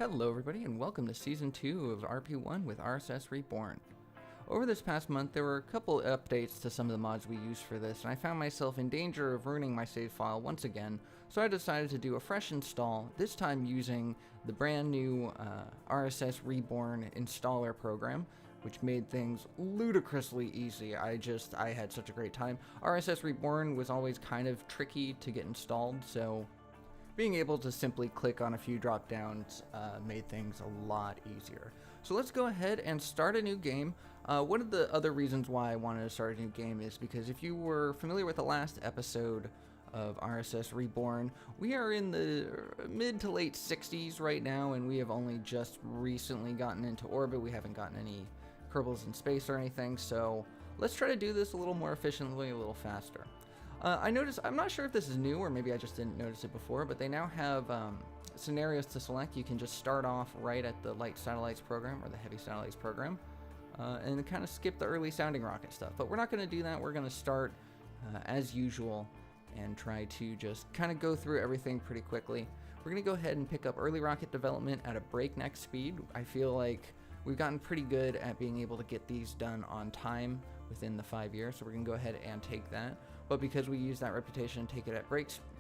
Hello everybody and welcome to Season 2 of RP1 with RSS Reborn. Over this past month there were a couple updates to some of the mods we use for this, and I found myself in danger of ruining my save file once again, so I decided to do a fresh install, this time using the brand new RSS Reborn installer program, which made things ludicrously easy. I had such a great time. RSS Reborn was always kind of tricky to get installed, so being able to simply click on a few drop downs made things a lot easier. So let's go ahead and start a new game. One of the other reasons why I wanted to start a new game is because if you were familiar with the last episode of RSS Reborn, we are in the mid to late 60s right now, and we have only just recently gotten into orbit. We haven't gotten any Kerbals in space or anything, so let's try to do this a little more efficiently, a little faster. I noticed, I'm not sure if this is new or maybe I just didn't notice it before, but they now have scenarios to select. You can just start off right at the light satellites program or the heavy satellites program and kind of skip the early sounding rocket stuff. But we're not going to do that. We're going to start as usual and try to just kind of go through everything pretty quickly. We're going to go ahead and pick up early rocket development at a breakneck speed. I feel like we've gotten pretty good at being able to get these done on time within the 5 years, so we're going to go ahead and take that. But because we use that reputation and take it at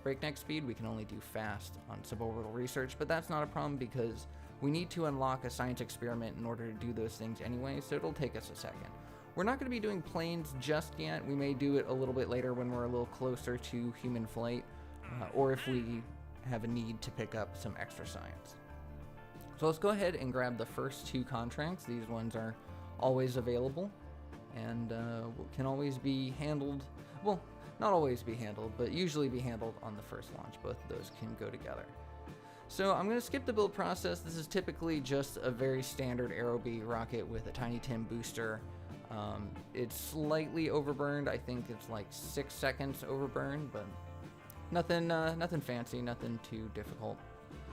breakneck speed, we can only do fast on suborbital research, but that's not a problem because we need to unlock a science experiment in order to do those things anyway, so it'll take us a second. We're not going to be doing planes just yet. We may do it a little bit later when we're a little closer to human flight, or if we have a need to pick up some extra science. So let's go ahead and grab the first two contracts. These ones are always available and can always be handled, well, not always be handled, but usually be handled on the first launch. Both of those can go together. So I'm going to skip the build process. This is typically just a very standard Aerobee rocket with a Tiny Tim booster. It's slightly overburned. I think it's like 6 seconds overburned, but nothing fancy, nothing too difficult.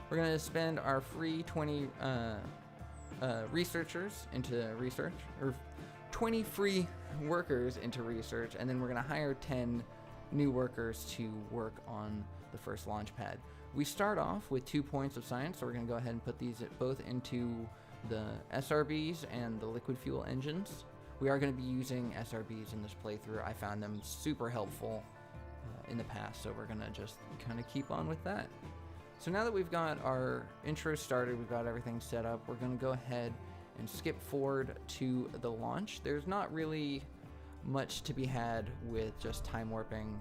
We're going to spend our free 20 researchers into research, or 20 free workers into research, and then we're going to hire 10 new workers to work on the first launch pad. We start off with 2 points of science, so we're going to go ahead and put these both into the SRBs and the liquid fuel engines. We are going to be using SRBs in this playthrough. I found them super helpful in the past, so we're going to just kind of keep on with that. So now that we've got our intro started, we've got everything set up, we're going to go ahead and skip forward to the launch. There's not really much to be had with just time warping.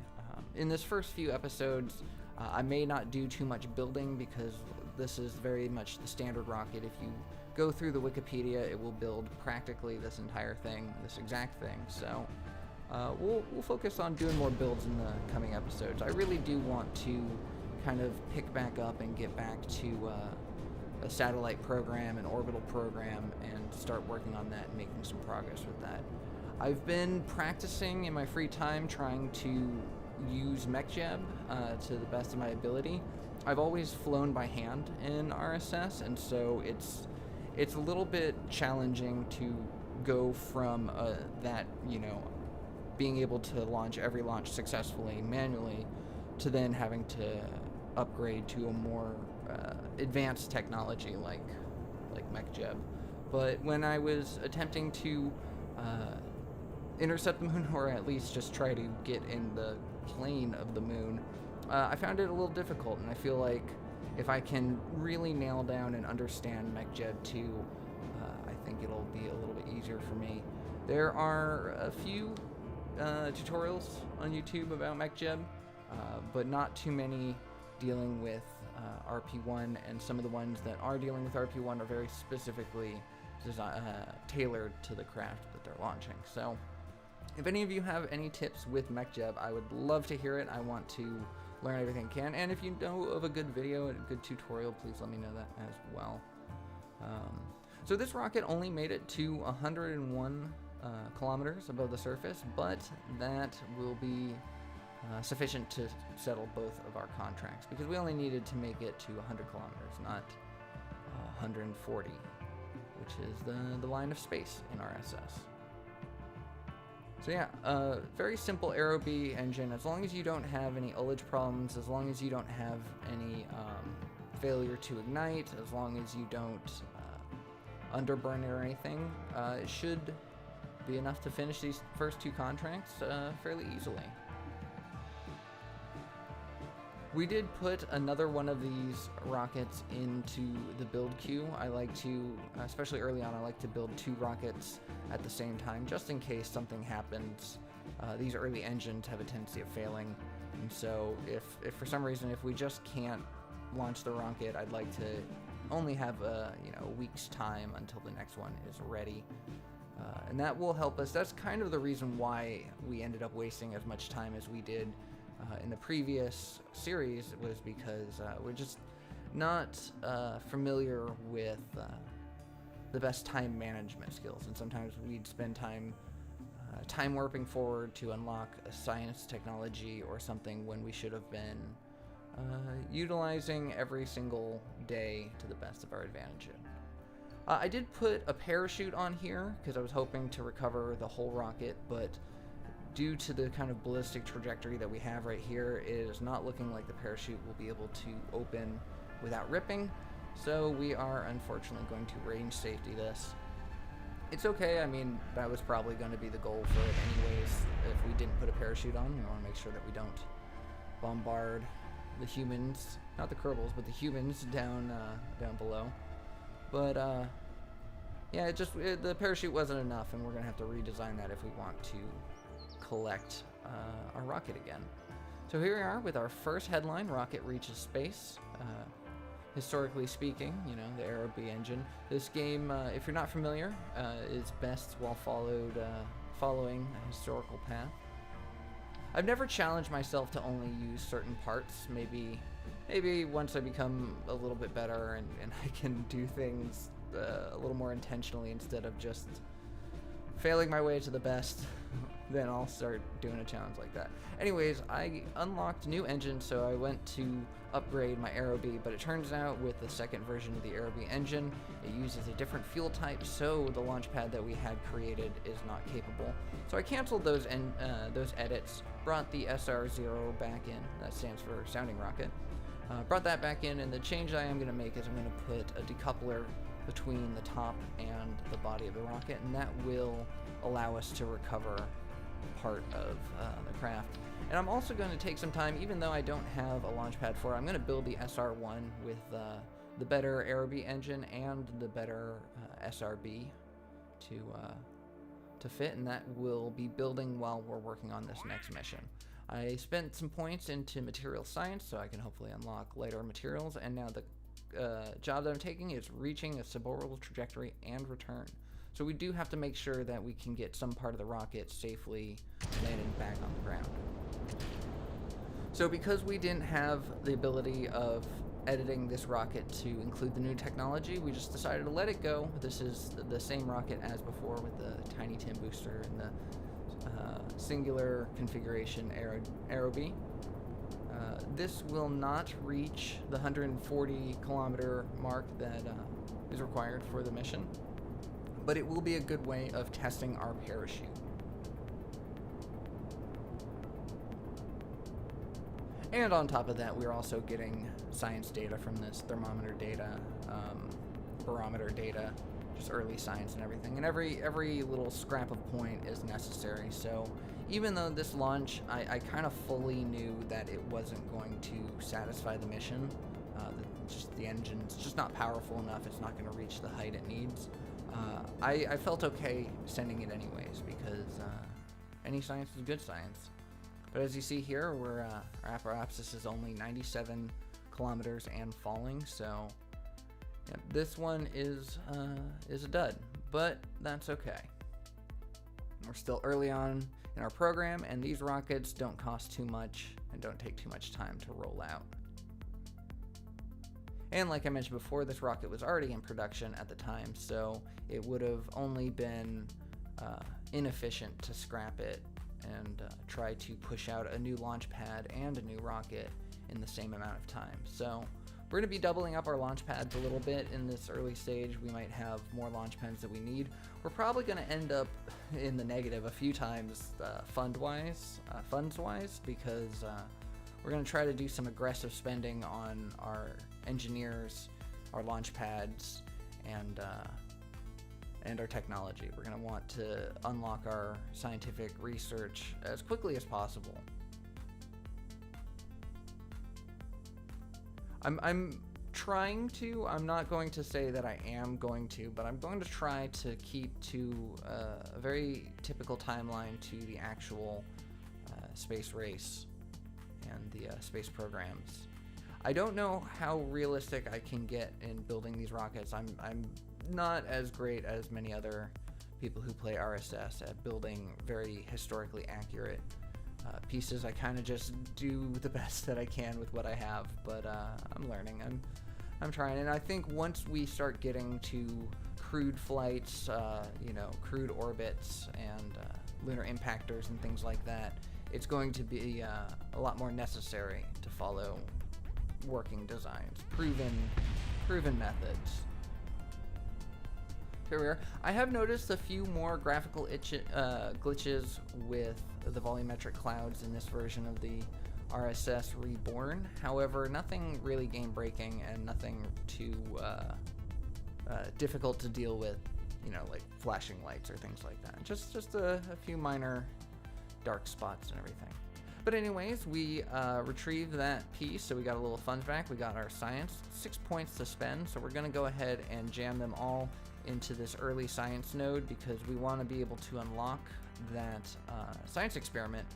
In this first few episodes, I may not do too much building because this is very much the standard rocket. If you go through the Wikipedia, it will build practically this entire thing, this exact thing. So we'll focus on doing more builds in the coming episodes. I really do want to kind of pick back up and get back to a satellite program, an orbital program, and start working on that and making some progress with that. I've been practicing in my free time trying to use MechJeb to the best of my ability. I've always flown by hand in RSS, and so it's a little bit challenging to go from that, being able to launch every launch successfully manually to then having to upgrade to a more advanced technology like MechJeb. But when I was attempting to intercept the moon, or at least just try to get in the plane of the moon, I found it a little difficult, and I feel like if I can really nail down and understand MechJeb 2, I think it'll be a little bit easier for me. There are a few tutorials on YouTube about MechJeb, but not too many dealing with RP1, and some of the ones that are dealing with RP1 are very specifically tailored to the craft that they're launching. So if any of you have any tips with MechJeb, I would love to hear it. I want to learn everything I can, and if you know of a good video, a good tutorial, please let me know that as well. So this rocket only made it to 101 kilometers above the surface, but that will be sufficient to settle both of our contracts, because we only needed to make it to 100 kilometers, not 140, which is the line of space in RSS. So yeah, very simple Aerobee engine. As long as you don't have any ullage problems, as long as you don't have any failure to ignite, as long as you don't underburn it or anything, it should be enough to finish these first 2 contracts fairly easily. We did put another one of these rockets into the build queue. I like to, especially early on, I like to build 2 rockets at the same time, just in case something happens. These early engines have a tendency of failing, and so if for some reason, if we just can't launch the rocket, I'd like to only have a week's time until the next one is ready. And that will help us. That's kind of the reason why we ended up wasting as much time as we did in the previous series, was because we're just not familiar with the best time management skills, and sometimes we'd spend time warping forward to unlock a science technology or something when we should have been utilizing every single day to the best of our advantage. I did put a parachute on here because I was hoping to recover the whole rocket, but due to the kind of ballistic trajectory that we have right here, it is not looking like the parachute will be able to open without ripping, so we are unfortunately going to range safety this. It's okay, I mean, that was probably going to be the goal for it anyways. If we didn't put a parachute on, we want to make sure that we don't bombard the humans, not the Kerbals, but the humans down below. But yeah, the parachute wasn't enough, and we're gonna have to redesign that if we want to collect our rocket again. So here we are with our first headline: rocket reaches space. Historically speaking, the RP engine. This game, if you're not familiar, is best while following a historical path. I've never challenged myself to only use certain parts. Maybe once I become a little bit better and I can do things a little more intentionally instead of just failing my way to the best, then I'll start doing a challenge like that. Anyways, I unlocked new engines, so I went to upgrade my ROB, but it turns out with the second version of the ROB engine, it uses a different fuel type, so the launch pad that we had created is not capable. So I canceled those edits, brought the SR0 back in, that stands for sounding rocket, brought that back in, and the change I am going to make is I'm going to put a decoupler between the top and the body of the rocket, and that will allow us to recover part of the craft. And I'm also going to take some time, even though I don't have a launch pad for it, I'm going to build the SR1 with the better ROB engine and the better SRB to fit, and that will be building while we're working on this next mission. I spent some points into material science so I can hopefully unlock later materials, and now the job that I'm taking is reaching a suborbital trajectory and return. So we do have to make sure that we can get some part of the rocket safely landing back on the ground. So because we didn't have the ability of editing this rocket to include the new technology, we just decided to let it go. This is the same rocket as before with the Tiny Tim booster and the singular configuration ROB. This will not reach the 140 kilometer mark that is required for the mission, but it will be a good way of testing our parachute. And on top of that, we're also getting science data from this, thermometer data, barometer data, just early science and everything. And every little scrap of point is necessary. So even though this launch, I kind of fully knew that it wasn't going to satisfy the mission, just the engine's just not powerful enough, it's not going to reach the height it needs. I felt okay sending it anyways, because any science is good science. But as you see here, our apparatus is only 97 kilometers and falling, so yeah, this one is a dud, but that's okay. We're still early on in our program, and these rockets don't cost too much and don't take too much time to roll out. And like I mentioned before, this rocket was already in production at the time, so it would have only been inefficient to scrap it and try to push out a new launch pad and a new rocket in the same amount of time. So we're going to be doubling up our launch pads a little bit in this early stage. We might have more launch pads that we need. We're probably going to end up in the negative a few times funds-wise, because we're going to try to do some aggressive spending on our engineers, our launch pads, and our technology. We're going to want to unlock our scientific research as quickly as possible. I'm trying to. I'm not going to say that I am going to, but I'm going to try to keep to a very typical timeline to the actual space race and the space programs. I don't know how realistic I can get in building these rockets. I'm not as great as many other people who play RSS at building very historically accurate pieces. I kind of just do the best that I can with what I have, but I'm learning. I'm trying, and I think once we start getting to crewed flights, crewed orbits, and lunar impactors and things like that, it's going to be a lot more necessary to follow working designs, proven methods. Here we are. I have noticed a few more graphical glitches with the volumetric clouds in this version of the RSS Reborn. However, nothing really game-breaking and nothing too difficult to deal with, like flashing lights or things like that. Just a few minor dark spots and everything. But anyways, we retrieved that piece, so we got a little fun fact. We got our science, 6 points to spend, so we're going to go ahead and jam them all into this early science node because we want to be able to unlock that science experiment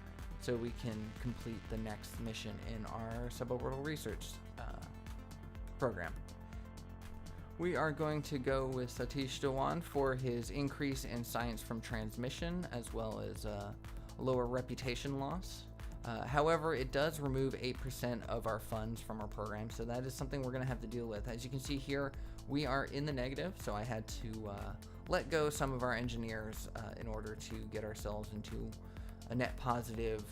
so we can complete the next mission in our suborbital research program. We are going to go with Satish Dhawan for his increase in science from transmission as well as lower reputation loss. However, it does remove 8% of our funds from our program, so that is something we're going to have to deal with. As you can see here, we are in the negative, so I had to let go some of our engineers in order to get ourselves into a net positive,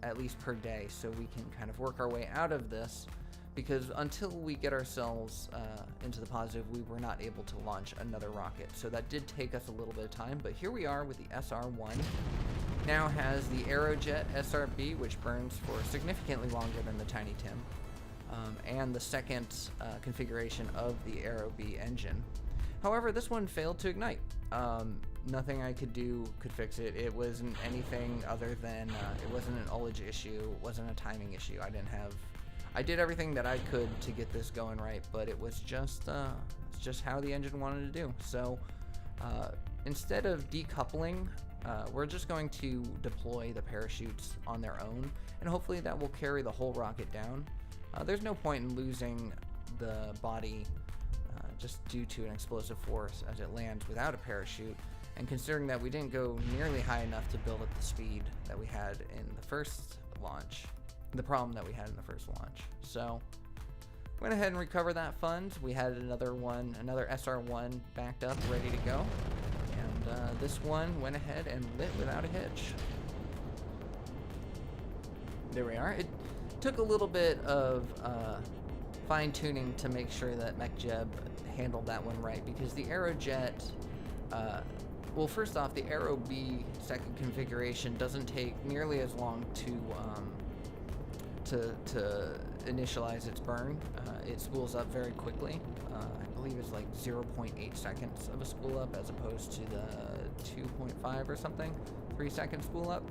at least per day, so we can kind of work our way out of this, because until we get ourselves into the positive, we were not able to launch another rocket. So that did take us a little bit of time, but here we are with the SR1. Now has the Aerojet SRB, which burns for significantly longer than the Tiny Tim, and the second configuration of the Aero B engine. However, this one failed to ignite. Nothing I could do could fix it. It wasn't anything other than, it wasn't an ullage issue, it wasn't a timing issue. I did everything that I could to get this going right, but it was just how the engine wanted to do. So instead of decoupling, we're just going to deploy the parachutes on their own, and hopefully that will carry the whole rocket down. There's no point in losing the body just due to an explosive force as it lands without a parachute, and considering that we didn't go nearly high enough to build up the speed that we had in the first launch, the problem that we had in the first launch. So went ahead and recovered that fund. We had another SR1 backed up, ready to go. And this one went ahead and lit without a hitch. There we are. It took a little bit of fine-tuning to make sure that MechJeb handled that one right, because the Aerojet, well, first off, the Aero B second configuration doesn't take nearly as long to initialize its burn. It spools up very quickly. I believe it's like 0.8 seconds of a spool up as opposed to the 2.5 or something, 3 second spool up.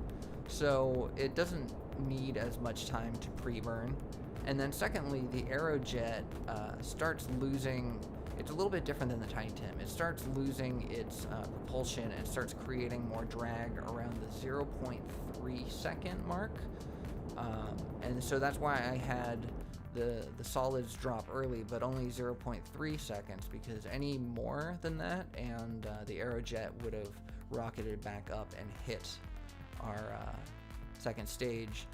So it doesn't need as much time to pre-burn. And then secondly, the Aerojet starts losing, it's a little bit different than the Tiny Tim. It starts losing its propulsion and it starts creating more drag around the 0.3 second mark. And so that's why I had the solids drop early, but only 0.3 seconds, because any more than that and the Aerojet would have rocketed back up and hit our second stage,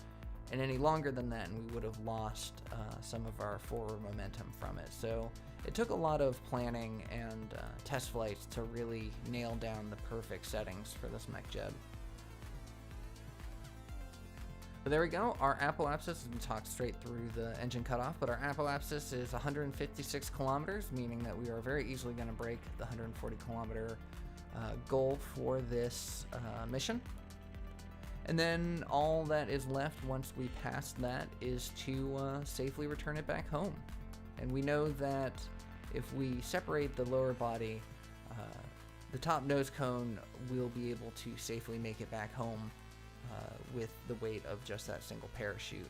and any longer than that and we would have lost some of our forward momentum from it. So it took a lot of planning and test flights to really nail down the perfect settings for this MechJeb. But there we go, our apoapsis, we talked straight through the engine cutoff, but our apoapsis is 156 kilometers, meaning that we are very easily going to break the 140 kilometer goal for this mission. And then all that is left once we pass that is to safely return it back home. And we know that if we separate the lower body, the top nose cone will be able to safely make it back home with the weight of just that single parachute.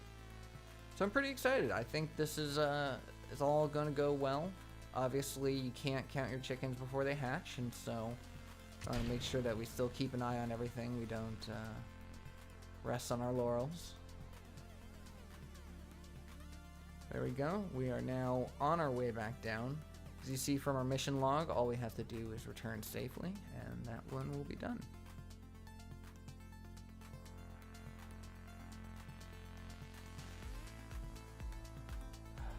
So I'm pretty excited. I think this is all going to go well. Obviously, you can't count your chickens before they hatch, and so I want to make sure that we still keep an eye on everything. We don't rest on our laurels. There we go. We are now on our way back down. As you see from our mission log, all we have to do is return safely, and that one will be done.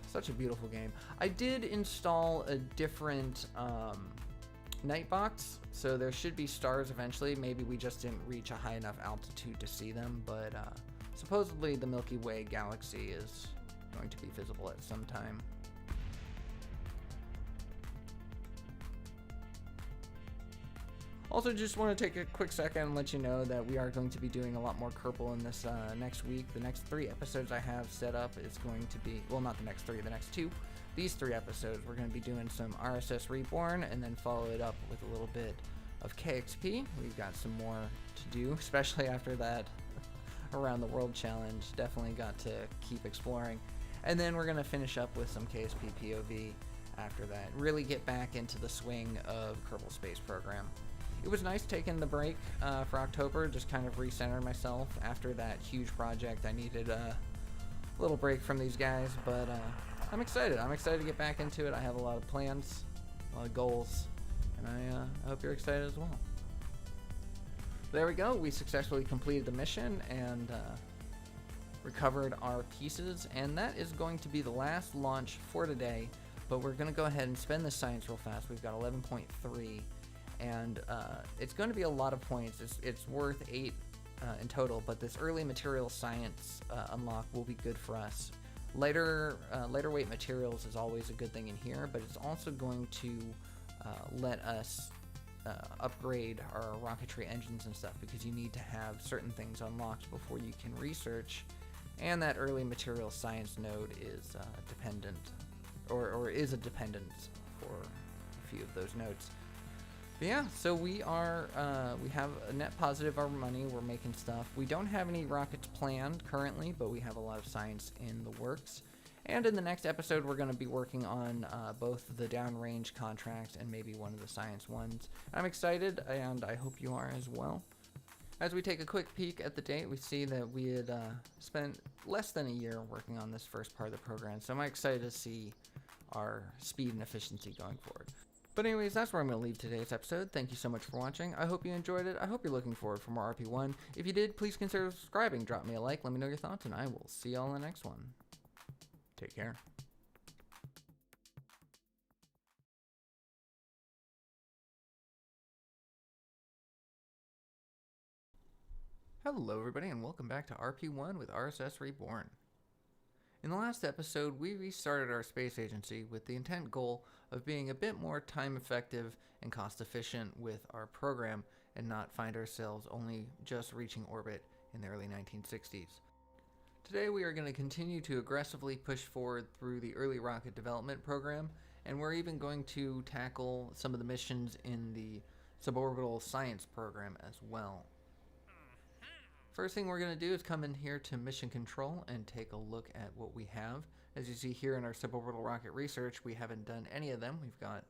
Such a beautiful game. I did install a different night box, so there should be stars eventually. Maybe we just didn't reach a high enough altitude to see them, but supposedly the Milky Way galaxy is going to be visible at some time. Also, just want to take a quick second and let you know that we are going to be doing a lot more Kerbal in this next week. The next 3 episodes I have set up is going to be, well, not the next 3, the next 2. These 3 episodes, we're going to be doing some RSS Reborn and then follow it up with a little bit of KXP. We've got some more to do, especially after that Around the World challenge. Definitely got to keep exploring. And then we're going to finish up with some KSP POV after that. Really get back into the swing of Kerbal Space Program. It was nice taking the break for October, just kind of recenter myself after that huge project. I needed a little break from these guys, but I'm excited. I'm excited to get back into it. I have a lot of plans, a lot of goals, and I hope you're excited as well. There we go. We successfully completed the mission and recovered our pieces, and that is going to be the last launch for today, but we're going to go ahead and spend this science real fast. We've got 11.3. And it's going to be a lot of points. It's worth 8 in total, but this early material science unlock will be good for us. Lighter weight materials is always a good thing in here, but it's also going to let us upgrade our rocketry engines and stuff, because you need to have certain things unlocked before you can research, and that early material science node is dependent, or is a dependence for a few of those nodes. But yeah, so we have a net positive of our money. We're making stuff. We don't have any rockets planned currently, but we have a lot of science in the works. And in the next episode, we're going to be working on both the downrange contracts and maybe one of the science ones. I'm excited, and I hope you are as well. As we take a quick peek at the date, we see that we had spent less than a year working on this first part of the program, so I'm excited to see our speed and efficiency going forward. But anyways, that's where I'm going to leave today's episode. Thank you so much for watching. I hope you enjoyed it. I hope you're looking forward for more RP1. If you did, please consider subscribing. Drop me a like. Let me know your thoughts, and I will see y'all in the next one. Take care. Hello everybody, and welcome back to RP1 with RSS Reborn. In the last episode, we restarted our space agency with the intent goal of being a bit more time effective and cost efficient with our program, and not find ourselves only just reaching orbit in the early 1960s. Today we are going to continue to aggressively push forward through the early rocket development program, and we're even going to tackle some of the missions in the suborbital science program as well. First thing we're going to do is come in here to Mission Control and take a look at what we have. As you see here in our suborbital rocket research, we haven't done any of them. We've got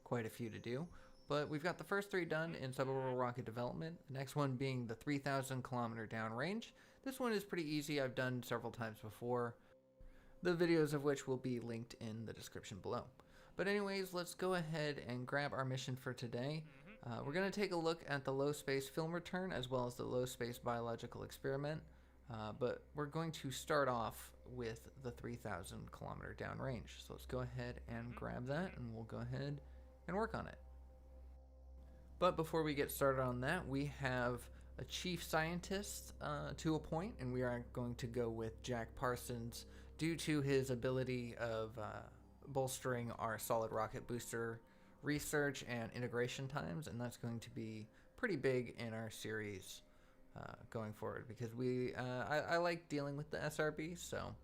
quite a few to do. But we've got the first 3 done in suborbital rocket development. The next one being the 3,000 kilometer downrange. This one is pretty easy. I've done several times before, the videos of which will be linked in the description below. But anyways, let's go ahead and grab our mission for today. We're going to take a look at the low space film return as well as the low space biological experiment, but we're going to start off with the 3,000 kilometer downrange. So let's go ahead and grab that, and we'll go ahead and work on it. But before we get started on that, we have a chief scientist to appoint, and we are going to go with Jack Parsons due to his ability of bolstering our solid rocket booster research and integration times, and that's going to be pretty big in our series going forward, because I like dealing with the SRB, so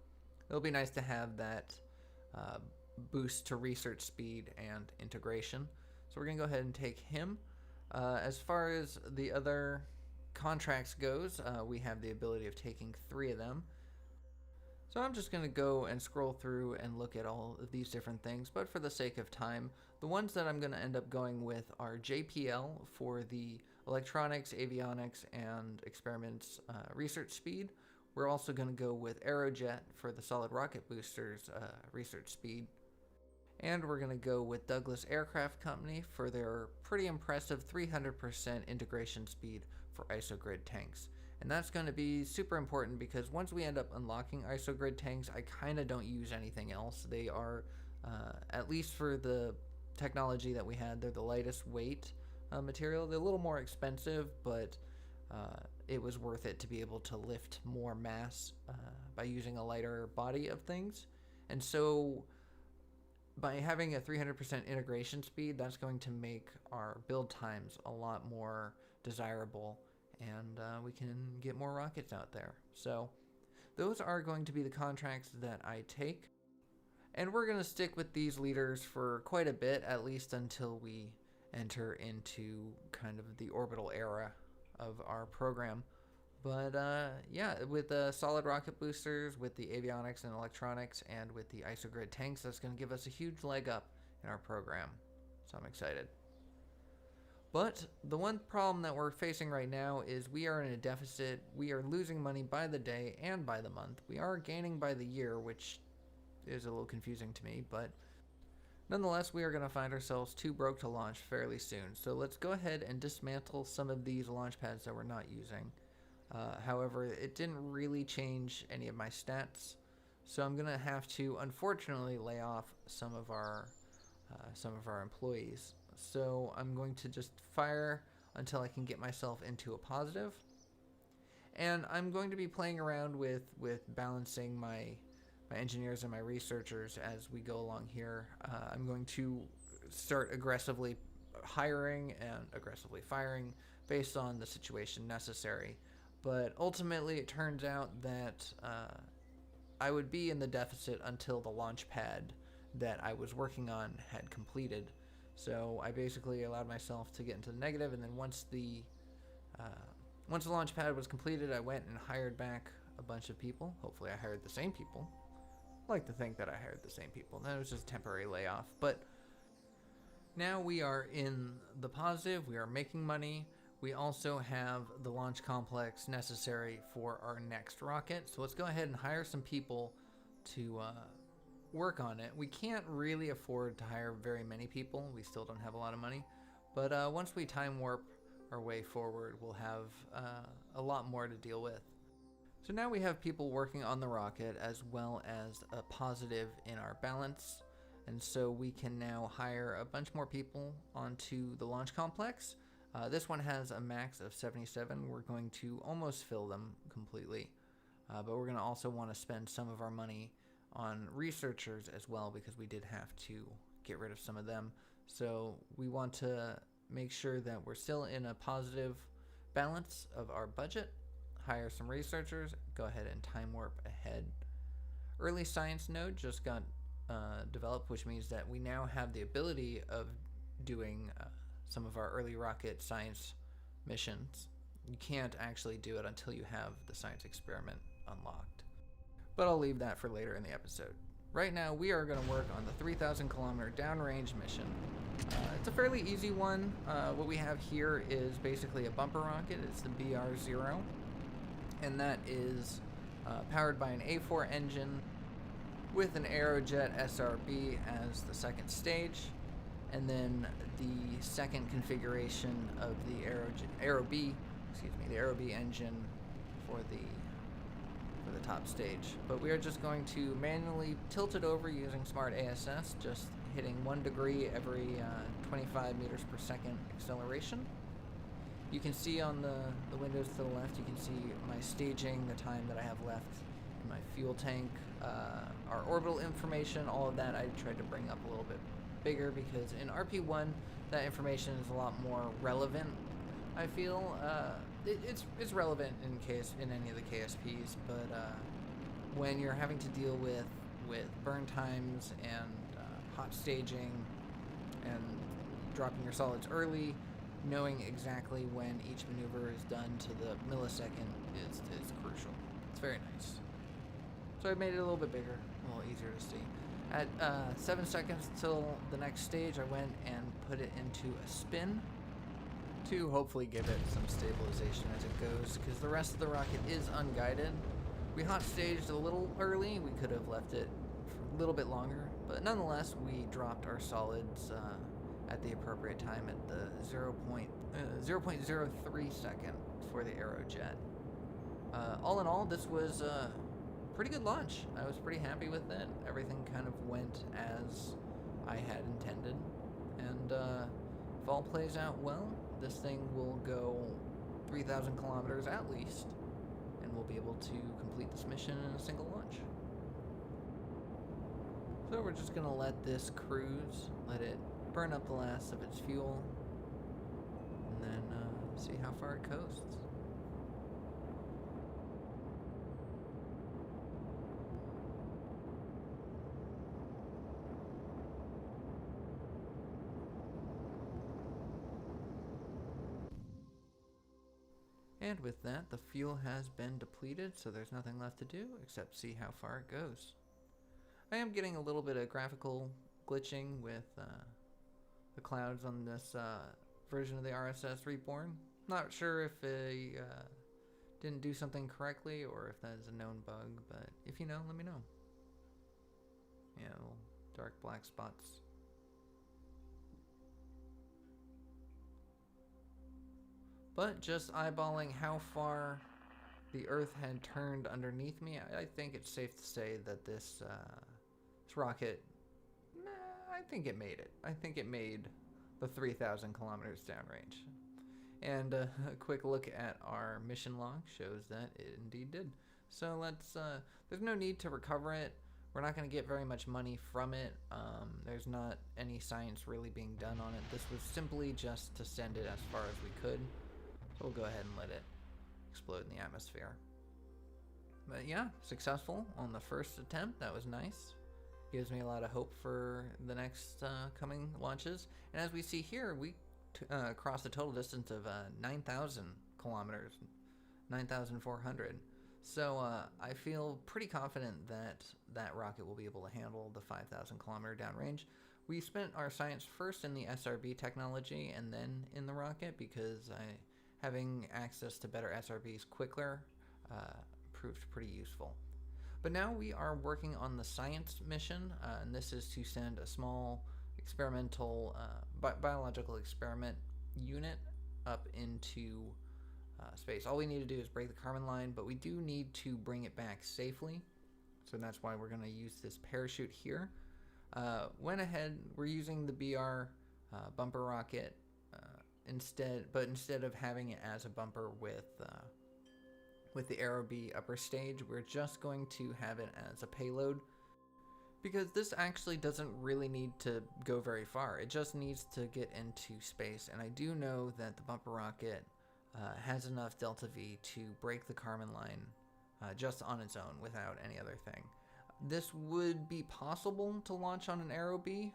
it'll be nice to have that boost to research speed and integration. So we're gonna go ahead and take him. As far as the other contracts goes, we have the ability of taking 3 of them. So I'm just going to go and scroll through and look at all of these different things, but for the sake of time, the ones that I'm going to end up going with are JPL for the electronics, avionics, and experiments research speed. We're also going to go with Aerojet for the solid rocket boosters research speed. And we're going to go with Douglas Aircraft Company for their pretty impressive 300% integration speed for isogrid tanks. And that's going to be super important because once we end up unlocking isogrid tanks, I kind of don't use anything else. They are, at least for the technology that we had, they're the lightest weight material. They're a little more expensive, but it was worth it to be able to lift more mass by using a lighter body of things. And so by having a 300% integration speed, that's going to make our build times a lot more desirable, and we can get more rockets out there. So those are going to be the contracts that I take, and we're going to stick with these leaders for quite a bit, at least until we enter into kind of the orbital era of our program. But yeah, with the solid rocket boosters, with the avionics and electronics, and with the isogrid tanks, that's going to give us a huge leg up in our program. So I'm excited. But the one problem that we're facing right now is we are in a deficit. We are losing money by the day and by the month. We are gaining by the year, which is a little confusing to me, but nonetheless, we are going to find ourselves too broke to launch fairly soon. So let's go ahead and dismantle some of these launch pads that we're not using. However, it didn't really change any of my stats, so I'm going to have to, unfortunately, lay off some of our employees. So I'm going to just fire until I can get myself into a positive. And I'm going to be playing around with balancing my engineers and my researchers as we go along here. I'm going to start aggressively hiring and aggressively firing based on the situation necessary. But ultimately, it turns out that I would be in the deficit until the launch pad that I was working on had completed. So I basically allowed myself to get into the negative, and then once the launch pad was completed, I went and hired back a bunch of people. Hopefully I hired the same people. I like to think that I hired the same people. That was just a temporary layoff. But now we are in the positive. We are making money. We also have the launch complex necessary for our next rocket. So let's go ahead and hire some people to work on it. We can't really afford to hire very many people. We still don't have a lot of money. But once we time warp our way forward, we'll have a lot more to deal with. So now we have people working on the rocket as well as a positive in our balance. And so we can now hire a bunch more people onto the launch complex. This one has a max of 77. We're going to almost fill them completely. But we're going to also want to spend some of our money on researchers as well, because we did have to get rid of some of them. So we want to make sure that we're still in a positive balance of our budget, hire some researchers, go ahead and time warp ahead. Early science node just got developed, which means that we now have the ability of doing some of our early rocket science missions. You can't actually do it until you have the science experiment unlocked. But I'll leave that for later in the episode. Right now, we are going to work on the 3,000 kilometer downrange mission. It's a fairly easy one. What we have here is basically a bumper rocket. It's the BR-0. And that is powered by an A4 engine with an Aerojet SRB as the second stage. And then the second configuration of the Aero-B engine for the top stage. But we are just going to manually tilt it over using Smart ASS, just hitting 1 degree every 25 meters per second acceleration. You can see on the windows to the left, you can see my staging, the time that I have left in my fuel tank, our orbital information, all of that I tried to bring up a little bit bigger because in RP1 that information is a lot more relevant. I feel it's relevant in any of the KSPs, but when you're having to deal with burn times and hot staging and dropping your solids early, knowing exactly when each maneuver is done to the millisecond is crucial. It's very nice. So I made it a little bit bigger, a little easier to see. At 7 seconds till the next stage, I went and put it into a spin to hopefully give it some stabilization as it goes, because the rest of the rocket is unguided. We hot staged a little early. We could have left it for a little bit longer, but nonetheless, we dropped our solids at the appropriate time at the 0.03 second for the Aerojet. All in all, this was a pretty good launch. I was pretty happy with it. Everything kind of went as I had intended, and if all plays out well, this thing will go 3,000 kilometers at least, and we'll be able to complete this mission in a single launch. So we're just gonna let this cruise, let it burn up the last of its fuel, and then see how far it coasts. And with that, the fuel has been depleted, so there's nothing left to do except see how far it goes. I am getting a little bit of graphical glitching with the clouds on this version of the RSS Reborn. Not sure if they didn't do something correctly or if that is a known bug, but if you know, let me know. Yeah, little dark black spots. But just eyeballing how far the Earth had turned underneath me, I think it's safe to say that this rocket, I think it made it. I think it made the 3,000 kilometers downrange. And a quick look at our mission log shows that it indeed did. So let's, there's no need to recover it. We're not going to get very much money from it. There's not any science really being done on it. This was simply just to send it as far as we could. So we'll go ahead and let it explode in the atmosphere. But yeah, successful on the first attempt. That was nice. Gives me a lot of hope for the next coming launches. And as we see here, we crossed a total distance of 9,000 kilometers, 9,400. So I feel pretty confident that that rocket will be able to handle the 5,000 kilometer downrange. We spent our science first in the SRB technology and then in the rocket because having access to better SRBs quicker proved pretty useful. But now we are working on the science mission, and this is to send a small experimental biological experiment unit up into space. All we need to do is break the Kármán line, but we do need to bring it back safely. So that's why we're going to use this parachute here. Went ahead, we're using the BR bumper rocket instead of having it as a bumper with the Aero B upper stage, we're just going to have it as a payload, because this actually doesn't really need to go very far. It just needs to get into space, and I do know that the bumper rocket has enough delta V to break the Kármán line just on its own without any other thing. This would be possible to launch on an Aero B,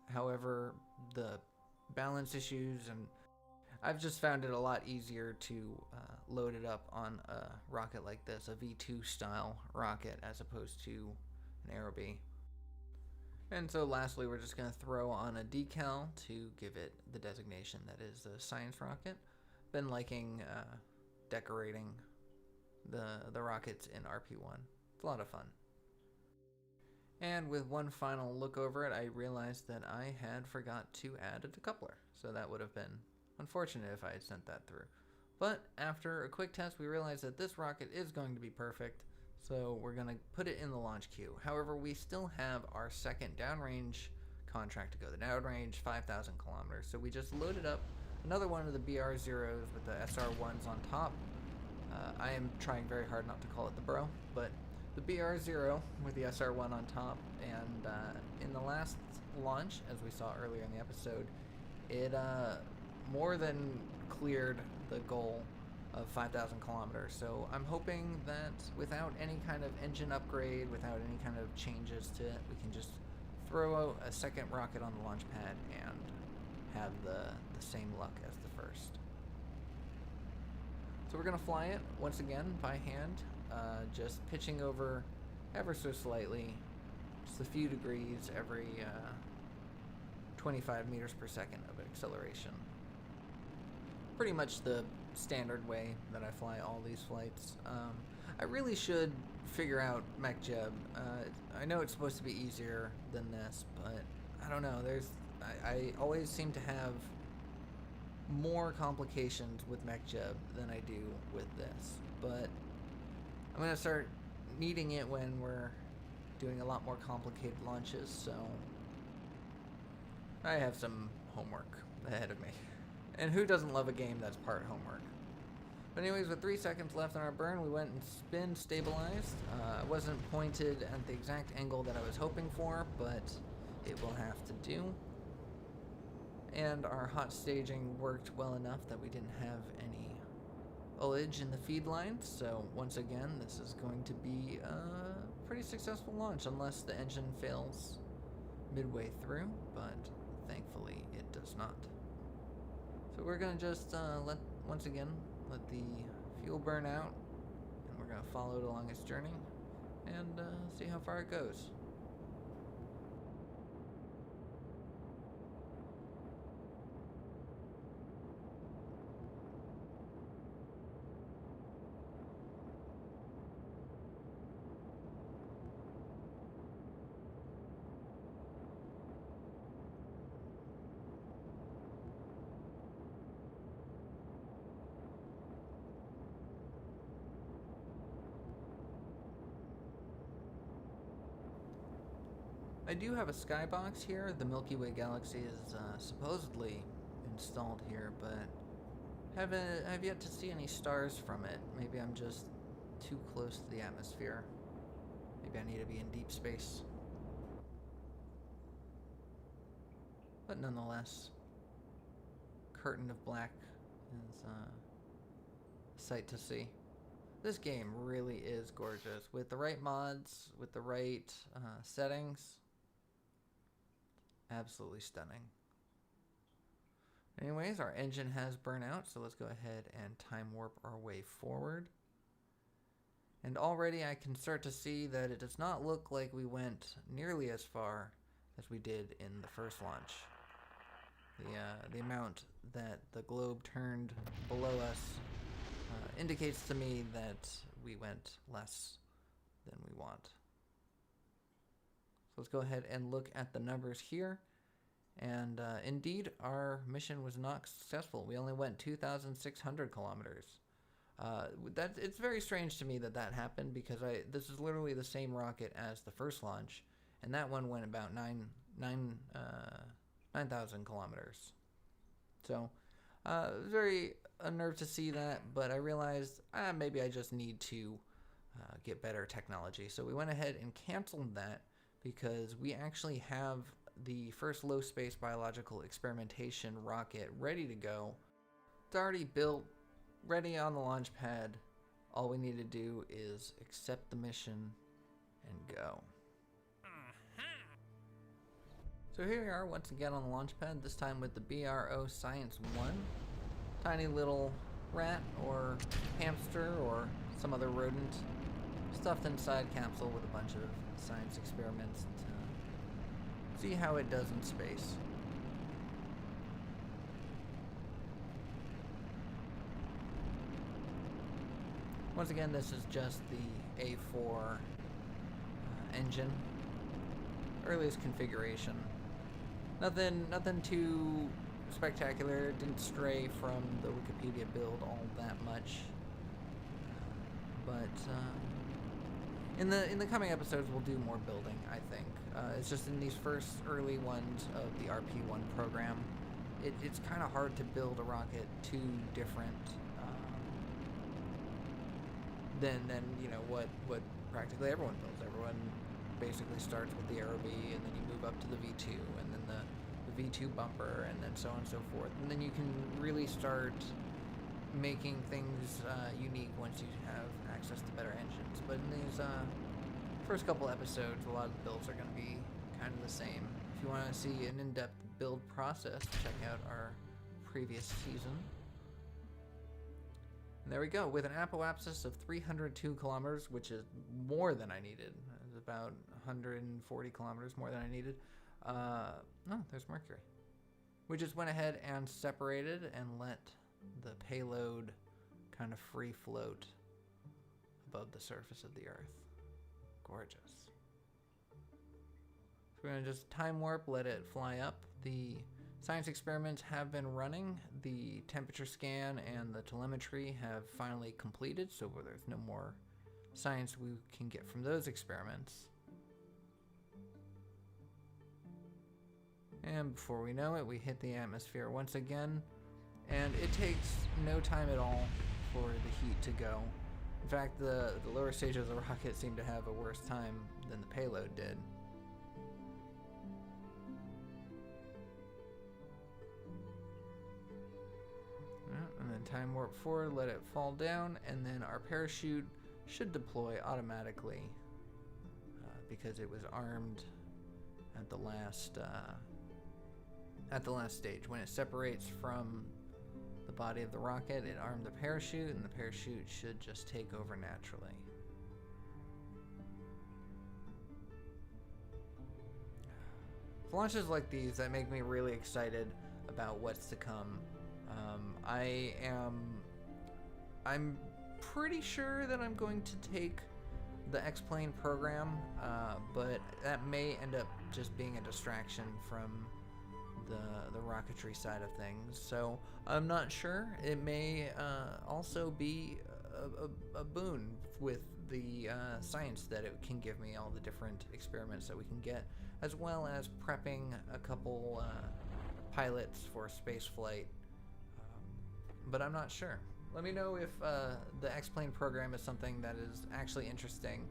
however, the balance issues, and I've just found it a lot easier to load it up on a rocket like this, a V2 style rocket, as opposed to an Aero B. And so lastly, we're just going to throw on a decal to give it the designation that is a science rocket. Been liking decorating the rockets in RP1. It's a lot of fun. And with one final look over it, I realized that I had forgot to add a decoupler. So that would have been unfortunate if I had sent that through. But after a quick test, we realized that this rocket is going to be perfect. So we're going to put it in the launch queue. However, we still have our second downrange contract to go. The downrange 5,000 kilometers. So we just loaded up another one of the BR-0s with the SR-1s on top. I am trying very hard not to call it the Bro, but the BR-0 with the SR-1 on top. And in the last launch, as we saw earlier in the episode, it more than cleared the goal of 5,000 kilometers. So I'm hoping that without any kind of engine upgrade, without any kind of changes to it, we can just throw out a second rocket on the launch pad and have the same luck as the first. So we're going to fly it once again by hand, just pitching over ever so slightly, just a few degrees every 25 meters per second of acceleration. Pretty much the standard way that I fly all these flights. I really should figure out MechJeb. I know it's supposed to be easier than this, but I don't know. I always seem to have more complications with MechJeb than I do with this, but I'm gonna start needing it when we're doing a lot more complicated launches, so I have some homework ahead of me. And who doesn't love a game that's part homework? But anyways, with 3 seconds left on our burn, we went and spin stabilized. I wasn't pointed at the exact angle that I was hoping for, but it will have to do. And our hot staging worked well enough that we didn't have any ullage in the feed lines, so once again, this is going to be a pretty successful launch, unless the engine fails midway through, but thankfully it does not. So we're going to just let the fuel burn out, and we're going to follow it along its journey and see how far it goes. I do have a skybox here. The Milky Way galaxy is supposedly installed here, but I've yet to see any stars from it. Maybe I'm just too close to the atmosphere. Maybe I need to be in deep space. But nonetheless, curtain of black is a sight to see. This game really is gorgeous. With the right mods, with the right settings, absolutely stunning. Anyways, our engine has burnt out, so let's go ahead and time warp our way forward. And already I can start to see that it does not look like we went nearly as far as we did in the first launch. The amount that the globe turned below us indicates to me that we went less than we want. So let's go ahead and look at the numbers here. And indeed, our mission was not successful. We only went 2,600 kilometers. It's very strange to me that happened, because this is literally the same rocket as the first launch, and that one went about 9,000 kilometers. So very unnerved to see that, but I realized maybe I just need to get better technology. So we went ahead and canceled that, because we actually have the first low space biological experimentation rocket ready to go. It's already built, ready on the launch pad. All we need to do is accept the mission and go. So here we are once again on the launch pad, this time with the BRO Science 1. Tiny little rat or hamster or some other rodent stuffed inside capsule with a bunch of science experiments to see how it does in space. Once again, this is just the A4 engine, earliest configuration. Nothing too spectacular. Didn't stray from the Wikipedia build all that much. But in the coming episodes, we'll do more building, I think. It's just in these first early ones of the RP1 program, it's kind of hard to build a rocket too different than what practically everyone builds. Everyone basically starts with the Aero V, and then you move up to the V2, and then the V2 bumper, and then so on and so forth. And then you can really start making things unique once you have access to better engines. But in these first couple episodes, a lot of the builds are going to be kind of the same. If you want to see an in-depth build process, check out our previous season. And there we go, with an apoapsis of 302 kilometers, which is more than I needed. It's about 140 kilometers more than I needed. No, there's Mercury. We just went ahead and separated and let the payload kind of free float above the surface of the Earth. Gorgeous. So we're going to just time warp, let it fly up. The science experiments have been running. The temperature scan and the telemetry have finally completed, so there's no more science we can get from those experiments. And before we know it, we hit the atmosphere once again, and it takes no time at all for the heat to go. In fact, the lower stages of the rocket seem to have a worse time than the payload did. And then time warp forward, let it fall down, and then our parachute should deploy automatically because it was armed at the last stage. When it separates from the body of the rocket, it armed the parachute, and the parachute should just take over naturally. It's launches like these that make me really excited about what's to come. I'm pretty sure that I'm going to take the X-Plane program, but that may end up just being a distraction from the rocketry side of things. So I'm not sure. It may also be a boon with the science that it can give me, all the different experiments that we can get, as well as prepping a couple pilots for space flight. But I'm not sure. Let me know if the X-Plane program is something that is actually interesting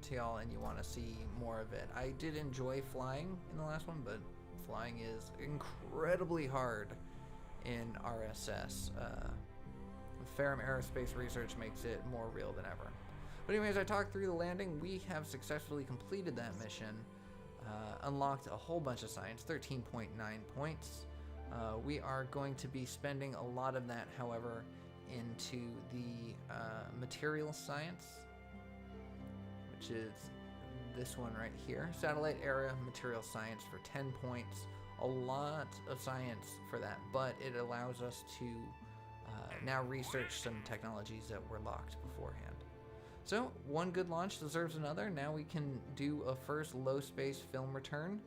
to y'all and you want to see more of it. I did enjoy flying in the last one, but flying is incredibly hard in RSS. Ferrum Aerospace Research makes it more real than ever. But anyways, I talked through the landing. We have successfully completed that mission, unlocked a whole bunch of science, 13.9 points. We are going to be spending a lot of that, however, into the material science, which is this one right here. Satellite Area Material Science for 10 points. A lot of science for that, but it allows us to now research some technologies that were locked beforehand. So one good launch deserves another. Now we can do a first low space film return.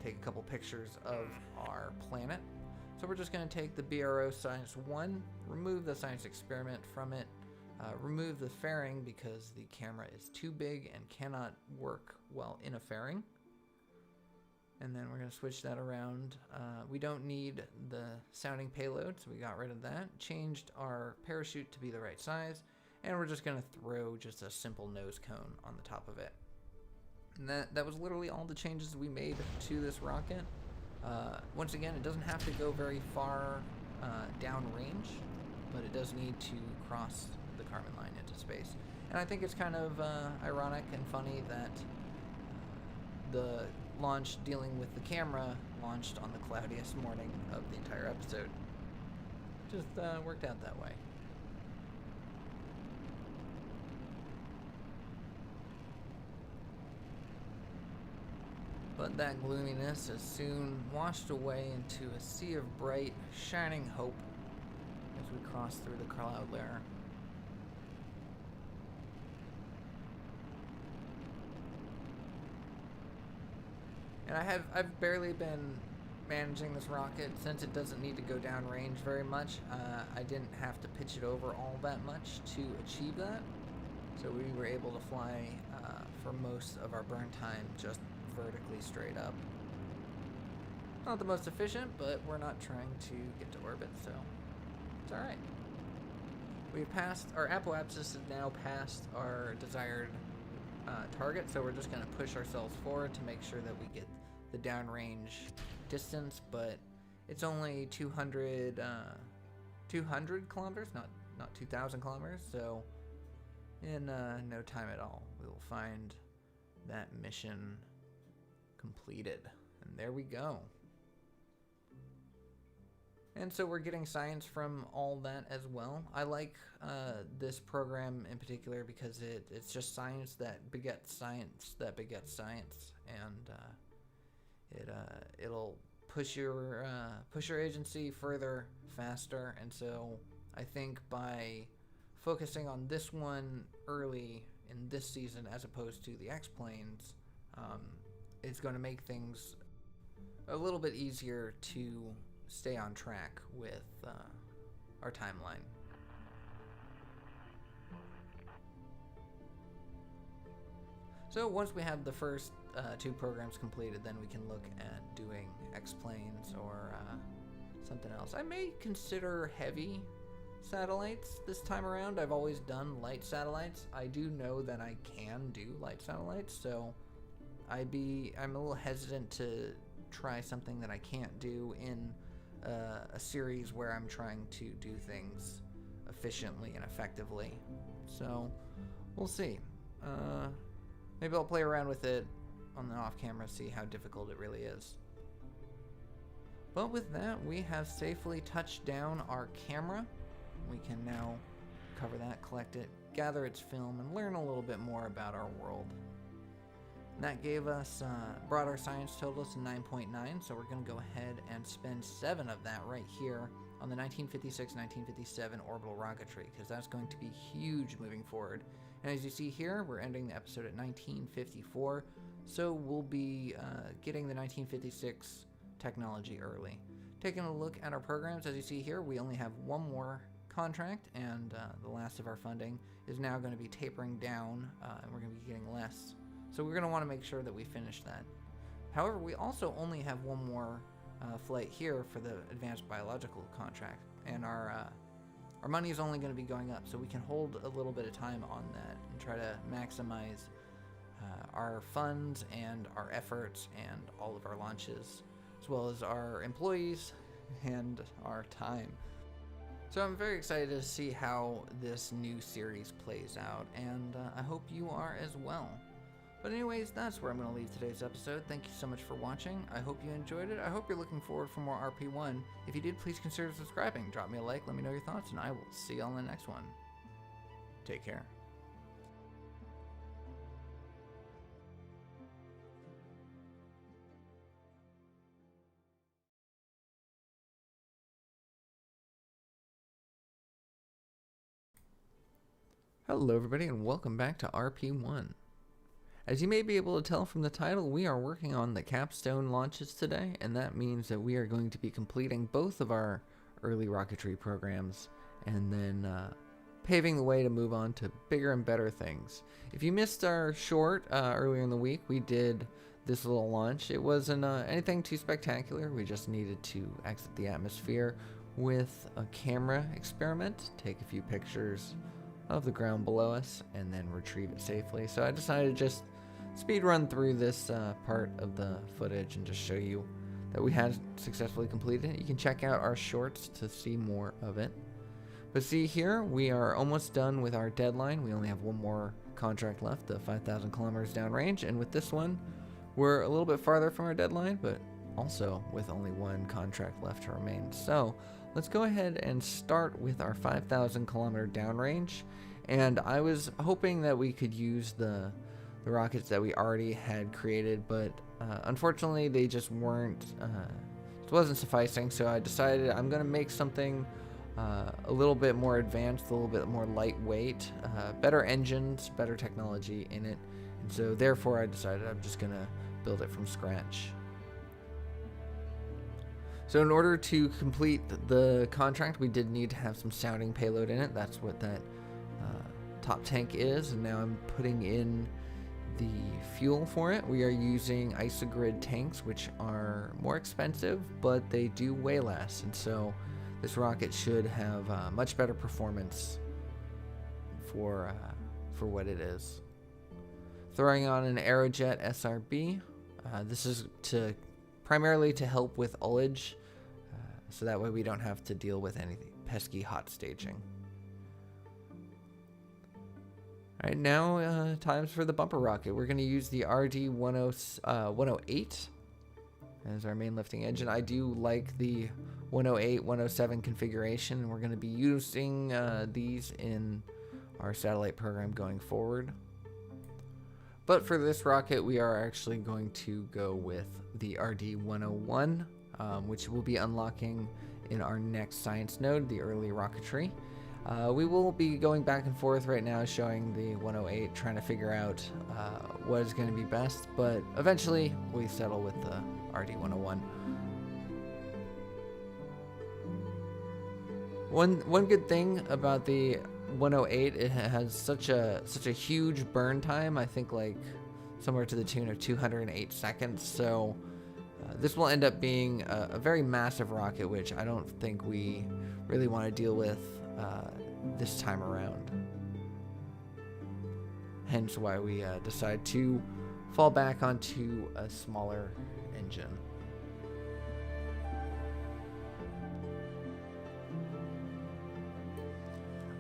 Take a couple pictures of our planet. So we're just going to take the BRO Science 1, remove the science experiment from it, remove the fairing because the camera is too big and cannot work well in a fairing. And then we're going to switch that around. We don't need the sounding payload, so we got rid of that. Changed our parachute to be the right size, and we're just going to throw just a simple nose cone on the top of it. And that was literally all the changes we made to this rocket. Once again, it doesn't have to go very far downrange, but it does need to cross the Kármán line into space. And I think it's kind of ironic and funny that the launch dealing with the camera launched on the cloudiest morning of the entire episode. Just worked out that way. But that gloominess is soon washed away into a sea of bright, shining hope as we cross through the cloud layer. And I've barely been managing this rocket since it doesn't need to go downrange very much. I didn't have to pitch it over all that much to achieve that. So we were able to fly for most of our burn time just vertically straight up. Not the most efficient, but we're not trying to get to orbit, so it's alright. We've passed, our apoapsis is now past our desired target, so we're just going to push ourselves forward to make sure that we get the downrange distance, but it's only 200 200 kilometers, not 2,000 kilometers. So in no time at all, we will find that mission completed. And there we go. And so we're getting science from all that as well. I like this program in particular because it's just science that begets science that begets science, and it'll push your agency further, faster. And so I think by focusing on this one early in this season as opposed to the X-Planes, it's going to make things a little bit easier to stay on track with our timeline. So once we have the first 2 programs completed, then we can look at doing X-Planes or something else. I may consider heavy satellites this time around. I've always done light satellites. I do know that I can do light satellites, so I'm a little hesitant to try something that I can't do in a series where I'm trying to do things efficiently and effectively. So we'll see. Maybe I'll play around with it on the off camera, see how difficult it really is. But with that, we have safely touched down our camera. We can now cover that, collect it, gather its film, and learn a little bit more about our world. And that gave us, brought our science total to 9.9, so we're going to go ahead and spend 7 of that right here on the 1956-1957 orbital rocketry, because that's going to be huge moving forward. And as you see here, we're ending the episode at 1954, so we'll be getting the 1956 technology early. Taking a look at our programs, as you see here, we only have one more contract, and the last of our funding is now going to be tapering down, and we're going to be getting less. So we're going to want to make sure that we finish that. However, we also only have one more flight here for the advanced biological contract, and our money is only going to be going up, so we can hold a little bit of time on that and try to maximize our funds and our efforts and all of our launches, as well as our employees and our time. So I'm very excited to see how this new series plays out, and I hope you are as well. But anyways, that's where I'm going to leave today's episode. Thank you so much for watching. I hope you enjoyed it. I hope you're looking forward for more RP1. If you did, please consider subscribing. Drop me a like, let me know your thoughts, and I will see you on the next one. Take care. Hello everybody, and welcome back to RP1. As you may be able to tell from the title, we are working on the capstone launches today, and that means that we are going to be completing both of our early rocketry programs and then paving the way to move on to bigger and better things. If you missed our short earlier in the week, we did this little launch. It wasn't anything too spectacular. We just needed to exit the atmosphere with a camera experiment, take a few pictures of the ground below us, and then retrieve it safely. So I decided to just speed run through this part of the footage and just show you that we had successfully completed it. You can check out our shorts to see more of it. But see here, we are almost done with our deadline. We only have one more contract left, the 5,000 kilometers downrange, and with this one, we're a little bit farther from our deadline, but also with only one contract left to remain. So let's go ahead and start with our 5,000 kilometer downrange. And I was hoping that we could use the rockets that we already had created, but unfortunately they just weren't, it wasn't sufficing. So I decided I'm going to make something a little bit more advanced, a little bit more lightweight, better engines, better technology in it. And so therefore I decided I'm just going to build it from scratch. So in order to complete the contract, we did need to have some sounding payload in it. That's what that top tank is, and now I'm putting in the fuel for it. We are using isogrid tanks, which are more expensive, but they do weigh less, and so this rocket should have much better performance for what it is. Throwing on an Aerojet SRB. This is primarily to help with ullage, so that way we don't have to deal with pesky hot staging. Alright, now times for the bumper rocket. We're going to use the RD108 as our main lifting engine. I do like the 108, 107 configuration. We're going to be using these in our satellite program going forward. But for this rocket, we are actually going to go with the RD101, which we'll be unlocking in our next science node, the early rocketry. We will be going back and forth right now showing the 108, trying to figure out what is going to be best, but eventually we settle with the RD101. One good thing about the 108, it has such a huge burn time. I think like somewhere to the tune of 208 seconds. So this will end up being a very massive rocket, which I don't think we really want to deal with this time around. Hence why we decide to fall back onto a smaller engine.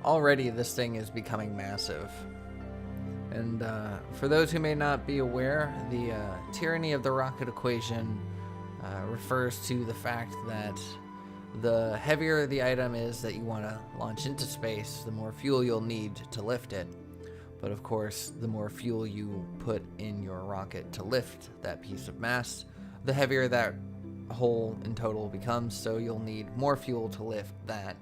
Already this thing is becoming massive. And for those who may not be aware, the tyranny of the rocket equation refers to the fact that the heavier the item is that you want to launch into space, the more fuel you'll need to lift it. But of course, the more fuel you put in your rocket to lift that piece of mass, the heavier that whole in total becomes, so you'll need more fuel to lift that,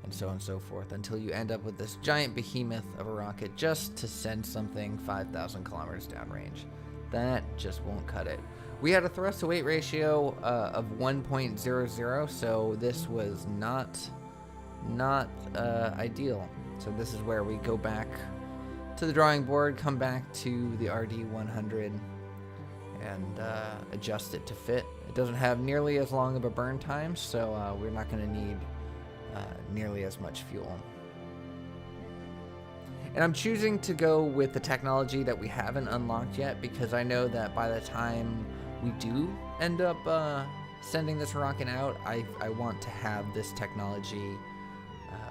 and so on and so forth, until you end up with this giant behemoth of a rocket just to send something 5,000 kilometers downrange. That just won't cut it. We had a thrust to weight ratio of 1.00, so this was not ideal. So this is where we go back to the drawing board, come back to the RD100 and adjust it to fit. It doesn't have nearly as long of a burn time, so we're not going to need nearly as much fuel. And I'm choosing to go with the technology that we haven't unlocked yet, because I know that by the time we do end up sending this rocket out, I want to have this technology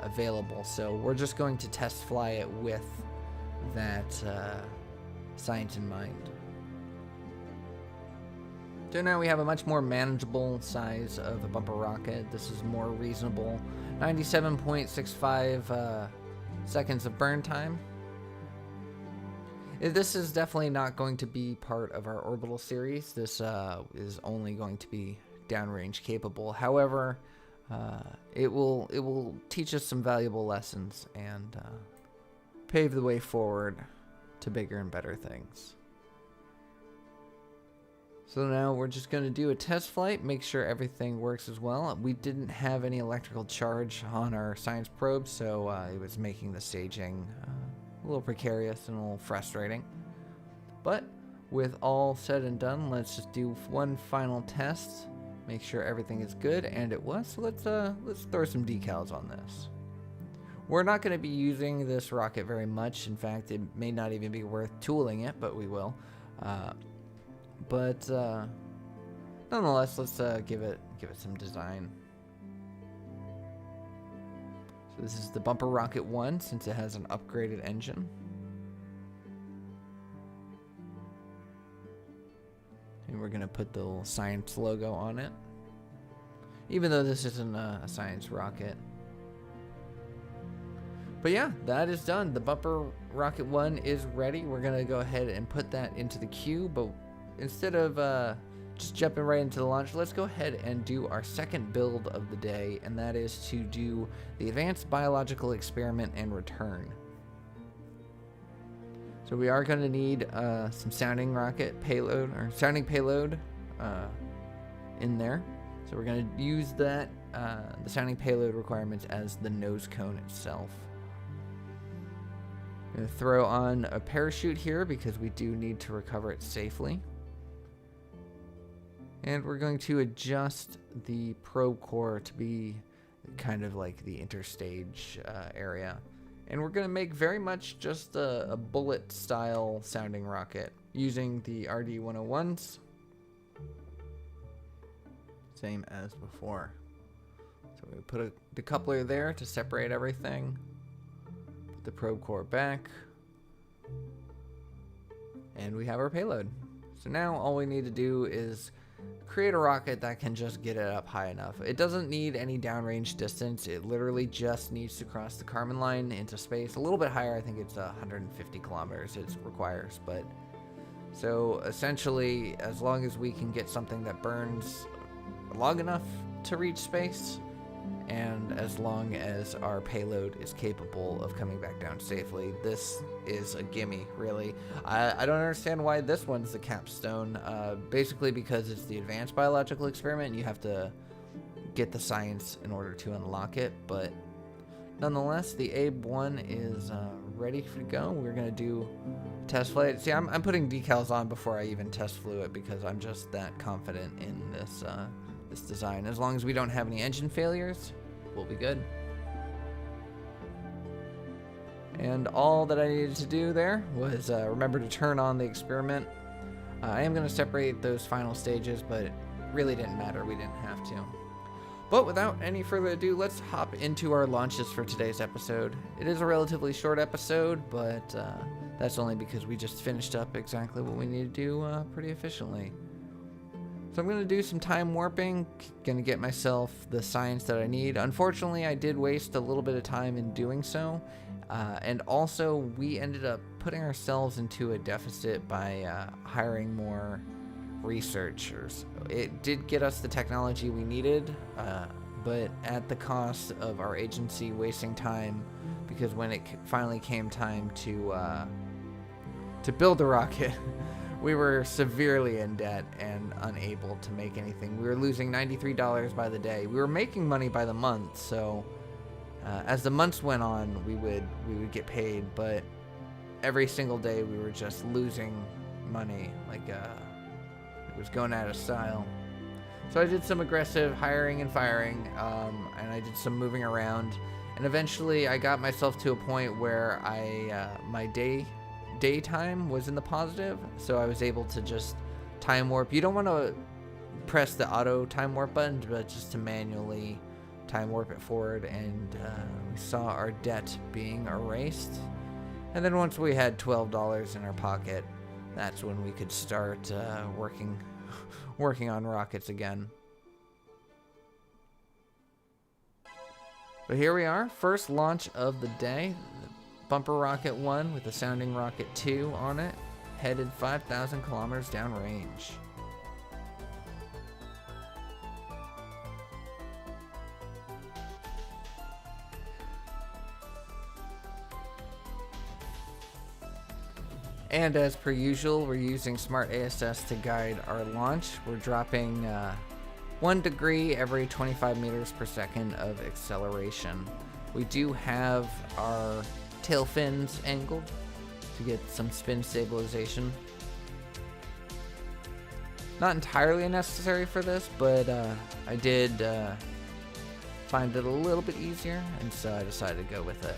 available. So we're just going to test fly it with that science in mind. So now we have a much more manageable size of a bumper rocket. This is more reasonable. 97.65 seconds of burn time. This is definitely not going to be part of our orbital series. This is only going to be downrange capable. However, it will teach us some valuable lessons and pave the way forward to bigger and better things. So now we're just going to do a test flight, make sure everything works as well. We didn't have any electrical charge on our science probe, so it was making the staging a little precarious and a little frustrating. But with all said and done, let's just do one final test, make sure everything is good, and it was. So let's throw some decals on this. We're not going to be using this rocket very much. In fact, it may not even be worth tooling it, but we will. But nonetheless, let's give it some design. So this is the Bumper Rocket 1, since it has an upgraded engine. And we're gonna put the little science logo on it, even though this isn't a science rocket. But yeah, that is done. The Bumper Rocket 1 is ready. We're gonna go ahead and put that into the queue, but instead of just jumping right into the launch, let's go ahead and do our second build of the day, and that is to do the Advanced Biological Experiment and Return. So we are going to need some sounding rocket payload, or sounding payload in there. So we're going to use that, the sounding payload requirements as the nose cone itself. I'm going to throw on a parachute here because we do need to recover it safely. And we're going to adjust the probe core to be kind of like the interstage area. And we're going to make very much just a bullet style sounding rocket using the RD101s. Same as before. So we put a decoupler there to separate everything. Put the probe core back. And we have our payload. So now all we need to do is create a rocket that can just get it up high enough. It doesn't need any downrange distance. It literally just needs to cross the Kármán line into space. A little bit higher, I think it's 150 kilometers it requires. But so essentially, as long as we can get something that burns long enough to reach space, and as long as our payload is capable of coming back down safely, this is a gimme, really. I don't understand why this one's the capstone. Basically because it's the advanced biological experiment, you have to get the science in order to unlock it, but nonetheless, the RP-1 is ready to go. We're gonna do test flight. See, I'm putting decals on before I even test flew it because I'm just that confident in this this design. As long as we don't have any engine failures, we'll be good. And all that I needed to do there was remember to turn on the experiment. I am going to separate those final stages, but it really didn't matter. We didn't have to. But without any further ado, let's hop into our launches for today's episode. It is a relatively short episode, but that's only because we just finished up exactly what we need to do pretty efficiently. So I'm going to do some time warping, going to get myself the science that I need. Unfortunately, I did waste a little bit of time in doing so, and also we ended up putting ourselves into a deficit by hiring more researchers. It did get us the technology we needed, but at the cost of our agency wasting time, because when it finally came time to build the rocket, we were severely in debt and unable to make anything. We were losing $93 by the day. We were making money by the month, so as the months went on, we would get paid, but every single day we were just losing money, like it was going out of style. So I did some aggressive hiring and firing, and I did some moving around, and eventually I got myself to a point where my daytime was in the positive, so I was able to just time warp. You don't want to press the auto time warp button, but just to manually time warp it forward, and we saw our debt being erased. And then once we had $12 in our pocket, that's when we could start working on rockets again. But here we are, first launch of the day. Bumper Rocket 1 with the Sounding Rocket 2 on it, headed 5,000 kilometers downrange. And as per usual, we're using Smart ASS to guide our launch. We're dropping 1 degree every 25 meters per second of acceleration. We do have our tail fins angled to get some spin stabilization. Not entirely necessary for this, but I did find it a little bit easier, and so I decided to go with it.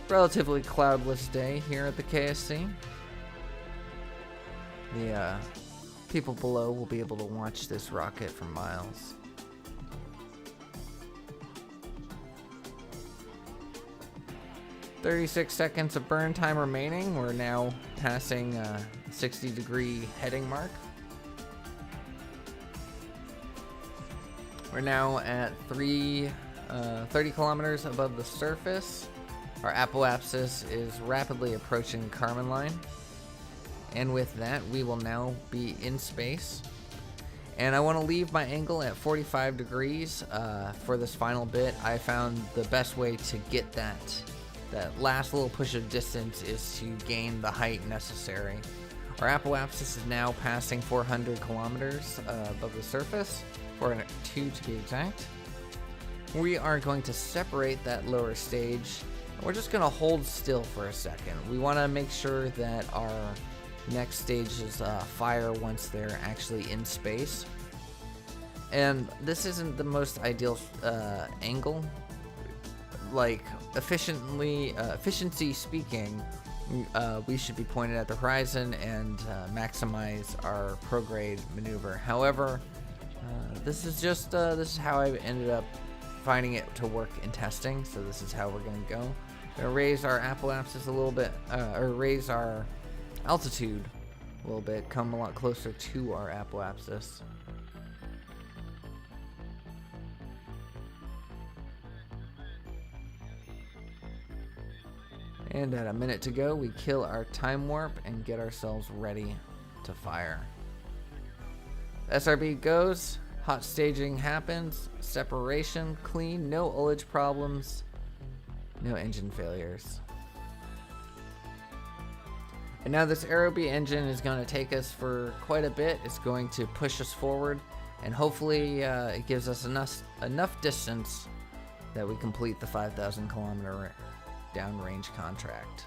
Relatively cloudless day here at the KSC. The people below will be able to watch this rocket for miles. "36 seconds of burn time remaining." We're now passing 60-degree heading mark. We're now at 30 kilometers above the surface. Our apoapsis is rapidly approaching the Kármán line. And with that, we will now be in space. And I want to leave my angle at 45 degrees for this final bit. I found the best way to get that last little push of distance is to gain the height necessary. Our apoapsis is now passing 400 kilometers above the surface, 402 to be exact. We are going to separate that lower stage. We're just going to hold still for a second. We want to make sure that our next stages fire once they're actually in space. And this isn't the most ideal angle. Like, efficiency speaking, we should be pointed at the horizon and maximize our prograde maneuver. However, this is how I ended up finding it to work in testing, so this is how we're going to go. We're going to raise our apoapsis a little bit, or raise our altitude a little bit, come a lot closer to our apoapsis. And at a minute to go, we kill our time warp and get ourselves ready to fire. SRB goes, hot staging happens, separation clean, no ullage problems, no engine failures. And now this Aerobee engine is going to take us for quite a bit. It's going to push us forward, and hopefully it gives us enough distance that we complete the 5,000 kilometer downrange contract.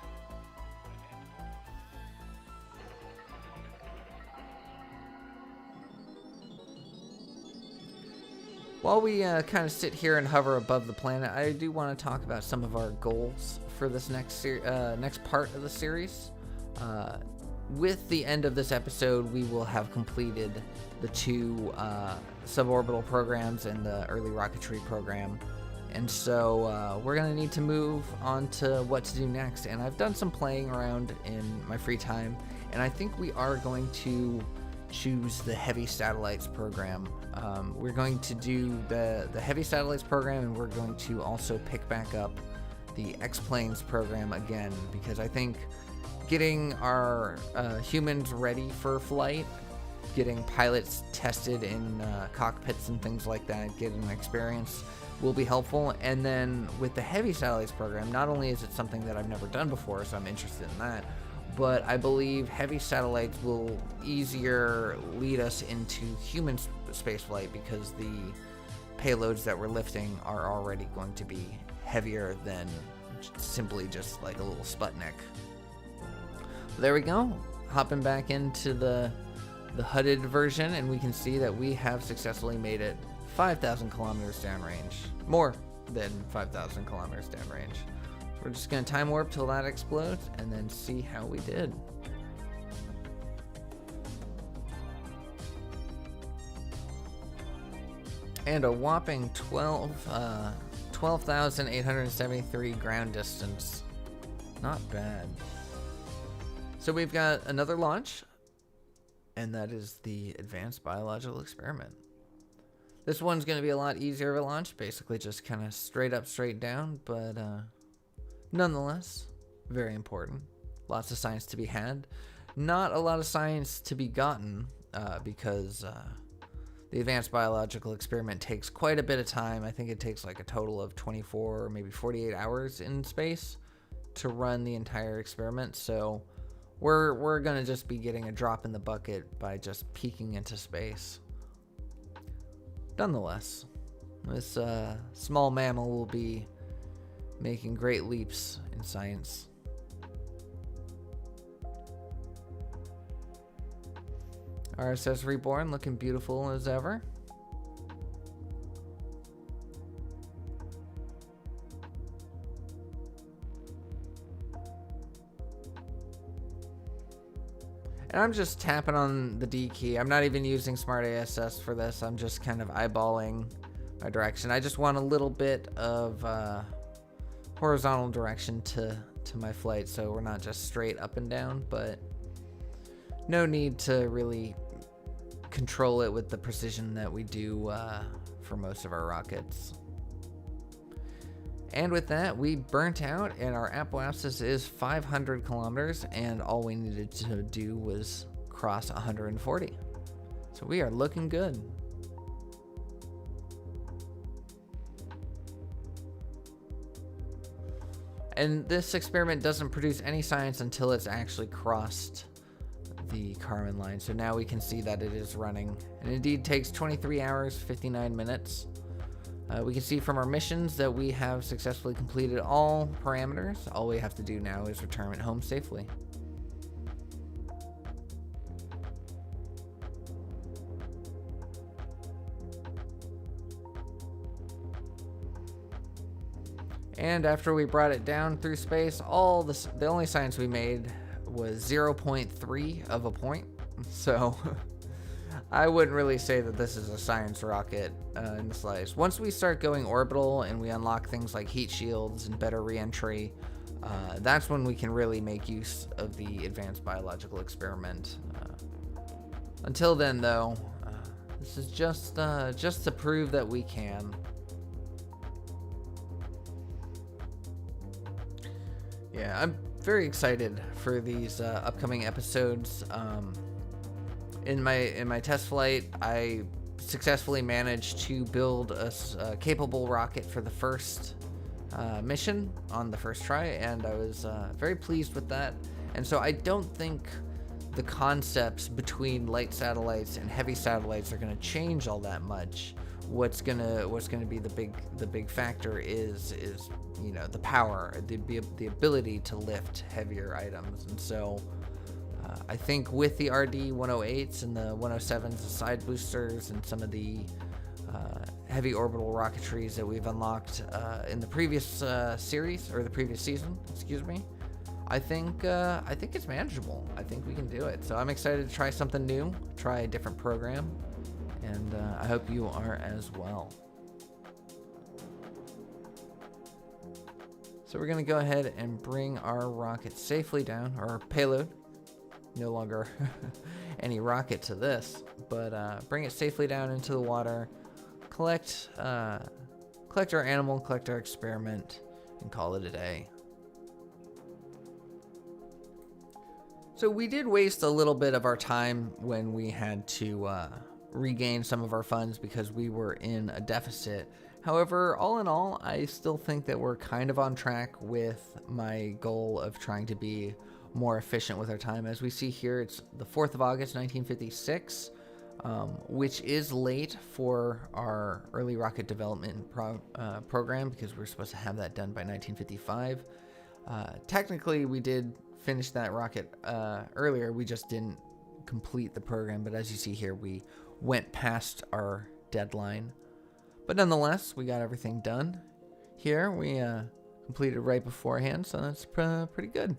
While we kind of sit here and hover above the planet, I do want to talk about some of our goals for this next part of the series. With the end of this episode, we will have completed the 2 suborbital programs and the early rocketry program. And so we're going to need to move on to what to do next. And I've done some playing around in my free time, and I think we are going to choose the heavy satellites program. We're going to do the heavy satellites program, and we're going to also pick back up the X-Planes program again, because I think getting our humans ready for flight, getting pilots tested in cockpits and things like that, getting experience will be helpful. And then with the heavy satellites program, not only is it something that I've never done before, so I'm interested in that, but I believe heavy satellites will easier lead us into human spaceflight, because the payloads that we're lifting are already going to be heavier than simply just like a little Sputnik. There we go, hopping back into the HUDed version, and we can see that we have successfully made it 5,000 kilometers downrange, more than 5,000 kilometers downrange. So we're just going to time warp till that explodes and then see how we did. And a whopping 12,873 ground distance. Not bad. So we've got another launch, and that is the Advanced Biological Experiment. This one's going to be a lot easier of a launch, basically just kind of straight up, straight down, but nonetheless, very important. Lots of science to be had. Not a lot of science to be gotten, because the Advanced Biological Experiment takes quite a bit of time. I think it takes like a total of 24 or maybe 48 hours in space to run the entire experiment, so we're going to just be getting a drop in the bucket by just peeking into space. Nonetheless, this small mammal will be making great leaps in science. RSS Reborn looking beautiful as ever. And I'm just tapping on the D key. I'm not even using Smart ASS for this. I'm just kind of eyeballing my direction. I just want a little bit of horizontal direction to my flight, so we're not just straight up and down, but no need to really control it with the precision that we do for most of our rockets. And with that, we burnt out, and our apoapsis is 500 kilometers, and all we needed to do was cross 140. So we are looking good. And this experiment doesn't produce any science until it's actually crossed the Kármán line. So now we can see that it is running. And indeed takes 23 hours, 59 minutes. We can see from our missions that we have successfully completed all parameters. All we have to do now is return it home safely. And after we brought it down through space, the only science we made was 0.3 of a point. So I wouldn't really say that this is a science rocket in the slightest. Once we start going orbital and we unlock things like heat shields and better reentry, that's when we can really make use of the advanced biological experiment. Until then, though, this is just to prove that we can. Yeah, I'm very excited for these upcoming episodes. In my test flight, I successfully managed to build a capable rocket for the first mission on the first try, and I was very pleased with that. And so I don't think the concepts between light satellites and heavy satellites are going to change all that much. What's gonna be the big factor is the power, the ability to lift heavier items. And so I think with the RD-108s and the 107s, the side boosters, and some of the heavy orbital rocketries that we've unlocked in the previous series, or the previous season, excuse me, I think it's manageable. I think we can do it. So I'm excited to try something new, try a different program, and I hope you are as well. So we're going to go ahead and bring our rocket safely down, or payload. No longer any rocket to this, but bring it safely down into the water, collect our animal, collect our experiment, and call it a day. So we did waste a little bit of our time when we had to regain some of our funds because we were in a deficit. However, all in all, I still think that we're kind of on track with my goal of trying to be more efficient with our time. As we see here, it's the 4th of August, 1956, which is late for our early rocket development program because we're supposed to have that done by 1955. Technically, we did finish that rocket earlier. We just didn't complete the program, but as you see here, we went past our deadline. But nonetheless, we got everything done. Here, we completed right beforehand, so that's pretty good.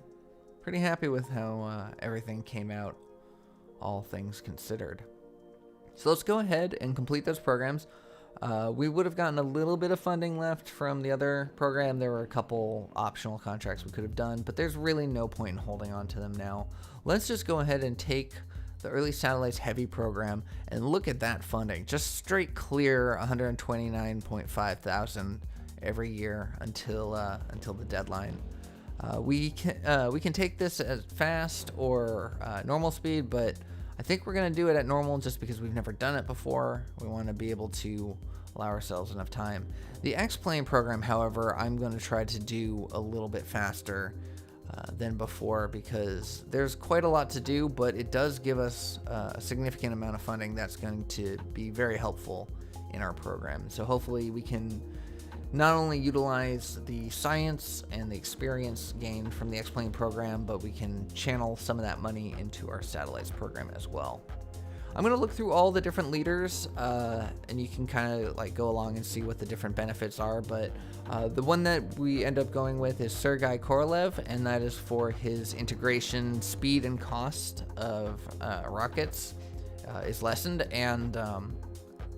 Pretty happy with how everything came out, all things considered. So let's go ahead and complete those programs. We would have gotten a little bit of funding left from the other program. There were a couple optional contracts we could have done, but there's really no point in holding on to them now. Let's just go ahead and take the early satellites heavy program and look at that funding. Just straight clear 129.5 thousand every year until the deadline. We can take this as fast or normal speed, but I think we're going to do it at normal just because we've never done it before. We want to be able to allow ourselves enough time. The X-Plane program, however, I'm going to try to do a little bit faster than before because there's quite a lot to do, but it does give us a significant amount of funding that's going to be very helpful in our program. So hopefully we can not only utilize the science and the experience gained from the X-Plane program, but we can channel some of that money into our satellites program as well. I'm going to look through all the different leaders, and you can kind of like go along and see what the different benefits are, but the one that we end up going with is Sergei Korolev, and that is for his integration speed and cost of rockets is lessened, and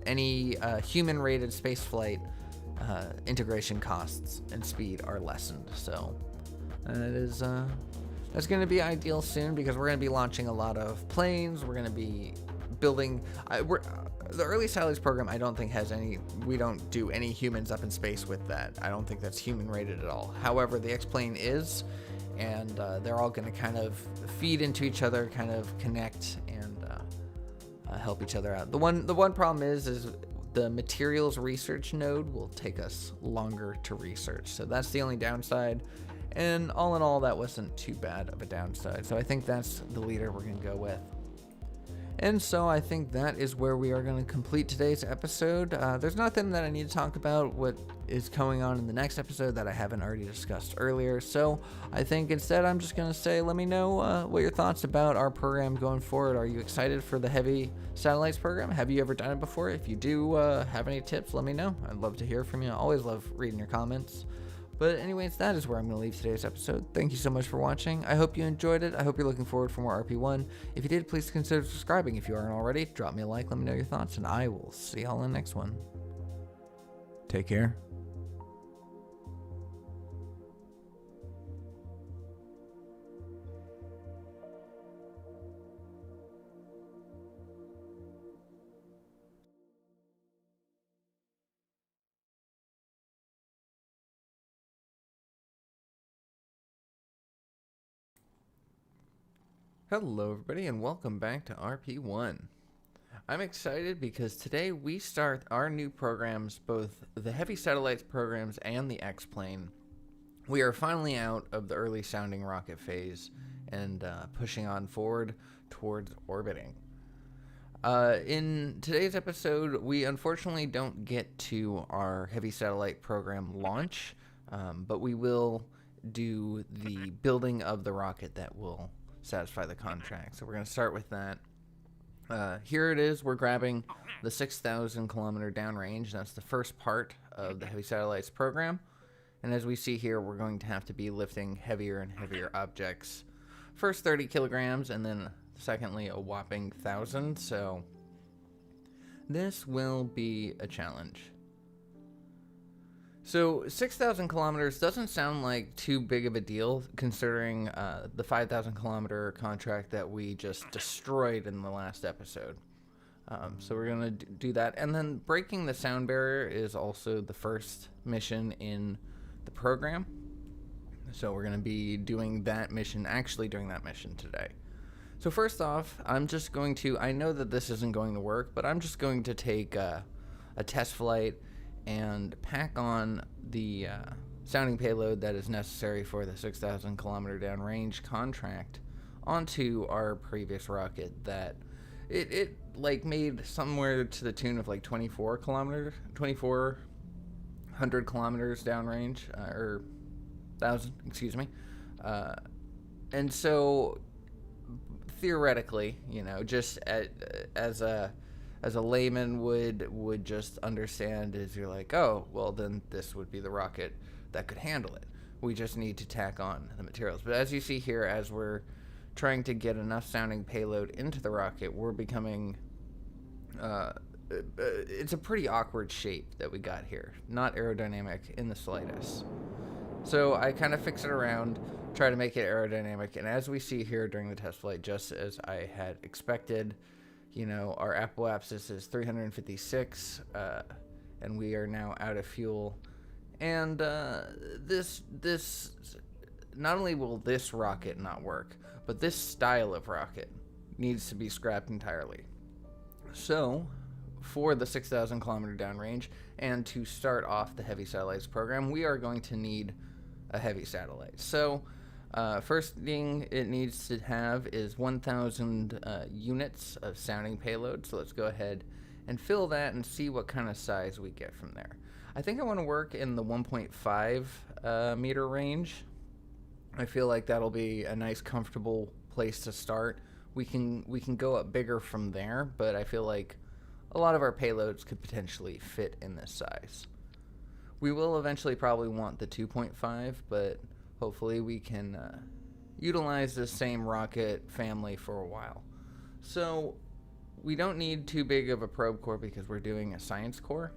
any human-rated spaceflight integration costs and speed are lessened. So that's going to be ideal soon because we're going to be launching a lot of planes. We're going to be building the early satellites program. I don't think we don't do any humans up in space with that. I don't think that's human rated at all. However, the X-Plane is, and they're all going to kind of feed into each other, kind of connect and help each other out. The one problem is the materials research node will take us longer to research. So that's the only downside. And all in all, that wasn't too bad of a downside. So I think that's the leader we're going to go with. And so I think that is where we are going to complete today's episode. There's nothing that I need to talk about what is going on in the next episode that I haven't already discussed earlier. So I think instead I'm just going to say, let me know what your thoughts about our program going forward. Are you excited for the heavy satellites program? Have you ever done it before? If you do have any tips, let me know. I'd love to hear from you. I always love reading your comments. But anyways, that is where I'm going to leave today's episode. Thank you so much for watching. I hope you enjoyed it. I hope you're looking forward for more RP1. If you did, please consider subscribing if you aren't already. Drop me a like, let me know your thoughts, and I will see y'all in the next one. Take care. Hello everybody and welcome back to RP1. I'm excited because today we start our new programs, both the Heavy Satellites programs and the X-Plane. We are finally out of the early sounding rocket phase and pushing on forward towards orbiting. In today's episode, we unfortunately don't get to our Heavy Satellite program launch, but we will do the building of the rocket that will satisfy the contract. So we're going to start with that. Here it is. We're grabbing the 6,000 kilometer downrange. That's the first part of the Heavy Satellites program. And as we see here, we're going to have to be lifting heavier and heavier objects. First 30 kilograms, and then secondly a whopping 1,000. So this will be a challenge. So 6,000 kilometers doesn't sound like too big of a deal considering the 5,000 kilometer contract that we just destroyed in the last episode. So we're going to do that. And then breaking the sound barrier is also the first mission in the program. So we're going to be doing that mission, actually doing that mission today. So first off, I'm just going to, I know that this isn't going to work, but I'm just going to take a test flight and pack on the sounding payload that is necessary for the 6,000 kilometer downrange contract onto our previous rocket that it like made somewhere to the tune of like 2,400 kilometers downrange, or 1,000, excuse me. And so theoretically, you know, just as a layman would just understand, is you're like, oh, well, then this would be the rocket that could handle it. We just need to tack on the materials. But as you see here, as we're trying to get enough sounding payload into the rocket, we're becoming, it's a pretty awkward shape that we got here. Not aerodynamic in the slightest. So I kind of fix it around, try to make it aerodynamic, and as we see here during the test flight, just as I had expected, you know, our apoapsis is 356, and we are now out of fuel. And this not only will this rocket not work, but this style of rocket needs to be scrapped entirely. So, for the 6,000 kilometer downrange, and to start off the Heavy Satellites program, we are going to need a heavy satellite. So, first thing it needs to have is 1,000 units of sounding payload. So let's go ahead and fill that and see what kind of size we get from there. I think I want to work in the 1.5 meter range. I feel like that'll be a nice, comfortable place to start. We can go up bigger from there, but I feel like a lot of our payloads could potentially fit in this size. We will eventually probably want the 2.5, but hopefully we can utilize the same rocket family for a while. So we don't need too big of a probe core because we're doing a science core.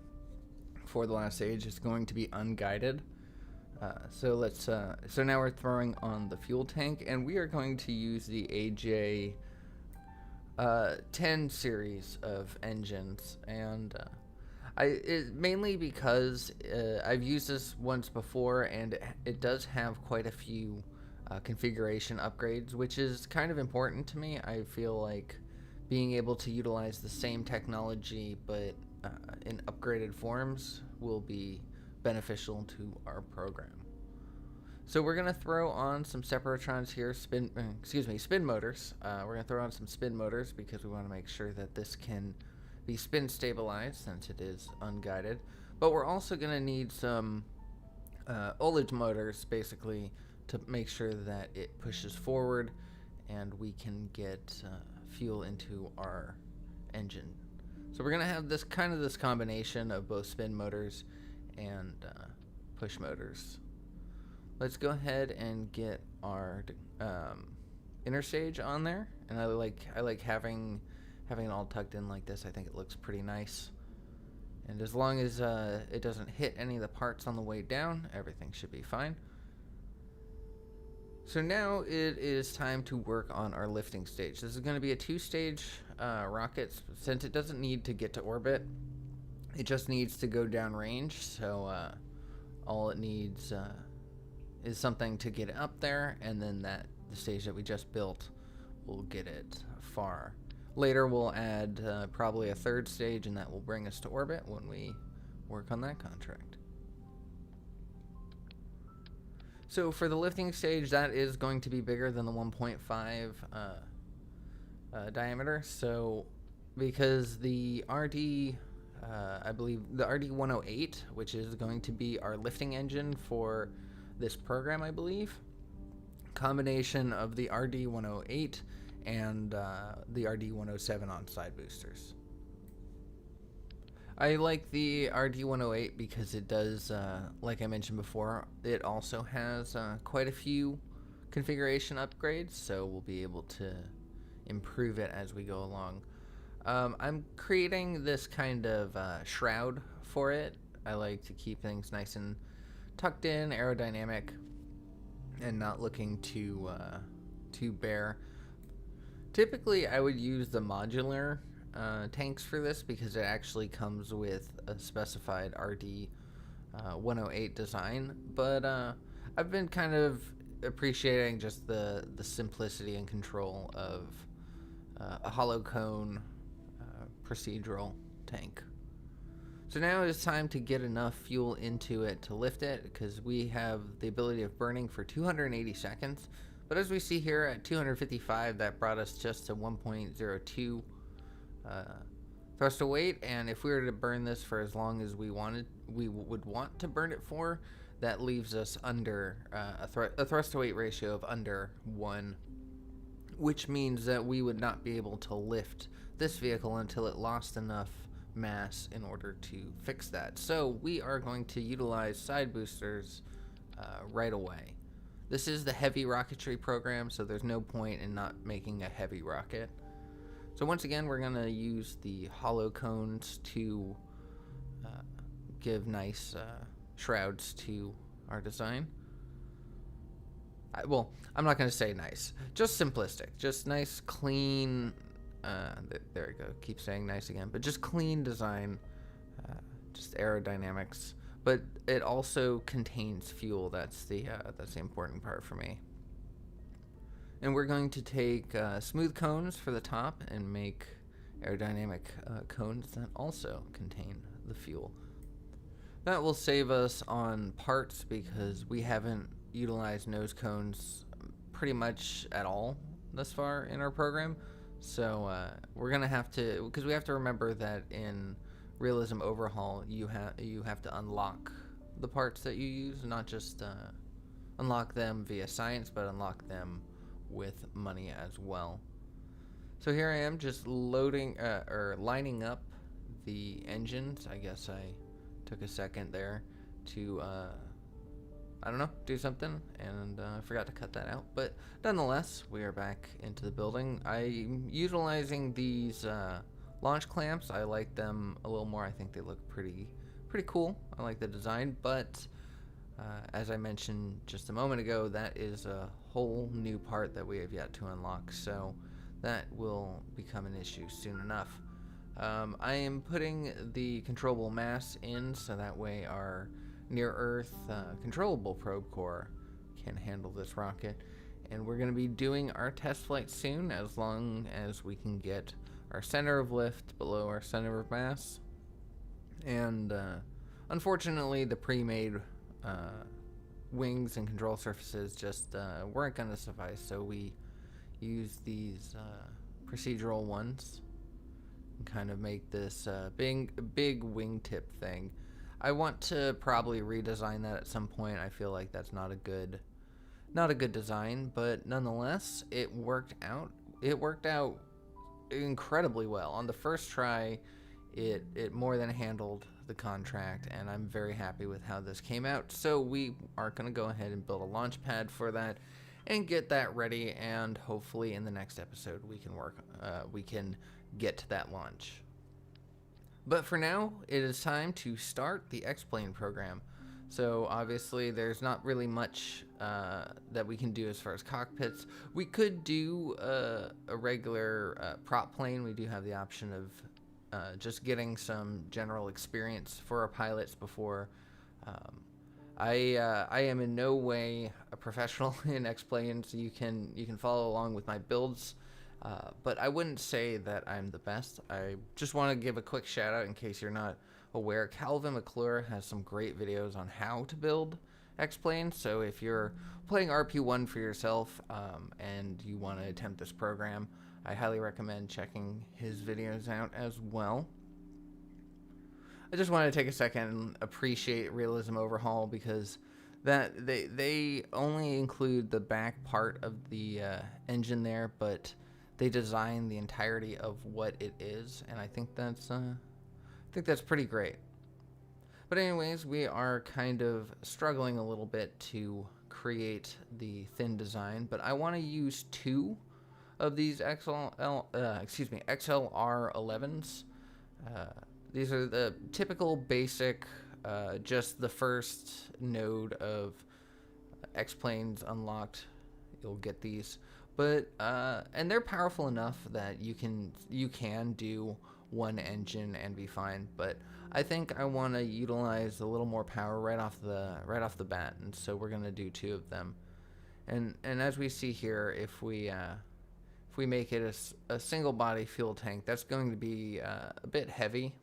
For the last stage, it's going to be unguided. So now we're throwing on the fuel tank, and we are going to use the AJ 10 series of engines, and mainly because I've used this once before, and it does have quite a few configuration upgrades, which is kind of important to me. I feel like being able to utilize the same technology but in upgraded forms will be beneficial to our program. So we're going to throw on some separatrons here, spin motors. We're going to throw on some spin motors because we want to make sure that this can be spin stabilized since it is unguided. But we're also going to need some ullage motors basically to make sure that it pushes forward and we can get fuel into our engine. So we're going to have this combination of both spin motors and push motors. let's go ahead and get our inner stage on there. And I like having it all tucked in like this. I think it looks pretty nice. And as long as it doesn't hit any of the parts on the way down, everything should be fine. So now it is time to work on our lifting stage. This is going to be a 2-stage rocket. Since it doesn't need to get to orbit, it just needs to go down range. So all it needs is something to get it up there, and then the stage that we just built will get it far. Later we'll add probably a 3rd stage, and that will bring us to orbit when we work on that contract. So for the lifting stage, that is going to be bigger than the 1.5 diameter. So because the RD, I believe the RD-108, which is going to be our lifting engine for this program, I believe, combination of the RD-108 and the RD-107 on side boosters. I like the RD-108 because it does, like I mentioned before, it also has quite a few configuration upgrades, so we'll be able to improve it as we go along. I'm creating this kind of shroud for it. I like to keep things nice and tucked in, aerodynamic, and not looking too bare. Typically, I would use the modular tanks for this because it actually comes with a specified RD-108 design, but I've been kind of appreciating just the simplicity and control of a hollow cone procedural tank. So now it's time to get enough fuel into it to lift it, because we have the ability of burning for 280 seconds, but as we see here at 255, that brought us just to 1.02 thrust to weight, and if we were to burn this for as long as we would want to burn it for, that leaves us under a thrust to weight ratio of under 1, which means that we would not be able to lift this vehicle until it lost enough mass in order to fix that. So we are going to utilize side boosters right away. This is the heavy rocketry program, so there's no point in not making a heavy rocket. So once again, we're going to use the hollow cones to give nice shrouds to our design. Well, I'm not going to say nice, just simplistic, just nice, clean, there we go, keep saying nice again, but just clean design, just aerodynamics, but it also contains fuel. That's the important part for me. And we're going to take smooth cones for the top and make aerodynamic cones that also contain the fuel. That will save us on parts because we haven't utilized nose cones pretty much at all thus far in our program. So we're gonna have to, because we have to remember that in Realism Overhaul, you have to unlock the parts that you use, not just unlock them via science, but unlock them with money as well. So here I am just loading or lining up the engines. I guess I took a second there to I don't know, do something, and I forgot to cut that out, but nonetheless, we are back into the building. I'm utilizing these launch clamps. I like them a little more. I think they look pretty cool. I like the design, but as I mentioned just a moment ago, that is a whole new part that we have yet to unlock, so that will become an issue soon enough. I am putting the controllable mass in, so that way our near-Earth controllable probe core can handle this rocket. And we're going to be doing our test flight soon, as long as we can get our center of lift below our center of mass. And unfortunately, the pre-made wings and control surfaces just weren't going to suffice, so we used these procedural ones and kind of make this big wingtip thing. I want to probably redesign that at some point. I feel like that's not a good design, but nonetheless, it worked out. It worked out incredibly well. On the first try, it more than handled the contract, and I'm very happy with how this came out. So we are going to go ahead and build a launch pad for that and get that ready, and hopefully in the next episode we can get to that launch. But for now, it is time to start the X-Plane program. So obviously there's not really much that we can do as far as cockpits. We could do a regular prop plane. We do have the option of just getting some general experience for our pilots before. I am in no way a professional in X-Planes. You can follow along with my builds. But I wouldn't say that I'm the best. I just want to give a quick shout out in case you're not aware. Calvin McClure has some great videos on how to build X-Planes. So if you're playing RP1 for yourself and you want to attempt this program, I highly recommend checking his videos out as well. I just want to take a second and appreciate Realism Overhaul, because that they only include the back part of the engine there, but they design the entirety of what it is, and I think that's pretty great. But anyways, we are kind of struggling a little bit to create the thin design, but I want to use 2 of these XLR11s. These are the typical basic, just the first node of X-Planes unlocked. You'll get these. But and they're powerful enough that you can do one engine and be fine. But I think I want to utilize a little more power right off the bat, and so we're gonna do 2 of them. And as we see here, if we make it a single body fuel tank, that's going to be a bit heavy.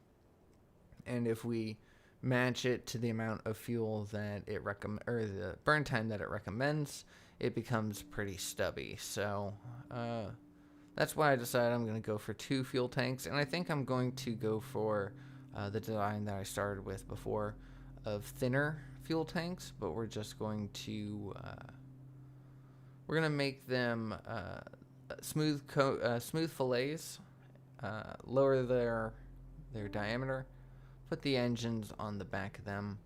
And if we match it to the amount of fuel that it or the burn time that it recommends, it becomes pretty stubby. So that's why I decided I'm going to go for 2 fuel tanks, and I think I'm going to go for the design that I started with before of thinner fuel tanks, but we're just going to make them smooth fillets, lower their diameter, put the engines on the back of them,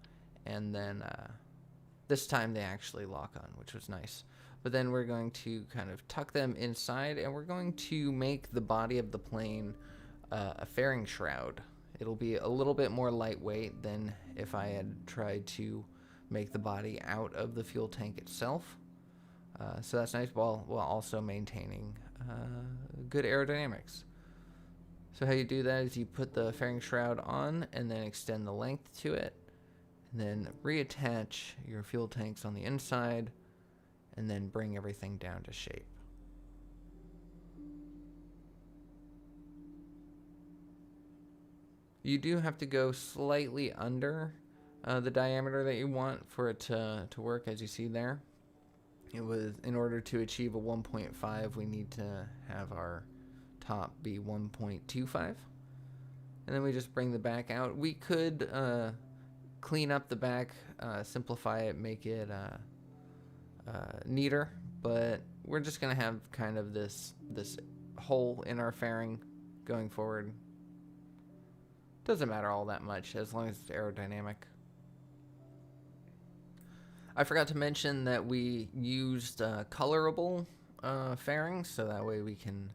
and then this time they actually lock on, which was nice. But then we're going to kind of tuck them inside, and we're going to make the body of the plane a fairing shroud. It'll be a little bit more lightweight than if I had tried to make the body out of the fuel tank itself. So that's nice, while also maintaining good aerodynamics. So how you do that is you put the fairing shroud on and then extend the length to it, and then reattach your fuel tanks on the inside, and then bring everything down to shape. You do have to go slightly under the diameter that you want for it to work, as you see there. It was, in order to achieve a 1.5, we need to have our top be 1.25, and then we just bring the back out. We could clean up the back, simplify it, make it neater, but we're just gonna have kind of this hole in our fairing going forward. Doesn't matter all that much as long as it's aerodynamic. I forgot to mention that we used colorable fairings, so that way we can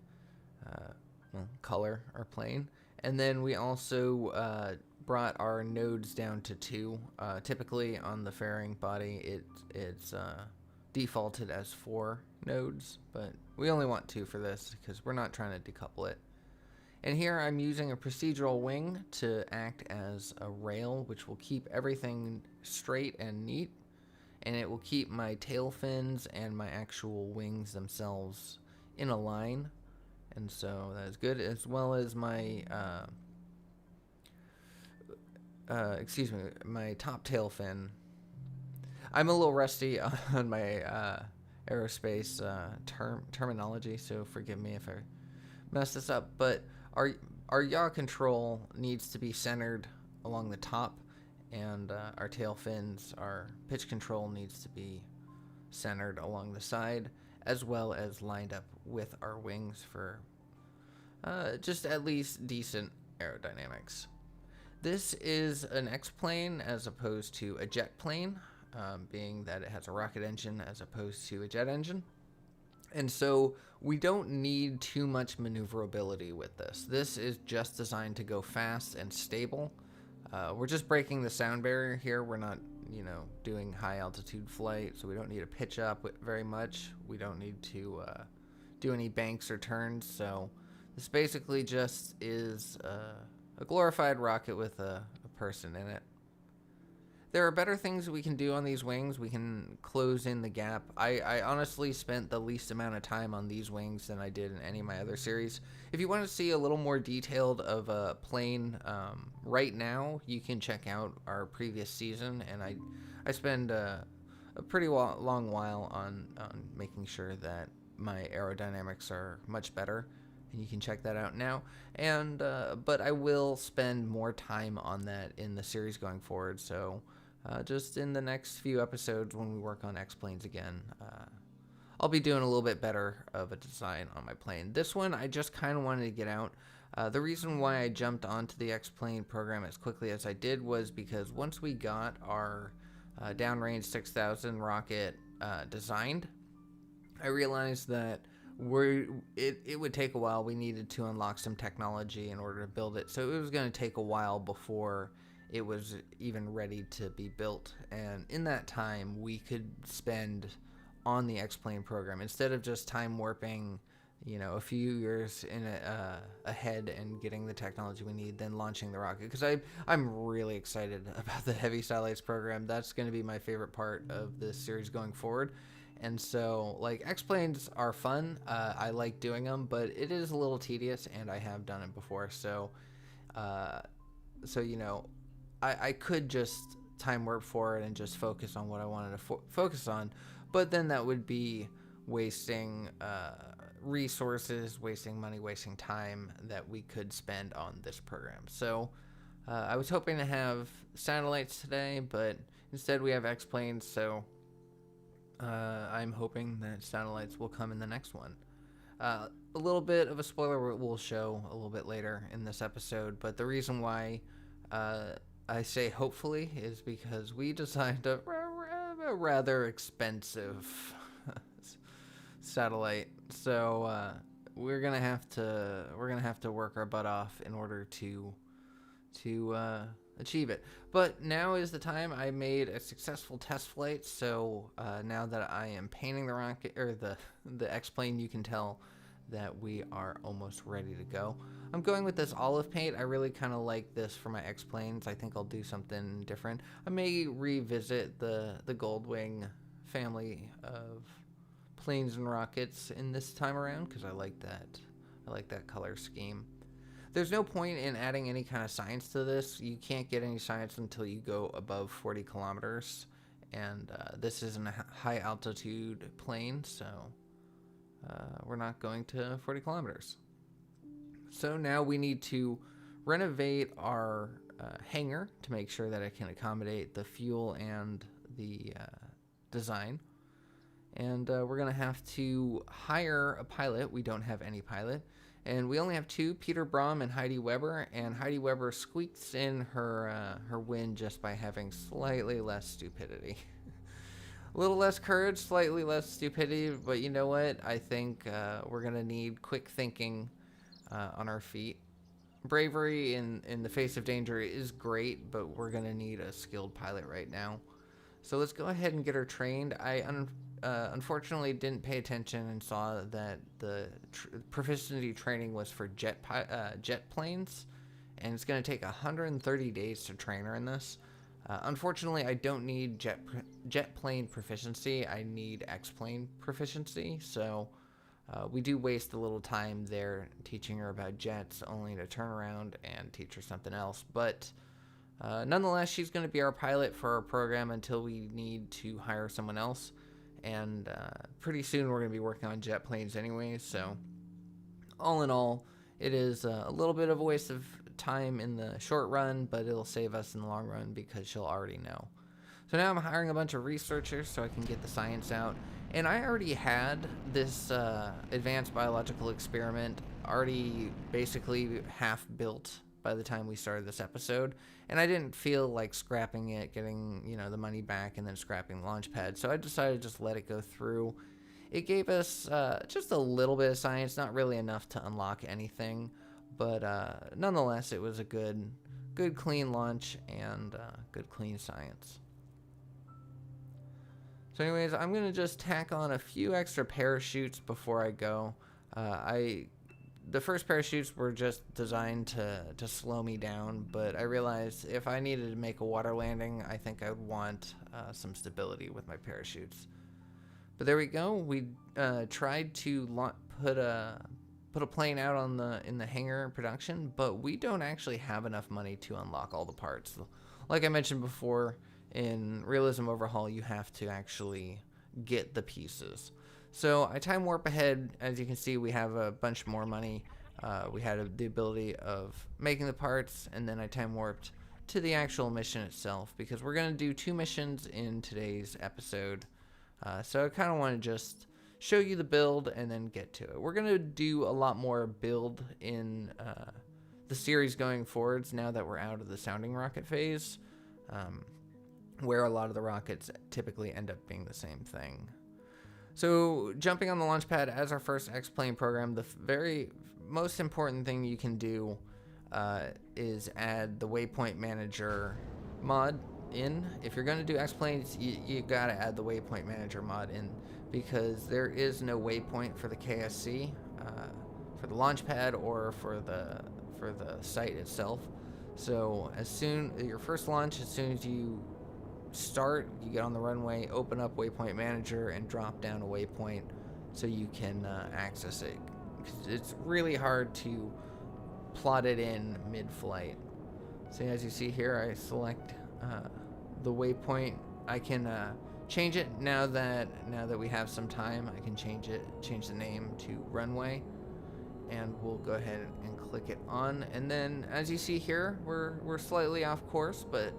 color our plane. And then we also brought our nodes down to 2. Typically on the fairing body, it's defaulted as 4 nodes, but we only want 2 for this because we're not trying to decouple it. And here I'm using a procedural wing to act as a rail, which will keep everything straight and neat, and it will keep my tail fins and my actual wings themselves in a line. And so that is good, as well as my my top tail fin. I'm a little rusty on my aerospace terminology, so forgive me if I mess this up, but our yaw control needs to be centered along the top, and our tail fins, our pitch control needs to be centered along the side, as well as lined up with our wings for just at least decent aerodynamics. This is an X-plane as opposed to a jet plane, being that it has a rocket engine as opposed to a jet engine. And so we don't need too much maneuverability with this. This is just designed to go fast and stable. We're just breaking the sound barrier here. We're not, doing high altitude flight, so we don't need to pitch up very much. We don't need to do any banks or turns. So this basically just is a glorified rocket with a person in it. There are better things we can do on these wings. We can close in the gap. I honestly spent the least amount of time on these wings than I did in any of my other series. If you want to see a little more detailed of a plane right now, you can check out our previous season. And I spend a pretty long while on making sure that my aerodynamics are much better. And you can check that out now. And but I will spend more time on that in the series going forward. So just in the next few episodes when we work on X-planes again, I'll be doing a little bit better of a design on my plane. This one I just kind of wanted to get out. The reason why I jumped onto the X-plane program as quickly as I did was because once we got our downrange 6000 rocket designed, I realized that it would take a while. We needed to unlock some technology in order to build it, so it was going to take a while before it was even ready to be built. And in that time, we could spend on the X-plane program instead of just time warping, a few years ahead and getting the technology we need, then launching the rocket. Because I'm really excited about the Heavy Satellites program. That's going to be my favorite part of this series going forward. And so, X-planes are fun. I like doing them, but it is a little tedious, and I have done it before. So, I could just time warp for it and just focus on what I wanted to focus on, but then that would be wasting resources, wasting money, wasting time that we could spend on this program. So, I was hoping to have satellites today, but instead we have X-planes, so I'm hoping that satellites will come in the next one. A little bit of a spoiler we'll show a little bit later in this episode, but the reason why I say hopefully is because we designed a rather expensive satellite, so we're gonna have to work our butt off in order to achieve it. But now is the time. I made a successful test flight, so now that I am painting the rocket or the X-plane, you can tell that we are almost ready to go. I'm going with this olive paint. I really kind of like this for my X-planes. I think I'll do something different. I may revisit the Goldwing family of planes and rockets in this time around because I like that color scheme. There's no point in adding any kind of science to this. You can't get any science until you go above 40 kilometers. And this is a high altitude plane, so we're not going to 40 kilometers. So now we need to renovate our hangar to make sure that it can accommodate the fuel and the design. And we're going to have to hire a pilot. We don't have any pilot. And we only have two, Peter Brom and Heidi Weber. And Heidi Weber squeaks in her win just by having slightly less stupidity. A little less courage, slightly less stupidity. But you know what? I think we're going to need quick thinking on our feet. Bravery in the face of danger is great, but we're going to need a skilled pilot right now. So let's go ahead and get her trained. I unfortunately didn't pay attention and saw that the proficiency training was for jet planes, and it's going to take 130 days to train her in this. Unfortunately, I don't need jet plane proficiency. I need X-plane proficiency, so we do waste a little time there teaching her about jets, only to turn around and teach her something else. But nonetheless, she's going to be our pilot for our program until we need to hire someone else. And pretty soon we're going to be working on jet planes anyways. So all in all, it is a little bit of a waste of time in the short run, but it'll save us in the long run because she'll already know. So now I'm hiring a bunch of researchers so I can get the science out. And I already had this advanced biological experiment already basically half built by the time we started this episode, and I didn't feel like scrapping it, getting, the money back and then scrapping the launch pad, so I decided to just let it go through. It gave us just a little bit of science, not really enough to unlock anything, but nonetheless, it was a good clean launch and good clean science. So anyways, I'm going to just tack on a few extra parachutes before I go. The first parachutes were just designed to slow me down, but I realized if I needed to make a water landing, I think I would want some stability with my parachutes. But there we go. We tried to put a plane out in the hangar production, but we don't actually have enough money to unlock all the parts. Like I mentioned before, in Realism Overhaul, you have to actually get the pieces. So I time warp ahead. As you can see, we have a bunch more money. We had the ability of making the parts, and then I time warped to the actual mission itself, because we're going to do 2 missions in today's episode. So I kind of want to just show you the build and then get to it. We're going to do a lot more build in the series going forwards now that we're out of the sounding rocket phase, where a lot of the rockets typically end up being the same thing. So jumping on the launch pad as our first X-Plane program, the very most important thing you can do is add the Waypoint Manager mod in. If you're going to do X-Planes, you got to add the Waypoint Manager mod in, because there is no waypoint for the KSC, for the launch pad or for the site itself. So your first launch, as soon as you start, you get on the runway, open up Waypoint Manager and drop down a waypoint so you can access it. It's really hard to plot it in mid-flight. So as you see here, I select the waypoint. I can change it now that we have some time. I can change the name to runway, and we'll go ahead and click it on. And then as you see here, we're slightly off course, but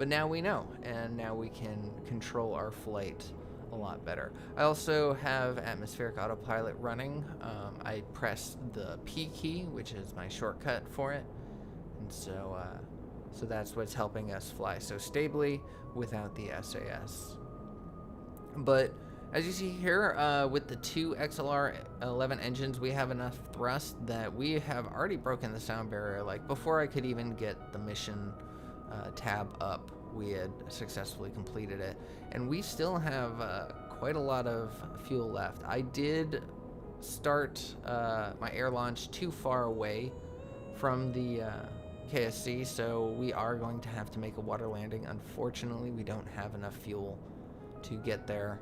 now we know, and now we can control our flight a lot better. I also have atmospheric autopilot running. I pressed the P key, which is my shortcut for it, and so that's what's helping us fly so stably without the SAS. But as you see here, with the 2 XLR-11 engines, we have enough thrust that we have already broken the sound barrier. Like, before I could even get the mission tab up, we had successfully completed it, and we still have quite a lot of fuel left. I did start my air launch too far away from the KSC, so we are going to have to make a water landing. Unfortunately, we don't have enough fuel to get there,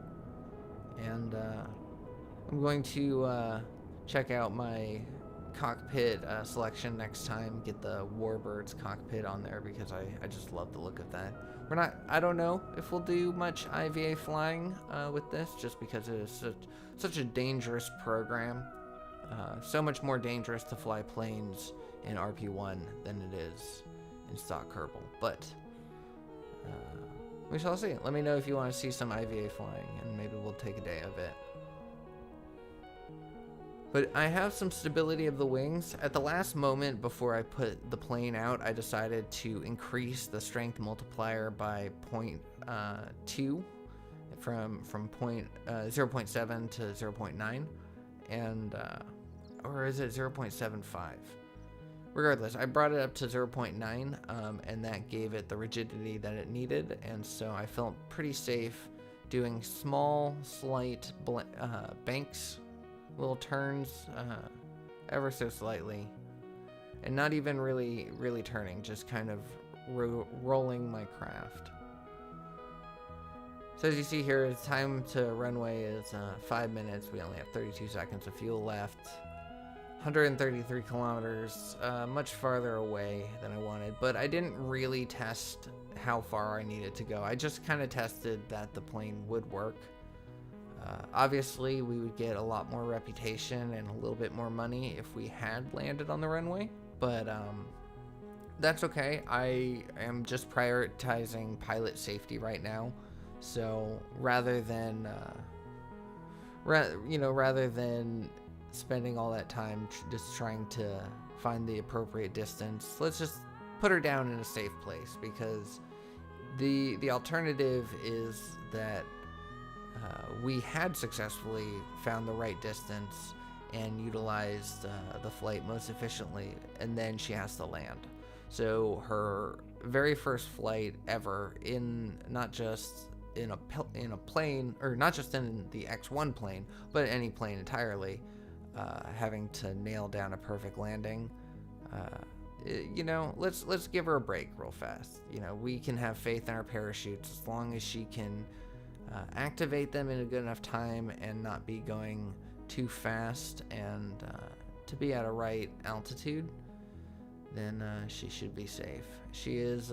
and I'm going to check out my cockpit selection next time, get the Warbird's cockpit on there, because I just love the look of that. I don't know if we'll do much IVA flying with this, just because it is such a dangerous program. So much more dangerous to fly planes in RP1 than it is in stock Kerbal. But we shall see. Let me know if you want to see some IVA flying, and maybe we'll take a day of it. But I have some stability of the wings. At the last moment before I put the plane out, I decided to increase the strength multiplier by 0.2 from 0.7 to 0.9, and or is it 0.75? Regardless, I brought it up to 0.9, and that gave it the rigidity that it needed, and so I felt pretty safe doing small, slight banks, little turns, ever so slightly, and not even really turning, just kind of rolling my craft. So as you see here, the time to runway is 5 minutes. We only have 32 seconds of fuel left. 133 kilometers, much farther away than I wanted, but I didn't really test how far I needed to go. I just kind of tested that the plane would work. Obviously, we would get a lot more reputation and a little bit more money if we had landed on the runway, but that's okay. I am just prioritizing pilot safety right now, so rather than spending all that time just trying to find the appropriate distance. Let's just put her down in a safe place, because the alternative is that we had successfully found the right distance and utilized the flight most efficiently, and then she has to land. So her very first flight ever, in not just in a plane, or not just in the X1 plane, but any plane entirely, having to nail down a perfect landing. Let's give her a break real fast. We can have faith in our parachutes as long as she can activate them in a good enough time and not be going too fast, and to be at a right altitude. Then she should be safe. She is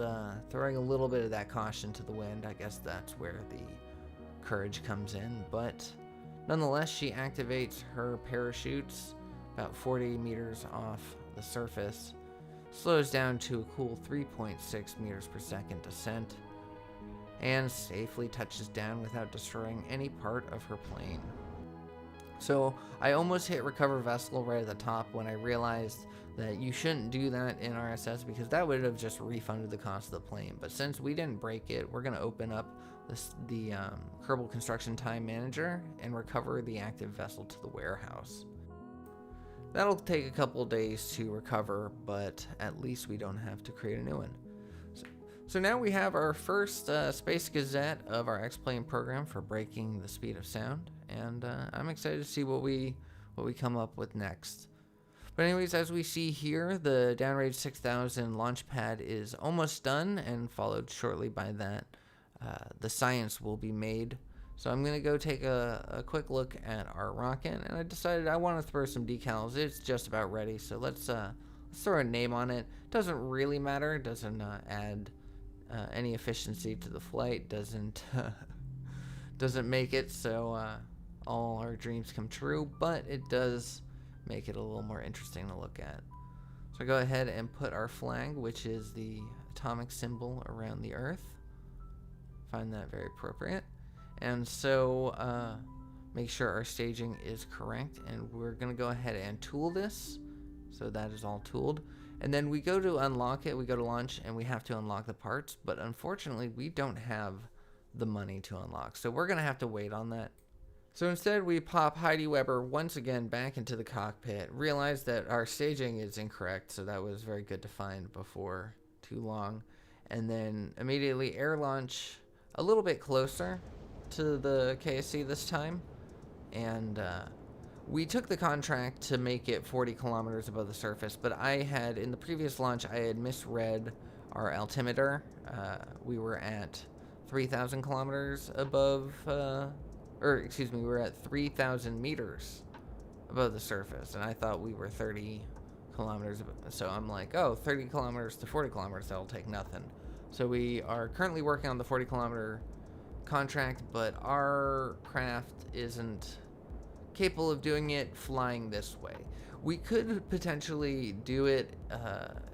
throwing a little bit of that caution to the wind. I guess that's where the courage comes in. But nonetheless, she activates her parachutes about 40 meters off the surface, slows down to a cool 3.6 meters per second descent, and safely touches down without destroying any part of her plane. So I almost hit recover vessel right at the top when I realized that you shouldn't do that in RSS, because that would have just refunded the cost of the plane. But since we didn't break it, we're going to open up the Kerbal Construction Time Manager and recover the active vessel to the warehouse. That'll take a couple days to recover, but at least we don't have to create a new one. So now we have our first Space Gazette of our X-Plane program for breaking the speed of sound, and I'm excited to see what we come up with next. But anyways, as we see here, the Downrange 6000 launch pad is almost done, and followed shortly by that, the science will be made. So I'm going to go take a quick look at our rocket, and I decided I want to throw some decals. It's just about ready, so let's throw a name on it. Doesn't really matter. Doesn't add any efficiency to the flight. Doesn't make it so all our dreams come true, but it does make it a little more interesting to look at. So go ahead and put our flag, which is the atomic symbol around the Earth. Find that very appropriate. And so make sure our staging is correct, and we're going to go ahead and tool this. So that is all tooled. And then we go to unlock it, we go to launch, and we have to unlock the parts, but unfortunately we don't have the money to unlock. So we're going to have to wait on that. So instead we pop Heidi Weber once again back into the cockpit, realize that our staging is incorrect, so that was very good to find before too long, and then immediately air launch a little bit closer to the KSC this time, and we took the contract to make it 40 kilometers above the surface, but in the previous launch, I had misread our altimeter. We were at 3,000 kilometers above, we were at 3,000 meters above the surface, and I thought we were 30 kilometers. So I'm like, 30 kilometers to 40 kilometers, that'll take nothing. So we are currently working on the 40 kilometer contract, but our craft isn't capable of doing it flying this way. We could potentially do it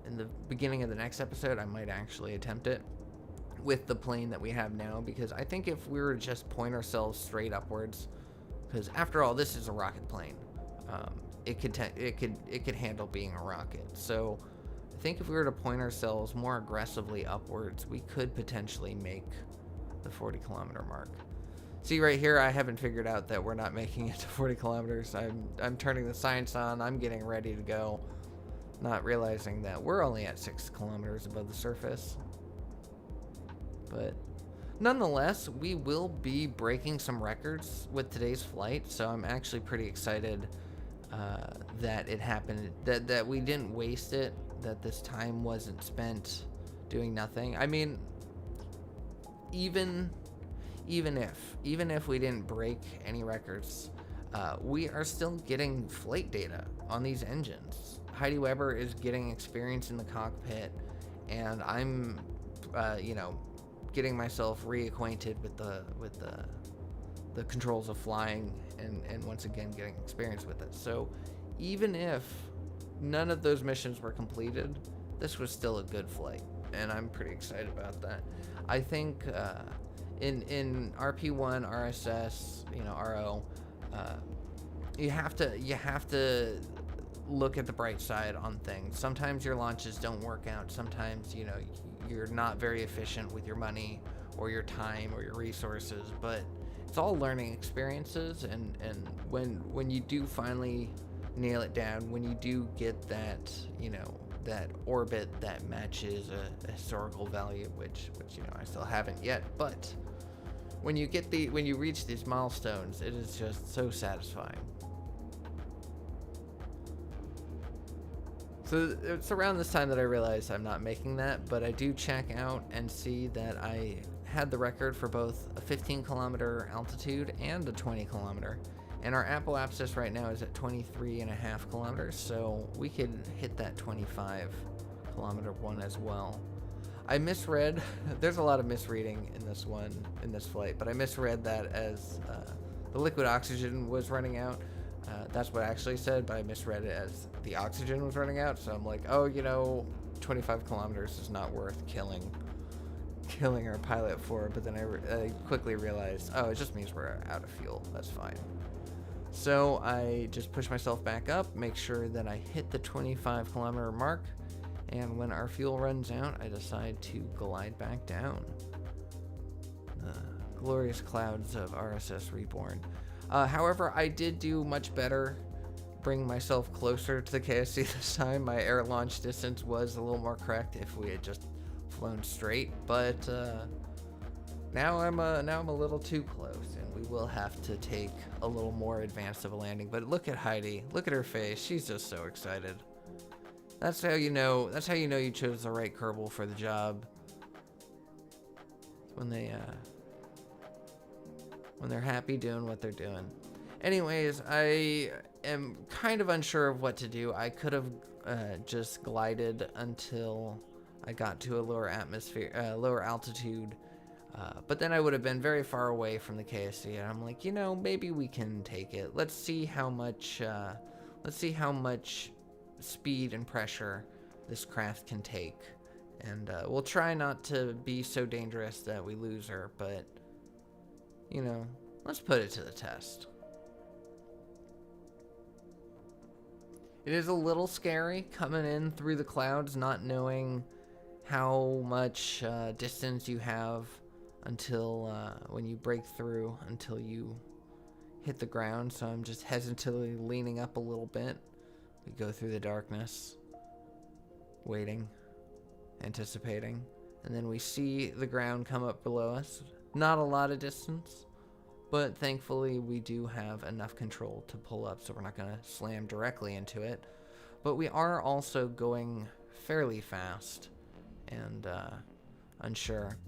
in the beginning of the next episode. I might actually attempt it with the plane that we have now, because I think if we were to just point ourselves straight upwards, because after all, this is a rocket plane, it could handle being a rocket. So I think if we were to point ourselves more aggressively upwards, we could potentially make the 40 kilometer mark. See right here, I haven't figured out that we're not making it to 40 kilometers. I'm turning the science on, I'm getting ready to go, not realizing that we're only at 6 kilometers above the surface. But nonetheless, we will be breaking some records with today's flight, so I'm actually pretty excited that it happened, that we didn't waste it, that this time wasn't spent doing nothing. I mean, even if we didn't break any records, we are still getting flight data on these engines. Heidi Weber is getting experience in the cockpit, and I'm getting myself reacquainted with the controls of flying, and once again getting experience with it. So even if none of those missions were completed, this was still a good flight, and I'm pretty excited about that. I think in RP1, RSS, RO, you have to look at the bright side on things. Sometimes your launches don't work out. Sometimes, you know, you're not very efficient with your money or your time or your resources, but it's all learning experiences. And when you do finally nail it down, when you do get that, you know, that orbit that matches a historical value, which you know I still haven't yet, but when you reach these milestones, it is just so satisfying. So it's around this time that I realized I'm not making that, but I do check out and see that I had the record for both a 15 kilometer altitude and a 20 kilometer. And our Apple Appsys right now is at 23.5 kilometers, so we could hit that 25 kilometer one as well. I misread, there's a lot of misreading in this flight, but I misread that as the liquid oxygen was running out. That's what I actually said, but I misread it as the oxygen was running out. So I'm like, oh, you know, 25 kilometers is not worth killing our pilot for. But then I quickly realized, oh, it just means we're out of fuel. That's fine. So I just push myself back up, make sure that I hit the 25 kilometer mark. And when our fuel runs out, I decide to glide back down. The glorious clouds of RSS Reborn. However, I did do much better bringing myself closer to the KSC this time. My air launch distance was a little more correct if we had just flown straight, but now I'm a little too close, and we will have to take a little more advanced of a landing. But look at Heidi. Look at her face. She's just so excited. That's how you know you chose the right Kerbal for the job. When they're happy doing what they're doing. Anyways, I am kind of unsure of what to do. I could have just glided until I got to a lower altitude, but then I would have been very far away from the KSC, and I'm like, you know, maybe we can take it. Let's see how much speed and pressure this craft can take, and we'll try not to be so dangerous that we lose her, but you know, let's put it to the test. It is a little scary coming in through the clouds, not knowing how much distance you have until when you break through, until you hit the ground. So I'm just hesitantly leaning up a little bit. We go through the darkness, waiting, anticipating, and then we see the ground come up below us. Not a lot of distance, but thankfully we do have enough control to pull up, so we're not going to slam directly into it. But we are also going fairly fast and unsure.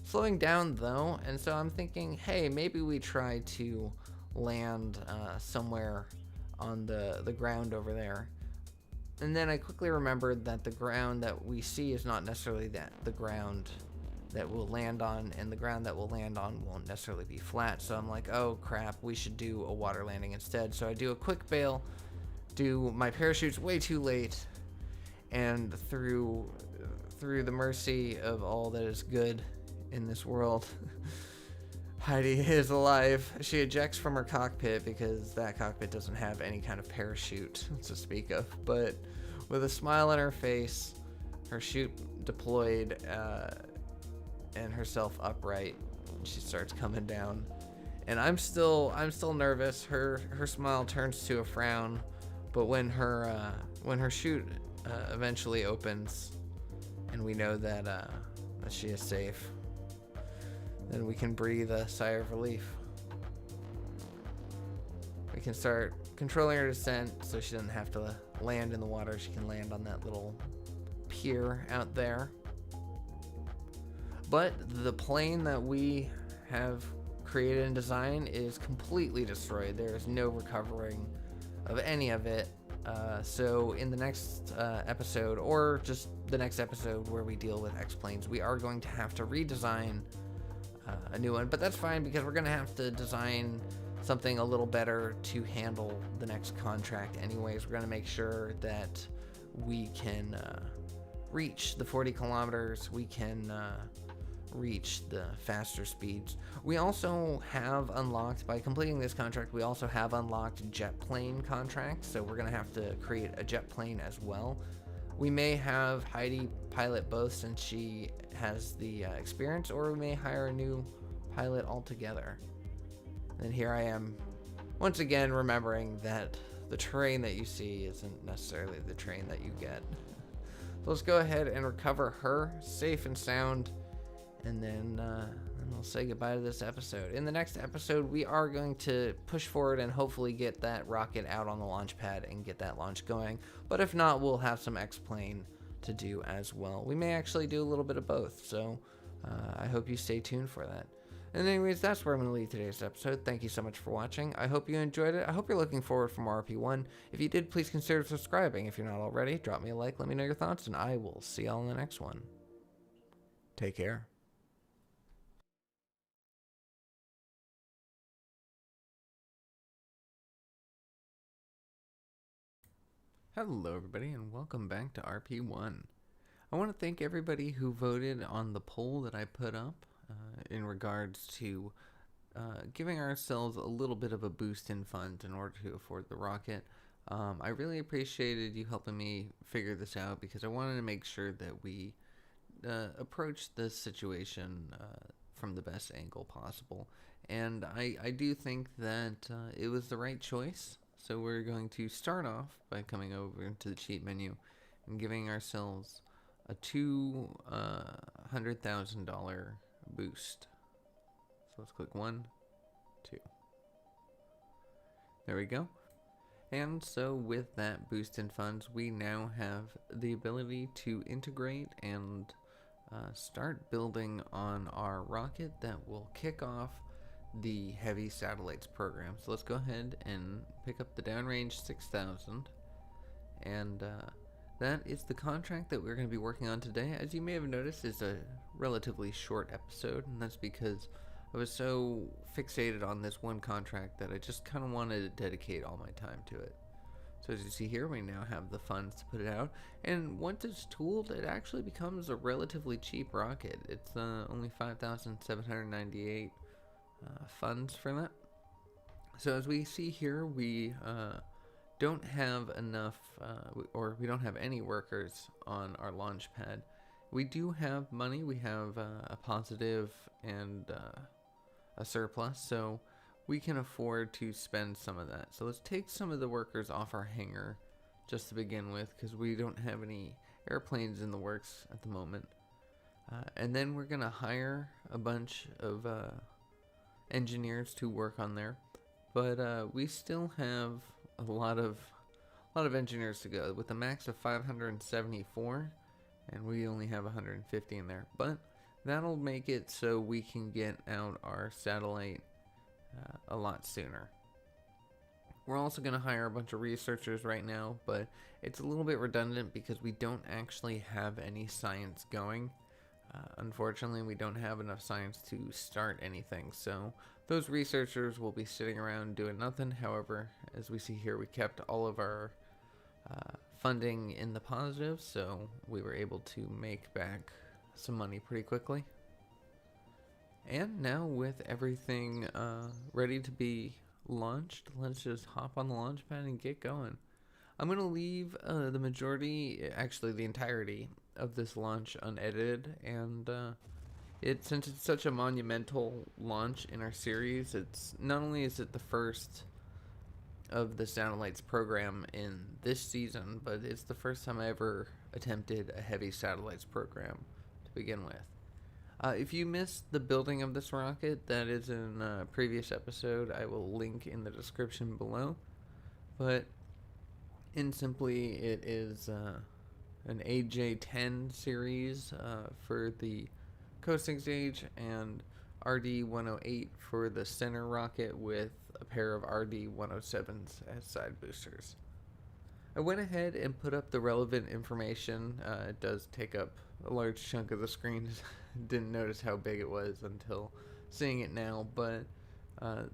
Slowing down though, and so I'm thinking, hey, maybe we try to land somewhere on the ground over there. And then I quickly remembered that the ground that we see is not necessarily the ground that we'll land on, and the ground that we'll land on won't necessarily be flat. So I'm like, oh crap, we should do a water landing instead. So I do a quick bail, do my parachute's way too late, and through the mercy of all that is good in this world, Heidi is alive. She ejects from her cockpit because that cockpit doesn't have any kind of parachute to speak of, but with a smile on her face, her chute deployed, and herself upright, she starts coming down, and I'm still nervous. Her smile turns to a frown, but when her chute eventually opens, and we know that she is safe, then we can breathe a sigh of relief. We can start controlling her descent so she doesn't have to land in the water. She can land on that little pier out there. But the plane that we have created and designed is completely destroyed. There is no recovering of any of it. So in the next episode, or just the next episode where we deal with X-Planes, we are going to have to redesign a new one. But that's fine, because we're going to have to design something a little better to handle the next contract anyways. We're going to make sure that we can reach the 40 kilometers. We can reach the faster speeds. We also have unlocked, by completing this contract, we also have unlocked jet plane contracts, so we're going to have to create a jet plane as well. We may have Heidi pilot both since she has the experience, or we may hire a new pilot altogether. And here I am, once again, remembering that the terrain that you see isn't necessarily the terrain that you get. So let's go ahead and recover her safe and sound, and then we'll say goodbye to this episode. In the next episode, we are going to push forward and hopefully get that rocket out on the launch pad and get that launch going. But if not, we'll have some X-Plane to do as well. We may actually do a little bit of both, so I hope you stay tuned for that. And anyways, that's where I'm going to leave today's episode. Thank you so much for watching. I hope you enjoyed it. I hope you're looking forward for more RP1. If you did, please consider subscribing. If you're not already, drop me a like, let me know your thoughts, and I will see y'all in the next one. Take care. Hello everybody, and welcome back to RP1. I want to thank everybody who voted on the poll that I put up in regards to giving ourselves a little bit of a boost in funds in order to afford the rocket. I really appreciated you helping me figure this out, because I wanted to make sure that we approach this situation from the best angle possible. And I do think that it was the right choice. So we're going to start off by coming over into the cheat menu and giving ourselves a $200,000 boost. So let's click 1, 2. There we go. And so with that boost in funds, we now have the ability to integrate and start building on our rocket that will kick off the heavy satellites program. So let's go ahead and pick up the downrange 6000, and that is the contract that we're going to be working on today. As you may have noticed, it's a relatively short episode, and that's because I was so fixated on this one contract that I just kind of wanted to dedicate all my time to it. So as you see here, we now have the funds to put it out, and once it's tooled, it actually becomes a relatively cheap rocket. It's only 5,798 funds for that. So as we see here, we don't have enough, or we don't have any workers on our launch pad. We do have money. We have a positive and a surplus, so we can afford to spend some of that. So let's take some of the workers off our hangar just to begin with, because we don't have any airplanes in the works at the moment. And then we're gonna hire a bunch of engineers to work on there, but we still have a lot of engineers to go, with a max of 574, and we only have 150 in there. But that'll make it so we can get out our satellite a lot sooner. We're also going to hire a bunch of researchers right now, but it's a little bit redundant because we don't actually have any science going. Unfortunately, we don't have enough science to start anything, so those researchers will be sitting around doing nothing. However, as we see here, we kept all of our funding in the positive, so we were able to make back some money pretty quickly. And now with everything ready to be launched, let's just hop on the launch pad and get going. I'm going to leave the majority, actually the entirety, of this launch unedited, and since it's such a monumental launch in our series, it's not only is it the first of the satellites program in this season, but it's the first time I ever attempted a heavy satellites program to begin with. If you missed the building of this rocket, that is in a previous episode. I will link in the description below. But in simply, it is an AJ-10 series for the coasting stage, and RD-108 for the center rocket, with a pair of RD-107s as side boosters. I went ahead and put up the relevant information. It does take up a large chunk of the screen. Didn't notice how big it was until seeing it now, but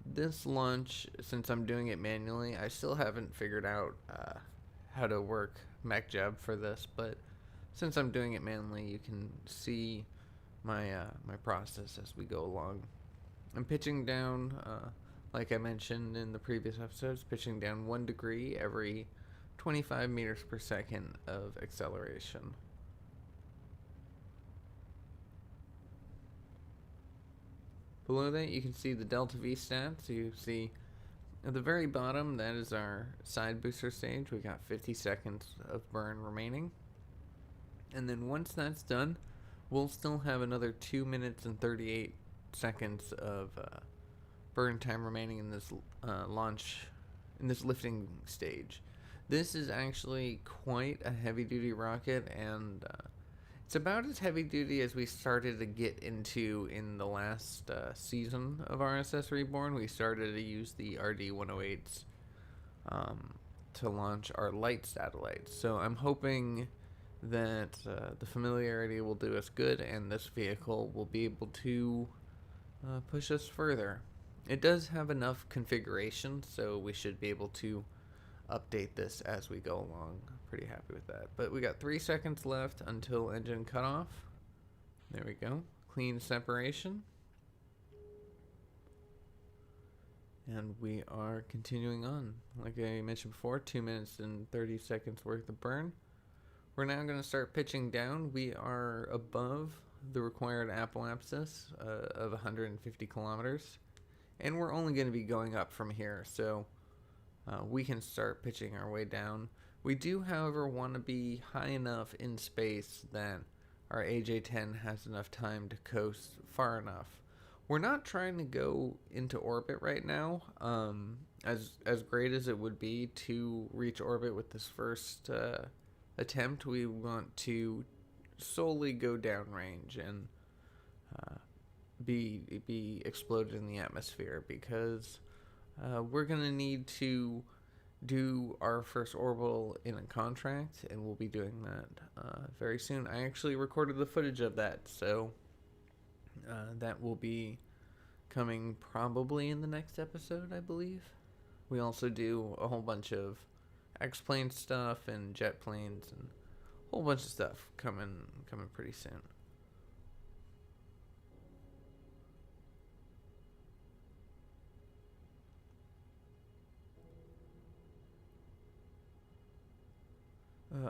this launch, since I'm doing it manually, I still haven't figured out how to work MechJab for this, but since I'm doing it manually, you can see my process as we go along. I'm pitching down, like I mentioned in the previous episodes, pitching down 1 degree every 25 meters per second of acceleration. Below that, you can see the delta V stats. You see at the very bottom, that is our side booster stage. We got 50 seconds of burn remaining. And then once that's done, we'll still have another 2 minutes and 38 seconds of burn time remaining in this lifting stage. This is actually quite a heavy duty rocket, and it's about as heavy duty as we started to get into in the last season of RSS Reborn. We started to use the RD-108s to launch our light satellites. So I'm hoping that the familiarity will do us good, and this vehicle will be able to push us further. It does have enough configuration, so we should be able to update this as we go along. Pretty happy with that. But we got 3 seconds left until engine cutoff. There we go. Clean separation. And we are continuing on. Like I mentioned before, 2 minutes and 30 seconds worth of burn. We're now going to start pitching down. We are above the required apoapsis of 150 kilometers. And we're only going to be going up from here, so we can start pitching our way down. We do, however, want to be high enough in space that our AJ-10 has enough time to coast far enough. We're not trying to go into orbit right now. As great as it would be to reach orbit with this first attempt, we want to solely go downrange and be exploded in the atmosphere, because we're going to need to do our first orbital in a contract, and we'll be doing that very soon. I actually recorded the footage of that, so that will be coming probably in the next episode, I believe. We also do a whole bunch of X-plane stuff and jet planes and a whole bunch of stuff coming pretty soon.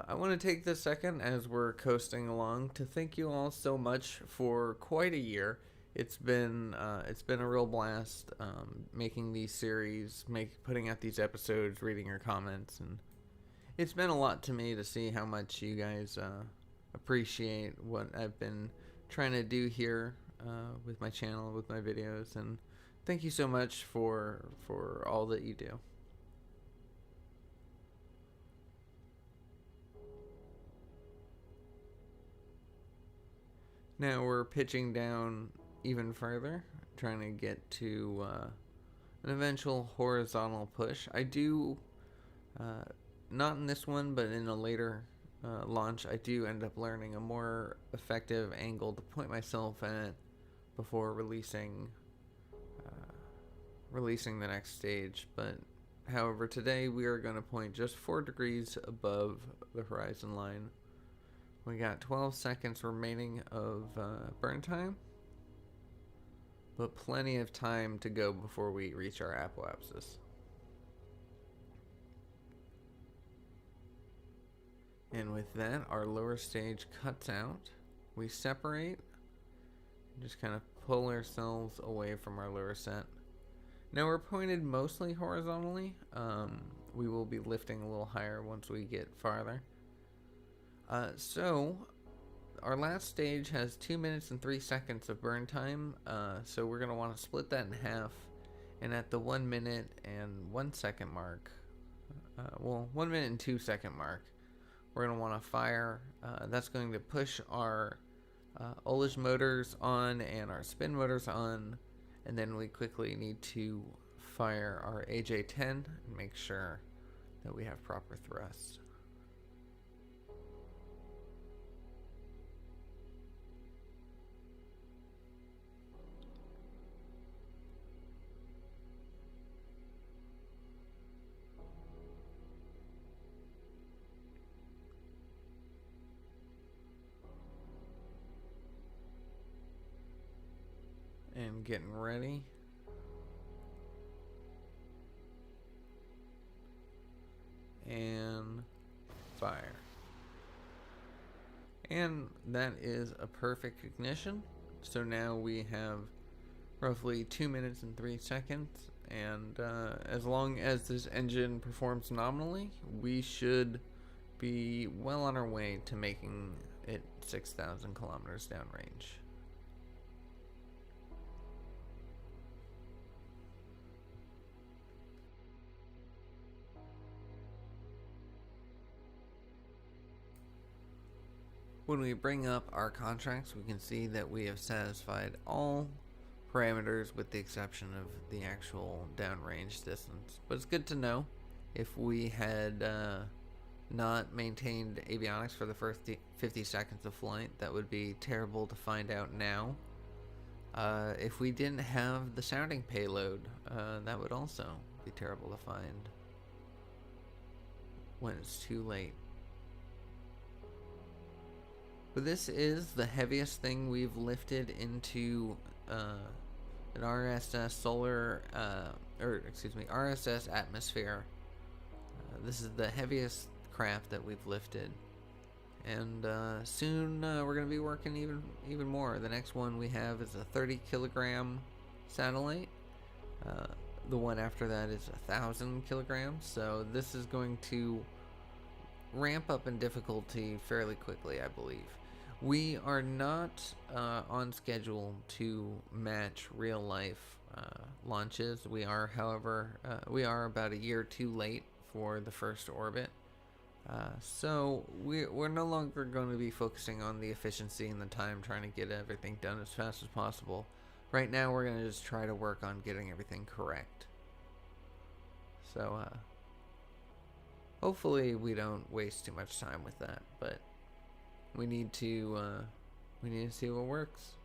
I want to take this second as we're coasting along to thank you all so much for quite a year. It's been a real blast making these series, putting out these episodes, reading your comments, and it's been a lot to me to see how much you guys appreciate what I've been trying to do here with my channel, with my videos, and thank you so much for all that you do. Now we're pitching down even further, trying to get to an eventual horizontal push. I do, not in this one, but in a later launch, I do end up learning a more effective angle to point myself at before releasing the next stage. But however, today we are going to point just 4 degrees above the horizon line. We got 12 seconds remaining of burn time, but plenty of time to go before we reach our apoapsis. And with that, our lower stage cuts out. We separate, just kind of pull ourselves away from our lower set. Now we're pointed mostly horizontally. We will be lifting a little higher once we get farther. So our last stage has 2 minutes and 3 seconds of burn time. So we're going to want to split that in half. And at the 1 minute and 1 second mark, 1 minute and 2 second mark, we're going to want to fire. That's going to push our ullage motors on and our spin motors on. And then we quickly need to fire our AJ-10 and make sure that we have proper thrust. and getting ready. And fire. And that is a perfect ignition. So now we have roughly 2 minutes and 3 seconds. And as long as this engine performs nominally, we should be well on our way to making it 6,000 kilometers downrange. When we bring up our contracts, we can see that we have satisfied all parameters with the exception of the actual downrange distance. But it's good to know. If we had not maintained avionics for the first 50 seconds of flight, that would be terrible to find out now. If we didn't have the sounding payload, that would also be terrible to find when it's too late. But this is the heaviest thing we've lifted into an RSS RSS atmosphere. This is the heaviest craft that we've lifted, and soon we're going to be working even more. The next one we have is a 30 kilogram satellite. The one after that is 1,000 kilograms. So this is going to ramp up in difficulty fairly quickly, I believe. We are not on schedule to match real life launches. We are, however, about a year or two late for the first orbit. So we're no longer going to be focusing on the efficiency and the time, trying to get everything done as fast as possible. Right now we're going to just try to work on getting everything correct. So hopefully we don't waste too much time with that, but we need to see what works.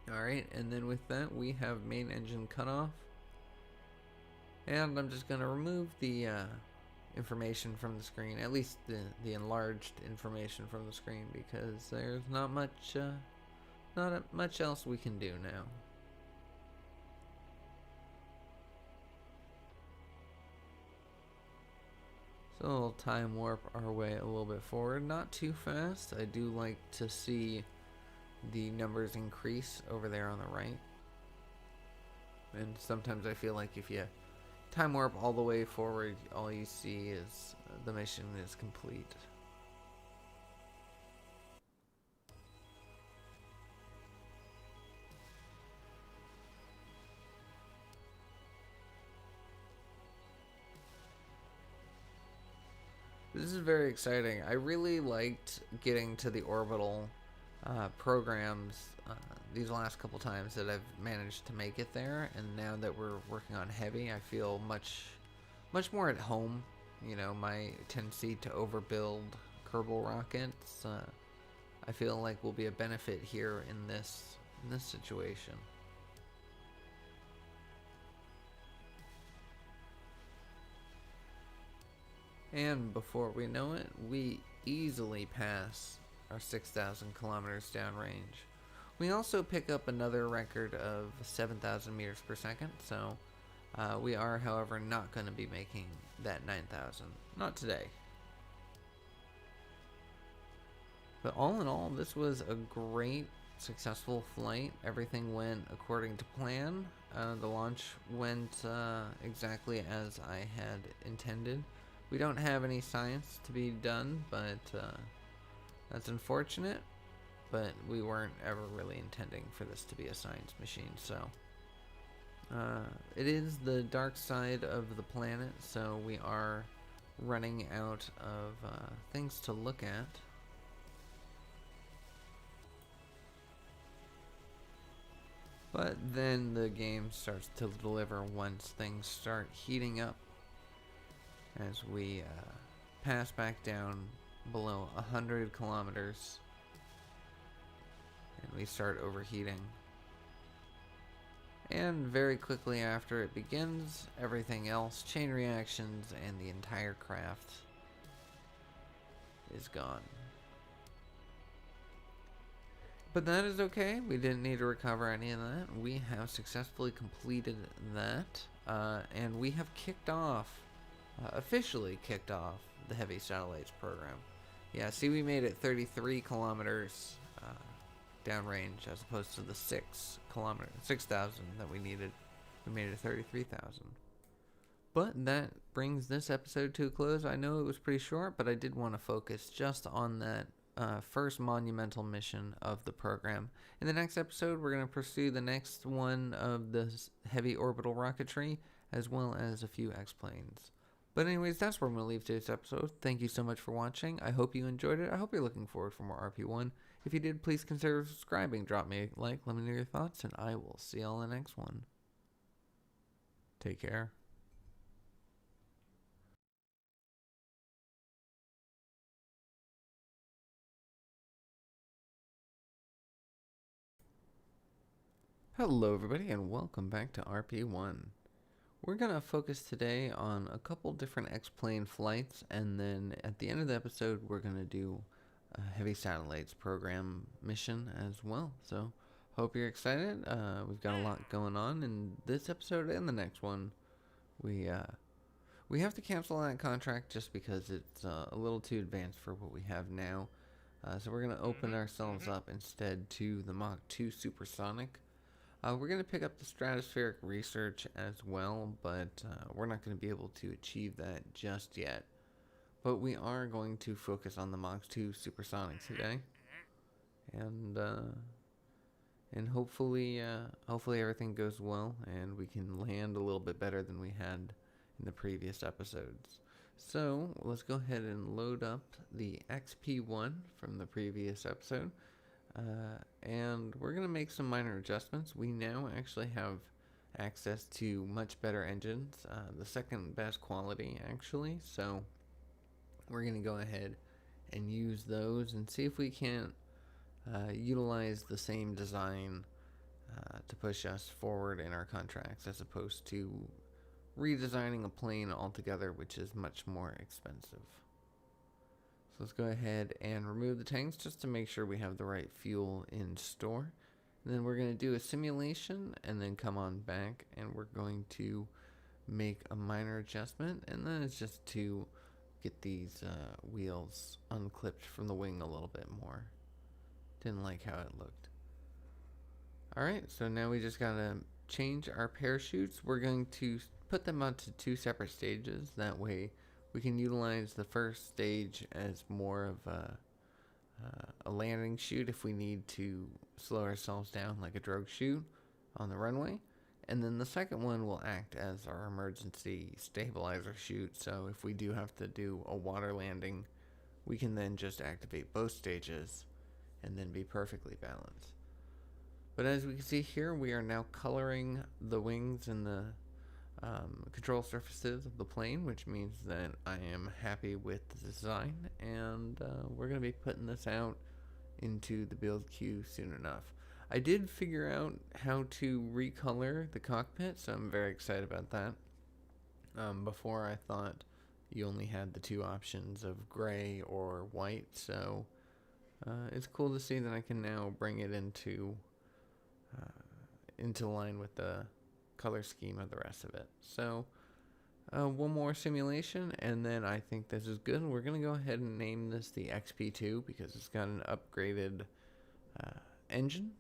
Alright, and then with that we have main engine cutoff. And I'm just going to remove the information from the screen, at least the enlarged information from the screen, because there's not much else we can do now. So we'll time warp our way a little bit forward, not too fast. I do like to see the numbers increase over there on the right. And sometimes I feel like if you time warp all the way forward, all you see is the mission is complete. This is very exciting. I really liked getting to the orbital programs these last couple times that I've managed to make it there, and now that we're working on heavy, I feel much more at home. You know, my tendency to overbuild Kerbal rockets, I feel like will be a benefit here in this situation. And before we know it, we easily pass our 6,000 kilometers downrange. We also pick up another record of 7,000 meters per second, so we are, however, not going to be making that 9,000. Not today. But all in all, this was a great, successful flight. Everything went according to plan. The launch went exactly as I had intended. We don't have any science to be done, but that's unfortunate. But we weren't ever really intending for this to be a science machine, so it is the dark side of the planet, so we are running out of things to look at. But then the game starts to deliver once things start heating up, as we pass back down below 100 kilometers and we start overheating. And very quickly after it begins, everything else, chain reactions and the entire craft, is gone. But that is okay. We didn't need to recover any of that. We have successfully completed that. And we have kicked off, officially kicked off, the Heavy Satellites program. Yeah, see, we made it 33 kilometers downrange as opposed to the 6,000 that we needed. We made it 33,000. But that brings this episode to a close. I know it was pretty short, but I did want to focus just on that first monumental mission of the program. In the next episode, we're going to pursue the next one of the heavy orbital rocketry, as well as a few X-planes. But anyways, that's where I'm going to leave today's episode. Thank you so much for watching. I hope you enjoyed it. I hope you're looking forward for more RP1. If you did, please consider subscribing. Drop me a like, let me know your thoughts, and I will see y'all in the next one. Take care. Hello everybody and welcome back to RP1. We're going to focus today on a couple different X-plane flights, and then at the end of the episode we're going to do a Heavy Satellites program mission as well. So hope you're excited. We've got a lot going on in this episode and the next one. We have to cancel that contract just because it's a little too advanced for what we have now. So we're going to open ourselves up instead to the Mach 2 Supersonic. We're going to pick up the stratospheric research as well, but we're not going to be able to achieve that just yet. But we are going to focus on the Mach 2 Supersonic today, and hopefully everything goes well, and we can land a little bit better than we had in the previous episodes. So let's go ahead and load up the RP-1 from the previous episode. And we're going to make some minor adjustments. We now actually have access to much better engines, the second best quality actually, so we're going to go ahead and use those and see if we can't utilize the same design to push us forward in our contracts, as opposed to redesigning a plane altogether, which is much more expensive. So let's go ahead and remove the tanks just to make sure we have the right fuel in store. And then we're going to do a simulation and then come on back, and we're going to make a minor adjustment, and then it's just to get these wheels unclipped from the wing a little bit more. Didn't like how it looked. Alright, so now we just got to change our parachutes. We're going to put them onto two separate stages. That way we can utilize the first stage as more of a landing chute if we need to slow ourselves down, like a drogue chute on the runway. And then the second one will act as our emergency stabilizer chute, so if we do have to do a water landing, we can then just activate both stages and then be perfectly balanced. But as we can see here, we are now coloring the wings and the control surfaces of the plane, which means that I am happy with the design, and we're going to be putting this out into the build queue soon enough. I did figure out how to recolor the cockpit, so I'm very excited about that. Before I thought you only had the two options of gray or white, so it's cool to see that I can now bring it into line with the color scheme of the rest of it. So one more simulation, and then I think this is good. We're going to go ahead and name this the RP-2 because it's got an upgraded engine,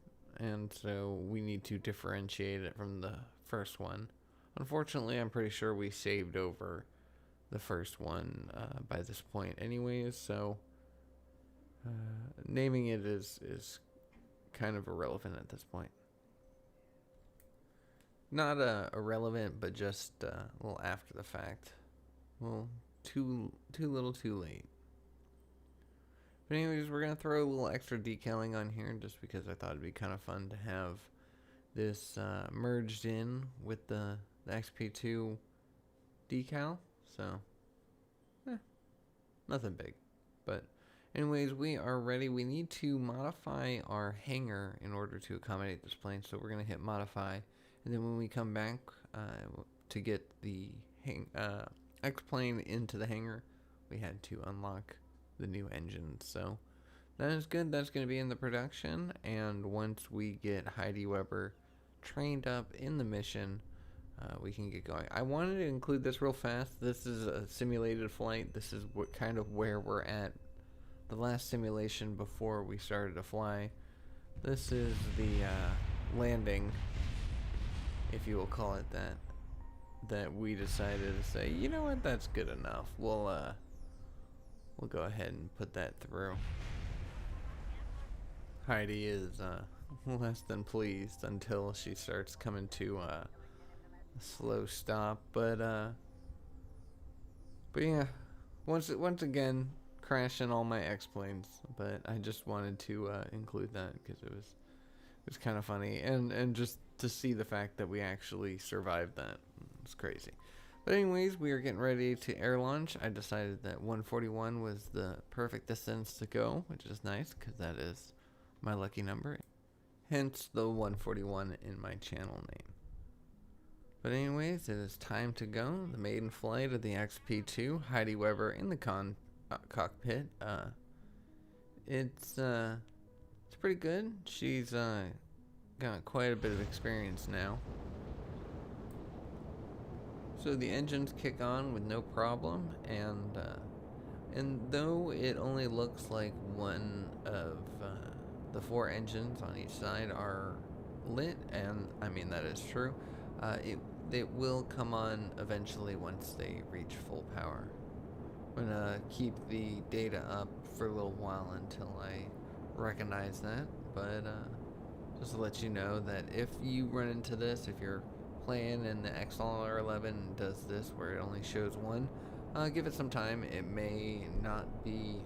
and so we need to differentiate it from the first one. Unfortunately, I'm pretty sure we saved over the first one by this point anyways, so naming it is kind of irrelevant at this point. Not irrelevant, but just a little after the fact. Well, too little too late. But anyways, we're going to throw a little extra decaling on here just because I thought it'd be kind of fun to have this merged in with the RP-2 decal. So, nothing big. But anyways, we are ready. We need to modify our hangar in order to accommodate this plane. So we're going to hit modify. And then when we come back to get the X-plane into the hangar, we had to unlock the new engine. So That is good. That's going to be in the production. And once we get Heidi Weber trained up in the mission, we can get going. I wanted to include this real fast. This is a simulated flight. This is what kind of where we're at. The last simulation before we started to fly. This is the landing, if you will call it that, that we decided to say, you know what, that's good enough. We'll go ahead and put that through. Heidi is less than pleased until she starts coming to a slow stop, but yeah, once again crashing all my X-planes, but I just wanted to include that because it was kind of funny, and just to see the fact that we actually survived that. It's crazy. But anyways, we are getting ready to air launch. I decided that 141 was the perfect distance to go, which is nice because that is my lucky number, hence the 141 in my channel name. But anyways, it is time to go. The maiden flight of the RP-2, Heidi Weber in the cockpit. It's pretty good. She's got quite a bit of experience now. So the engines kick on with no problem, and though it only looks like one of the 4 engines on each side are lit, and I mean that is true, it will come on eventually once they reach full power. I'm gonna keep the data up for a little while until I recognize that, but just to let you know that if you run into this, if you're playing and the XLR11 does this where it only shows one, give it some time. It may not be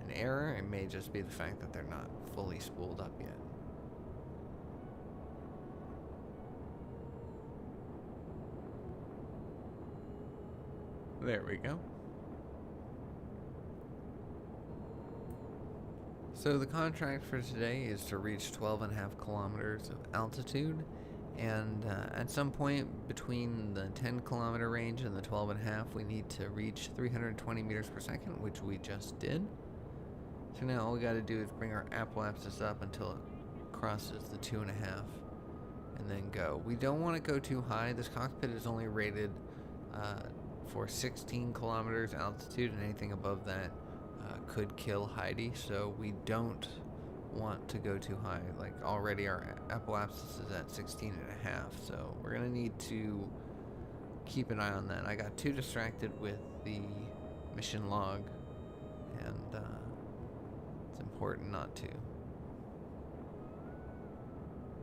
an error, it may just be the fact that they're not fully spooled up yet. There we go. So the contract for today is to reach 12.5 kilometers of altitude, and at some point between the 10 kilometer range and the 12.5, we need to reach 320 meters per second, which we just did. So now all we got to do is bring our apoapsis up until it crosses the 2.5 and then go. We don't want to go too high. This cockpit is only rated for 16 kilometers altitude, and anything above that could kill Heidi, so we don't want to go too high. Like already our apoapsis is at 16.5, so we're gonna need to keep an eye on that. I got too distracted with the mission log, and it's important not to.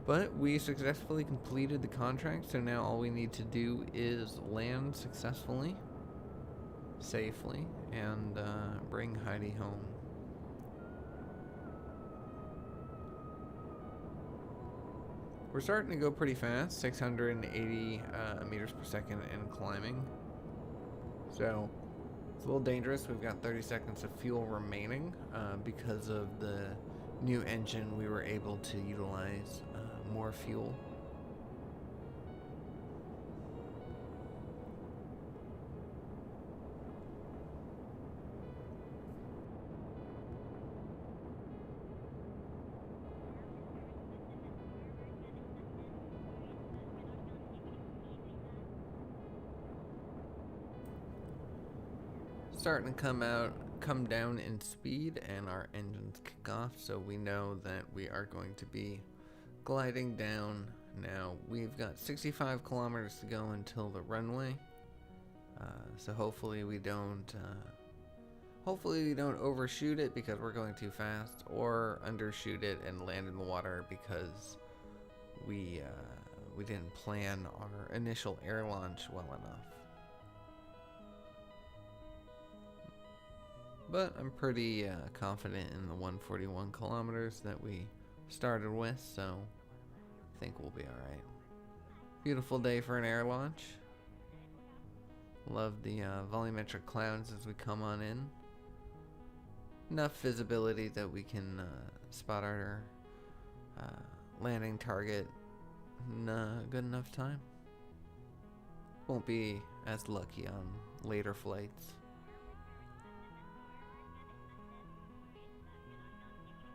But we successfully completed the contract, so now all we need to do is land successfully, safely, and bring Heidi home. We're starting to go pretty fast, 680 meters per second and climbing. So it's a little dangerous. We've got 30 seconds of fuel remaining. Because of the new engine, we were able to utilize more fuel. Starting to come down in speed, and our engines kick off, so we know that we are going to be gliding down. Now we've got 65 kilometers to go until the runway, so hopefully we don't overshoot it because we're going too fast, or undershoot it and land in the water because we didn't plan our initial air launch well enough. But I'm pretty confident in the 141 kilometers that we started with, so I think we'll be alright. Beautiful day for an air launch. Love the volumetric clouds as we come on in. Enough visibility that we can spot our landing target in a good enough time. Won't be as lucky on later flights.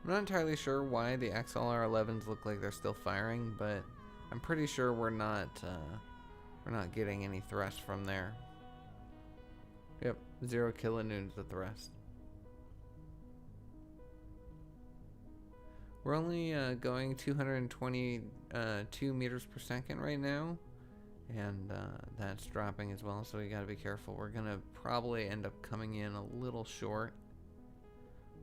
I'm not entirely sure why the XLR-11s look like they're still firing, but I'm pretty sure we're not getting any thrust from there. Yep, 0 kilonewtons of thrust. We're only going 222 meters per second right now, and that's dropping as well, so we gotta be careful. We're gonna probably end up coming in a little short.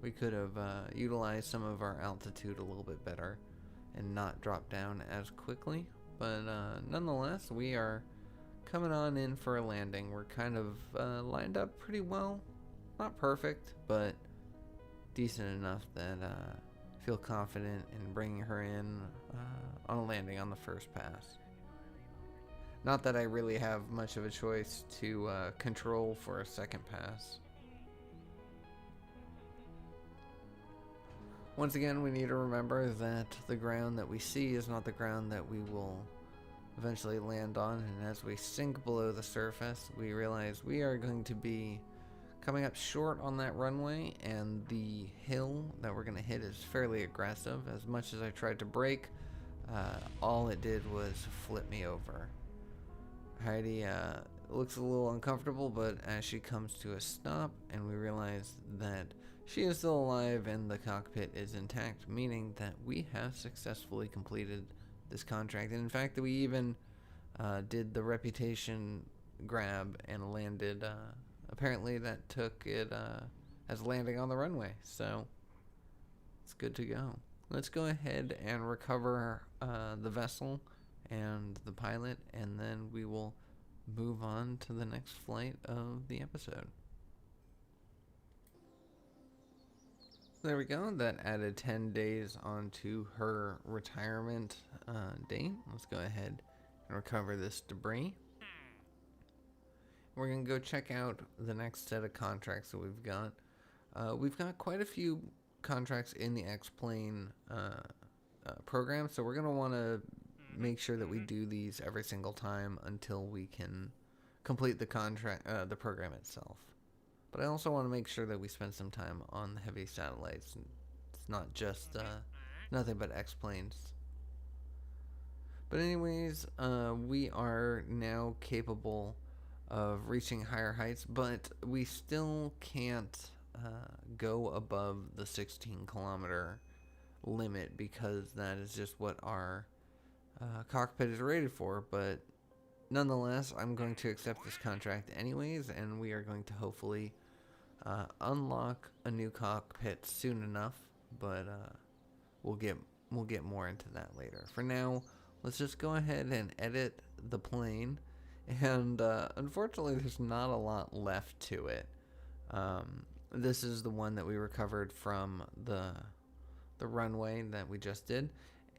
We could have utilized some of our altitude a little bit better and not drop down as quickly, but nonetheless, we are coming on in for a landing. We're kind of lined up pretty well. Not perfect, but decent enough that I feel confident in bringing her in on a landing on the first pass. Not that I really have much of a choice to control for a second pass. Once again, we need to remember that the ground that we see is not the ground that we will eventually land on, and as we sink below the surface, we realize we are going to be coming up short on that runway, and the hill that we're going to hit is fairly aggressive. As much as I tried to brake, all it did was flip me over. Heidi looks a little uncomfortable, but as she comes to a stop and we realize that she is still alive and the cockpit is intact, meaning that we have successfully completed this contract. And in fact, we even did the reputation grab and landed. Apparently that took it as landing on the runway, so it's good to go. Let's go ahead and recover the vessel and the pilot, and then we will move on to the next flight of the episode. There we go. That added 10 days onto her retirement date. Let's go ahead and recover this debris. We're going to go check out the next set of contracts that we've got. We've got quite a few contracts in the X-Plane program, so we're going to want to make sure that we do these every single time until we can complete the contract, the program itself. But I also want to make sure that we spend some time on the heavy satellites. It's not just nothing but X-Planes. But anyways, we are now capable of reaching higher heights, but we still can't go above the 16-kilometer limit because that is just what our cockpit is rated for. But nonetheless, I'm going to accept this contract anyways, and we are going to hopefully unlock a new cockpit soon enough, but we'll get more into that later. For now, let's just go ahead and edit the plane, and unfortunately there's not a lot left to it. This is the one that we recovered from the runway that we just did,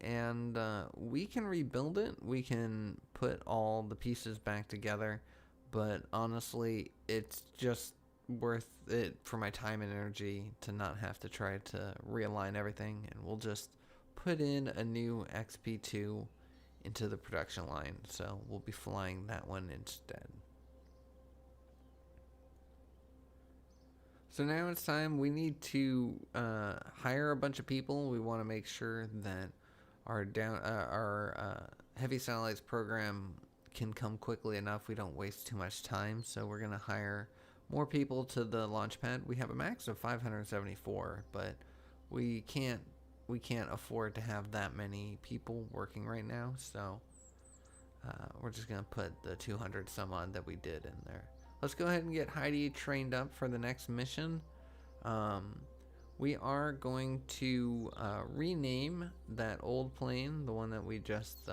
and we can rebuild it. We can put all the pieces back together, but honestly, it's just worth it for my time and energy to not have to try to realign everything, and we'll just put in a new XP2 into the production line, so we'll be flying that one instead. So now it's time. We need to hire a bunch of people. We want to make sure that our heavy satellites program can come quickly enough. We don't waste too much time, so we're going to hire more people to the launch pad. We have a max of 574, but we can't afford to have that many people working right now, so we're just going to put the 200 some odd that we did in there. Let's go ahead and get Heidi trained up for the next mission. We are going to rename that old plane, the one that we just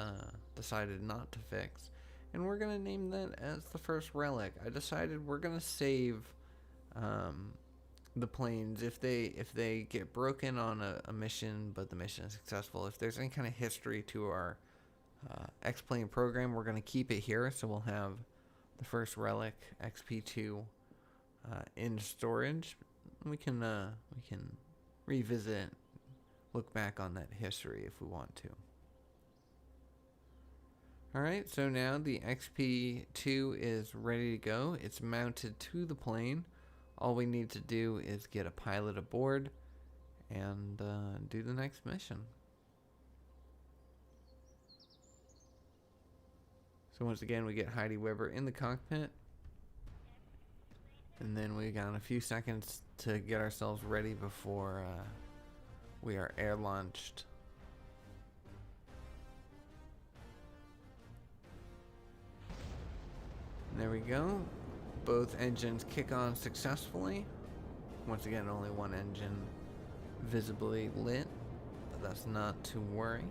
decided not to fix, and we're going to name that as the first relic. I decided we're going to save the planes if they get broken on a mission, but the mission is successful. If there's any kind of history to our X-Plane program, we're going to keep it here, so we'll have the first relic XP2 in storage. We can revisit, look back on that history if we want to. Alright, so now the XP2 is ready to go. It's mounted to the plane. All we need to do is get a pilot aboard, and do the next mission. So once again, we get Heidi Weber in the cockpit, and then we got a few seconds to get ourselves ready before we are air launched. There we go. Both engines kick on successfully. Once again, only one engine visibly lit, but that's not to worry.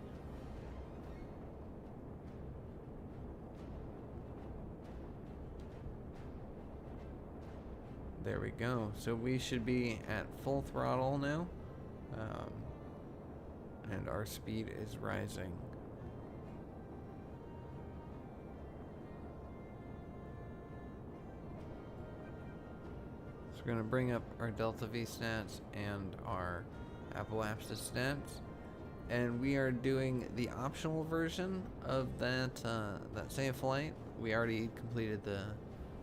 There we go. So we should be at full throttle now, and our speed is rising. So we're going to bring up our Delta V stats and our Apoapsis stats, and we are doing the optional version of that same flight. We already completed the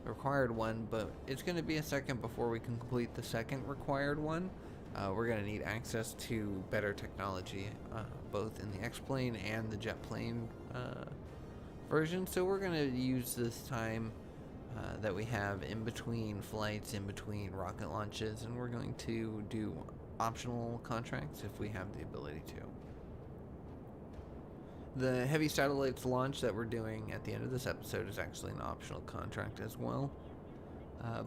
required one, but it's going to be a second before we can complete the second required one. We're going to need access to better technology, both in the X-plane and the jet plane version. So we're going to use this time that we have in between flights, in between rocket launches, and we're going to do optional contracts if we have the ability to. The heavy satellites launch that we're doing at the end of this episode is actually an optional contract as well.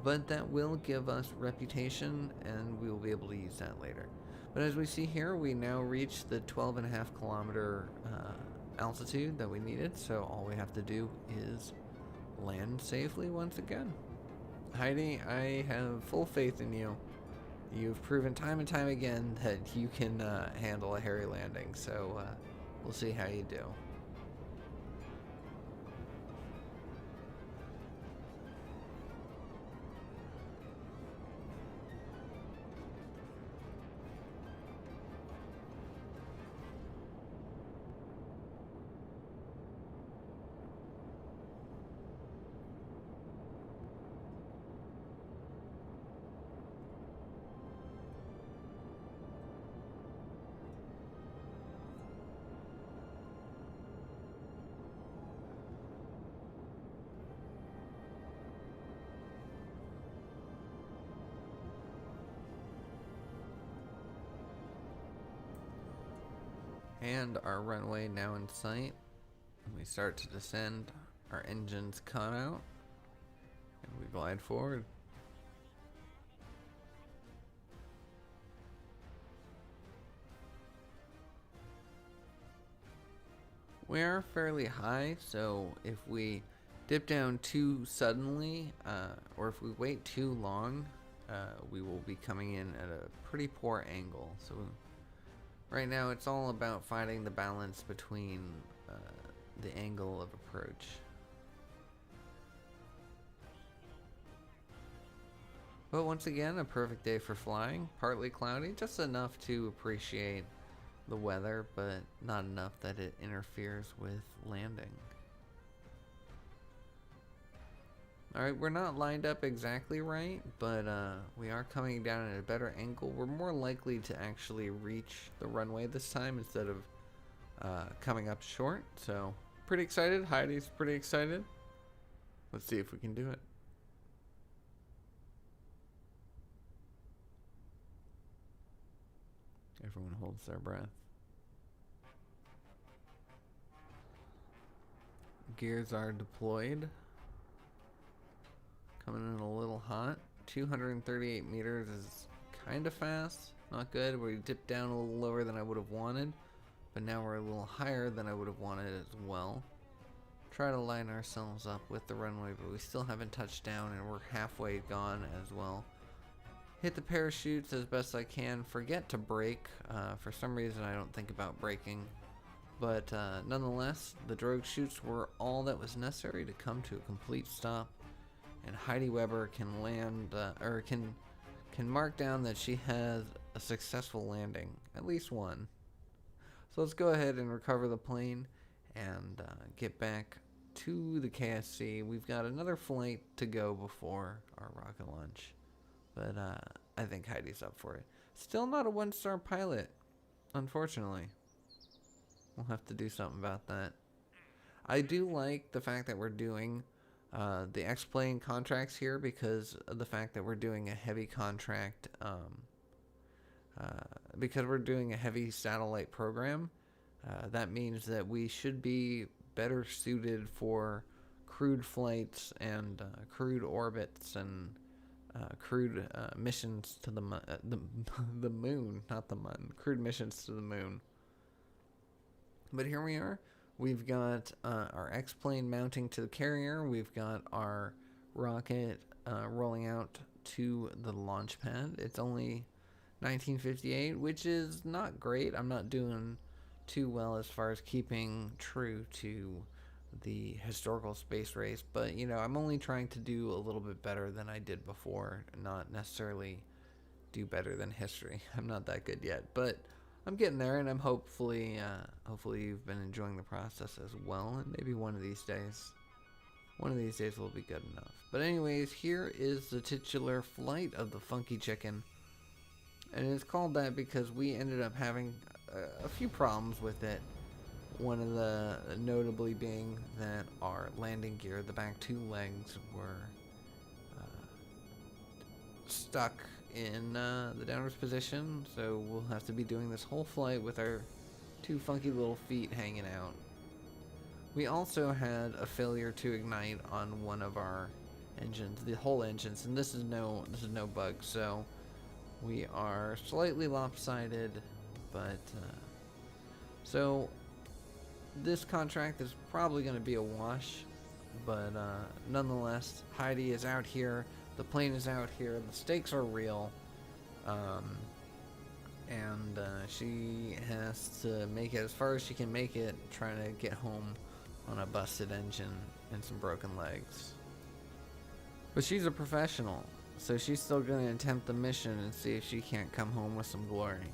But that will give us reputation, and we will be able to use that later. But as we see here, we now reach the 12.5 kilometer altitude that we needed, so all we have to do is land safely once again. Heidi, I have full faith in you. You've proven time and time again that you can handle a hairy landing, so we'll see how you do. And our runway now in sight. We start to descend. Our engines cut out, and we glide forward. We are fairly high, so if we dip down too suddenly, or if we wait too long, we will be coming in at a pretty poor angle. So right now it's all about finding the balance between the angle of approach. But once again, a perfect day for flying. Partly cloudy, just enough to appreciate the weather, but not enough that it interferes with landing. Alright, we're not lined up exactly right, but we are coming down at a better angle. We're more likely to actually reach the runway this time instead of coming up short. So, pretty excited. Heidi's pretty excited. Let's see if we can do it. Everyone holds their breath. Gears are deployed. Coming in a little hot. 238 meters is kind of fast. Not good. We dipped down a little lower than I would have wanted. But now we're a little higher than I would have wanted as well. Try to line ourselves up with the runway, but we still haven't touched down and we're halfway gone as well. Hit the parachutes as best I can. Forget to brake. For some reason I don't think about braking. But nonetheless, the drogue chutes were all that was necessary to come to a complete stop. And Heidi Weber can land, or can mark down that she has a successful landing. At least one. So let's go ahead and recover the plane and get back to the KSC. We've got another flight to go before our rocket launch. But I think Heidi's up for it. Still not a 1-star pilot, unfortunately. We'll have to do something about that. I do like the fact that we're doing the X-Plane contracts here because of the fact that we're doing a heavy contract, because we're doing a heavy satellite program. That means that we should be better suited for crewed flights and crewed orbits and crewed missions to the moon, not the moon. Crewed missions to the moon. But here we are. We've got our X-plane mounting to the carrier. We've got our rocket rolling out to the launch pad. It's only 1958, which is not great. I'm not doing too well as far as keeping true to the historical space race, but you know, I'm only trying to do a little bit better than I did before, not necessarily do better than history. I'm not that good yet, but I'm getting there, and I'm hopefully you've been enjoying the process as well, and maybe one of these days will be good enough. But anyways, here is the titular flight of the Funky Chicken, and it's called that because we ended up having a few problems with it. One of the notably being that our landing gear, the back two legs, were stuck in the downwards position, so we'll have to be doing this whole flight with our two funky little feet hanging out. We also had a failure to ignite on one of our engines, the whole engines, and this is no bug, so we are slightly lopsided, but so this contract is probably going to be a wash, but nonetheless, Heidi is out here, the plane is out here, the stakes are real, and she has to make it as far as she can make it, trying to get home on a busted engine and some broken legs. But she's a professional, so she's still going to attempt the mission and see if she can't come home with some glory.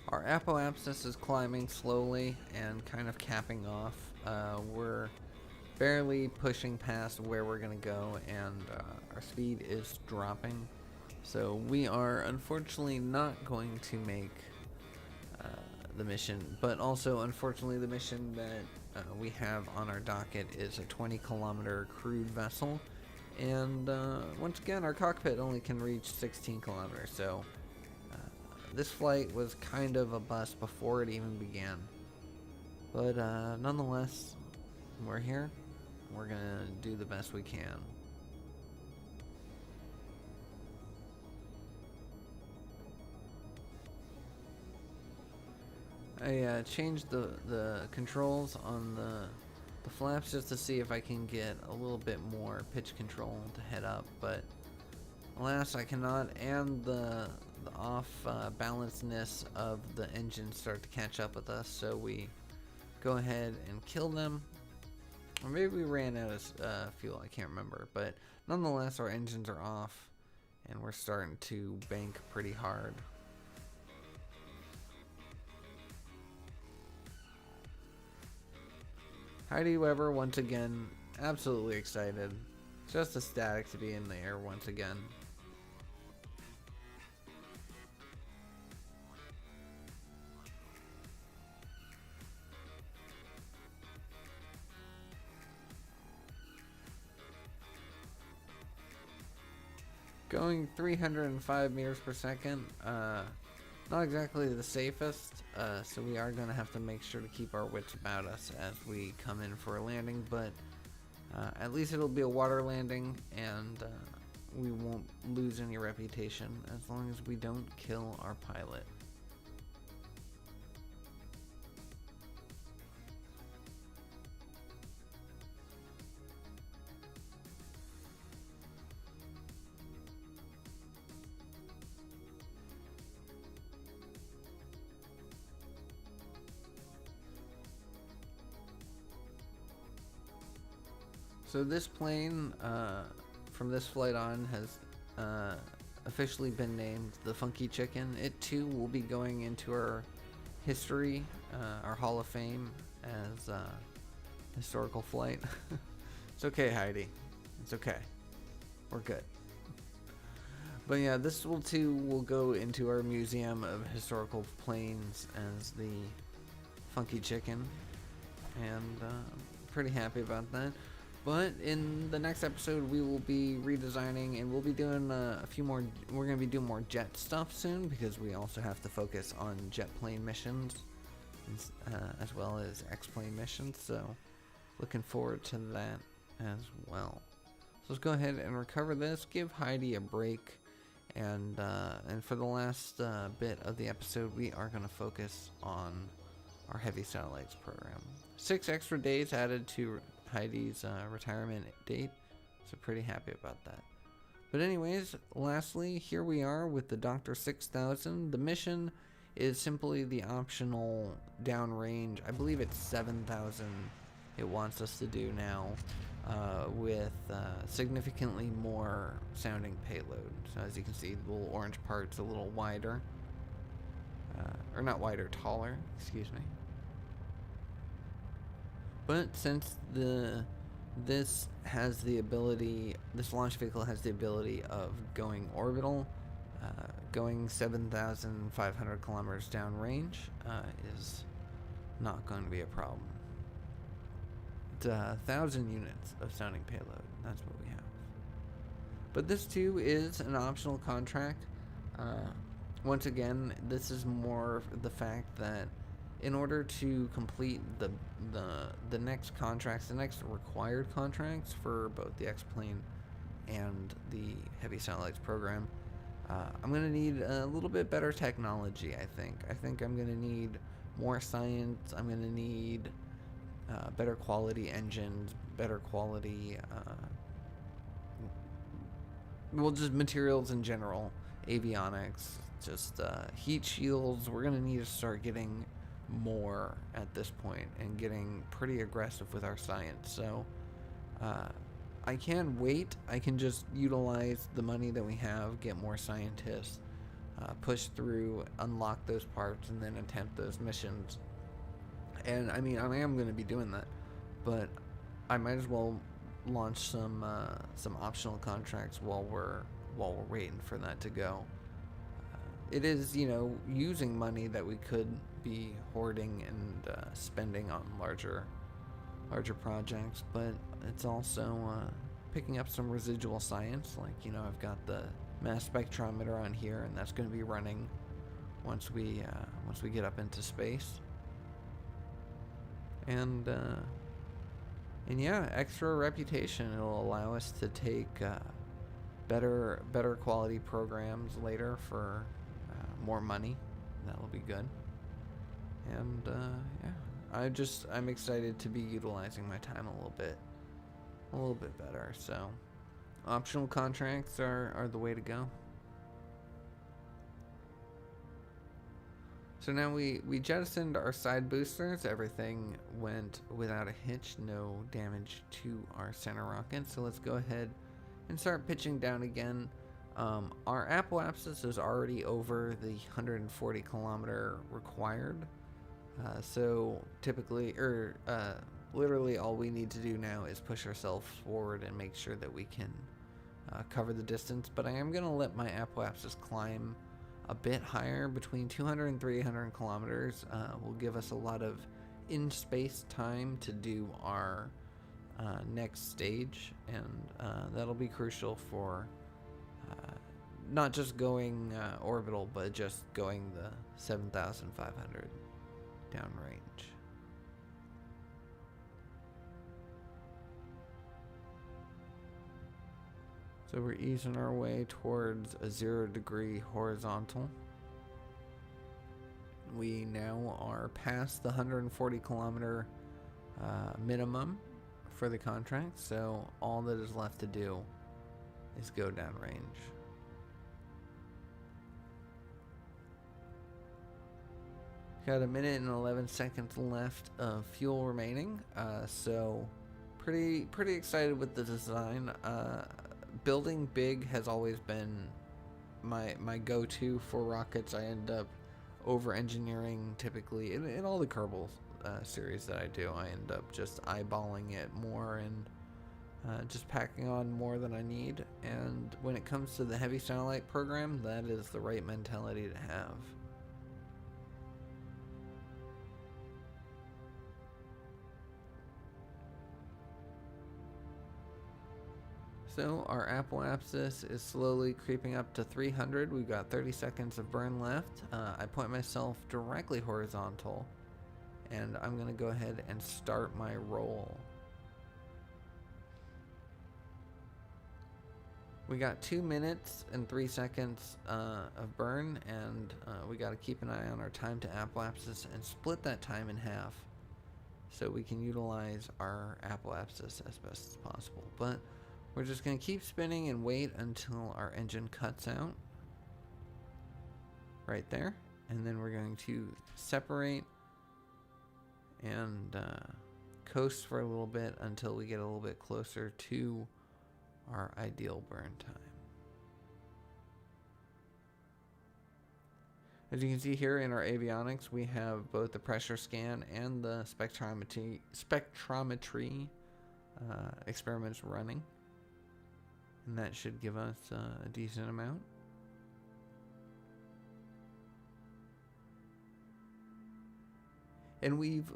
Our apoapsis is climbing slowly and kind of capping off. We're barely pushing past where we're going to go, and our speed is dropping. So we are unfortunately not going to make the mission, but also unfortunately the mission that we have on our docket is a 20-kilometer crewed vessel. And once again, our cockpit only can reach 16 kilometers, so this flight was kind of a bust before it even began. But nonetheless, we're here. We're gonna do the best we can. I changed the controls on the flaps just to see if I can get a little bit more pitch control to head up, but alas, I cannot, and the off balancedness of the engines start to catch up with us, so we go ahead and kill them. Or maybe we ran out of fuel, I can't remember, but nonetheless our engines are off and we're starting to bank pretty hard. Heidi Weber once again, absolutely excited, just ecstatic to be in the air once again. Going 305 meters per second, not exactly the safest, so we are going to have to make sure to keep our wits about us as we come in for a landing, but at least it'll be a water landing, and we won't lose any reputation as long as we don't kill our pilot. So this plane, from this flight on, has officially been named the Funky Chicken. It too will be going into our history, our Hall of Fame as historical flight. It's okay, Heidi. It's okay. We're good. But yeah, this will go into our Museum of Historical Planes as the Funky Chicken, and pretty happy about that. But in the next episode, we will be redesigning, and we'll be doing a few more. We're going to be doing more jet stuff soon, because we also have to focus on jet plane missions, as well as X-plane missions. So, looking forward to that as well. So let's go ahead and recover this. Give Heidi a break, and for the last bit of the episode, we are going to focus on our heavy satellites program. 6 extra days added to Heidi's retirement date, so pretty happy about that. But anyways, lastly, here we are with the Dr. 6000. The mission is simply the optional downrange. I believe it's 7,000 it wants us to do now, with significantly more sounding payload. So as you can see, the little orange part's a little wider, or not wider, taller, excuse me. But since this launch vehicle has the ability of going orbital, going 7,500 kilometers downrange is not going to be a problem. It's 1,000 units of sounding payload. That's what we have. But this too is an optional contract. Once again, this is more the fact that in order to complete the next contracts, the next required contracts for both the X-plane and the heavy satellites program, I'm going to need a little bit better technology, I think. I think I'm going to need more science. I'm going to need better quality engines, better quality, just materials in general, avionics, just heat shields. We're going to need to start getting more at this point and getting pretty aggressive with our science. So I can't wait. I can just utilize the money that we have, get more scientists, push through, unlock those parts, and then attempt those missions. And I mean, I am going to be doing that, but I might as well launch some optional contracts while we're waiting for that to go. It is, using money that we could be hoarding and spending on larger projects, but it's also picking up some residual science. Like, I've got the mass spectrometer on here, and that's going to be running once we get up into space. And yeah, extra reputation. It'll allow us to take better quality programs later for more money. That'll be good. And yeah, I'm excited to be utilizing my time a little bit better. So optional contracts are the way to go. So now we jettisoned our side boosters. Everything went without a hitch, no damage to our center rocket. So let's go ahead and start pitching down again. Our apoapsis is already over the 140 kilometer required. So typically, literally all we need to do now is push ourselves forward and make sure that we can cover the distance. But I am going to let my apoapsis climb a bit higher. Between 200 and 300 kilometers will give us a lot of in-space time to do our next stage, and that'll be crucial for not just going orbital, but just going the 7,500 downrange. So we're easing our way towards a 0-degree horizontal. We now are past the 140 kilometer minimum for the contract, so all that is left to do is go downrange. Got a minute and 11 seconds left of fuel remaining, so Pretty excited with the design. Building big has always been my go-to for rockets. I end up over-engineering typically in all the Kerbal series that I do. I end up just eyeballing it more and just packing on more than I need. And when it comes to the heavy satellite program, that is the right mentality to have. So our apoapsis is slowly creeping up to 300. We've got 30 seconds of burn left. I point myself directly horizontal, and I'm going to go ahead and start my roll. We got 2 minutes and 3 seconds of burn, and we got to keep an eye on our time to apoapsis and split that time in half so we can utilize our apoapsis as best as possible. But we're just going to keep spinning and wait until our engine cuts out. Right there. And then we're going to separate and coast for a little bit until we get a little bit closer to our ideal burn time. As you can see here in our avionics, we have both the pressure scan and the spectrometry experiments running. And that should give us a decent amount. And we've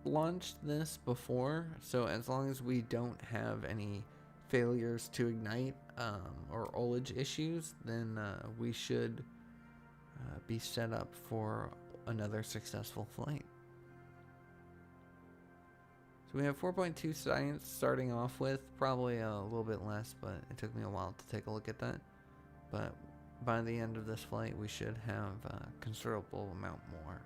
launched this before, so as long as we don't have any failures to ignite or ullage issues, then we should be set up for another successful flight. So we have 4.2 science starting off with, probably a little bit less, but it took me a while to take a look at that. But by the end of this flight, we should have a considerable amount more.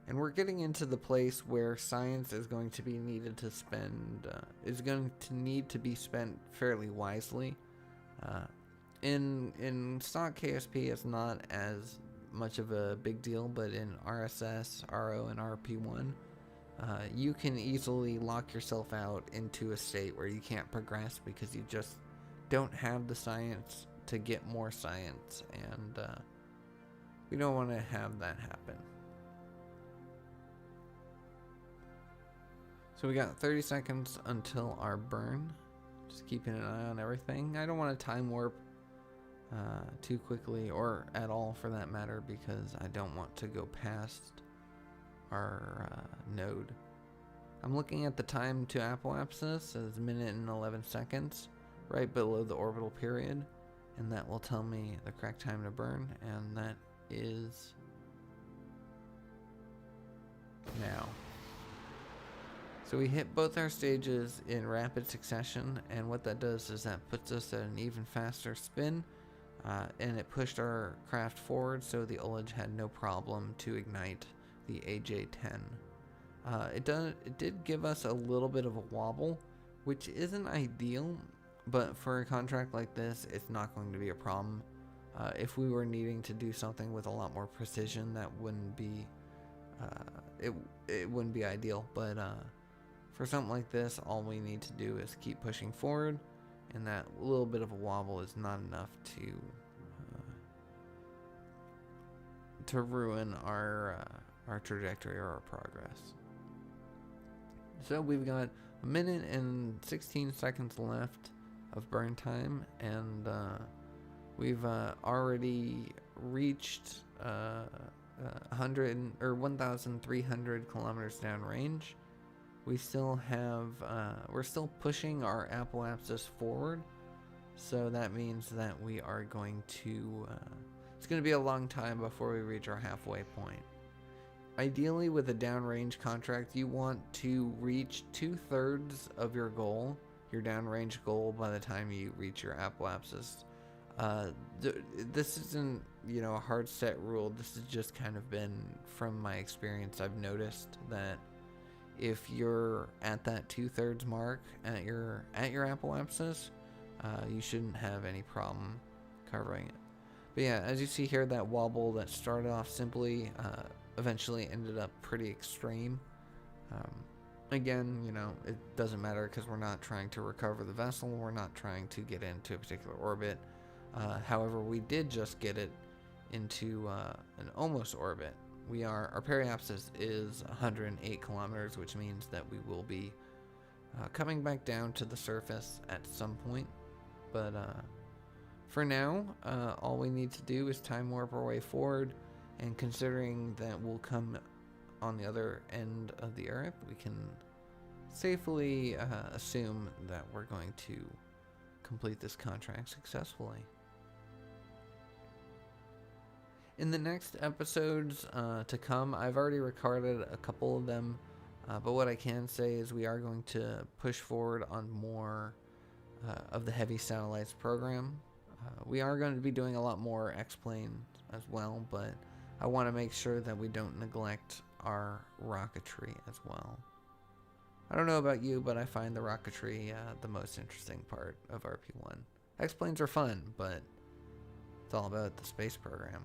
And we're getting into the place where science is going to be needed to spend, is going to need to be spent fairly wisely. In stock KSP, it's not as much of a big deal, but in RSS, RO, and RP1, you can easily lock yourself out into a state where you can't progress because you just don't have the science to get more science, and we don't want to have that happen. So we got 30 seconds until our burn. Just keeping an eye on everything. I don't want to time warp too quickly, or at all for that matter, because I don't want to go past our node. I'm looking at the time to apoapsis as a minute and 11 seconds, right below the orbital period, and that will tell me the correct time to burn, and that is now. So we hit both our stages in rapid succession, and what that does is that puts us at an even faster spin, and it pushed our craft forward, so the ullage had no problem to ignite the AJ-10. It did give us a little bit of a wobble, which isn't ideal, but for a contract like this, it's not going to be a problem. If we were needing to do something with a lot more precision, that wouldn't be it wouldn't be ideal, but for something like this, all we need to do is keep pushing forward, and that little bit of a wobble is not enough to ruin our trajectory or our progress. So we've got a minute and 16 seconds left of burn time, and we've already reached 1,300 kilometers downrange. We still have, we're still pushing our apoapsis forward, so that means that we are going to, it's going to be a long time before we reach our halfway point. Ideally, with a downrange contract, you want to reach 2/3 of your goal, your downrange goal, by the time you reach your apoapsis. This isn't, a hard set rule. This has just kind of been from my experience. I've noticed that if you're at that 2/3 mark at your apoapsis, you shouldn't have any problem covering it. But yeah, as you see here, that wobble that started off simply eventually ended up pretty extreme. Again, you know, it doesn't matter because we're not trying to recover the vessel. We're not trying to get into a particular orbit. However, we did just get it into an almost orbit. Our periapsis is 108 kilometers, which means that we will be coming back down to the surface at some point. But for now, all we need to do is time warp our way forward, and considering that we'll come on the other end of the Earth, we can safely assume that we're going to complete this contract successfully. In the next episodes to come, I've already recorded a couple of them, but what I can say is we are going to push forward on more of the heavy satellites program. We are going to be doing a lot more X-plane as well, but I want to make sure that we don't neglect our rocketry as well. I don't know about you, but I find the rocketry the most interesting part of RP1. X-planes are fun, but it's all about the space program.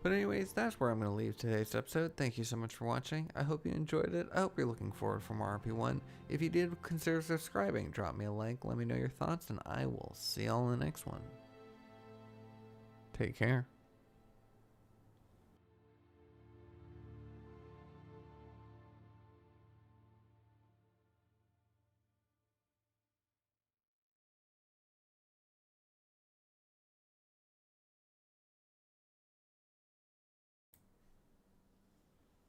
But anyways, that's where I'm going to leave today's episode. Thank you so much for watching. I hope you enjoyed it. I hope you're looking forward for more RP1. If you did, consider subscribing. Drop me a like, let me know your thoughts, and I will see y'all in the next one. Take care.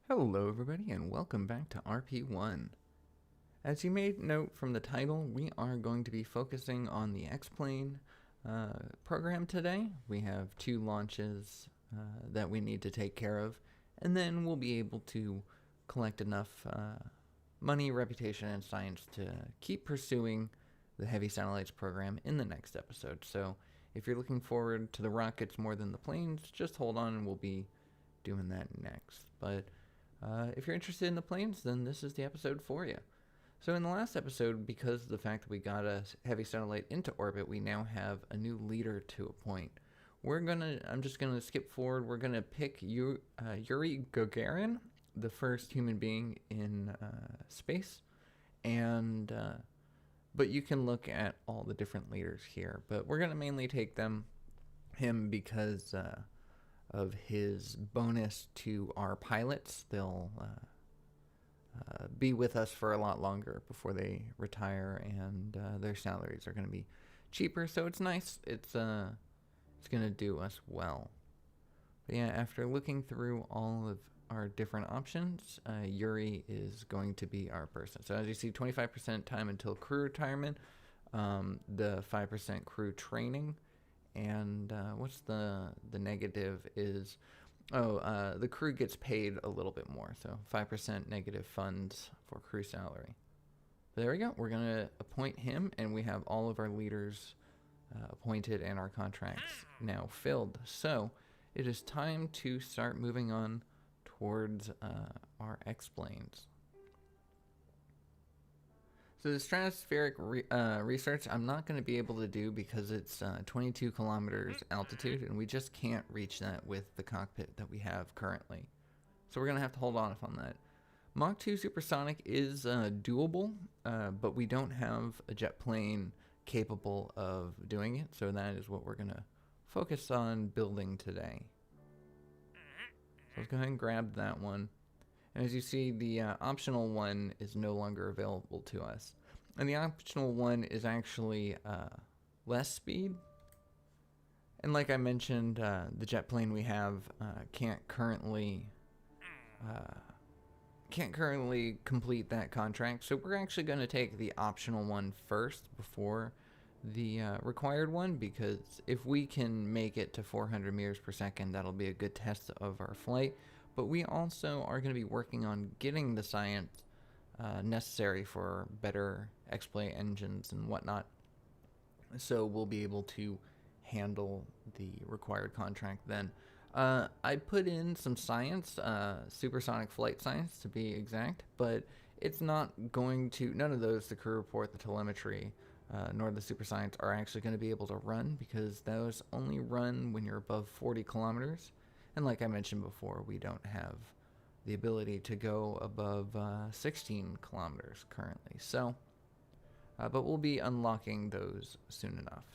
Hello everybody and welcome back to RP1. As you may note from the title, we are going to be focusing on the X-plane program today. We have 2 launches that we need to take care of, and then we'll be able to collect enough money, reputation, and science to keep pursuing the heavy satellites program in the next episode. So if you're looking forward to the rockets more than the planes, just hold on and we'll be doing that next. But if you're interested in the planes, then this is the episode for you. So in the last episode, because of the fact that we got a heavy satellite into orbit, we now have a new leader to appoint. I'm just gonna skip forward. We're gonna pick Yuri Gagarin, the first human being in space, and but you can look at all the different leaders here. But we're gonna mainly take him because of his bonus to our pilots. They'll be with us for a lot longer before they retire, and their salaries are going to be cheaper, so it's nice. It's going to do us well. But yeah, after looking through all of our different options, Yuri is going to be our person. So as you see, 25% time until crew retirement, the 5% crew training, and what's the negative is, the crew gets paid a little bit more, so 5% negative funds for crew salary. But there we go. We're going to appoint him, and we have all of our leaders appointed and our contracts now filled. So it is time to start moving on towards our X-planes. So the stratospheric research I'm not going to be able to do because it's 22 kilometers altitude, and we just can't reach that with the cockpit that we have currently. So we're going to have to hold off on that. Mach 2 supersonic is doable, but we don't have a jet plane capable of doing it, so that is what we're going to focus on building today. So let's go ahead and grab that one. And as you see, the optional one is no longer available to us. And the optional one is actually less speed. And like I mentioned, the jet plane we have can't currently complete that contract. So we're actually going to take the optional one first before the required one, because if we can make it to 400 meters per second, that'll be a good test of our flight. But we also are going to be working on getting the science necessary for better X-plane engines and whatnot. So we'll be able to handle the required contract then. I put in some science, supersonic flight science to be exact, but it's not going to, none of those, the crew report, the telemetry, nor the super science, are actually going to be able to run, because those only run when you're above 40 kilometers. And like I mentioned before, we don't have the ability to go above 16 kilometers currently. So, but we'll be unlocking those soon enough.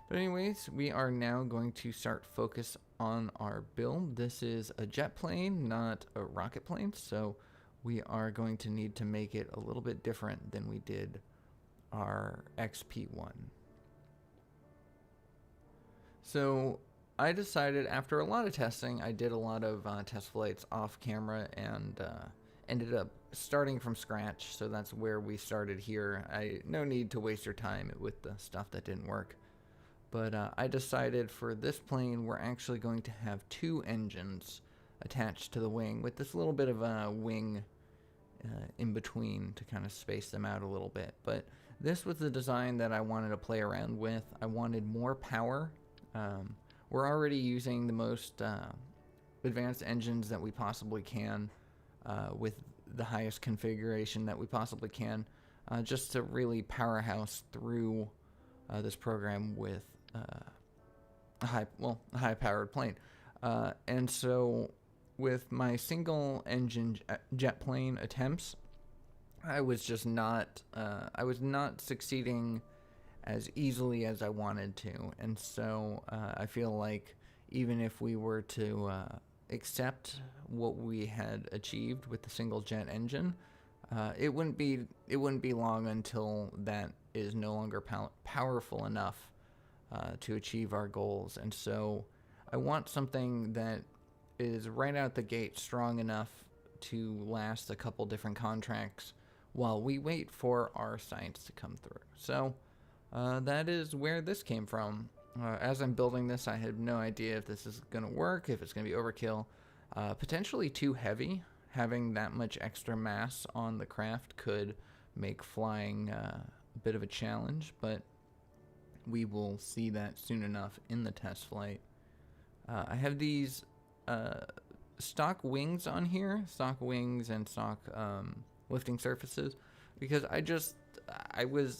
But anyways, we are now going to start focus on our build. This is a jet plane, not a rocket plane, so we are going to need to make it a little bit different than we did our RP-1. So I decided, after a lot of testing, I did a lot of test flights off camera and ended up starting from scratch. So that's where we started here. No need to waste your time with the stuff that didn't work. But I decided for this plane, we're actually going to have 2 engines attached to the wing, with this little bit of a wing in between to kind of space them out a little bit. But this was the design that I wanted to play around with. I wanted more power. We're already using the most advanced engines that we possibly can, with the highest configuration that we possibly can, just to really powerhouse through this program with a high-powered plane. And so with my single engine jet plane attempts, I was not succeeding as easily as I wanted to. And so I feel like even if we were to accept what we had achieved with the single jet engine, it wouldn't be long until that is no longer powerful enough to achieve our goals. And so I want something that is right out the gate strong enough to last a couple different contracts while we wait for our science to come through. So that is where this came from. As I'm building this, I had no idea if this is going to work, if it's going to be overkill, potentially too heavy. Having that much extra mass on the craft could make flying a bit of a challenge, but we will see that soon enough in the test flight. I have these stock wings on here, stock wings and stock lifting surfaces, because I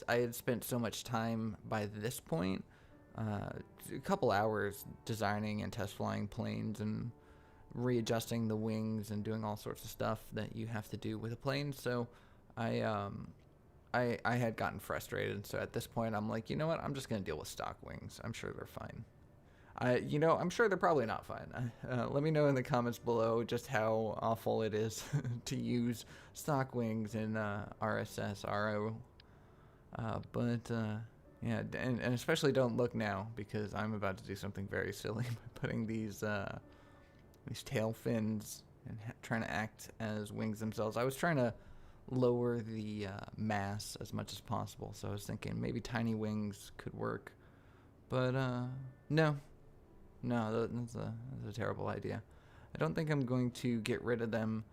had spent so much time by this point, a couple hours designing and test flying planes and readjusting the wings and doing all sorts of stuff that you have to do with a plane. So I had gotten frustrated. So at this point, I'm like, you know what? I'm just going to deal with stock wings. I'm sure they're fine. I'm sure they're probably not fine. Let me know in the comments below just how awful it is to use stock wings in RSS RO. Yeah, and especially don't look now, because I'm about to do something very silly by putting these tail fins and trying to act as wings themselves. I was trying to lower the mass as much as possible, so I was thinking maybe tiny wings could work, but no, that's a terrible idea. I don't think I'm going to get rid of them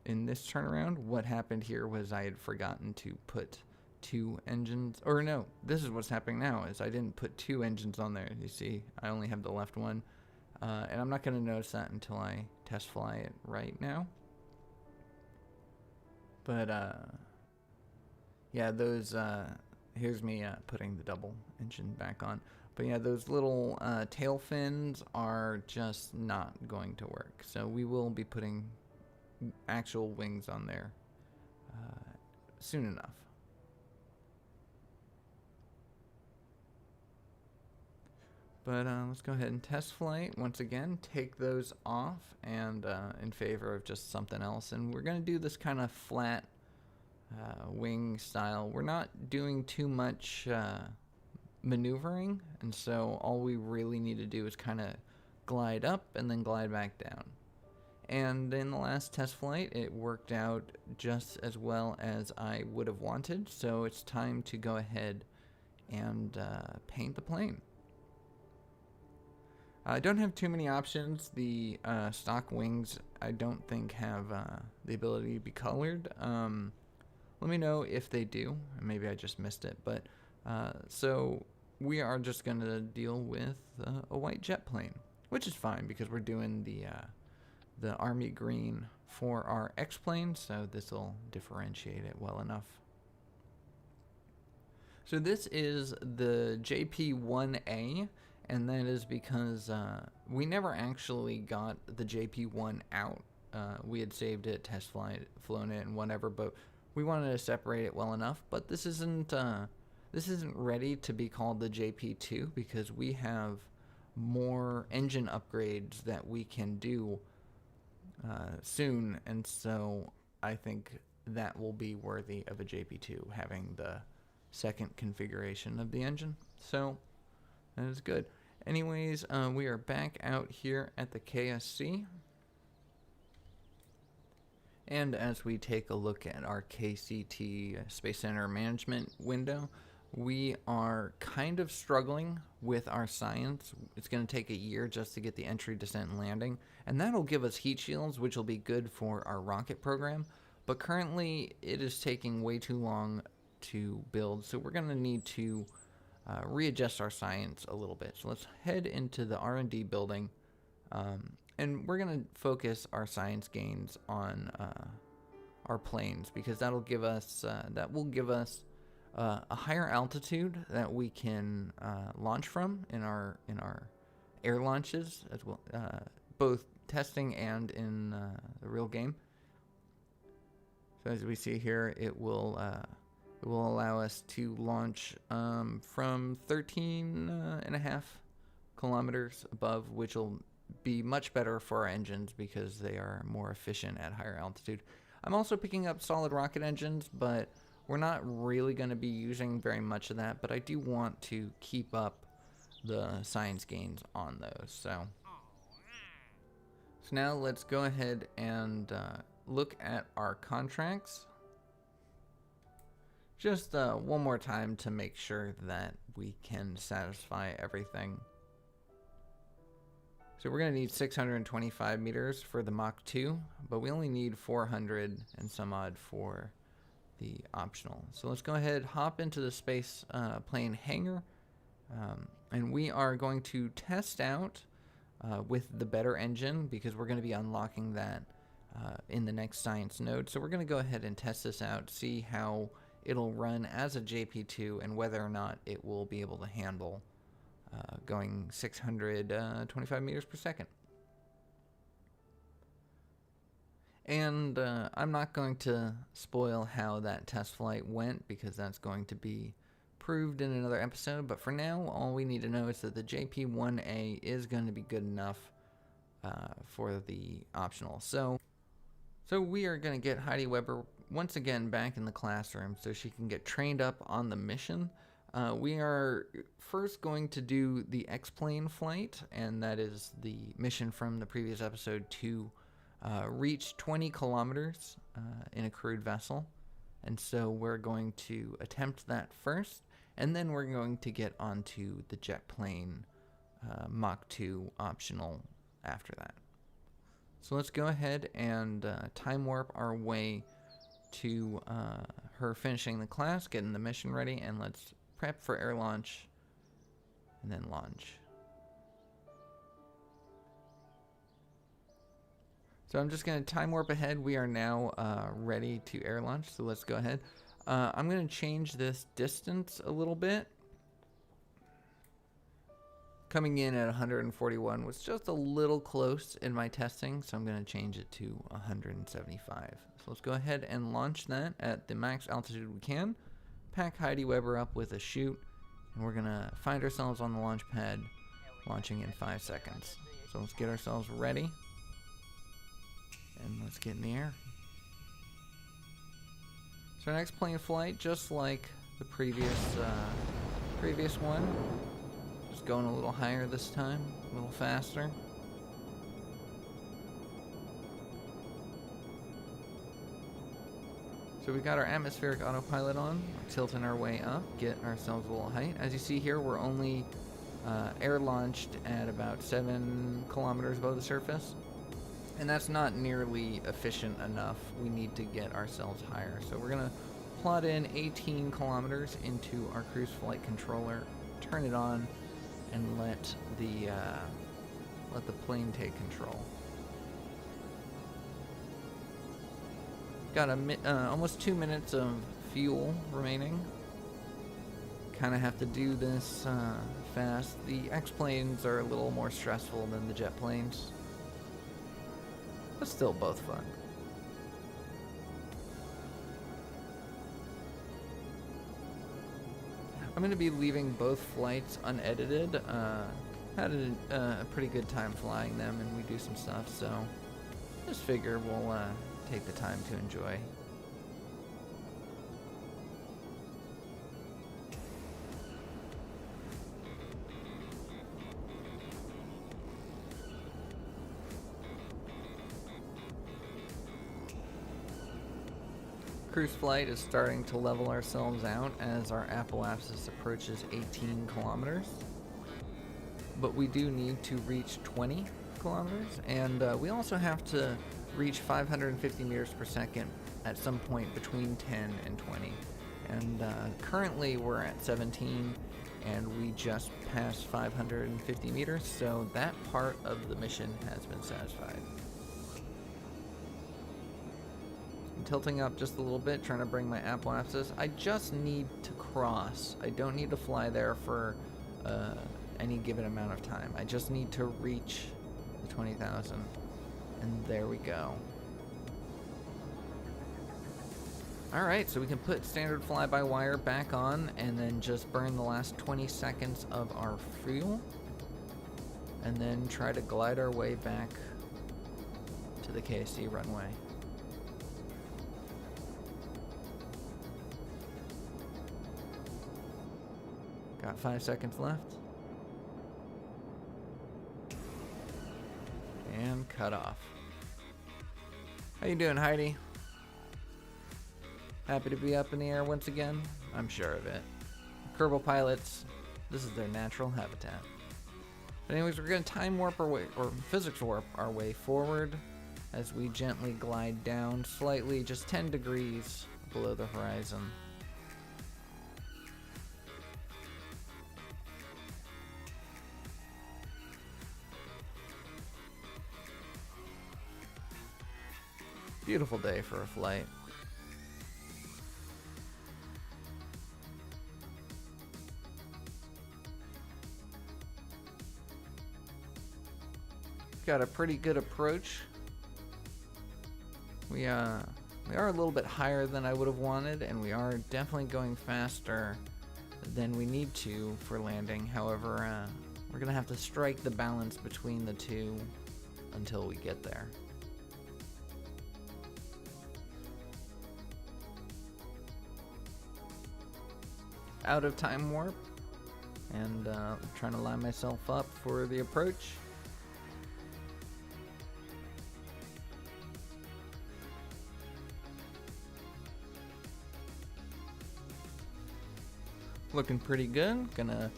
in this turnaround. What happened here was I had forgotten to put 2 engines, or no, this is what's happening now, is I didn't put 2 engines on there. You see, I only have the left one, and I'm not going to notice that until I test fly it right now. But yeah, those here's me putting the double engine back on. But yeah, those little tail fins are just not going to work, so we will be putting actual wings on there soon enough. But let's go ahead and test flight once again, take those off, and in favor of just something else. And we're going to do this kind of flat wing style. We're not doing too much maneuvering, and so all we really need to do is kind of glide up and then glide back down. And in the last test flight, it worked out just as well as I would have wanted, so it's time to go ahead and paint the plane. I don't have too many options. The stock wings, I don't think, have the ability to be colored. Let me know if they do. Maybe I just missed it. But so we are just going to deal with a white jet plane, which is fine because we're doing the army green for our X-plane, so this will differentiate it well enough. So this is the JP1A. and that is because we never actually got the JP1 out. We had saved it, flown it, and whatever, but we wanted to separate it well enough. But this isn't ready to be called the JP2 because we have more engine upgrades that we can do soon, and so I think that will be worthy of a JP2, having the second configuration of the engine. So that is good. Anyways, we are back out here at the KSC, and as we take a look at our KCT Space Center Management window, we are kind of struggling with our science. It's going to take a year just to get the entry, descent, and landing, and that'll give us heat shields, which will be good for our rocket program. But currently, it is taking way too long to build, so we're going to need to readjust our science a little bit. So let's head into the R&D building, and we're going to focus our science gains on our planes, because that'll give us a higher altitude that we can launch from in our air launches as well, both testing and in the real game. So as we see here, it will allow us to launch from 13.5 kilometers above, which will be much better for our engines because they are more efficient at higher altitude. I'm also picking up solid rocket engines, but we're not really going to be using very much of that, but I do want to keep up the science gains on those. So now let's go ahead and look at our contracts. Just one more time to make sure that we can satisfy everything. So we're going to need 625 meters for the Mach 2, but we only need 400 and some odd for the optional. So let's go ahead, hop into the space plane hangar, and we are going to test out with the better engine, because we're going to be unlocking that in the next science node. So we're going to go ahead and test this out, see how it'll run as a JP2 and whether or not it will be able to handle going 625 meters per second. And I'm not going to spoil how that test flight went, because that's going to be proved in another episode. But for now, all we need to know is that the JP1A is going to be good enough for the optional. So we are going to get Heidi Weber once again back in the classroom so she can get trained up on the mission. We are first going to do the X-plane flight, and that is the mission from the previous episode to reach 20 kilometers in a crewed vessel. And so we're going to attempt that first, and then we're going to get onto the jet plane Mach 2 optional after that. So let's go ahead and time warp our way to her finishing the class, getting the mission ready, and let's prep for air launch and then launch. So I'm just going to time warp ahead. We are now ready to air launch, so let's go ahead. I'm going to change this distance a little bit. Coming in at 141 was just a little close in my testing, so I'm going to change it to 175. So let's go ahead and launch that at the max altitude we can. Pack Heidi Weber up with a chute, and we're going to find ourselves on the launch pad, launching in 5 seconds. So let's get ourselves ready, and let's get in the air. So our next plane flight, just like the previous one, just going a little higher this time, a little faster. So we got our atmospheric autopilot on, we're tilting our way up, get ourselves a little height. As you see here, we're only air launched at about 7 kilometers above the surface. And that's not nearly efficient enough. We need to get ourselves higher. So we're going to plot in 18 kilometers into our cruise flight controller, turn it on, and let the plane take control. Got almost 2 minutes of fuel remaining. kind of have to do this fast. The X-planes are a little more stressful than the jet planes, but still both fun. I'm going to be leaving both flights unedited. Had a pretty good time flying them, and we do some stuff, so just figure we'll take the time to enjoy. Cruise flight is starting to level ourselves out as our apoapsis approaches 18 kilometers. But we do need to reach 20 kilometers, and we also have to reach 550 meters per second at some point between 10 and 20. And currently we're at 17, and we just passed 550 meters, so that part of the mission has been satisfied. I'm tilting up just a little bit, trying to bring my apoapsis. I just need to cross. I don't need to fly there for any given amount of time. I just need to reach the 20,000, and there we go. Alright, so we can put standard fly-by-wire back on and then just burn the last 20 seconds of our fuel, and then try to glide our way back to the KSC runway. Got 5 seconds left. And cut off. How you doing, Heidi? Happy to be up in the air once again? I'm sure of it. Kerbal pilots, this is their natural habitat. But anyways, we're going to time warp our way, or physics warp our way forward as we gently glide down slightly, just 10 degrees below the horizon. Beautiful day for a flight. Got a pretty good approach. We are a little bit higher than I would have wanted, and we are definitely going faster than we need to for landing. However, we're gonna have to strike the balance between the two until we get there. Out of time warp, and trying to line myself up for the approach. Looking pretty good. Gonna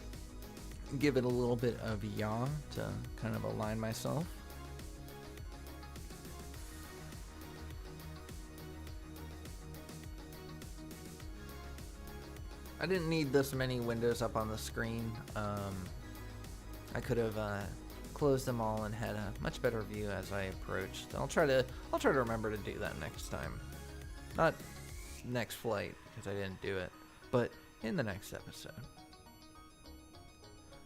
give it a little bit of yaw to kind of align myself. I didn't need this many windows up on the screen. I could have closed them all and had a much better view as I approached. I'll try to remember to do that next time. Not next flight, because I didn't do it, but in the next episode.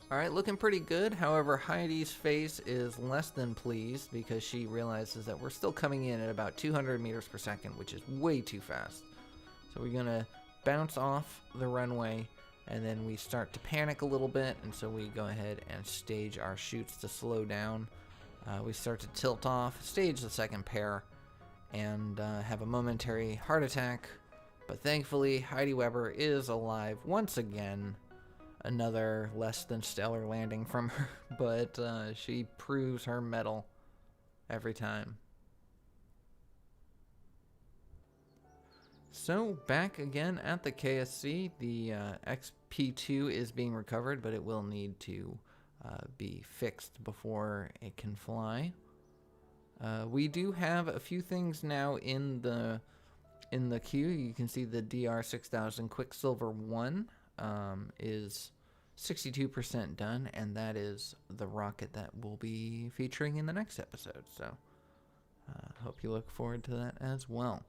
Alright, looking pretty good. However, Heidi's face is less than pleased because she realizes that we're still coming in at about 200 meters per second, which is way too fast. So we're gonna bounce off the runway, and then we start to panic a little bit, and so we go ahead and stage our chutes to slow down. We start to tilt off, stage the second pair, and have a momentary heart attack. But thankfully, Heidi Weber is alive once again. Another less than stellar landing from her, but she proves her mettle every time. So, back again at the KSC, the XP2 is being recovered, but it will need to be fixed before it can fly. We do have a few things now in the queue. You can see the DR6000 Quicksilver 1 is 62% done, and that is the rocket that we'll be featuring in the next episode. So, hope you look forward to that as well.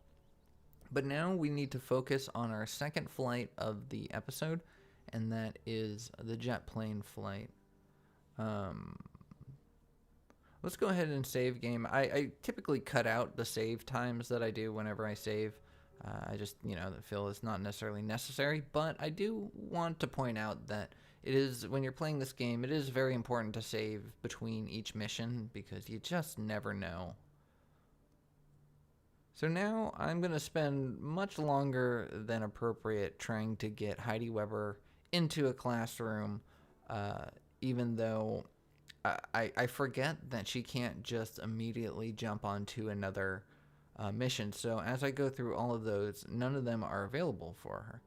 But now we need to focus on our second flight of the episode, and that is the jet plane flight. Let's go ahead and save game. I typically cut out the save times that I do whenever I save. I just, feel it's not necessarily necessary, but I do want to point out that it is, when you're playing this game, it is very important to save between each mission because you just never know. So now I'm going to spend much longer than appropriate trying to get Heidi Weber into a classroom, even though I forget that she can't just immediately jump onto another mission. So as I go through all of those, none of them are available for her.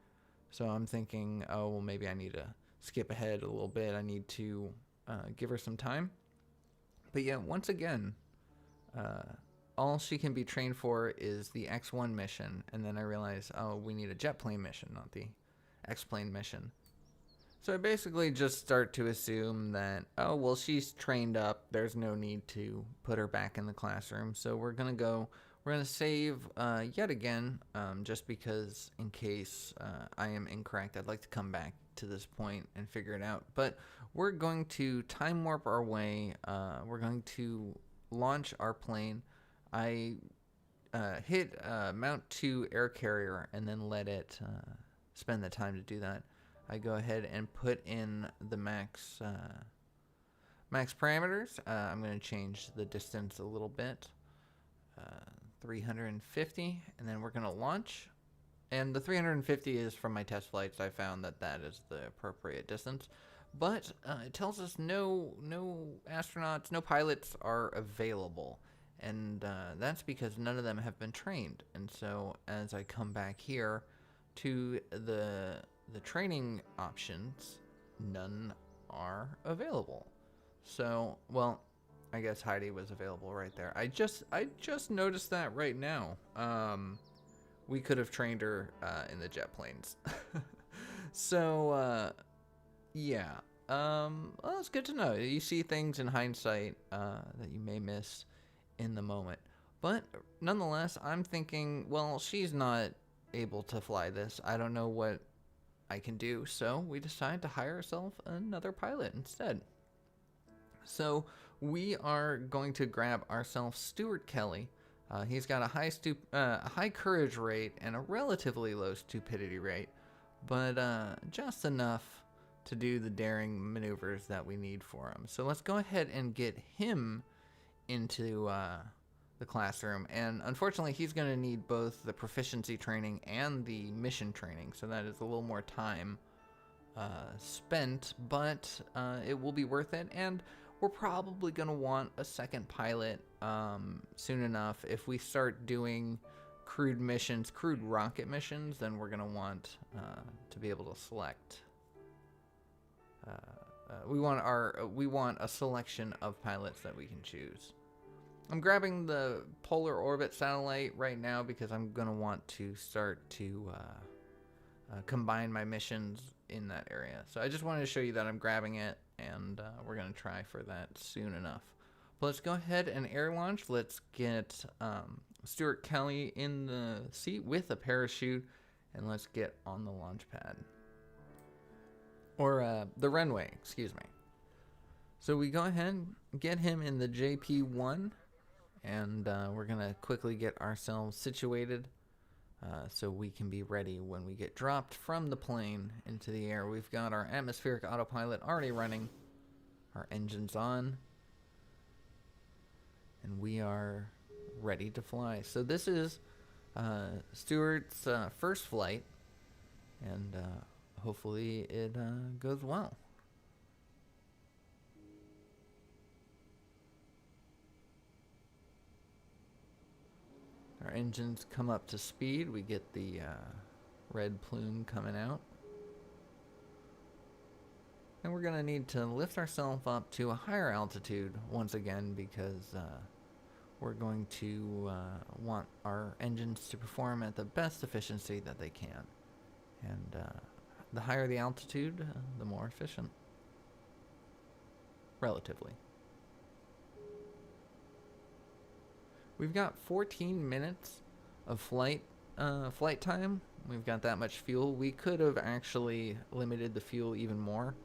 So I'm thinking, oh, well, maybe I need to skip ahead a little bit. I need to give her some time. But yeah, once again, all she can be trained for is the X1 mission. And then I realize, oh, we need a jet plane mission, not the X-plane mission. So I basically just start to assume that, oh, well, she's trained up. There's no need to put her back in the classroom. So we're going to save yet again, just because in case I am incorrect, I'd like to come back to this point and figure it out. But we're going to time warp our way. We're going to launch our plane. I hit mount to air carrier and then let it spend the time to do that. I go ahead and put in the max parameters. I'm going to change the distance a little bit, 350, and then we're going to launch. And the 350 is from my test flights. I found that is the appropriate distance. But it tells us no astronauts, no pilots are available. And that's because none of them have been trained. And so as I come back here to the training options, none are available. So, well, I guess Heidi was available right there. I just noticed that right now. We could have trained her in the jet planes. So, yeah. Well, it's good to know. You see things in hindsight that you may miss in the moment. But nonetheless, I'm thinking, well, she's not able to fly this. I don't know what I can do, so we decide to hire ourselves another pilot instead. So we are going to grab ourselves Stuart Kelly. He's got a high courage rate and a relatively low stupidity rate, but just enough to do the daring maneuvers that we need for him. So let's go ahead and get him into the classroom, and unfortunately he's going to need both the proficiency training and the mission training, so that is a little more time spent, but it will be worth it, and we're probably going to want a second pilot soon enough. If we start doing crewed rocket missions, then we're going to want to be able to select. We want a selection of pilots that we can choose. I'm grabbing the polar orbit satellite right now because I'm going to want to start to combine my missions in that area. So I just wanted to show you that I'm grabbing it, and we're going to try for that soon enough. But let's go ahead and air launch. Let's get Stuart Kelly in the seat with a parachute, and let's get on the launch pad. Or the runway, excuse me. So we go ahead and get him in the RP-1, and we're going to quickly get ourselves situated so we can be ready when we get dropped from the plane into the air. We've got our atmospheric autopilot already running, our engines on, and we are ready to fly. So this is Stuart's first flight, and hopefully it goes well. Our engines come up to speed. We get the red plume coming out. And we're going to need to lift ourselves up to a higher altitude once again because we're going to want our engines to perform at the best efficiency that they can. And the higher the altitude, the more efficient. Relatively. We've got 14 minutes of flight time, we've got that much fuel. We could have actually limited the fuel even more,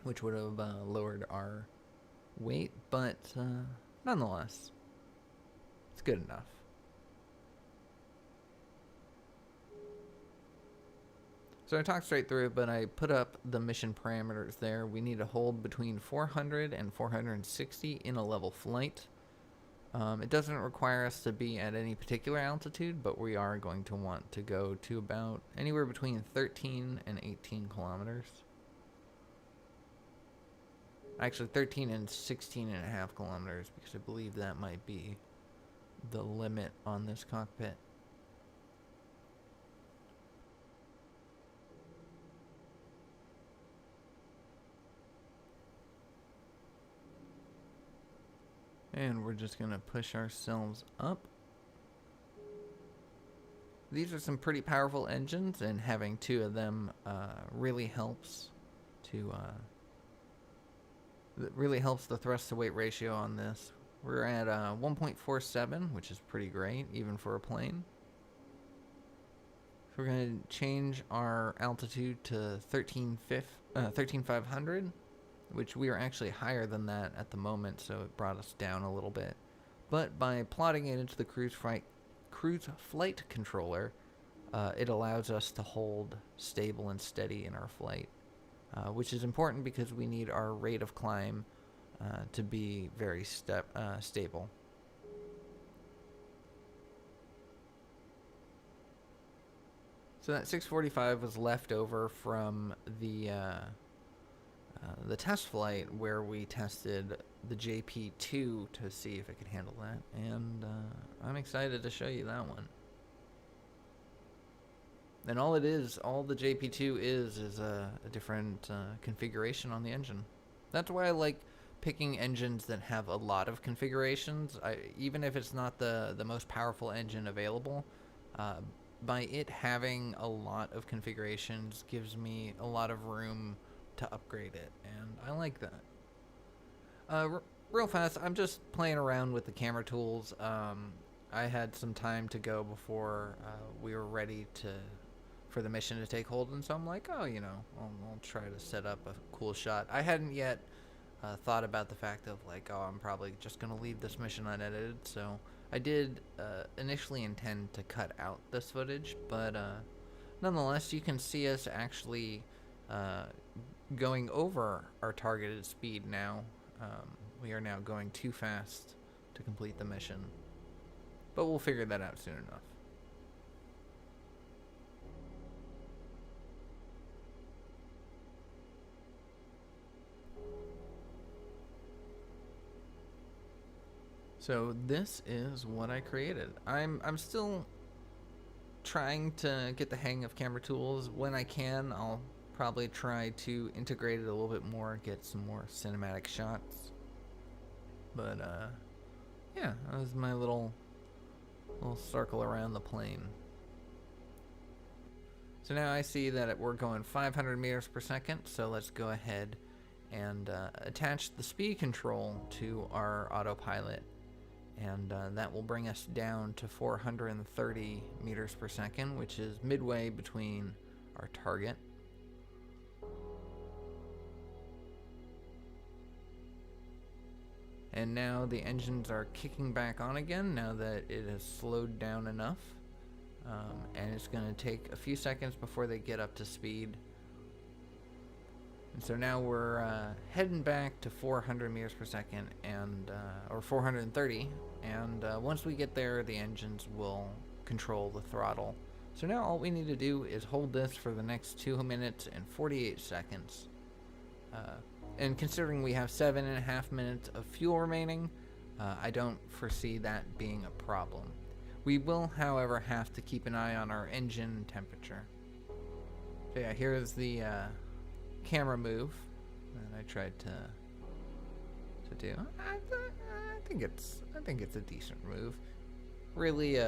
which would have lowered our weight, but nonetheless, it's good enough. So I talked straight through it, but I put up the mission parameters there. We need to hold between 400 and 460 in a level flight. It doesn't require us to be at any particular altitude, but we are going to want to go to about anywhere between 13 and 18 kilometers. Actually, 13 and 16 and a half kilometers, because I believe that might be the limit on this cockpit. And we're just going to push ourselves up. These are some pretty powerful engines, and having two of them really helps to really helps the thrust to weight ratio on this. We're at 1.47, which is pretty great, even for a plane. So we're going to change our altitude to 13,500, which we are actually higher than that at the moment, so it brought us down a little bit. But by plotting it into the cruise flight controller, it allows us to hold stable and steady in our flight, which is important because we need our rate of climb to be very stable. So that 645 was left over from the test flight where we tested the JP2 to see if it could handle that, and I'm excited to show you that one. And all the JP2 is a different configuration on the engine. That's why I like picking engines that have a lot of configurations. Even if it's not the most powerful engine available, by it having a lot of configurations gives me a lot of room to upgrade it, and I like that. Real fast, I'm just playing around with the camera tools. I had some time to go before we were ready for the mission to take hold, and so I'm like, oh, I'll try to set up a cool shot. I hadn't yet thought about the fact of like, oh, I'm probably just gonna leave this mission unedited, so I did initially intend to cut out this footage, but nonetheless, you can see us actually going over our targeted speed now. We are now going too fast to complete the mission, but we'll figure that out soon enough. So this is what I created. I'm still trying to get the hang of camera tools. When I can, I'll probably try to integrate it a little bit more, get some more cinematic shots. But yeah, that was my little circle around the plane. So now I see that we're going 500 meters per second, so let's go ahead and attach the speed control to our autopilot, and that will bring us down to 430 meters per second, which is midway between our target. And now the engines are kicking back on again now that it has slowed down enough. And it's going to take a few seconds before they get up to speed. And so now we're heading back to 400 meters per second, and or 430. And once we get there, the engines will control the throttle. So now all we need to do is hold this for the next 2 minutes and 48 seconds. And considering we have 7.5 minutes of fuel remaining, I don't foresee that being a problem. We will, however, have to keep an eye on our engine temperature. So yeah, here's the camera move that I tried to do. I think it's a decent move. Really,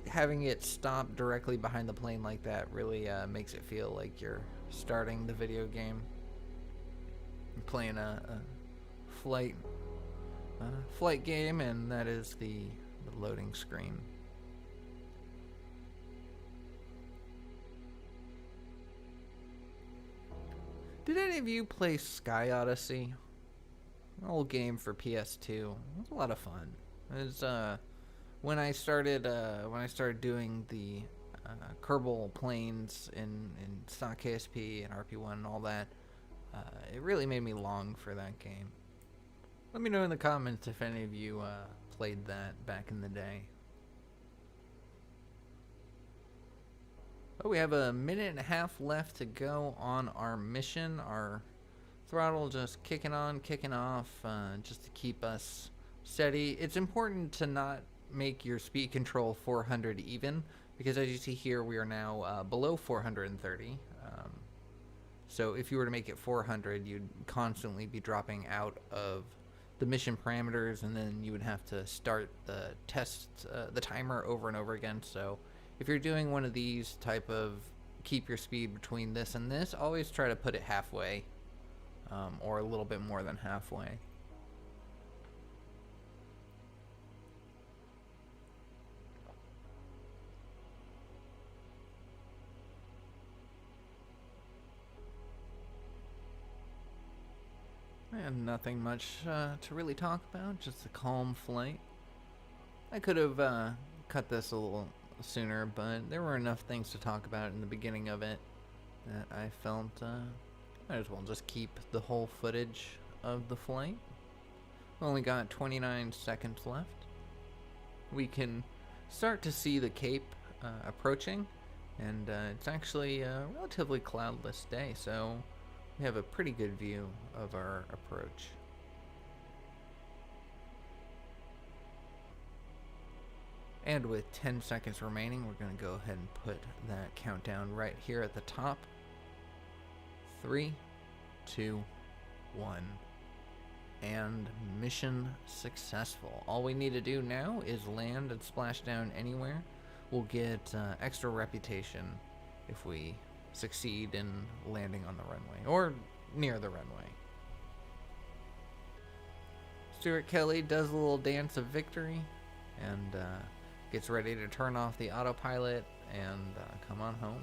having it stop directly behind the plane like that really makes it feel like you're starting the video game. You're playing a flight game, and that is the loading screen. Did any of you play Sky Odyssey? An old game for PS2. It was a lot of fun. It was when I started doing the Kerbal planes in stock KSP and RP1 and all that. It really made me long for that game. Let me know in the comments if any of you played that back in the day. Oh, we have a minute and a half left to go on our mission. Our throttle just kicking on, kicking off, just to keep us steady. It's important to not make your speed control 400 even, because as you see here, we are now below 430. So if you were to make it 400, you'd constantly be dropping out of the mission parameters, and then you would have to start the the timer over and over again. So if you're doing one of these type of keep your speed between this and this, always try to put it halfway, or a little bit more than halfway. And nothing much to really talk about, just a calm flight. I could have cut this a little sooner, but there were enough things to talk about in the beginning of it that I felt might as well just keep the whole footage of the flight. We only got 29 seconds left. We can start to see the Cape approaching, and it's actually a relatively cloudless day, so we have a pretty good view of our approach. And with 10 seconds remaining, we're going to go ahead and put that countdown right here at the top. 3, 2, 1. And mission successful. All we need to do now is land and splash down anywhere. We'll get extra reputation if we succeed in landing on the runway, or near the runway. Stuart Kelly does a little dance of victory and gets ready to turn off the autopilot and come on home.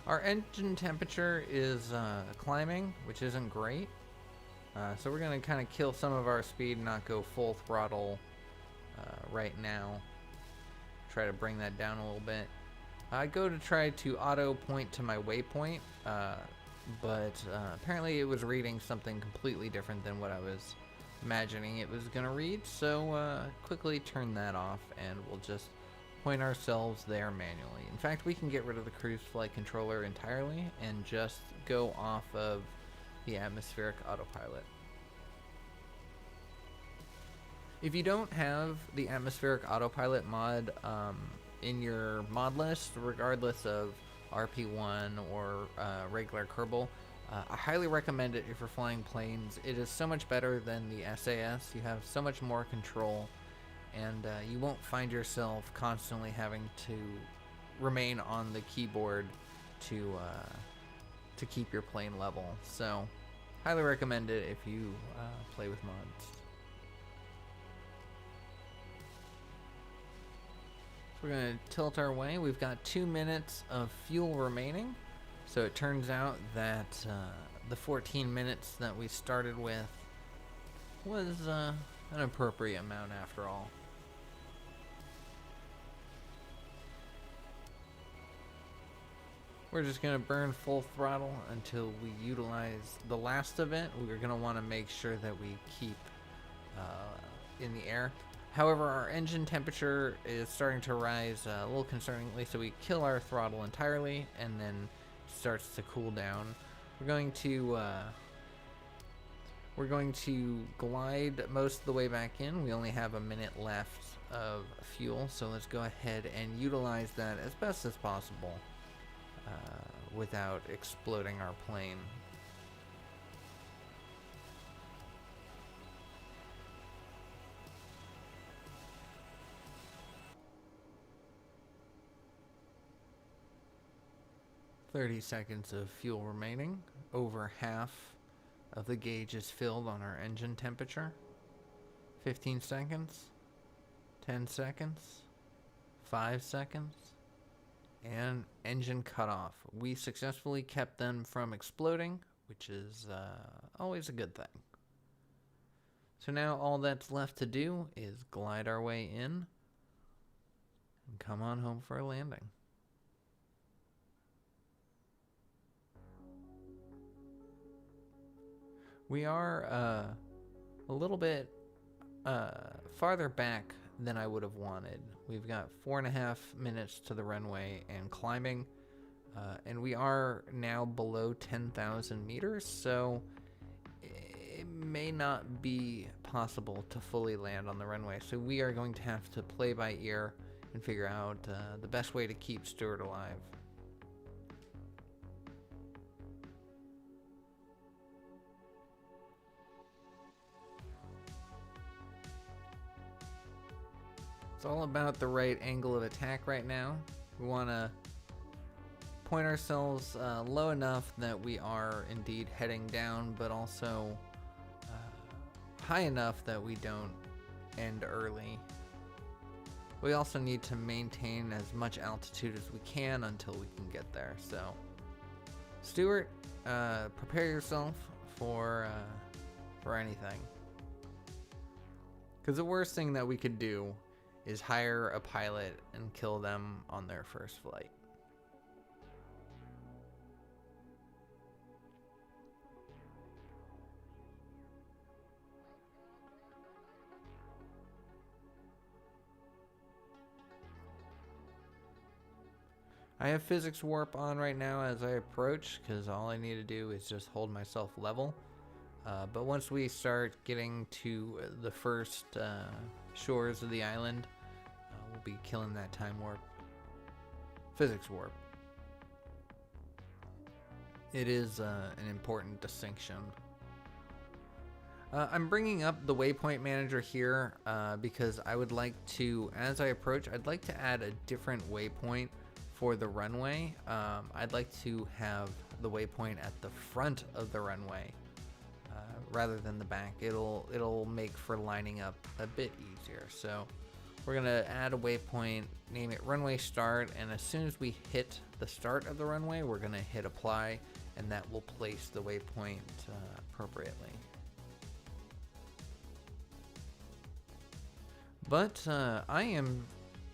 Our engine temperature is climbing, which isn't great. So we're going to kind of kill some of our speed and not go full throttle right now. Try to bring that down a little bit. I go to try to auto point to my waypoint, but apparently it was reading something completely different than what I was imagining it was going to read. So quickly turn that off and we'll just point ourselves there manually. In fact, we can get rid of the cruise flight controller entirely and just go off of the atmospheric autopilot. If you don't have the atmospheric autopilot mod in your mod list, regardless of RP1 or regular Kerbal, I highly recommend it if you're flying planes. It is so much better than the SAS. You have so much more control, and you won't find yourself constantly having to remain on the keyboard to keep your plane level. So highly recommend it if you play with mods. So we're going to tilt our way. We've got 2 minutes of fuel remaining. So it turns out that the 14 minutes that we started with was an appropriate amount after all. We're just going to burn full throttle until we utilize the last of it. We're going to want to make sure that we keep in the air. However, our engine temperature is starting to rise a little concerningly, so we kill our throttle entirely and then it starts to cool down. We're going to glide most of the way back in. We only have a minute left of fuel, so let's go ahead and utilize that as best as possible without exploding our plane. "30 seconds of fuel remaining. Over half of the gauge is filled on our engine temperature. 15 seconds, 10 seconds, 5 seconds, and engine cutoff. We successfully kept them from exploding, which is always a good thing. So now all that's left to do is glide our way in and come on home for a landing. We are a little bit farther back than I would have wanted. We've got 4.5 minutes to the runway and climbing, and we are now below 10,000 meters, so it may not be possible to fully land on the runway. So we are going to have to play by ear and figure out the best way to keep Stuart alive. It's all about the right angle of attack right now. We want to point ourselves low enough that we are indeed heading down, but also high enough that we don't end early. We also need to maintain as much altitude as we can until we can get there. So, Stuart, prepare yourself for anything. Because the worst thing that we could do is hire a pilot and kill them on their first flight. I have physics warp on right now as I approach, because all I need to do is just hold myself level. But once we start getting to the first shores of the island, we'll be killing that time warp. Physics warp. It is an important distinction. I'm bringing up the waypoint manager here because I would like to, as I approach, I'd like to add a different waypoint for the runway. I'd like to have the waypoint at the front of the runway rather than the back. It'll make for lining up a bit easier. So we're gonna add a waypoint, name it runway start, and as soon as we hit the start of the runway, we're gonna hit apply, and that will place the waypoint appropriately. But I am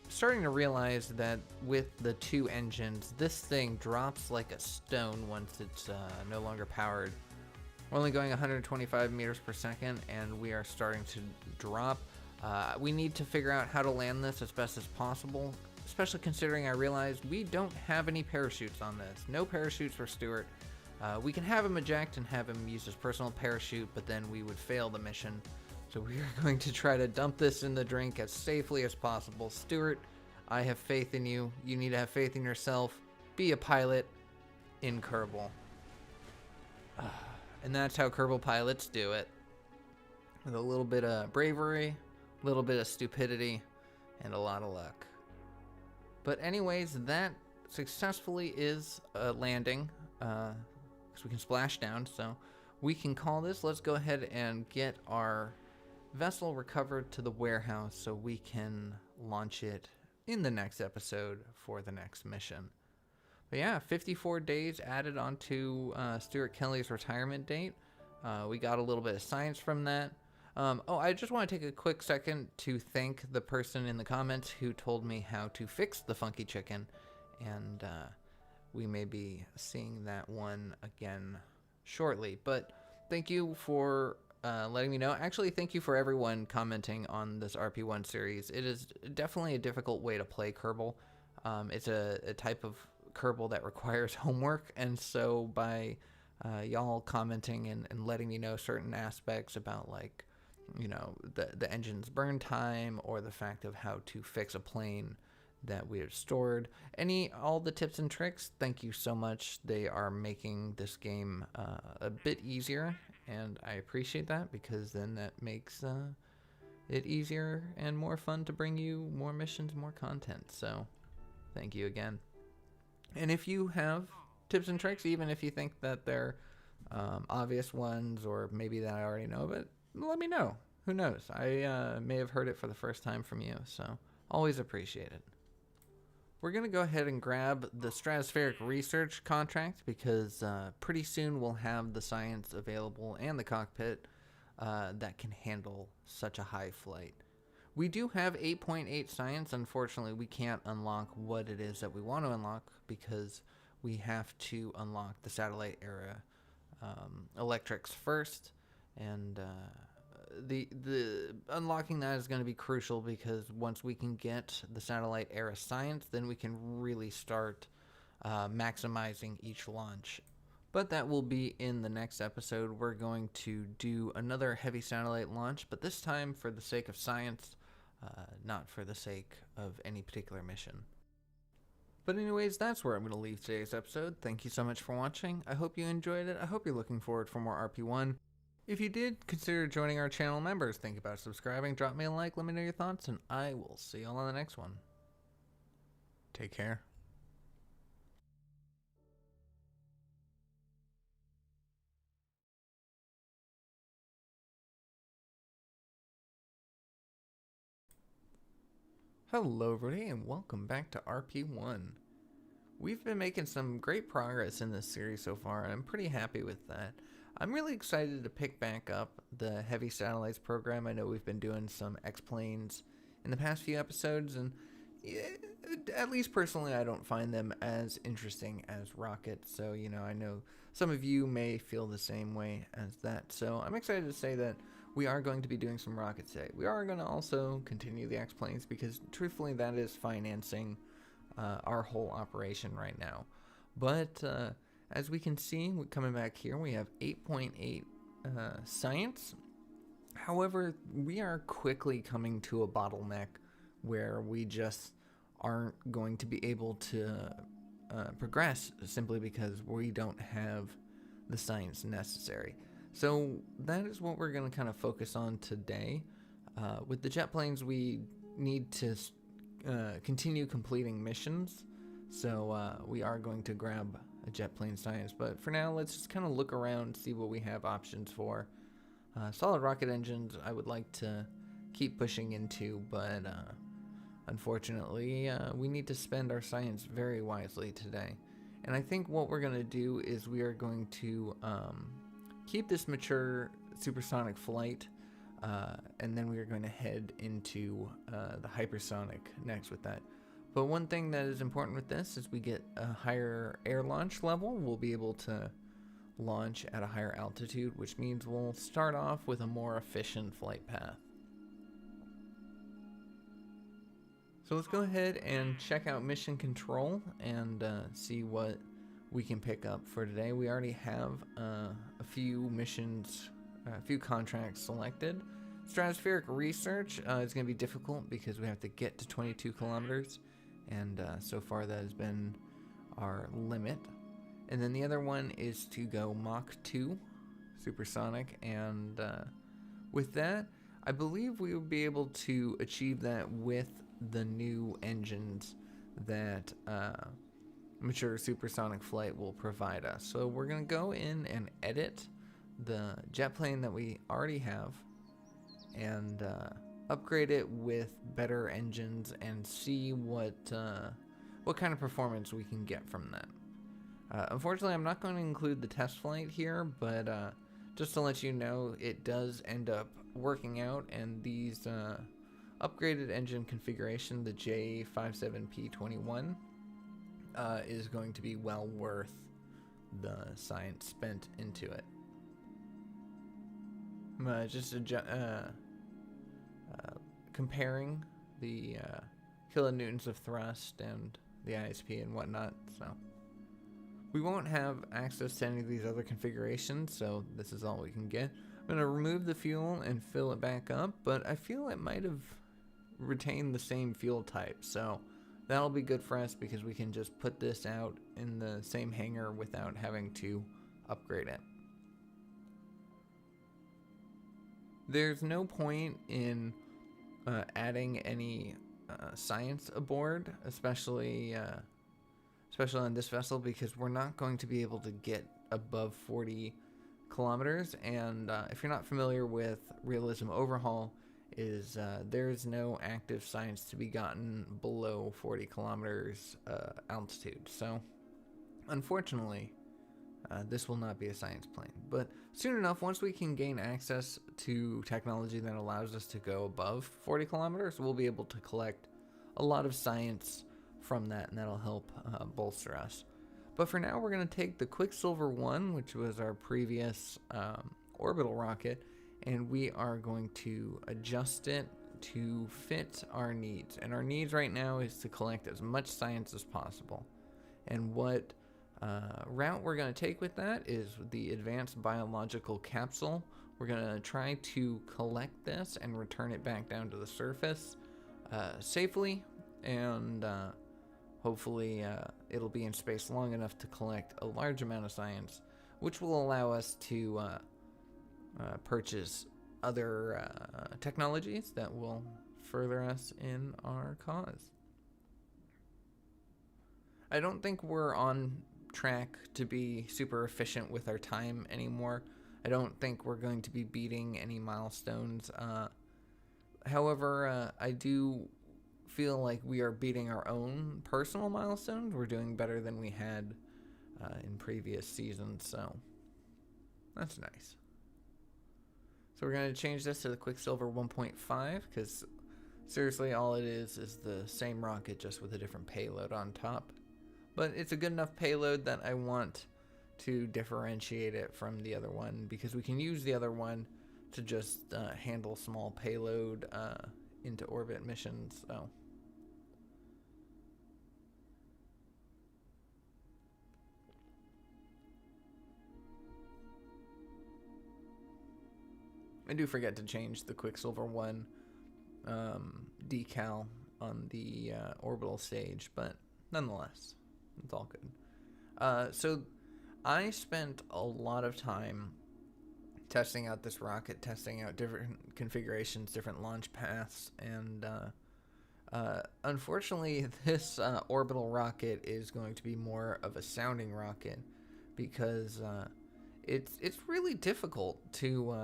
starting to realize that with the two engines, this thing drops like a stone once it's no longer powered. We're only going 125 meters per second, and we are starting to drop. We need to figure out how to land this as best as possible, especially considering I realized we don't have any parachutes on this. No parachutes for Stuart. We can have him eject and have him use his personal parachute, but then we would fail the mission. So we are going to try to dump this in the drink as safely as possible. Stuart, I have faith in you. You need to have faith in yourself. Be a pilot in Kerbal. And that's how Kerbal pilots do it. With a little bit of bravery, a little bit of stupidity, and a lot of luck. But anyways, that successfully is a landing. Because we can splash down, so we can call this. Let's go ahead and get our vessel recovered to the warehouse so we can launch it in the next episode for the next mission. But yeah, 54 days added onto Stuart Kelly's retirement date. We got a little bit of science from that. I just want to take a quick second to thank the person in the comments who told me how to fix the funky chicken, and we may be seeing that one again shortly. But thank you for letting me know. Actually, thank you for everyone commenting on this RP1 series. It is definitely a difficult way to play Kerbal. It's a type of Kerbal that requires homework, and so by y'all commenting and letting me know certain aspects about, like, you know, the engine's burn time or the fact of how to fix a plane that we have stored, all the tips and tricks, thank you so much. They are making this game a bit easier, and I appreciate that, because then that makes it easier and more fun to bring you more missions, more content. So thank you again. And if you have tips and tricks, even if you think that they're obvious ones or maybe that I already know, but let me know. Who knows? I may have heard it for the first time from you, so always appreciate it. We're going to go ahead and grab the stratospheric research contract because pretty soon we'll have the science available and the cockpit that can handle such a high flight. We do have 8.8 science. Unfortunately, we can't unlock what it is that we want to unlock because we have to unlock the satellite era electrics first, and the unlocking that is going to be crucial because once we can get the satellite era science, then we can really start maximizing each launch. But that will be in the next episode. We're going to do another heavy satellite launch, but this time for the sake of science, not for the sake of any particular mission. But anyways, that's where I'm going to leave today's episode. Thank you so much for watching. I hope you enjoyed it. I hope you're looking forward for more RP1. If you did, consider joining our channel members. Think about subscribing, drop me a like, let me know your thoughts, and I will see you all on the next one. Take care. Hello everybody and welcome back to RP1. We've been making some great progress in this series so far and I'm pretty happy with that. I'm really excited to pick back up the Heavy Satellites program. I know we've been doing some X-Planes in the past few episodes and at least personally I don't find them as interesting as rockets. So, you know, I know some of you may feel the same way as that. So I'm excited to say that we are going to be doing some rockets today. We are going to also continue the X-Planes because truthfully that is financing our whole operation right now. But as we can see, coming back here, we have 8.8 science. However, we are quickly coming to a bottleneck where we just aren't going to be able to progress simply because we don't have the science necessary. So that is what we're going to kind of focus on today. With the jet planes, we need to continue completing missions. So we are going to grab a jet plane science. But for now, let's just kind of look around, see what we have options for. Solid rocket engines, I would like to keep pushing into, but unfortunately, we need to spend our science very wisely today. And I think what we're going to do is we are going to keep this mature supersonic flight, and then we are going to head into the hypersonic next with that. But one thing that is important with this is we get a higher air launch level. We'll be able to launch at a higher altitude, which means we'll start off with a more efficient flight path. So let's go ahead and check out mission control and see what we can pick up for today. We already have a few missions, a few contracts selected. Stratospheric research is going to be difficult because we have to get to 22 kilometers, and so far that has been our limit. And then the other one is to go Mach 2 supersonic, and with that, I believe we will be able to achieve that with the new engines that mature supersonic flight will provide us. So we're going to go in and edit the jet plane that we already have and upgrade it with better engines and see what kind of performance we can get from that. Unfortunately, I'm not going to include the test flight here, but just to let you know, it does end up working out, and these upgraded engine configuration, the J57P21, is going to be well worth the science spent into it. Comparing the kilonewtons of thrust and the ISP and whatnot, so we won't have access to any of these other configurations, so this is all we can get. I'm going to remove the fuel and fill it back up, but I feel it might have retained the same fuel type, so that'll be good for us because we can just put this out in the same hangar without having to upgrade it. There's no point in adding any science aboard, especially on this vessel, because we're not going to be able to get above 40 kilometers. And if you're not familiar with realism overhaul, there's no active science to be gotten below 40 kilometers altitude. So unfortunately, this will not be a science plane. But soon enough, once we can gain access to technology that allows us to go above 40 kilometers, we'll be able to collect a lot of science from that, and that'll help bolster us. But for now, we're going to take the Quicksilver 1, which was our previous orbital rocket, and we are going to adjust it to fit our needs. And our needs right now is to collect as much science as possible. And what route we're going to take with that is the Advanced Biological Capsule. We're going to try to collect this and return it back down to the surface safely, and hopefully it'll be in space long enough to collect a large amount of science, which will allow us to purchase other technologies that will further us in our cause. I don't think we're on track to be super efficient with our time anymore. I don't think we're going to be beating any milestones. However, I do feel like we are beating our own personal milestones. We're doing better than we had in previous seasons, so that's nice. So we're going to change this to the Quicksilver 1.5 because seriously, all it is the same rocket just with a different payload on top. But it's a good enough payload that I want to differentiate it from the other one, because we can use the other one to just handle small payload into orbit missions. So I do forget to change the Quicksilver 1 decal on the orbital stage, but nonetheless, it's all good. So I spent a lot of time testing out this rocket, testing out different configurations, different launch paths, and unfortunately, this orbital rocket is going to be more of a sounding rocket, because it's really difficult to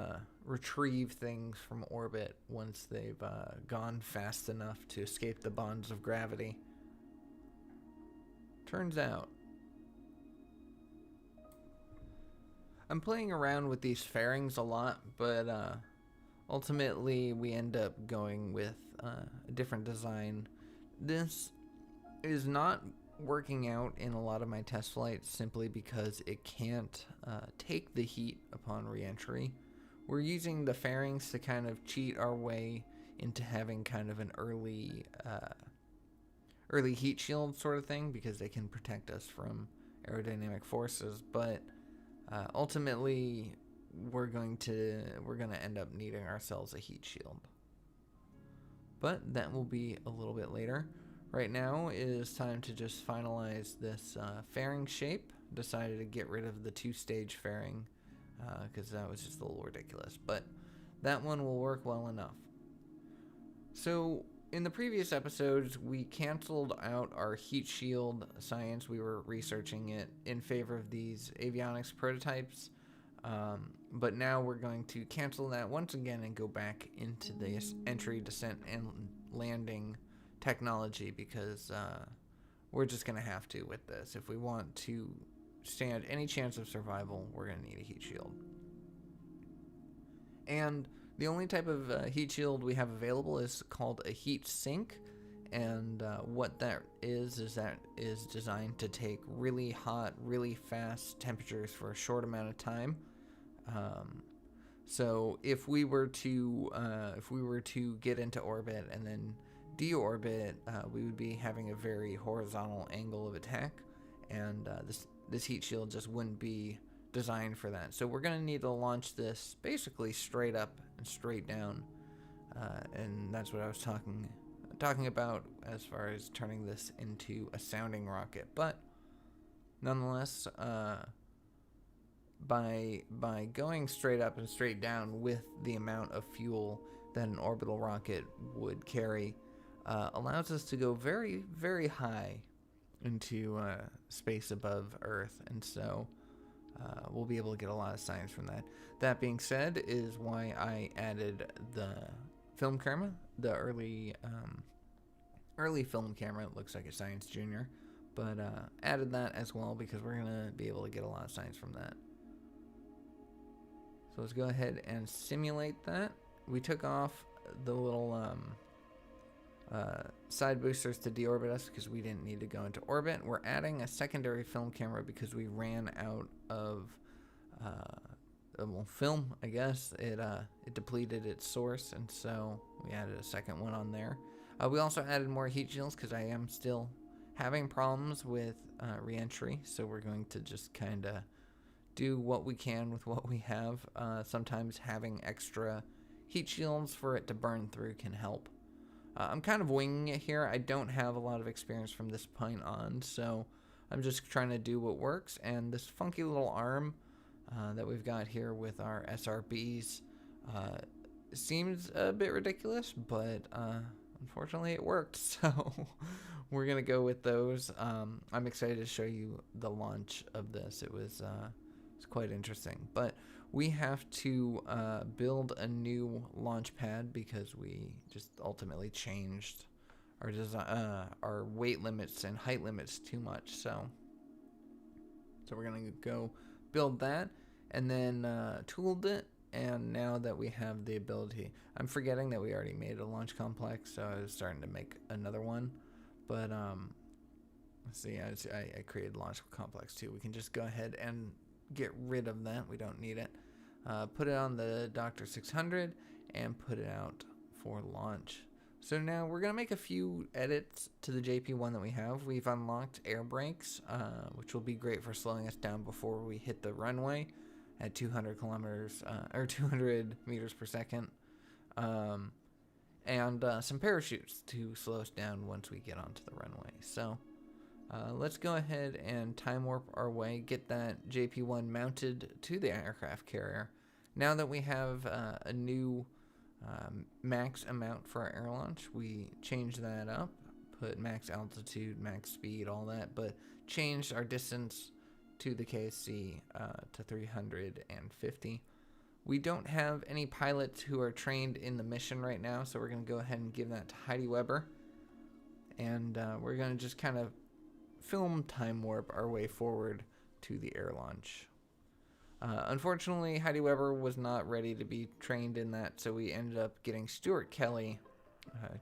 retrieve things from orbit once they've gone fast enough to escape the bonds of gravity. Turns out, I'm playing around with these fairings a lot, but ultimately we end up going with a different design. This is not working out in a lot of my test flights simply because it can't take the heat upon re-entry. We're using the fairings to kind of cheat our way into having kind of an early heat shield sort of thing, because they can protect us from aerodynamic forces, but ultimately we're going to end up needing ourselves a heat shield. But that will be a little bit later. Right now it is time to just finalize this fairing shape. Decided to get rid of the two-stage fairing because that was just a little ridiculous, but that one will work well enough. So in the previous episodes, we canceled out our heat shield science. We were researching it in favor of these avionics prototypes, but now we're going to cancel that once again and go back into this entry, descent, and landing technology, because we're just going to have to with this. If we want to stand any chance of survival, we're going to need a heat shield. And the only type of heat shield we have available is called a heat sink, and what that is designed to take really hot, really fast temperatures for a short amount of time. So if we were to get into orbit and then deorbit, we would be having a very horizontal angle of attack, and this heat shield just wouldn't be designed for that. So we're going to need to launch this basically straight up and straight down, and that's what I was talking about as far as turning this into a sounding rocket. But nonetheless, by going straight up and straight down with the amount of fuel that an orbital rocket would carry, allows us to go very, very high into space above Earth. And so we'll be able to get a lot of science from that. That being said, is why I added the film camera, the early film camera. It looks like a Science Junior, but added that as well because we're gonna be able to get a lot of science from that. So let's go ahead and simulate that. We took off the little side boosters to deorbit us because we didn't need to go into orbit. We're adding a secondary film camera because we ran out of film, I guess. It depleted its source, and so we added a second one on there. We also added more heat shields because I am still having problems with re-entry, so we're going to just kind of do what we can with what we have. Sometimes having extra heat shields for it to burn through can help. I'm kind of winging it here. I don't have a lot of experience from this point on, so I'm just trying to do what works. And this funky little arm that we've got here with our SRBs seems a bit ridiculous, but unfortunately it worked, so we're gonna go with those. I'm excited to show you the launch of this. It's quite interesting, but we have to build a new launch pad because we just ultimately changed our design, our weight limits and height limits too much. So we're gonna go build that, and then tooled it. And now that we have the ability, I'm forgetting that we already made a launch complex, so I was starting to make another one. But let's see, I created launch complex too. We can just go ahead and get rid of that. We don't need it. Put it on the Dr. 600 and put it out for launch. So now we're going to make a few edits to the JP1 that we have. We've unlocked air brakes, which will be great for slowing us down before we hit the runway at 200 kilometers or 200 meters per second. And some parachutes to slow us down once we get onto the runway. So let's go ahead and time warp our way, get that JP1 mounted to the aircraft carrier. Now that we have a new max amount for our air launch, we changed that up, put max altitude, max speed, all that, but changed our distance to the KSC to 350. We don't have any pilots who are trained in the mission right now, so we're going to go ahead and give that to Heidi Weber. And we're going to just kind of film time warp our way forward to the air launch. Unfortunately, Heidi Weber was not ready to be trained in that, so we ended up getting Stuart Kelly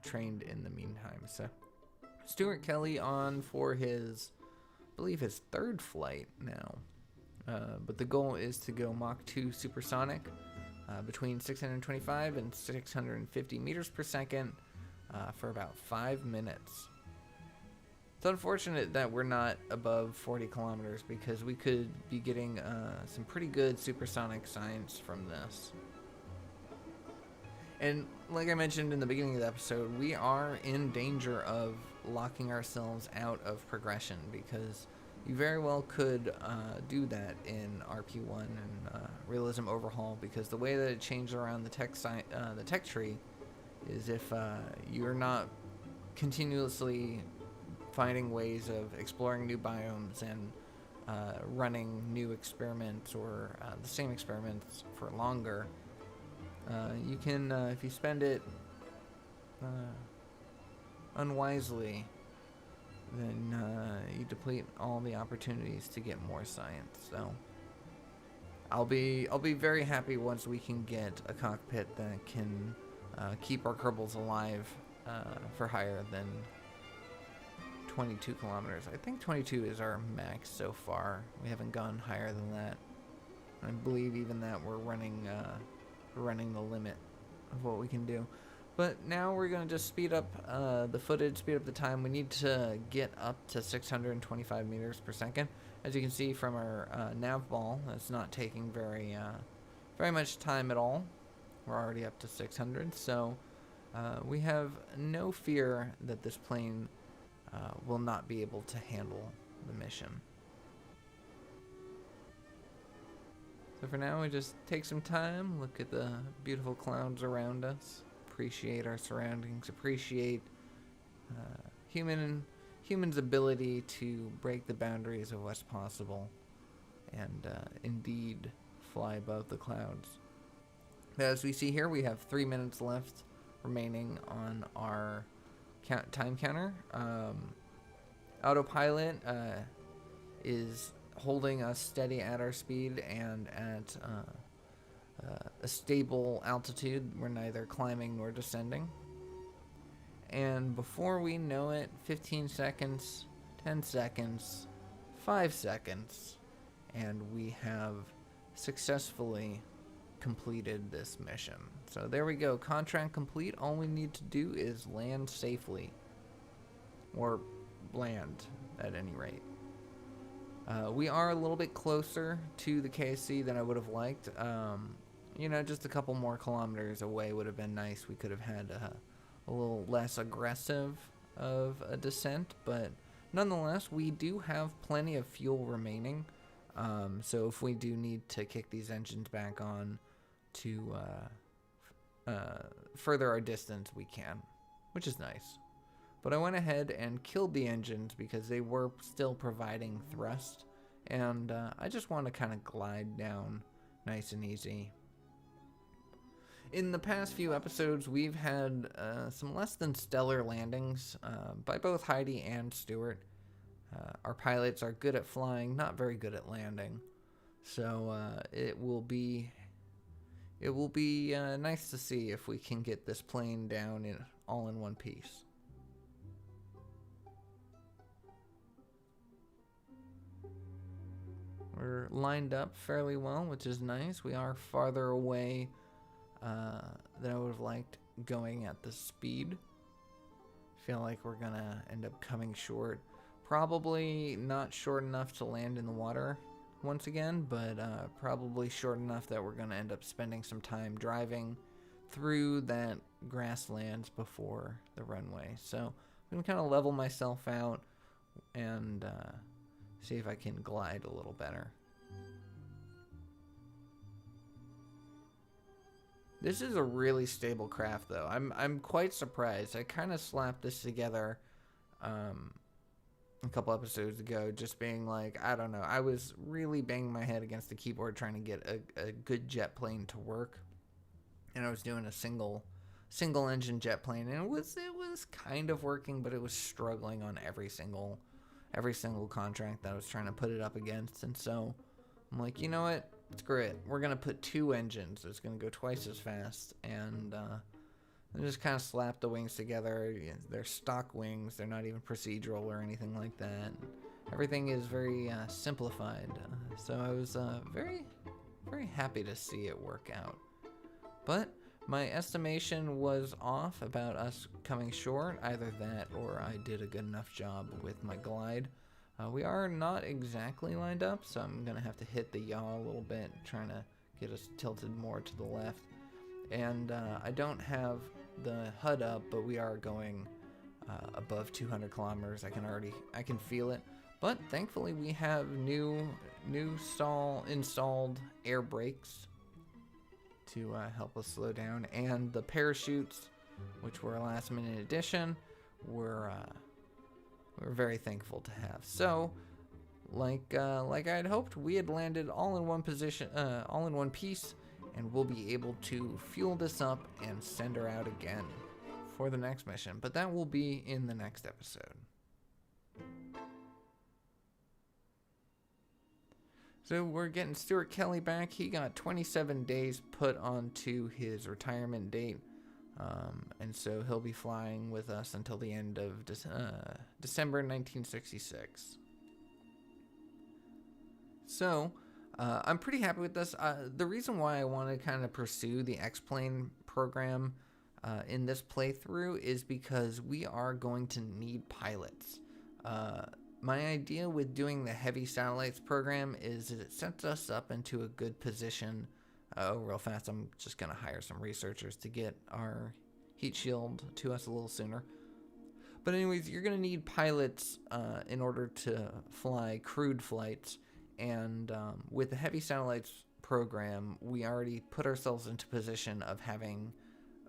trained in the meantime. So Stuart Kelly on for his, I believe, his third flight now. But the goal is to go Mach 2 supersonic between 625 and 650 meters per second for about 5 minutes. It's unfortunate that we're not above 40 kilometers because we could be getting some pretty good supersonic science from this. And like I mentioned in the beginning of the episode, we are in danger of locking ourselves out of progression because you very well could do that in RP1 and Realism Overhaul, because the way that it changed around the tech tree is if you're not continuously finding ways of exploring new biomes and running new experiments or the same experiments for longer, you can, if you spend it unwisely, then you deplete all the opportunities to get more science. So I'll be very happy once we can get a cockpit that can keep our Kerbals alive for higher than 22 kilometers. I think 22 is our max so far. We haven't gone higher than that. I believe even that we're running the limit of what we can do. But now we're going to just speed up the footage, speed up the time. We need to get up to 625 meters per second. As you can see from our nav ball, it's not taking very much time at all. We're already up to 600, so we have no fear that this plane will not be able to handle the mission. So for now, we just take some time, look at the beautiful clouds around us, appreciate our surroundings, appreciate humans' ability to break the boundaries of what's possible, and indeed fly above the clouds. As we see here, we have 3 minutes left remaining on our time counter. Autopilot is holding us steady at our speed and at a stable altitude. We're neither climbing nor descending. And before we know it, 15 seconds, 10 seconds, 5 seconds, and we have successfully completed this mission. So there we go, contract complete. All we need to do is land safely, or land at any rate. We are a little bit closer to the KSC than I would have liked. You know, just a couple more kilometers away would have been nice. We could have had a little less aggressive of a descent, but nonetheless, we do have plenty of fuel remaining. So if we do need to kick these engines back on to further our distance, we can, which is nice. But I went ahead and killed the engines because they were still providing thrust, and I just want to kind of glide down nice and easy. In the past few episodes, we've had some less than stellar landings by both Heidi and Stuart. Our pilots are good at flying, not very good at landing. So it will be nice to see if we can get this plane down all in one piece. We're lined up fairly well, which is nice. We are farther away than I would have liked going at this speed. Feel like we're gonna end up coming short. Probably not short enough to land in the water once again, but probably short enough that we're gonna end up spending some time driving through that grasslands before the runway. So I'm gonna kind of level myself out and see if I can glide a little better. This is a really stable craft, though. I'm quite surprised. I kind of slapped this together a couple episodes ago, just being like, I don't know. I was really banging my head against the keyboard trying to get a good jet plane to work, and I was doing a single engine jet plane, and it was kind of working, but it was struggling on every single contract that I was trying to put it up against. And so I'm like, you know what? Screw it. We're going to put 2 engines. It's going to go twice as fast. And I just kind of slapped the wings together. They're stock wings. They're not even procedural or anything like that. Everything is very simplified. So I was very, very happy to see it work out. But my estimation was off about us coming short. Either that or I did a good enough job with my glide. We are not exactly lined up, so I'm going to have to hit the yaw a little bit, trying to get us tilted more to the left. And I don't have the HUD up, but we are going above 200 kilometers. I can feel it. But thankfully we have new installed air brakes to help us slow down, and the parachutes, which were a last minute addition, we're very thankful to have. So, like I had hoped, we had landed all in one position, all in one piece, and we'll be able to fuel this up and send her out again for the next mission. But that will be in the next episode. So we're getting Stuart Kelly back. He got 27 days put onto his retirement date. And so he'll be flying with us until the end of December 1966. So I'm pretty happy with this. The reason why I want to kind of pursue the X-Plane program in this playthrough is because we are going to need pilots. My idea with doing the Heavy Satellites program is it sets us up into a good position. Real fast, I'm just going to hire some researchers to get our heat shield to us a little sooner. But anyways, you're going to need pilots in order to fly crewed flights. And with the Heavy Satellites program, we already put ourselves into position of having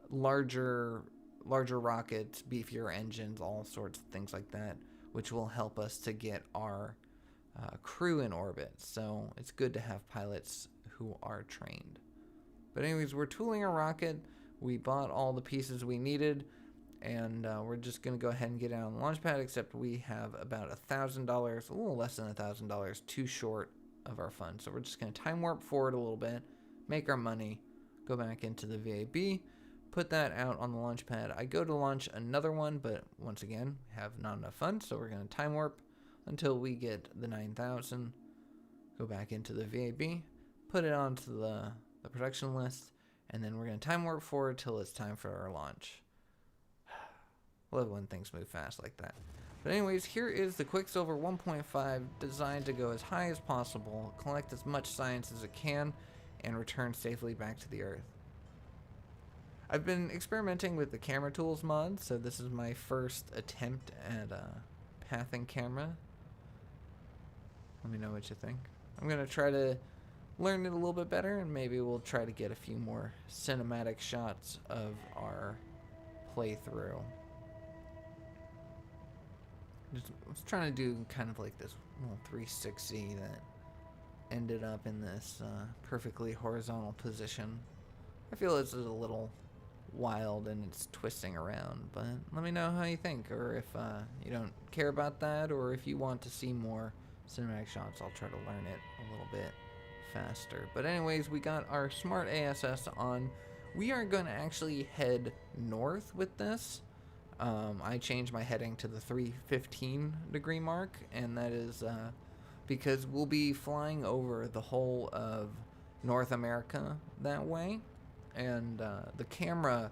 larger rockets, beefier engines, all sorts of things like that, which will help us to get our crew in orbit, so it's good to have pilots who are trained. But anyways, we're tooling a rocket. We bought all the pieces we needed, and we're just going to go ahead and get it on the launch pad, except we have about $1,000, a little less than $1,000, too short of our funds. So we're just going to time warp forward a little bit, make our money, go back into the VAB, put that out on the launch pad. I go to launch another one, but once again, have not enough funds, so we're going to time warp until we get the 9,000, go back into the VAB, put it onto the production list, and then we're going to time warp forward till it's time for our launch. Love when things move fast like that. But anyways, here is the Quicksilver 1.5, designed to go as high as possible, collect as much science as it can, and return safely back to the Earth. I've been experimenting with the camera tools mod, so this is my first attempt at a pathing camera. Let me know what you think. I'm going to try to learn it a little bit better, and maybe we'll try to get a few more cinematic shots of our playthrough. I was trying to do kind of like this little 360 that ended up in this perfectly horizontal position. I feel it's a little wild and it's twisting around, but let me know how you think, or if you don't care about that, or if you want to see more cinematic shots, I'll try to learn it a little bit faster. But anyways, we got our smart ASS on. We are going to actually head north with this. I changed my heading to the 315 degree mark, and that is because we'll be flying over the whole of North America that way, and the camera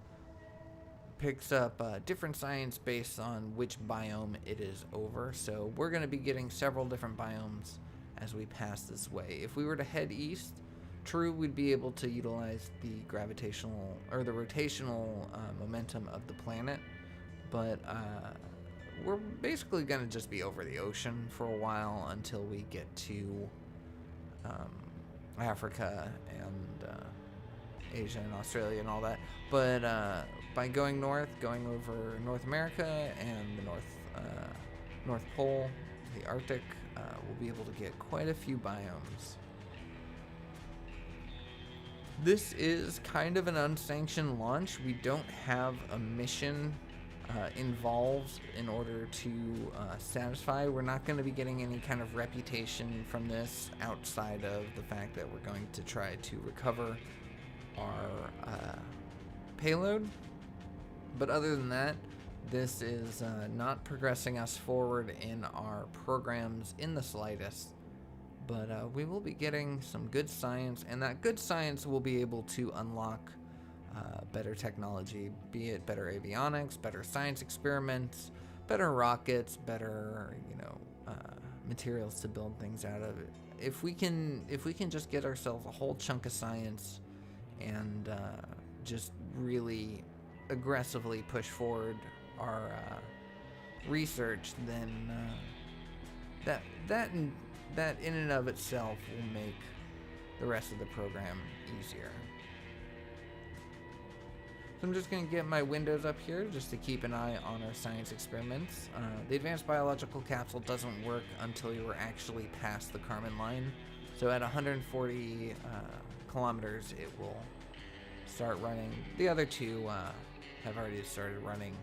picks up different science based on which biome it is over, so we're going to be getting several different biomes as we pass this way. If we were to head east, true, we'd be able to utilize the gravitational or the rotational momentum of the planet, but we're basically going to just be over the ocean for a while until we get to Africa and Asia and Australia and all that. But by going north, going over North America and the North Pole, the Arctic, we'll be able to get quite a few biomes. This is kind of an unsanctioned launch. We don't have a mission involved in order to satisfy. We're not going to be getting any kind of reputation from this outside of the fact that we're going to try to recover our payload. But other than that, this is not progressing us forward in our programs in the slightest. But we will be getting some good science, and that good science will be able to unlock better technology, be it better avionics, better science experiments, better rockets, better materials to build things out of it. If we can just get ourselves a whole chunk of science and just really aggressively push forward our research, then that in and of itself will make the rest of the program easier. So I'm just going to get my windows up here just to keep an eye on our science experiments. The advanced biological capsule doesn't work until you are actually past the Kármán line. So at 140 kilometers, it will start running. The other two have already started running.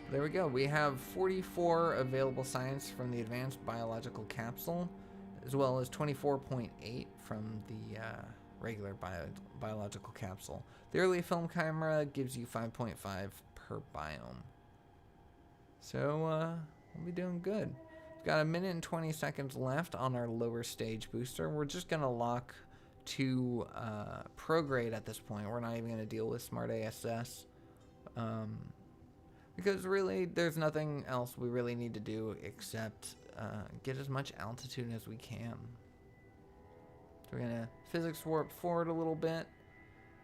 There we go. We have 44 available science from the advanced biological capsule, as well as 24.8 from the regular biological capsule. The early film camera gives you 5.5 per biome. So we'll be doing good. We've got 1 minute and 20 seconds left on our lower stage booster. We're just going to lock to prograde at this point. We're not even going to deal with smart ASS. Because really, there's nothing else we really need to do except get as much altitude as we can. So we're going to physics warp forward a little bit.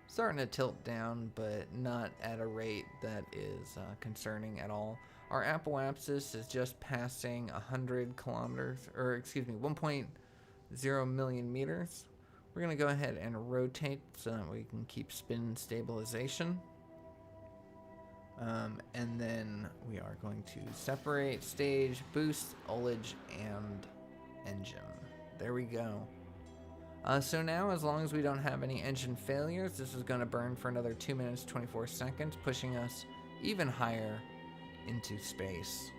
Starting to tilt down, but not at a rate that is concerning at all. Our apoapsis is just passing 100 kilometers, or excuse me, 1.0 million meters. We're going to go ahead and rotate so that we can keep spin stabilization. And then we are going to separate stage, boost, ullage, and engine. There we go. So now, as long as we don't have any engine failures, this is going to burn for another 2 minutes 24 seconds, pushing us even higher into space.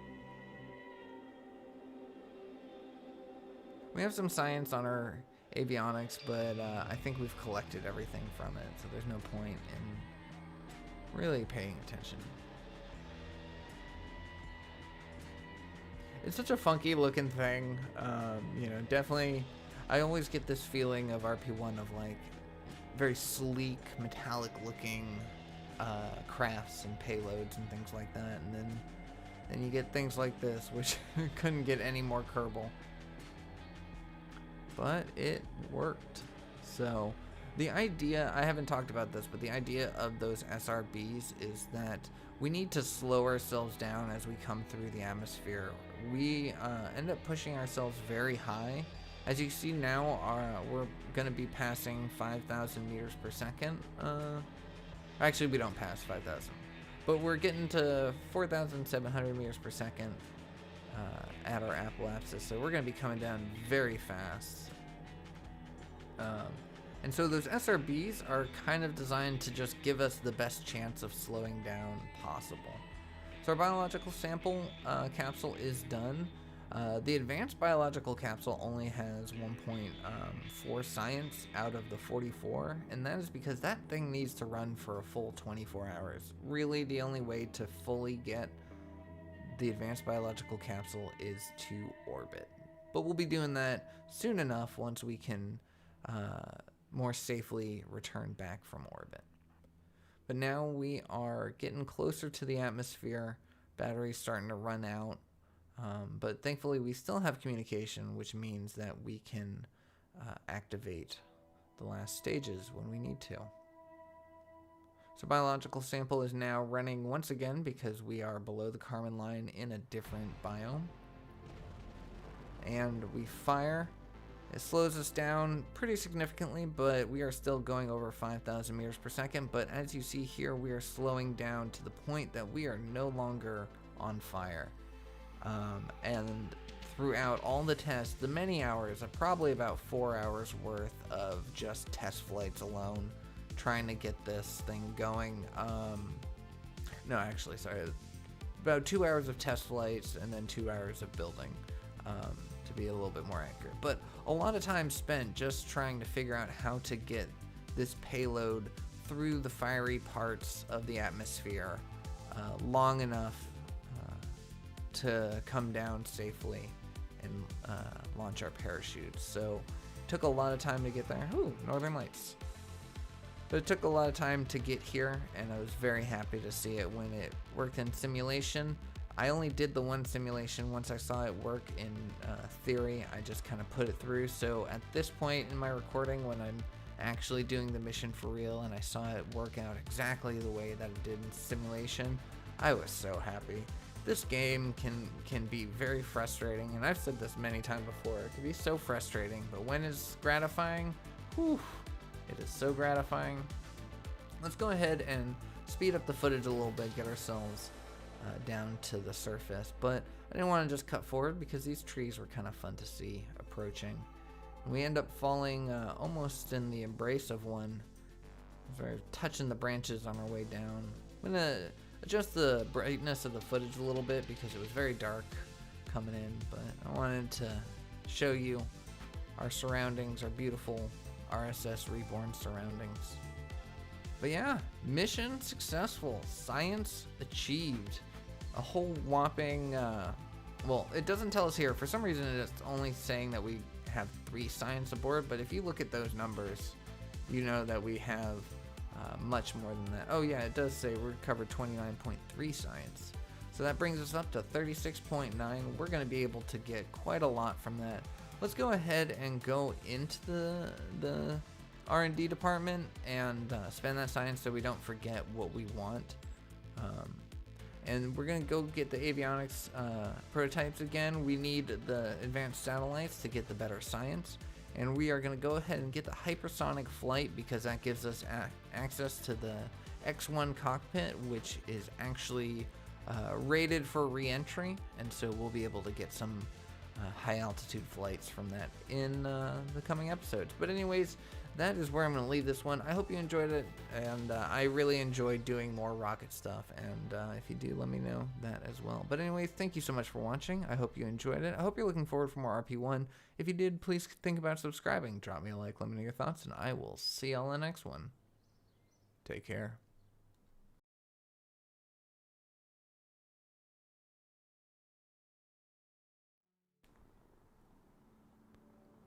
We have some science on our avionics, but I think we've collected everything from it, so there's no point in really paying attention. It's such a funky looking thing, you know, definitely. I always get this feeling of RP1 of like very sleek, metallic looking crafts and payloads and things like that, and then you get things like this, which couldn't get any more Kerbal. But it worked. So the idea, I haven't talked about this, but the idea of those SRBs is that we need to slow ourselves down as we come through the atmosphere. We end up pushing ourselves very high. As you see now, we're going to be passing 5,000 meters per second. Actually, we don't pass 5,000, but we're getting to 4,700 meters per second at our apoapsis, so we're going to be coming down very fast. And so those SRBs are kind of designed to just give us the best chance of slowing down possible. So our biological sample capsule is done. The advanced biological capsule only has 1.4 science out of the 44, and that is because that thing needs to run for a full 24 hours. Really, the only way to fully get the advanced biological capsule is to orbit. But we'll be doing that soon enough once we can more safely return back from orbit. But now we are getting closer to the atmosphere. Battery's starting to run out. But thankfully we still have communication, which means that we can activate the last stages when we need to. So biological sample is now running once again because we are below the Kármán line in a different biome. And we fire. It slows us down pretty significantly, but we are still going over 5,000 meters per second. But as you see here, we are slowing down to the point that we are no longer on fire. And throughout all the tests, the many hours, probably about 4 hours worth of just test flights alone, trying to get this thing going. No, actually, sorry. About 2 hours of test flights and then 2 hours of building, to be a little bit more accurate. But a lot of time spent just trying to figure out how to get this payload through the fiery parts of the atmosphere long enough to come down safely and launch our parachutes. So it took a lot of time to get there. Ooh, Northern Lights. But it took a lot of time to get here, and I was very happy to see it when it worked in simulation. I only did the one simulation. Once I saw it work in theory, I just kind of put it through. So at this point in my recording, when I'm actually doing the mission for real and I saw it work out exactly the way that it did in simulation, I was so happy. This game can be very frustrating, and I've said this many times before. It can be so frustrating, but when it's gratifying, whew, it is so gratifying. Let's go ahead and speed up the footage a little bit, get ourselves down to the surface. But I didn't want to just cut forward because these trees were kind of fun to see approaching. We end up falling almost in the embrace of one. We're touching the branches on our way down. I'm gonna adjust the brightness of the footage a little bit because it was very dark coming in, but I wanted to show you our surroundings, our beautiful RSS Reborn surroundings. But yeah, mission successful, science achieved. A whole whopping, well, it doesn't tell us here. For some reason, it's only saying that we have 3 science aboard, but if you look at those numbers, you know that we have much more than that. Oh yeah, it does say we recovered 29.3 science. So that brings us up to 36.9. We're going to be able to get quite a lot from that. Let's go ahead and go into the R&D department and spend that science so we don't forget what we want. And we're going to go get the avionics prototypes again. We need the advanced satellites to get the better science. And we are going to go ahead and get the hypersonic flight because that gives us access to the X1 cockpit, which is actually rated for re-entry, and so we'll be able to get some high altitude flights from that in the coming episodes. But anyways, that is where I'm going to leave this one. I hope you enjoyed it, and I really enjoyed doing more rocket stuff, and if you do, let me know that as well. But anyways, thank you so much for watching. I hope you enjoyed it. I hope you're looking forward for more RP1. If you did, please think about subscribing. Drop me a like, let me know your thoughts, and I will see y'all in the next one. Take care.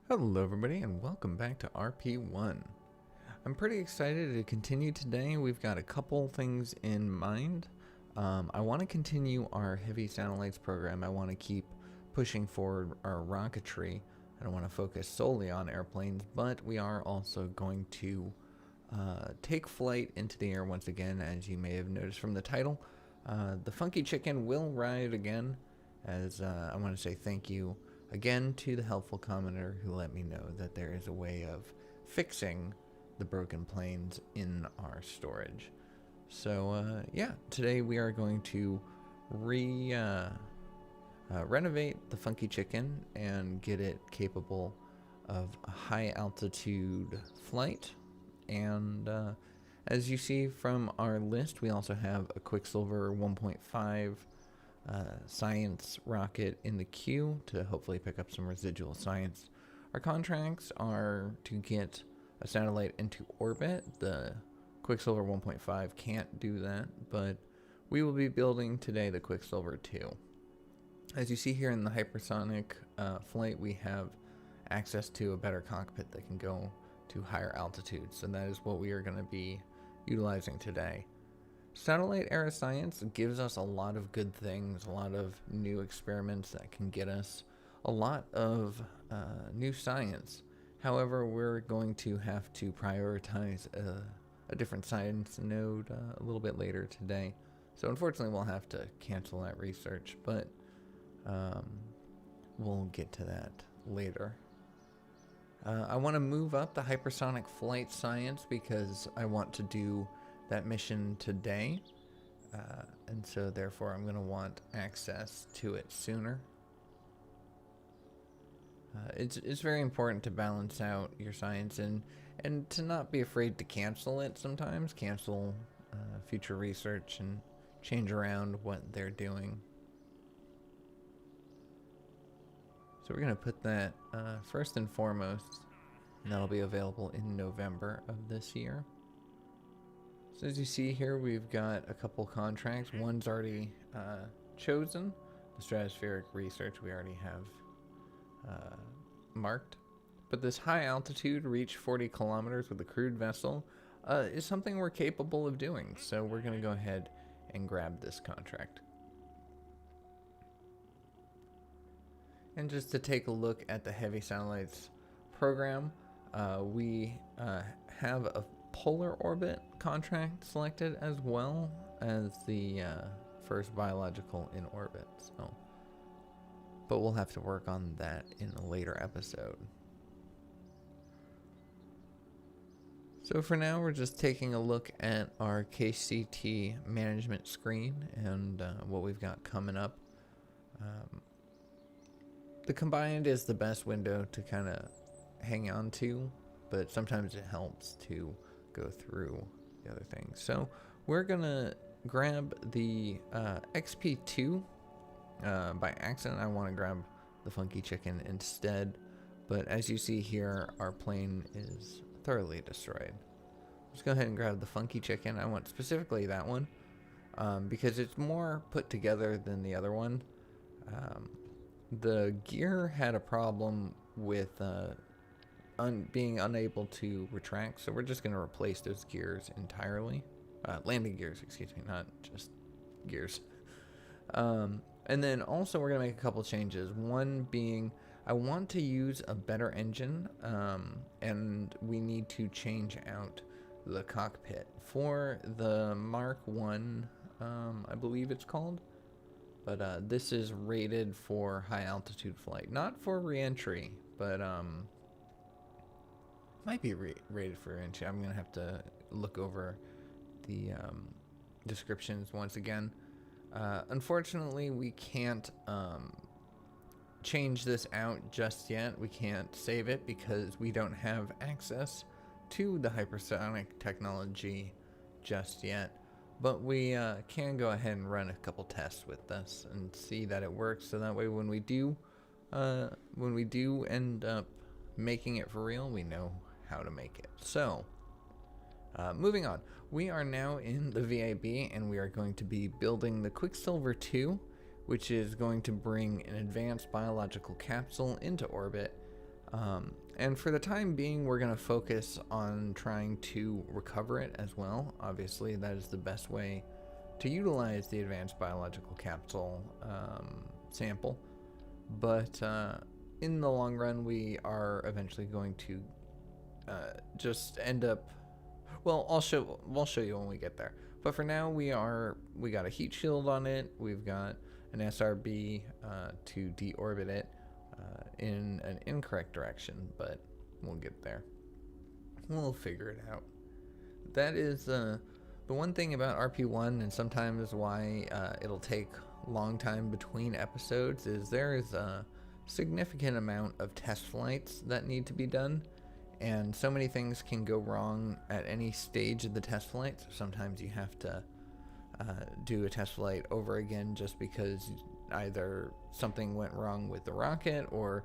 Hello everybody, and welcome back to RP1. I'm pretty excited to continue today. We've got a couple things in mind. I want to continue our heavy satellites program. I want to keep pushing forward our rocketry. I don't want to focus solely on airplanes, but we are also going to take flight into the air once again, as you may have noticed from the title. The Funky Chicken will ride again, as I want to say thank you again to the helpful commenter who let me know that there is a way of fixing the broken planes in our storage. So yeah, today we are going to renovate the Funky Chicken and get it capable of a high altitude flight. And as you see from our list, we also have a Quicksilver 1.5 science rocket in the queue to hopefully pick up some residual science. Our contracts are to get a satellite into orbit. The Quicksilver 1.5 can't do that, but we will be building today the Quicksilver 2. As you see here in the hypersonic flight, we have access to a better cockpit that can go to higher altitudes, and that is what we are going to be utilizing today. Satellite era science gives us a lot of good things, a lot of new experiments that can get us a lot of new science. However, we're going to have to prioritize a different science node a little bit later today. So unfortunately, we'll have to cancel that research, but we'll get to that later. I want to move up the hypersonic flight science because I want to do that mission today, and so therefore I'm going to want access to it sooner. It's very important to balance out your science and to not be afraid to cancel it sometimes. Cancel future research and change around what they're doing. So we're going to put that first and foremost, and that'll be available in November of this year. So as you see here, we've got a couple contracts. One's already chosen. The stratospheric research we already have marked. But this high altitude, reach 40 kilometers with a crewed vessel, is something we're capable of doing. So we're going to go ahead and grab this contract. And just to take a look at the heavy satellites program, we have a polar orbit contract selected as well as the first biological in orbit. So, but we'll have to work on that in a later episode. So for now, we're just taking a look at our KCT management screen and what we've got coming up. The combined is the best window to kind of hang on to, but sometimes it helps to go through the other things. So we're gonna grab the XP2. By accident, I want to grab the Funky Chicken instead, but as you see here, our plane is thoroughly destroyed. Let's go ahead and grab the Funky Chicken. I want specifically that one because it's more put together than the other one. The gear had a problem with being unable to retract, so we're just going to replace those gears entirely. Landing gears, excuse me, not just gears. And then also we're going to make a couple changes. One being, I want to use a better engine, and we need to change out the cockpit. For the Mark 1, I believe it's called. But this is rated for high altitude flight, not for re-entry, but might be rated for re-entry. I'm gonna have to look over the descriptions once again. Unfortunately, we can't change this out just yet. We can't save it because we don't have access to the hypersonic technology just yet. But we can go ahead and run a couple tests with this and see that it works. So that way, when we do end up making it for real, we know how to make it. So, moving on, we are now in the VAB, and we are going to be building the Quicksilver 2, which is going to bring an advanced biological capsule into orbit. And for the time being, we're going to focus on trying to recover it as well. Obviously, that is the best way to utilize the advanced biological capsule sample. But in the long run, we are eventually going to just end up... Well, we'll show you when we get there. But for now, we got a heat shield on it. We've got an SRB to deorbit it in an incorrect direction, but we'll get there. We'll figure it out. That is the one thing about RP1, and sometimes why it'll take a long time between episodes, is there is a significant amount of test flights that need to be done, and so many things can go wrong at any stage of the test flight. So sometimes you have to do a test flight over again just because either something went wrong with the rocket, or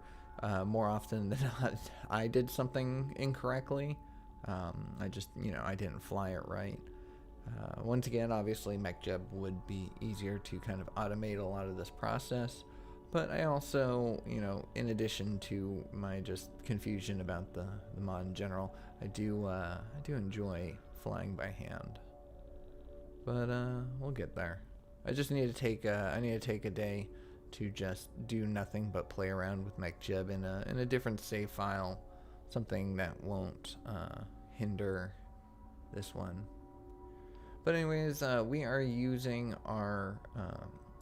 more often than not, I did something incorrectly. I didn't fly it right. Once again, obviously, MechJeb would be easier to kind of automate a lot of this process. But I also, in addition to my just confusion about the mod in general, I do enjoy flying by hand. But we'll get there. I just need to take a day to just do nothing but play around with MechJeb in a different save file, something that won't hinder this one. But anyways, we are using our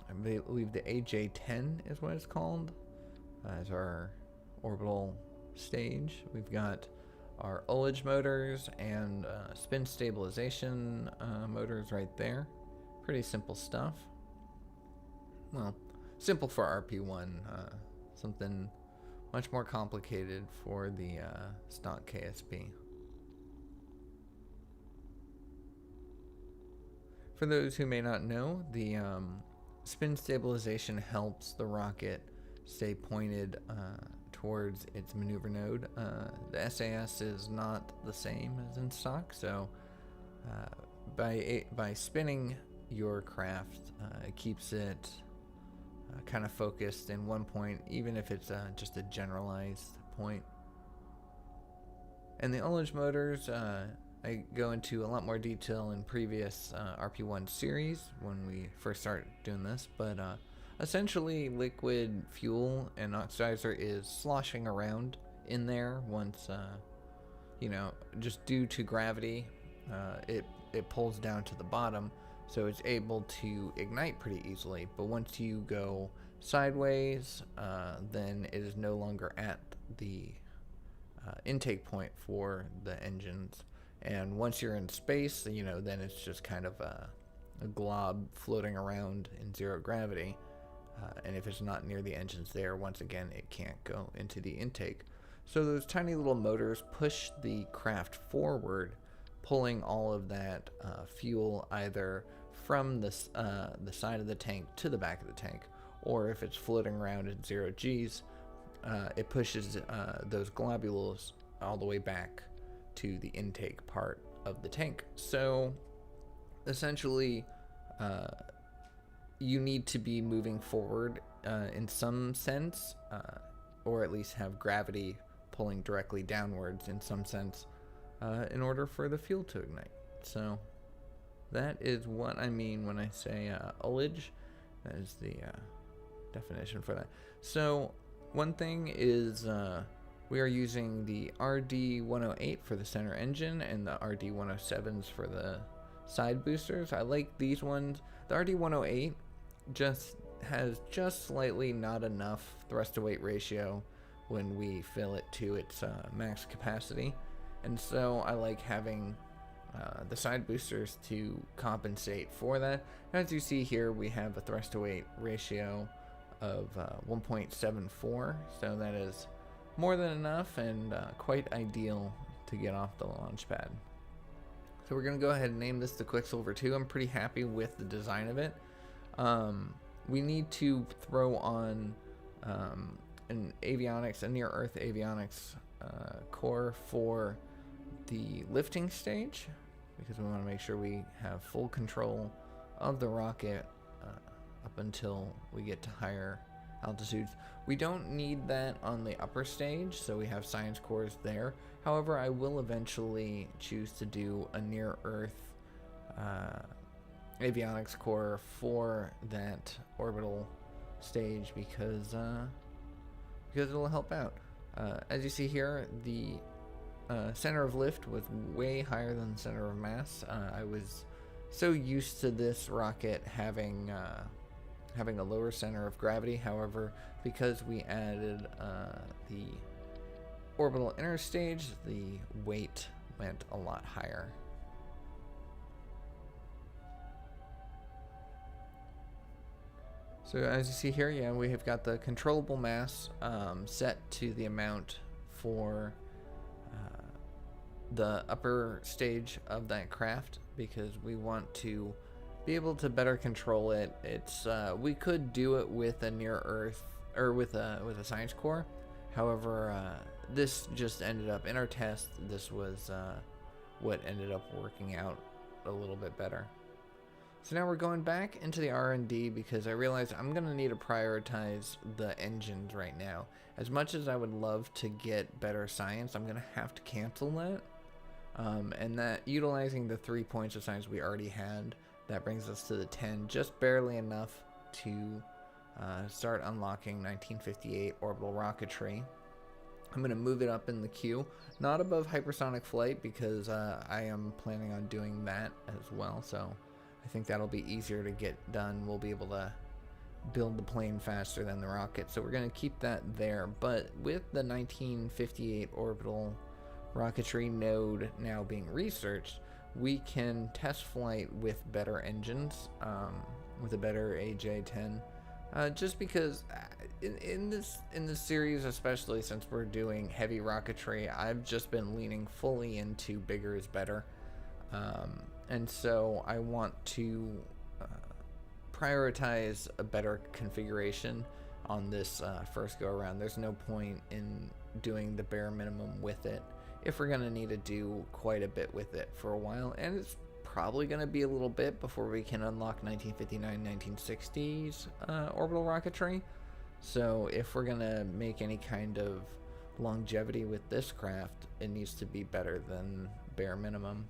I believe the AJ-10 is what it's called as our orbital stage. We've got our ullage motors and spin stabilization motors right there. Pretty simple stuff. Well, simple for RP1, something much more complicated for the stock KSP. For those who may not know, the spin stabilization helps the rocket stay pointed towards its maneuver node. The SAS is not the same as in stock, so by spinning your craft, it keeps it kind of focused in one point, even if it's just a generalized point. And the ullage motors, I go into a lot more detail in previous RP1 series when we first start doing this, but essentially liquid fuel and oxidizer is sloshing around in there once, just due to gravity, it pulls down to the bottom, so it's able to ignite pretty easily. But once you go sideways, then it is no longer at the intake point for the engines. And once you're in space, then it's just kind of a glob floating around in zero gravity. And if it's not near the engines there, once again, it can't go into the intake. So those tiny little motors push the craft forward, pulling all of that fuel either from the side of the tank to the back of the tank, or if it's floating around at 0 Gs, it pushes those globules all the way back to the intake part of the tank. So essentially, you need to be moving forward in some sense, or at least have gravity pulling directly downwards in some sense, in order for the fuel to ignite. So that is what I mean when I say ullage. That is the definition for that. So one thing is we are using the RD-108 for the center engine and the RD-107s for the side boosters. I like these ones. The RD-108 just has just slightly not enough thrust to weight ratio when we fill it to its max capacity, and so I like having the side boosters to compensate for that. As you see here, we have a thrust to weight ratio of 1.74, so that is more than enough and quite ideal to get off the launch pad. So we're going to go ahead and name this the Quicksilver 2. I'm pretty happy with the design of it. We need to throw on a near-Earth avionics core for the lifting stage, because we want to make sure we have full control of the rocket up until we get to higher altitudes. We don't need that on the upper stage, so we have science cores there. However, I will eventually choose to do a near-Earth avionics core for that orbital stage because it'll help out. As you see here, the center of lift was way higher than the center of mass. I was so used to this rocket having a lower center of gravity. However, because we added the orbital inner stage, the weight went a lot higher. So as you see here, yeah, we have got the controllable mass set to the amount for the upper stage of that craft, because we want to be able to better control it. It's we could do it with a near Earth or with a science core. However, this just ended up in our test. This was what ended up working out a little bit better. So now we're going back into the R&D because I realized I'm going to need to prioritize the engines right now. As much as I would love to get better science, I'm going to have to cancel that. And that utilizing the 3 points of science we already had, that brings us to the 10, just barely enough to start unlocking 1958 orbital rocketry. I'm going to move it up in the queue, not above hypersonic flight, because I am planning on doing that as well, so I think that'll be easier to get done. We'll be able to build the plane faster than the rocket, so we're going to keep that there. But with the 1958 orbital rocketry node now being researched, we can test flight with better engines, with a better AJ-10, just because in this series, especially since we're doing heavy rocketry, I've just been leaning fully into bigger is better. And so I want to prioritize a better configuration on this first go around. There's no point in doing the bare minimum with it if we're going to need to do quite a bit with it for a while, and it's probably going to be a little bit before we can unlock 1959-1960s orbital rocketry. So if we're going to make any kind of longevity with this craft, it needs to be better than bare minimum.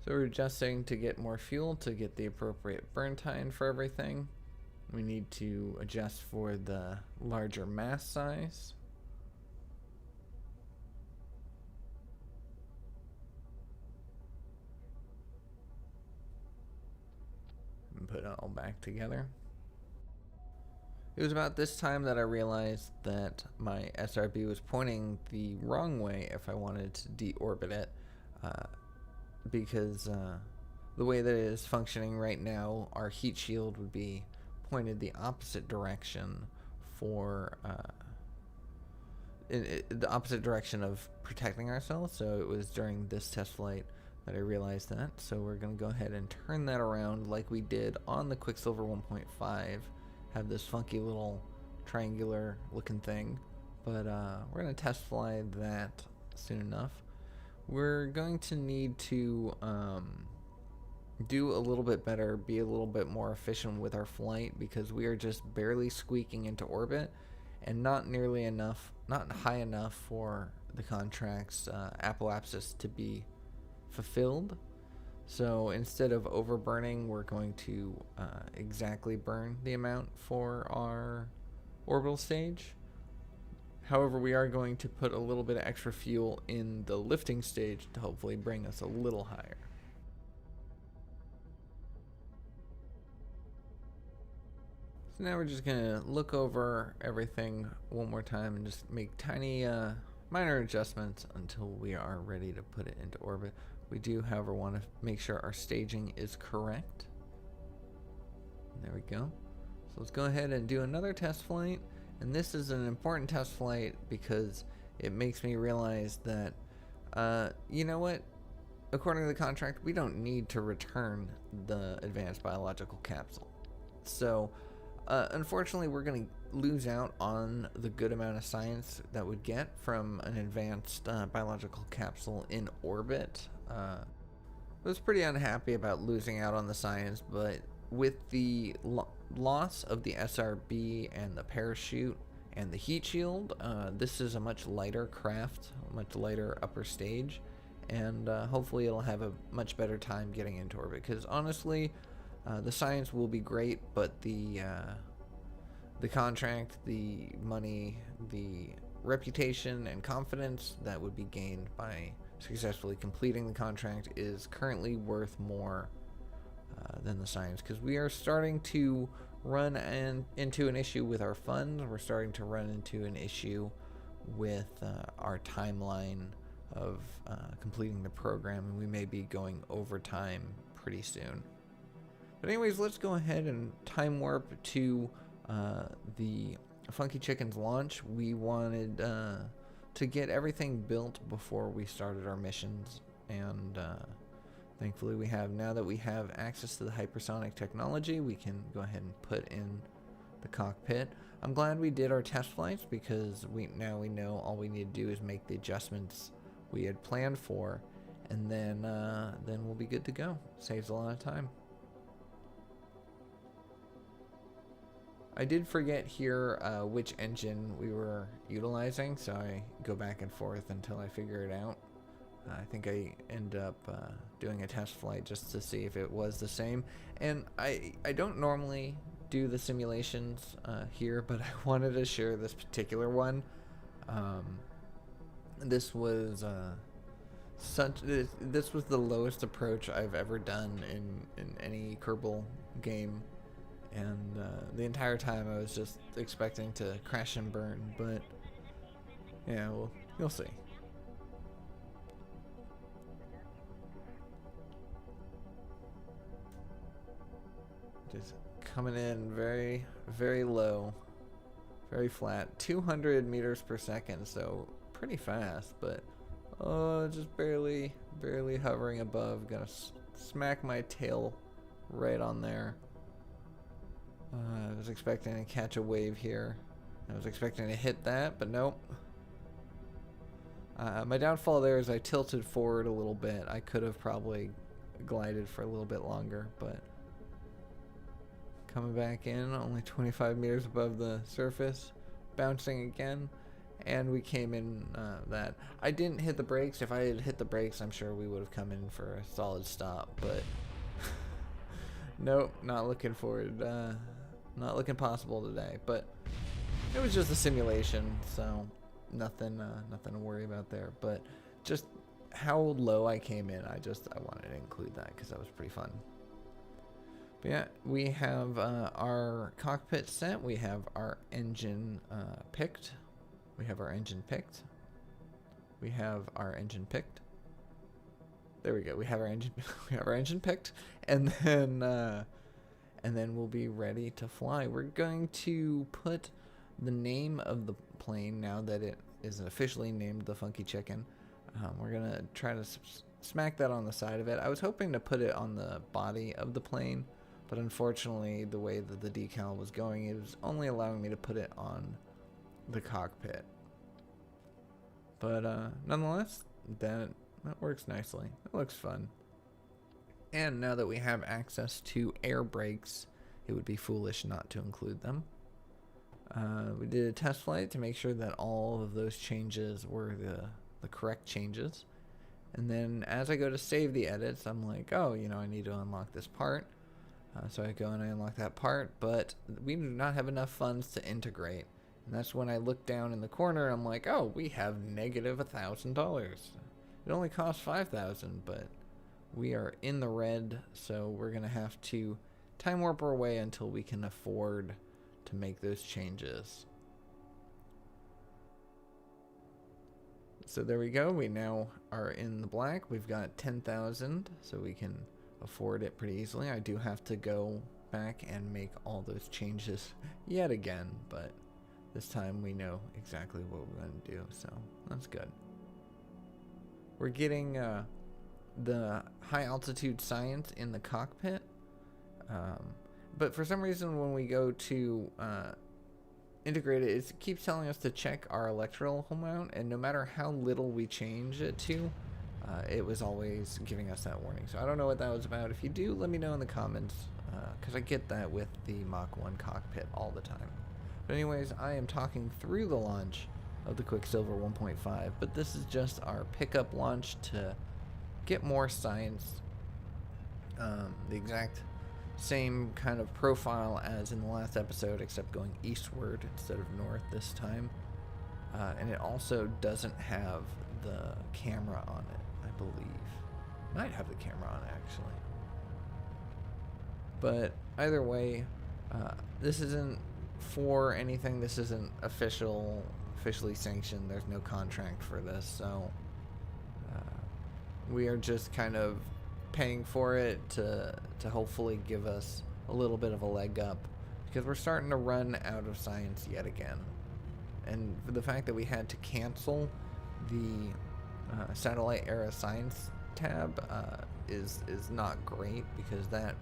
So we're adjusting to get more fuel to get the appropriate burn time for everything. We need to adjust for the larger mass size. And put it all back together. It was about this time that I realized that my SRB was pointing the wrong way if I wanted to deorbit it, because the way that it is functioning right now, our heat shield would be pointed the opposite direction for the opposite direction of protecting ourselves. So it was during this test flight that I realized that. So we're going to go ahead and turn that around like we did on the Quicksilver 1.5. Have this funky little triangular looking thing, but we're going to test fly that soon enough. We're going to need to do a little bit better, be a little bit more efficient with our flight, because we are just barely squeaking into orbit and not nearly enough, not high enough for the contract's apoapsis to be fulfilled. So instead of overburning, we're going to exactly burn the amount for our orbital stage. However, we are going to put a little bit of extra fuel in the lifting stage to hopefully bring us a little higher. So now we're just going to look over everything one more time and just make tiny minor adjustments until we are ready to put it into orbit. We do, however, want to make sure our staging is correct. There we go. So let's go ahead and do another test flight. And this is an important test flight because it makes me realize that, you know what? According to the contract, we don't need to return the advanced biological capsule. So, unfortunately, we're going to lose out on the good amount of science that would get from an advanced biological capsule in orbit. I was pretty unhappy about losing out on the science, but with the loss of the SRB and the parachute and the heat shield, this is a much lighter craft, a much lighter upper stage, and hopefully it'll have a much better time getting into orbit, because honestly, the science will be great, but the contract, the money, the reputation and confidence that would be gained by successfully completing the contract is currently worth more than the science, because we are starting to run into an issue with our funds. We're starting to run into an issue with our timeline of completing the program, and we may be going over time pretty soon. But anyways, let's go ahead and time warp to the Funky Chicken's launch. We wanted to get everything built before we started our missions, and thankfully we have. Now that we have access to the hypersonic technology, we can go ahead and put in the cockpit. I'm glad we did our test flights, because now we know all we need to do is make the adjustments we had planned for, and then we'll be good to go. Saves a lot of time. I did forget here which engine we were utilizing, so I go back and forth until I figure it out. I think I end up doing a test flight just to see if it was the same. And I don't normally do the simulations here, but I wanted to share this particular one. This was this was the lowest approach I've ever done in any Kerbal game. And the entire time I was just expecting to crash and burn, but yeah, well, you'll see. Just coming in very, very low, very flat, 200 meters per second, so pretty fast, but just barely hovering above. Gonna smack my tail right on there. I was expecting to catch a wave here. I was expecting to hit that, but nope. My downfall there is I tilted forward a little bit. I could have probably glided for a little bit longer, but coming back in, only 25 meters above the surface, bouncing again, and we came in that. I didn't hit the brakes. If I had hit the brakes, I'm sure we would have come in for a solid stop, but nope, not looking forward. Not looking possible today, but it was just a simulation, so nothing to worry about there. But just how low I came in, I wanted to include that because that was pretty fun. But yeah, we have our cockpit set. We have our engine picked. We have our engine picked. We have our engine picked. There we go. We have our engine. We have our engine picked, and then we'll be ready to fly. We're going to put the name of the plane, now that it is officially named the Funky Chicken. We're gonna try to smack that on the side of it. I was hoping to put it on the body of the plane, but unfortunately the way that the decal was going, it was only allowing me to put it on the cockpit. But nonetheless, that works nicely. It looks fun. And now that we have access to air brakes, it would be foolish not to include them. We did a test flight to make sure that all of those changes were the correct changes. And then as I go to save the edits, I'm like, oh, I need to unlock this part. So I go and I unlock that part, but we do not have enough funds to integrate. And that's when I look down in the corner, I'm like, oh, we have negative $1,000. It only costs $5,000, but we are in the red, so we're going to have to time warp our way until we can afford to make those changes. So there we go. We now are in the black. We've got 10,000, so we can afford it pretty easily. I do have to go back and make all those changes yet again, but this time we know exactly what we're going to do, so that's good. We're getting the high altitude science in the cockpit, but for some reason when we go to integrate it, it keeps telling us to check our electrical mount, and no matter how little we change it to, it was always giving us that warning. So I don't know what that was about. If you do, let me know in the comments, because I get that with the Mach 1 cockpit all the time. But anyways, I am talking through the launch of the Quicksilver 1.5, but this is just our pickup launch to get more science, the exact same kind of profile as in the last episode, except going eastward instead of north this time. And it also doesn't have the camera on it, I believe. Might have the camera on it, actually. But either way, this isn't for anything. This isn't officially sanctioned. There's no contract for this, so we are just kind of paying for it to hopefully give us a little bit of a leg up, because we're starting to run out of science yet again. And for the fact that we had to cancel the satellite era science tab is not great, because that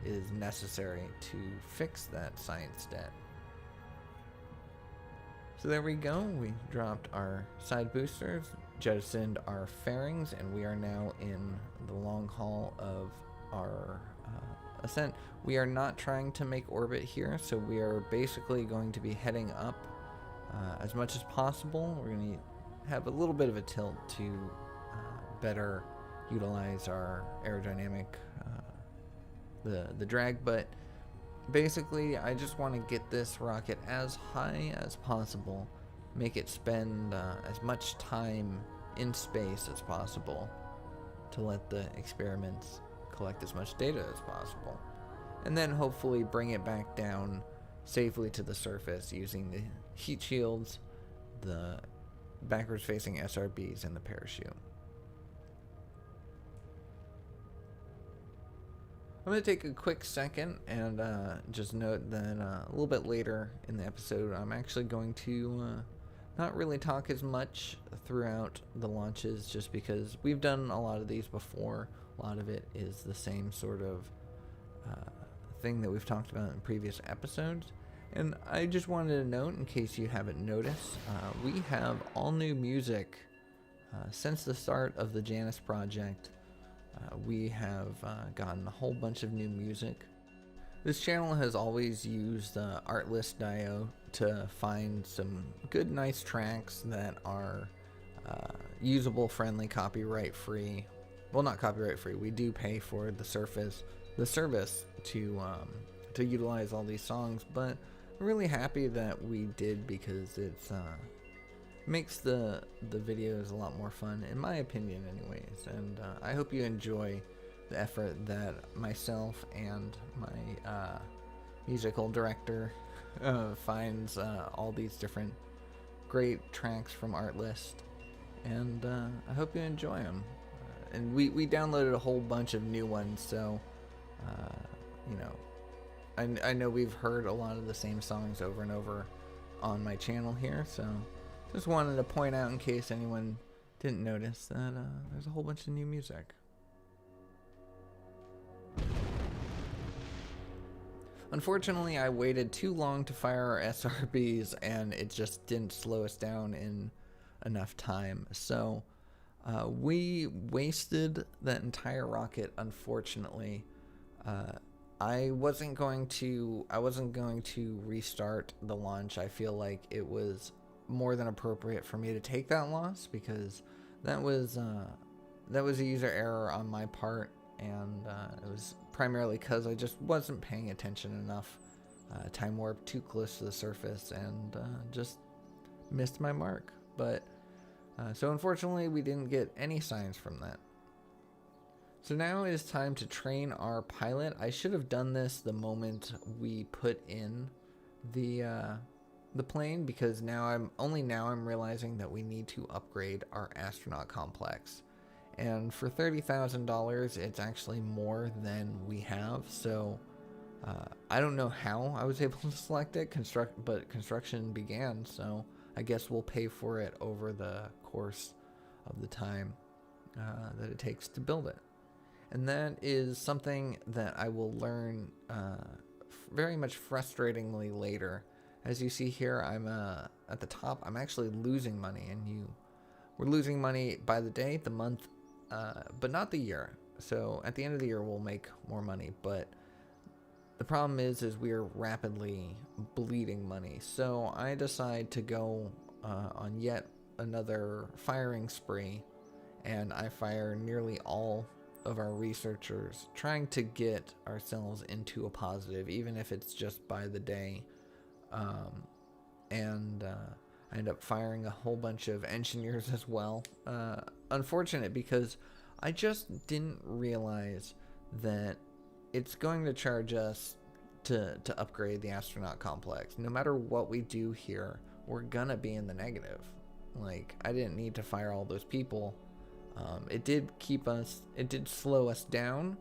is necessary to fix that science debt. So there we go. We dropped our side boosters, jettisoned our fairings, and we are now in the long haul of our ascent. We are not trying to make orbit here, so we are basically going to be heading up as much as possible. We're going to have a little bit of a tilt to better utilize our aerodynamic, the drag, but basically I just want to get this rocket as high as possible, make it spend as much time in space as possible to let the experiments collect as much data as possible, and then hopefully bring it back down safely to the surface using the heat shields, the backwards facing SRBs, and the parachute. I'm going to take a quick second and just note that a little bit later in the episode, I'm actually going to not really talk as much throughout the launches, just because we've done a lot of these before. A lot of it is the same sort of thing that we've talked about in previous episodes. And I just wanted to note, in case you haven't noticed, we have all new music since the start of the Janus project. We have gotten a whole bunch of new music. This channel has always used Artlist.io to find some good, nice tracks that are usable, friendly, copyright free. Well, not copyright free. We do pay for the service to utilize all these songs, but I'm really happy that we did, because it's makes the videos a lot more fun, in my opinion anyways. And I hope you enjoy the effort that myself and my musical director finds all these different great tracks from Artlist, and I hope you enjoy them. And we downloaded a whole bunch of new ones, so you know, I know we've heard a lot of the same songs over and over on my channel here, so just wanted to point out, in case anyone didn't notice, that there's a whole bunch of new music. Unfortunately, I waited too long to fire our SRBs, and it just didn't slow us down in enough time. So we wasted that entire rocket, unfortunately. I wasn't going to restart the launch. I feel like it was more than appropriate for me to take that loss, because that was a user error on my part, and it was primarily because I just wasn't paying attention enough. Time warp too close to the surface, and just missed my mark. But so unfortunately, we didn't get any signs from that. So now it is time to train our pilot. I should have done this the moment we put in the the plane because now I'm realizing that we need to upgrade our astronaut complex. And for $30,000, it's actually more than we have. So I don't know how I was able to select it, but construction began. So I guess we'll pay for it over the course of the time that it takes to build it. And that is something that I will learn very much frustratingly later. As you see here, I'm at the top. I'm actually losing money, and we're losing money by the day, the month, but not the year. So at the end of the year, we'll make more money. But the problem is we are rapidly bleeding money. So I decide to go on yet another firing spree, and I fire nearly all of our researchers, trying to get ourselves into a positive, even if it's just by the day. I end up firing a whole bunch of engineers as well. Unfortunate, because I just didn't realize that it's going to charge us to upgrade the astronaut complex. No matter what we do here, we're gonna be in the negative. Like, I didn't need to fire all those people. It did slow us down,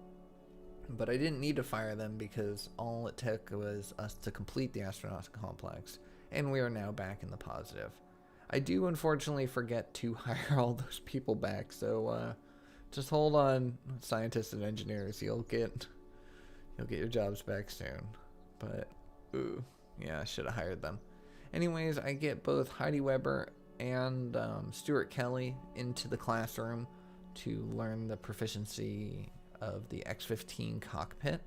but I didn't need to fire them because all it took was us to complete the astronaut complex, and we are now back in the positive. I do unfortunately forget to hire all those people back, so just hold on, scientists and engineers. You'll get your jobs back soon. But ooh, yeah, I should have hired them. Anyways, I get both Heidi Weber and Stuart Kelly into the classroom to learn the proficiency of the X-15 cockpit.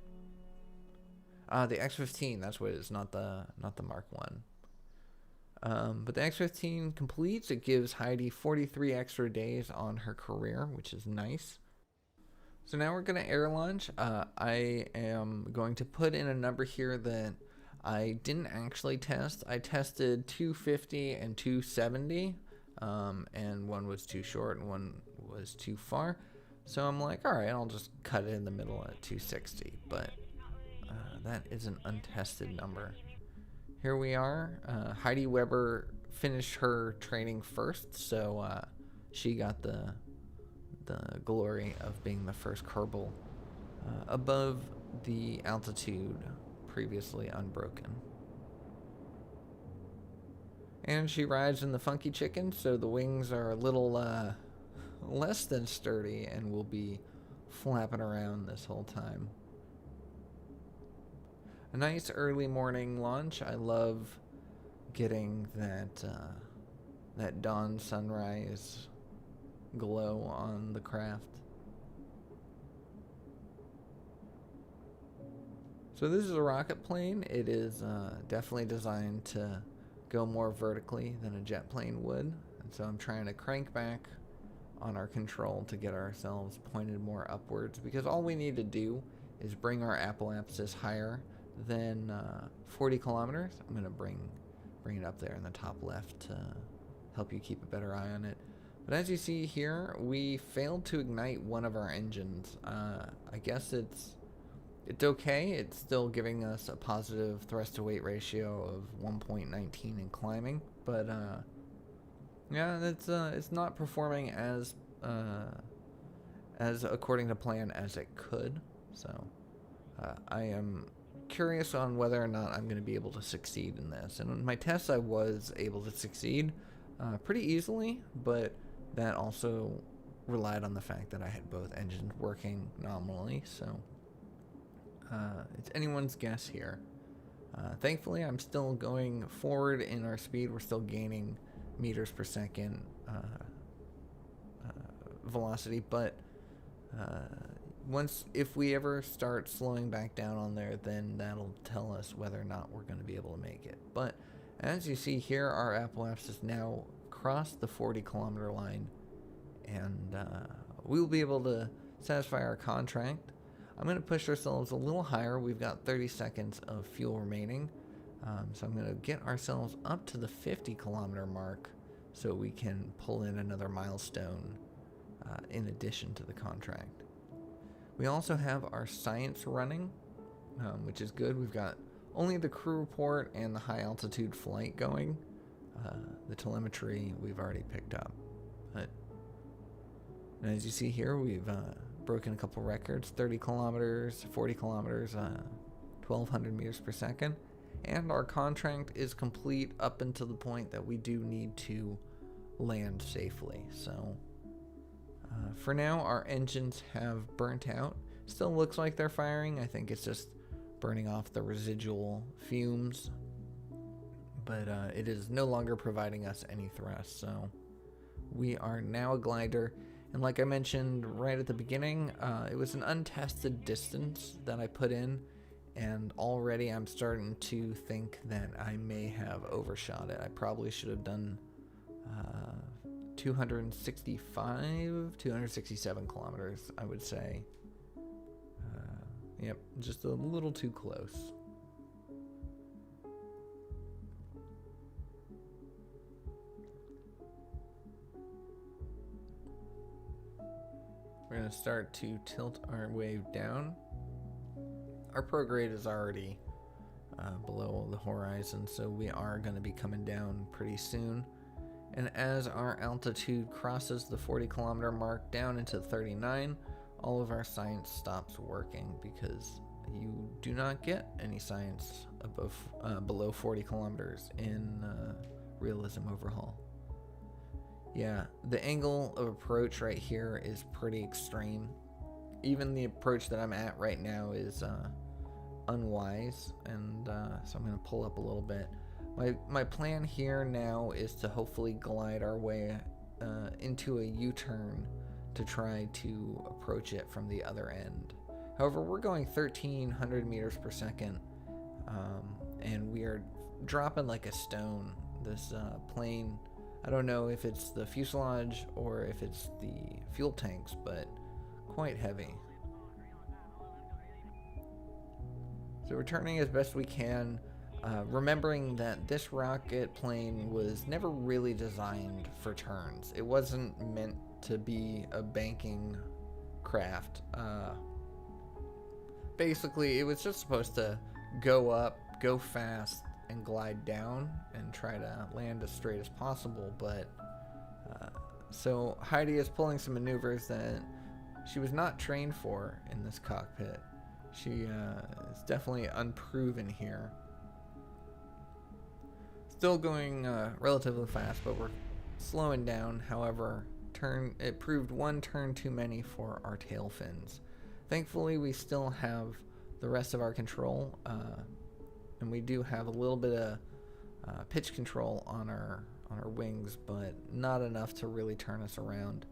The X-15, that's what it is, not the Mark 1. But the X-15 completes. It gives Heidi 43 extra days on her career, which is nice. So now we're going to air launch. I am going to put in a number here that I didn't actually test. I tested 250 and 270, and one was too short and one was too far. So I'm like, all right, I'll just cut it in the middle at 260. But that is an untested number. Here we are. Heidi Weber finished her training first, so she got the glory of being the first Kerbal above the altitude previously unbroken. And she rides in the Funky Chicken, so the wings are a little less than sturdy and will be flapping around this whole time. A nice early morning launch. I love getting that dawn sunrise glow on the craft. So this is a rocket plane. It is definitely designed to go more vertically than a jet plane would. And so I'm trying to crank back on our control to get ourselves pointed more upwards, because all we need to do is bring our apoapsis higher than 40 kilometers. I'm going to bring it up there in the top left to help you keep a better eye on it. But as you see here, we failed to ignite one of our engines. I guess it's okay. It's still giving us a positive thrust to weight ratio of 1.19 in climbing, but yeah, it's not performing as according to plan as it could. So I am curious on whether or not I'm going to be able to succeed in this. And in my tests, I was able to succeed pretty easily, but that also relied on the fact that I had both engines working nominally. So it's anyone's guess here. Thankfully, I'm still going forward in our speed. We're still gaining meters per second velocity, but if we ever start slowing back down on there, then that'll tell us whether or not we're going to be able to make it. But as you see here, our apoapsis now crossed the 40-kilometer line, and we will be able to satisfy our contract. I'm going to push ourselves a little higher. We've got 30 seconds of fuel remaining, so I'm going to get ourselves up to the 50-kilometer mark so we can pull in another milestone in addition to the contract. We also have our science running, which is good. We've got only the crew report and the high altitude flight going. The telemetry we've already picked up. But as you see here, we've broken a couple records, 30 kilometers, 40 kilometers, 1,200 meters per second. And our contract is complete up until the point that we do need to land safely. So for now, our engines have burnt out. Still looks like they're firing. I think it's just burning off the residual fumes. But it is no longer providing us any thrust. So we are now a glider. And like I mentioned right at the beginning, it was an untested distance that I put in. And already I'm starting to think that I may have overshot it. I probably should have done 267 kilometers, I would say. Yep, just a little too close. We're going to start to tilt our wave down. Our prograde is already below the horizon, so we are going to be coming down pretty soon. And as our altitude crosses the 40 kilometer mark down into 39, all of our science stops working because you do not get any science below 40 kilometers in Realism Overhaul. Yeah, the angle of approach right here is pretty extreme. Even the approach that I'm at right now is unwise, and so I'm going to pull up a little bit. My plan here now is to hopefully glide our way into a U-turn to try to approach it from the other end. However, we're going 1,300 meters per second, and we are dropping like a stone. This plane, I don't know if it's the fuselage or if it's the fuel tanks, but quite heavy. So we're turning as best we can, remembering that this rocket plane was never really designed for turns. It wasn't meant to be a banking craft. Basically, it was just supposed to go up, go fast, and glide down and try to land as straight as possible. But so Heidi is pulling some maneuvers that she was not trained for in this cockpit. She is definitely unproven here. Still going relatively fast, but we're slowing down. However, it proved one turn too many for our tail fins. Thankfully, we still have the rest of our control, and we do have a little bit of pitch control on our wings, but not enough to really turn us around.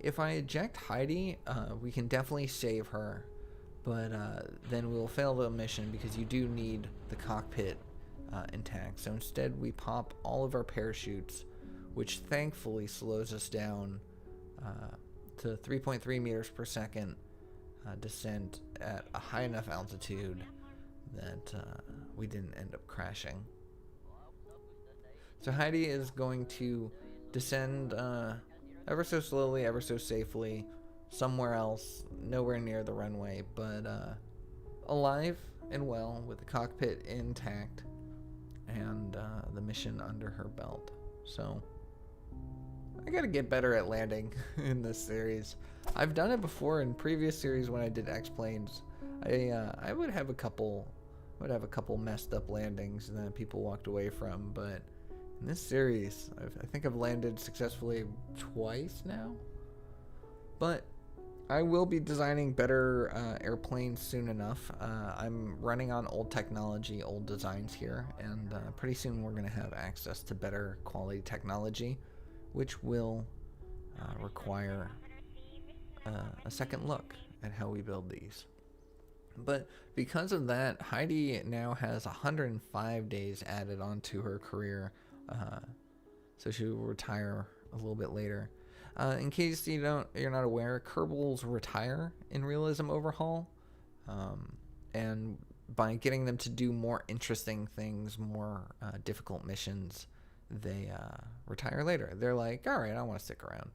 If I eject Heidi, we can definitely save her, but then we'll fail the mission because you do need the cockpit intact. So instead, we pop all of our parachutes, which thankfully slows us down to 3.3 meters per second descent at a high enough altitude that we didn't end up crashing. So Heidi is going to descend ever so slowly, ever so safely, somewhere else, nowhere near the runway, but alive and well with the cockpit intact and the mission under her belt. So I gotta get better at landing in this series. I've done it before in previous series when I did X-Planes. I would have a couple messed up landings that people walked away from, but in this series, I think I've landed successfully twice now. But I will be designing better airplanes soon enough. I'm running on old technology, old designs here, and pretty soon we're going to have access to better quality technology, which will require a second look at how we build these. But because of that, Heidi now has 105 days added onto her career, so she will retire a little bit later. In case you're not aware, Kerbals retire in Realism Overhaul, and by getting them to do more interesting things, more difficult missions, they retire later. They're like, all right, I want to stick around.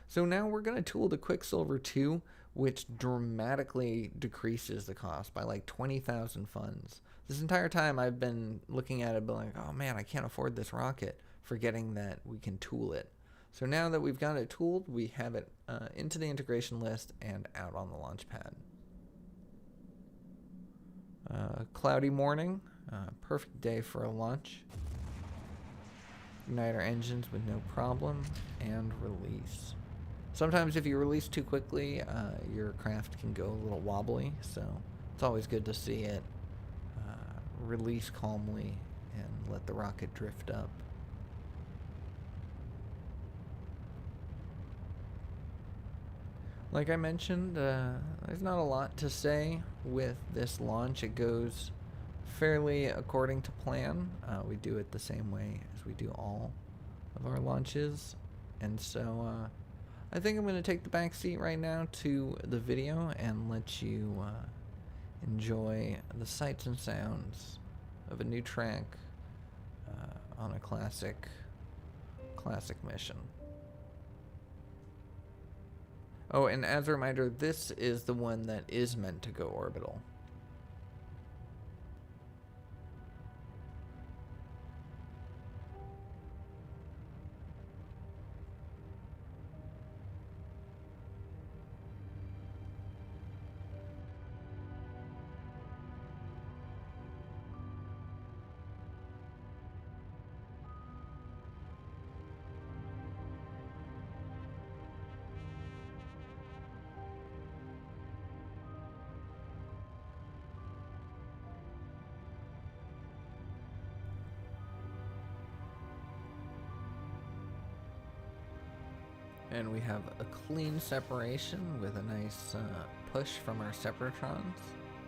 So now we're going to tool to Quicksilver 2, which dramatically decreases the cost by like 20,000 funds. This entire time I've been looking at it being like, oh man, I can't afford this rocket, forgetting that we can tool it. So now that we've got it tooled, we have it into the integration list and out on the launch pad. Cloudy morning, perfect day for a launch. Ignite our engines with no problem, and release. Sometimes if you release too quickly, your craft can go a little wobbly, so it's always good to see it release calmly and let the rocket drift up. Like I mentioned, there's not a lot to say with this launch. It goes fairly according to plan. We do it the same way as we do all of our launches. And so I think I'm going to take the back seat right now to the video and let you enjoy the sights and sounds of a new track on a classic mission. Oh, and as a reminder, this is the one that is meant to go orbital. And we have a clean separation with a nice push from our separatrons.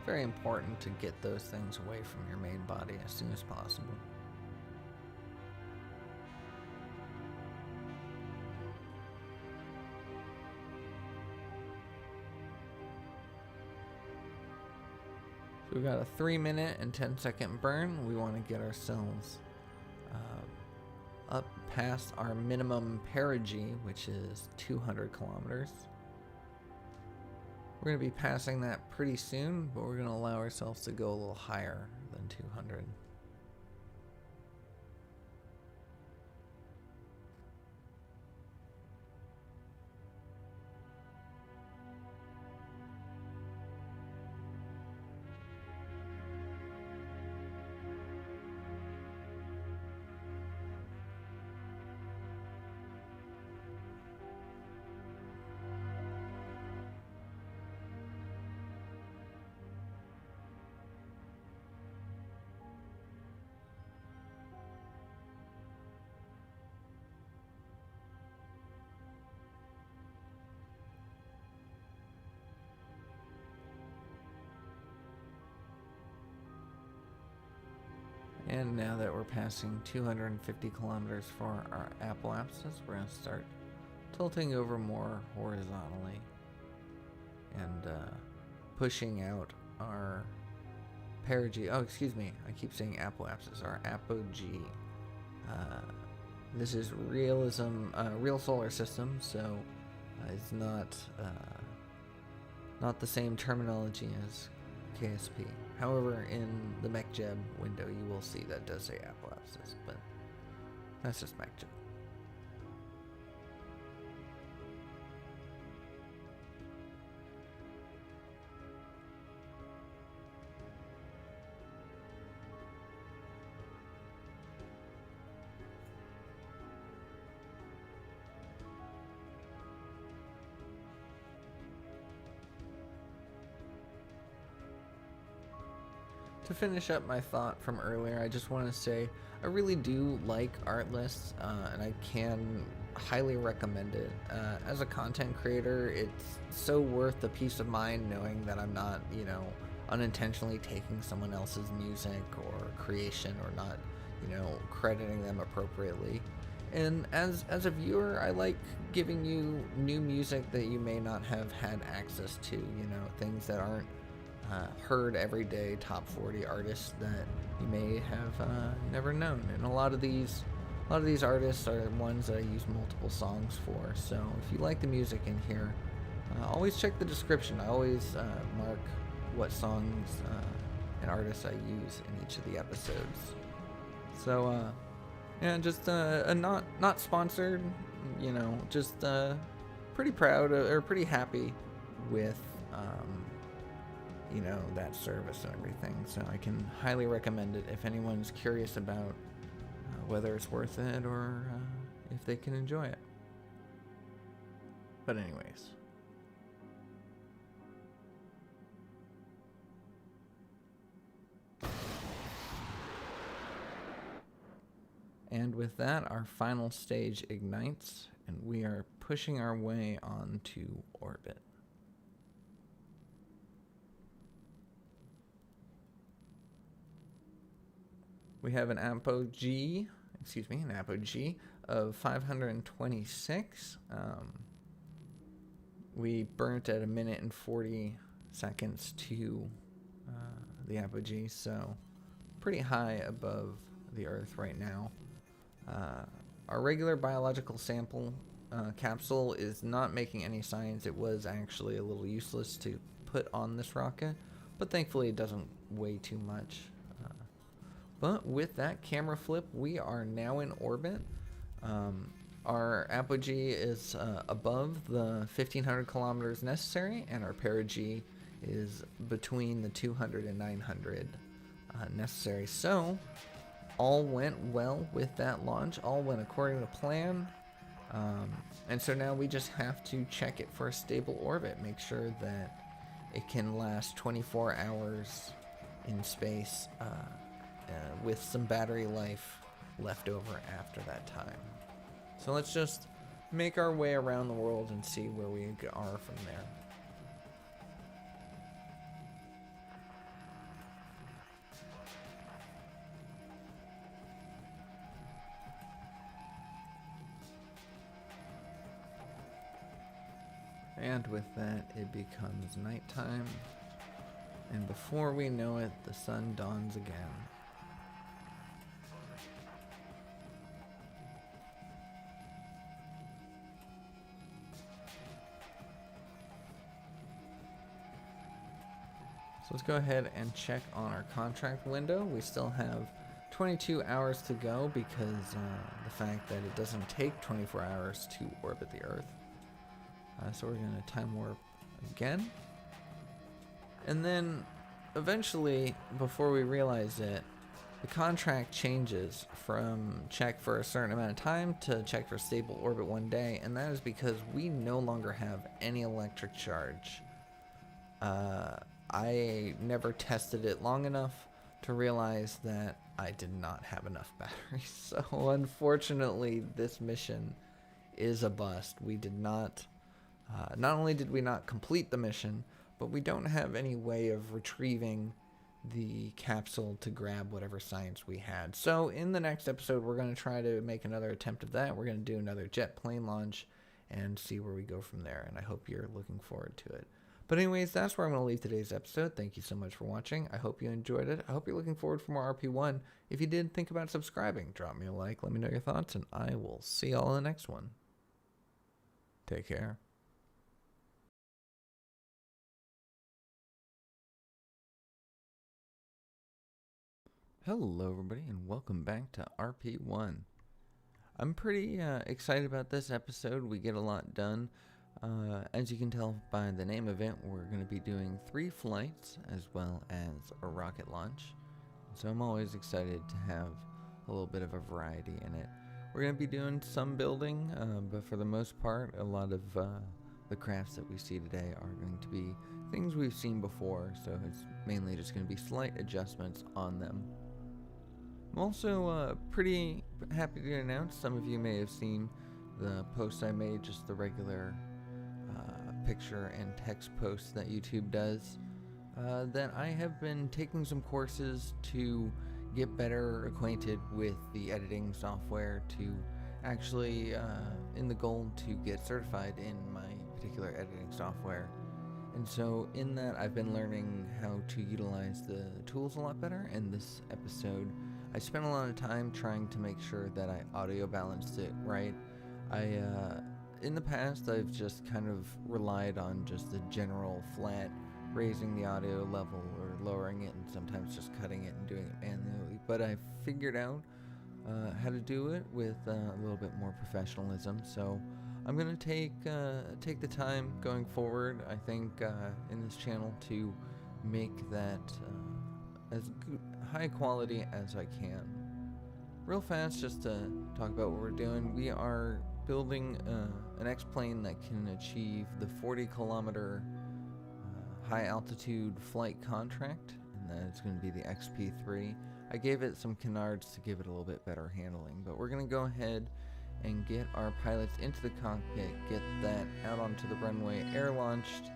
Very important to get those things away from your main body as soon as possible. So we've got a 3-minute and 10-second burn. We want to get ourselves up past our minimum perigee, which is 200 kilometers. We're going to be passing that pretty soon, but we're going to allow ourselves to go a little higher than 200. And now that we're passing 250 kilometers for our apoapsis, we're going to start tilting over more horizontally and pushing out our perigee. Oh, excuse me, I keep saying apoapsis, our apogee. This is real solar system, so it's not the same terminology as KSP. However, in the MechJeb window, you will see that does say apoapsis, but that's just MechJeb. To finish up my thought from earlier, I just want to say I really do like Artlist, and I can highly recommend it. As a content creator, it's so worth the peace of mind knowing that I'm not, unintentionally taking someone else's music or creation or not, crediting them appropriately. And as a viewer, I like giving you new music that you may not have had access to, things that aren't heard every day, top 40 artists that you may have never known. And a lot of these artists are ones that I use multiple songs for. So if you like the music in here, always check the description. I always mark what songs and artists I use in each of the episodes. So yeah, just not sponsored, you know, just pretty proud or pretty happy with you know, that service and everything. So I can highly recommend it if anyone's curious about whether it's worth it or if they can enjoy it. But anyways, and with that, our final stage ignites, and we are pushing our way onto orbit. We have an apogee of 526. We burnt at 1 minute and 40 seconds to the apogee, so pretty high above the Earth right now. Our regular biological sample capsule is not making any signs. It was actually a little useless to put on this rocket, but thankfully it doesn't weigh too much. But with that camera flip, we are now in orbit. Our apogee is above the 1,500 kilometers necessary, and our perigee is between the 200 and 900 necessary. So all went well with that launch. All went according to plan. And so now we just have to check it for a stable orbit, make sure that it can last 24 hours in space with some battery life left over after that time. So let's just make our way around the world and see where we are from there. And with that, it becomes nighttime, and before we know it, the sun dawns again. So let's go ahead and check on our contract window. We still have 22 hours to go because the fact that it doesn't take 24 hours to orbit the Earth. So we're going to time warp again. And then eventually, before we realize it, the contract changes from check for a certain amount of time to check for stable orbit 1 day. And that is because we no longer have any electric charge. I never tested it long enough to realize that I did not have enough batteries. So unfortunately, this mission is a bust. We did not... not only did we not complete the mission, but we don't have any way of retrieving the capsule to grab whatever science we had. So in the next episode, we're going to try to make another attempt of that. We're going to do another jet plane launch and see where we go from there. And I hope you're looking forward to it. But anyways, that's where I'm going to leave today's episode. Thank you so much for watching. I hope you enjoyed it. I hope you're looking forward for more RP1. If you did, think about subscribing. Drop me a like. Let me know your thoughts. And I will see y'all in the next one. Take care. Hello everybody and welcome back to RP1. I'm pretty excited about this episode. We get a lot done. As you can tell by the name of it, we're going to be doing 3 flights as well as a rocket launch. So I'm always excited to have a little bit of a variety in it. We're going to be doing some building, but for the most part, a lot of the crafts that we see today are going to be things we've seen before. So it's mainly just going to be slight adjustments on them. I'm also pretty happy to announce, some of you may have seen the post I made, just the regular picture and text posts that YouTube does, that I have been taking some courses to get better acquainted with the editing software to actually, in the goal to get certified in my particular editing software. And so in that, I've been learning how to utilize the tools a lot better. In this episode, I spent a lot of time trying to make sure that I audio balanced it right. I In the past, I've just kind of relied on just the general flat, raising the audio level or lowering it, and sometimes just cutting it and doing it manually. But I figured out how to do it with a little bit more professionalism. So I'm gonna take the time going forward, I think, in this channel to make that as high quality as I can. Real fast, just to talk about what we're doing, we are building an X-plane that can achieve the 40-kilometer high altitude flight contract, and that is going to be the XP3. I gave it some canards to give it a little bit better handling, but we're going to go ahead and get our pilots into the cockpit, get that out onto the runway, air launched,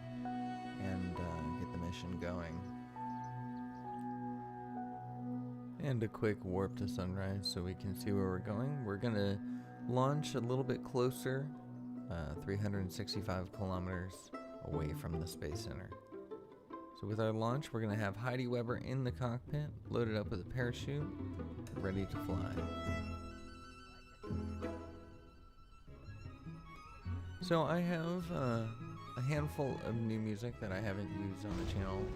and get the mission going. And a quick warp to sunrise so we can see where we're going. We're going to launch a little bit closer, 365 kilometers away from the Space Center. So with our launch, we're going to have Heidi Weber in the cockpit, loaded up with a parachute, ready to fly. So I have a handful of new music that I haven't used on the channel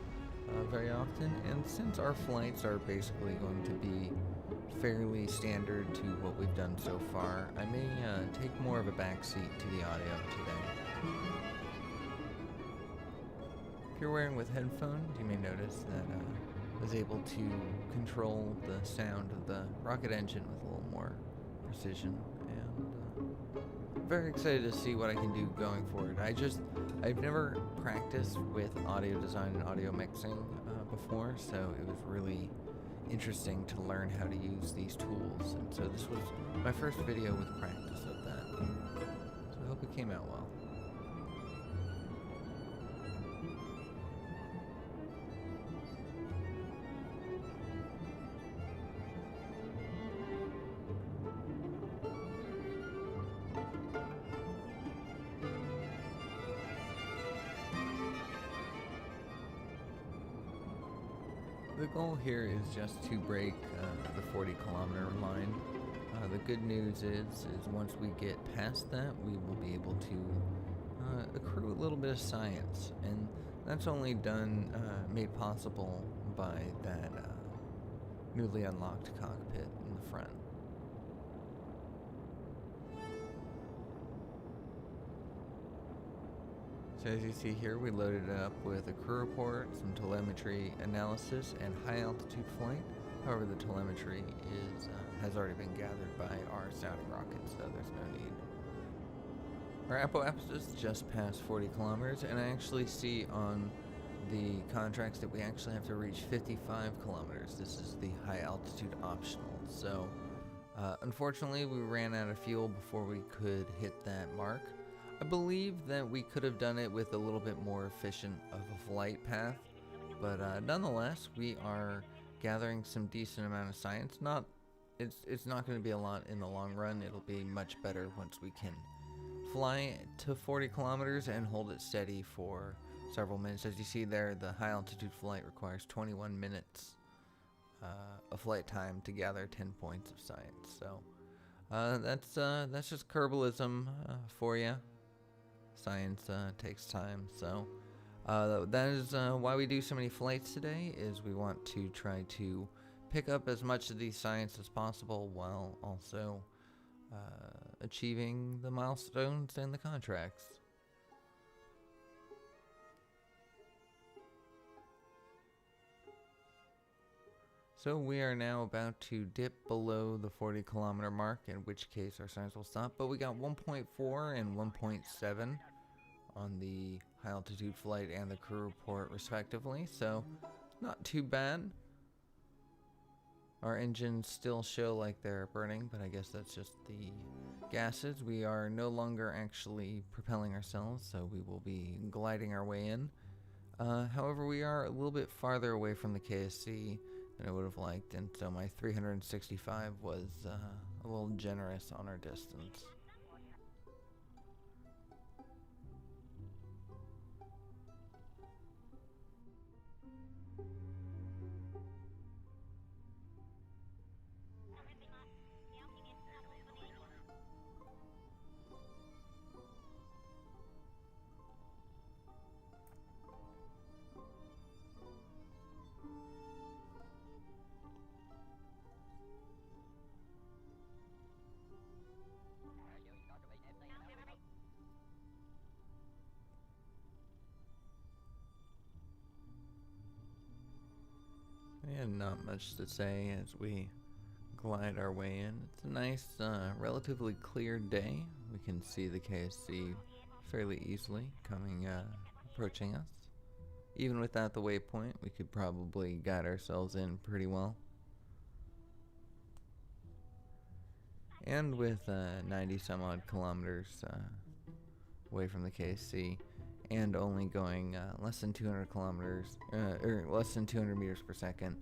very often, and since our flights are basically going to be fairly standard to what we've done so far, I may take more of a backseat to the audio today. If you're wearing with headphones, you may notice that I was able to control the sound of the rocket engine with a little more precision, and very excited to see what I can do going forward. I've never practiced with audio design and audio mixing before, so it was really interesting to learn how to use these tools, and so this was my first video with practice of that. So I hope it came out well. The goal here is just to break the 40-kilometer line. The good news is once we get past that, we will be able to accrue a little bit of science, and that's only made possible by that newly unlocked cockpit in the front. So as you see here, we loaded it up with a crew report, some telemetry analysis, and high altitude flight. However, the telemetry has already been gathered by our sounding rockets, so there's no need. Our apoapsis is just past 40 kilometers, and I actually see on the contracts that we actually have to reach 55 kilometers. This is the high altitude optional. So unfortunately, we ran out of fuel before we could hit that mark. I believe that we could have done it with a little bit more efficient of a flight path, but nonetheless, we are gathering some decent amount of science. It's not going to be a lot in the long run. It'll be much better once we can fly to 40 kilometers and hold it steady for several minutes. As you see there, the high altitude flight requires 21 minutes of flight time to gather 10 points of science. So that's just Kerbalism for you. Science takes time, so that is why we do so many flights today, is we want to try to pick up as much of the science as possible while also achieving the milestones and the contracts. So we are now about to dip below the 40-kilometer mark, in which case our science will stop, but we got 1.4 and 1.7 on the high altitude flight and the crew report respectively, so not too bad. Our engines still show like they're burning, but I guess that's just the gases. We are no longer actually propelling ourselves, so we will be gliding our way in. However, we are a little bit farther away from the KSC than I would have liked, and so my 365 was a little generous on our distance. And not much to say as we glide our way in. It's a nice, relatively clear day. We can see the KSC fairly easily approaching us. Even without the waypoint, we could probably guide ourselves in pretty well. And with 90 some odd kilometers away from the KSC, and only going less than 200 kilometers, or less than 200 meters per second,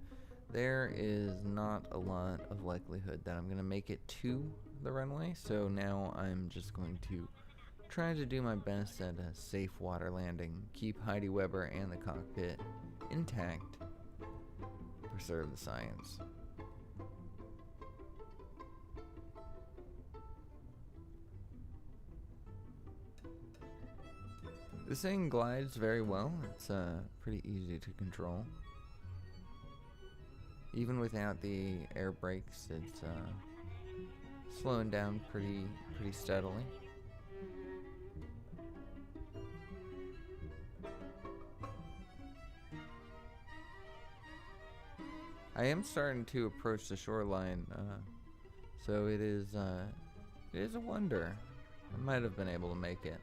there is not a lot of likelihood that I'm going to make it to the runway. So now I'm just going to try to do my best at a safe water landing, keep Heidi Weber and the cockpit intact, preserve the science. This thing glides very well. It's pretty easy to control. Even without the air brakes, it's slowing down pretty steadily. I am starting to approach the shoreline, so it is a wonder. I might have been able to make it.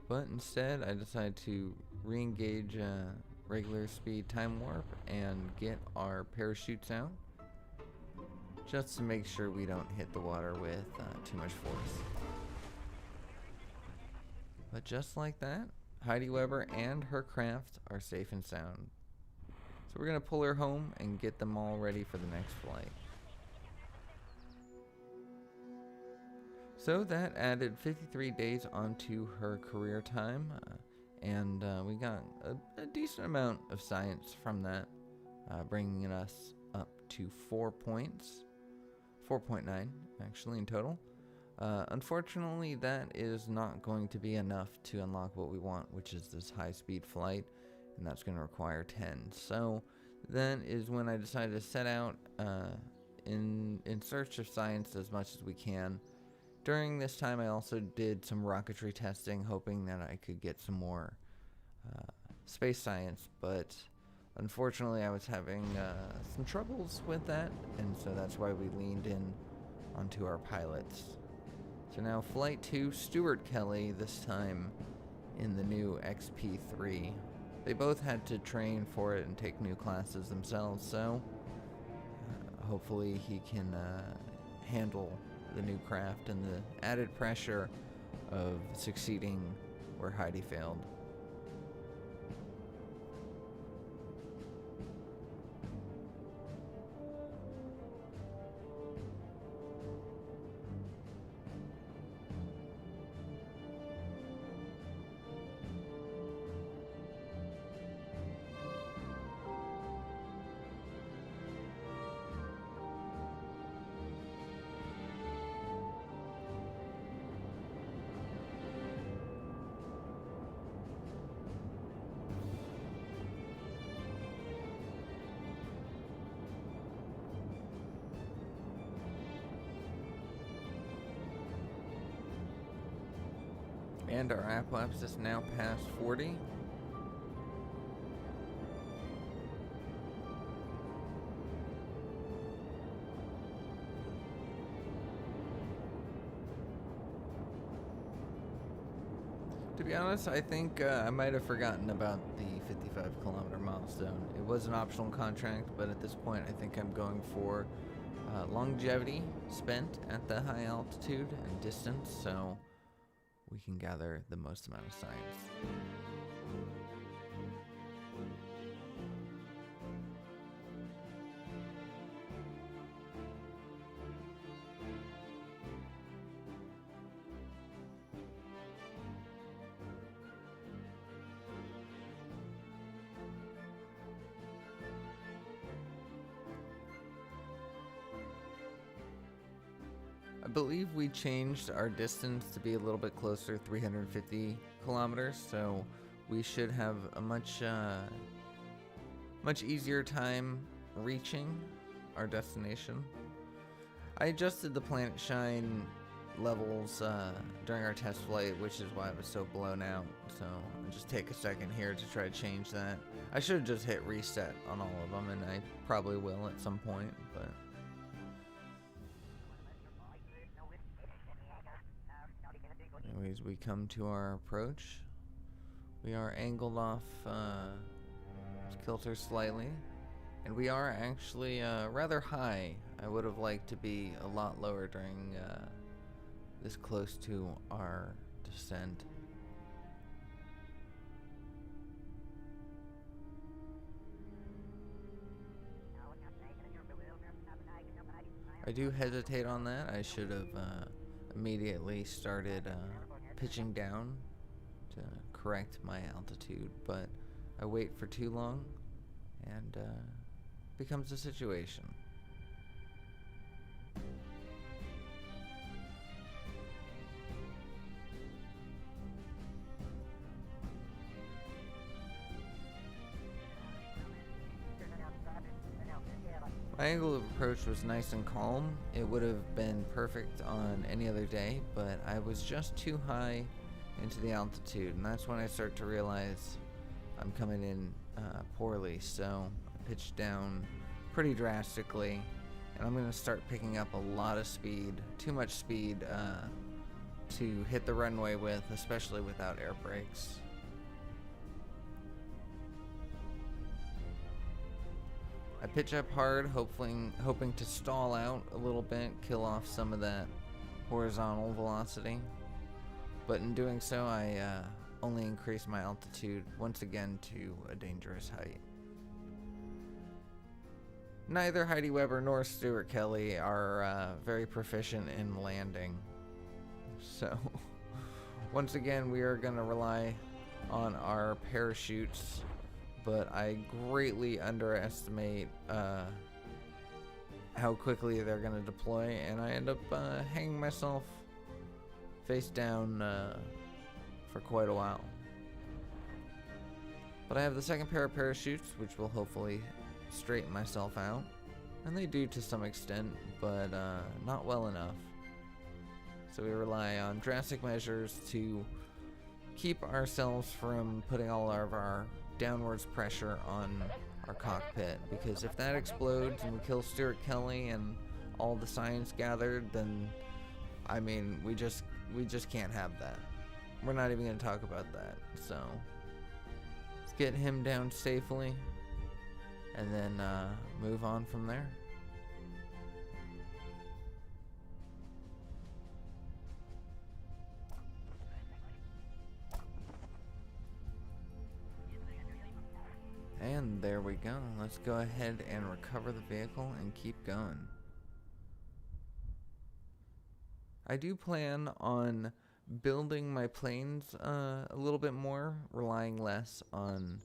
But instead, I decided to re-engage regular speed time warp and get our parachutes out, just to make sure we don't hit the water with too much force. But just like that, Heidi Weber and her craft are safe and sound. So we're going to pull her home and get them all ready for the next flight. So that added 53 days onto her career time, and we got a decent amount of science from that, bringing us up to 4 points, 4.9 actually in total. Unfortunately, that is not going to be enough to unlock what we want, which is this high-speed flight, and that's going to require 10. So that is when I decided to set out in search of science as much as we can. During this time, I also did some rocketry testing, hoping that I could get some more space science, but unfortunately I was having some troubles with that, and so that's why we leaned in onto our pilots. So now Flight 2, Stuart Kelly, this time in the new XP3. They both had to train for it and take new classes themselves, so hopefully he can handle the new craft and the added pressure of succeeding where Heidi failed. And our apoapsis is now past 40. To be honest, I think I might have forgotten about the 55-kilometer milestone. It was an optional contract, but at this point I think I'm going for longevity spent at the high altitude and distance, so we can gather the most amount of science. I believe we changed our distance to be a little bit closer, 350 kilometers, so we should have a much easier time reaching our destination. I adjusted the planet shine levels during our test flight, which is why it was so blown out. So I'll just take a second here to try to change that. I should have just hit reset on all of them, and I probably will at some point, but... Anyways, we come to our approach. We are angled off kilter slightly, and we are actually rather high. I would have liked to be a lot lower during this close to our descent. I do hesitate on that. I should have immediately started pitching down to correct my altitude, but I wait for too long and becomes a situation. My angle of approach was nice and calm. It would have been perfect on any other day, but I was just too high into the altitude, and that's when I start to realize I'm coming in poorly. So I pitched down pretty drastically, and I'm going to start picking up a lot of speed, too much speed to hit the runway with, especially without air brakes. I pitch up hard, hoping to stall out a little bit, kill off some of that horizontal velocity. But in doing so, I only increase my altitude once again to a dangerous height. Neither Heidi Weber nor Stuart Kelly are very proficient in landing. So, once again, we are going to rely on our parachutes, but I greatly underestimate how quickly they're going to deploy, and I end up hanging myself face down for quite a while. But I have the second pair of parachutes, which will hopefully straighten myself out, and they do to some extent, but not well enough. So we rely on drastic measures to keep ourselves from putting all of our downwards pressure on our cockpit, because if that explodes and we kill Stuart Kelly and all the science gathered, then I mean we just can't have that. We're not even going to talk about that. So let's get him down safely and then move on from there. And there we go. Let's go ahead and recover the vehicle and keep going. I do plan on building my planes a little bit more, relying less on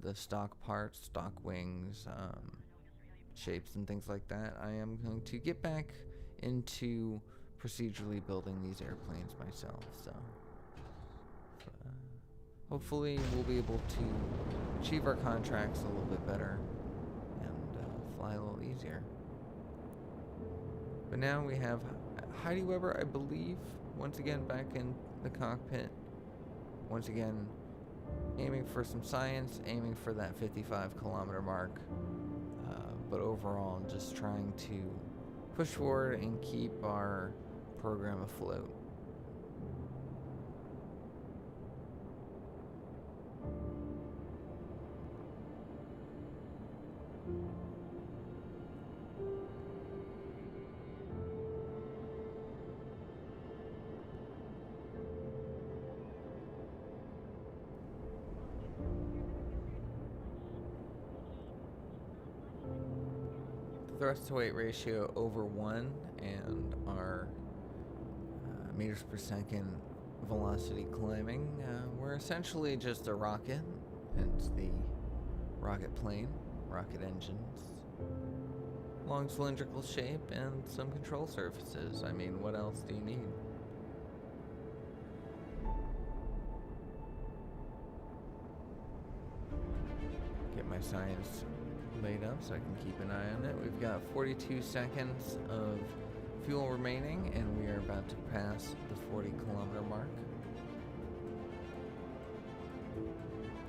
the stock parts, stock wings, shapes and things like that. I am going to get back into procedurally building these airplanes myself, so hopefully we'll be able to achieve our contracts a little bit better and fly a little easier. But now we have Heidi Weber, I believe, once again back in the cockpit. Once again, aiming for some science, aiming for that 55-kilometer mark. But overall, just trying to push forward and keep our program afloat. Thrust to weight ratio over 1 and our meters per second velocity climbing. We're essentially just a rocket, hence the rocket plane, rocket engines, long cylindrical shape, and some control surfaces. I mean, what else do you need? Get my science laid up so I can keep an eye on it. We've got 42 seconds of fuel remaining, and we are about to pass the 40-kilometer mark.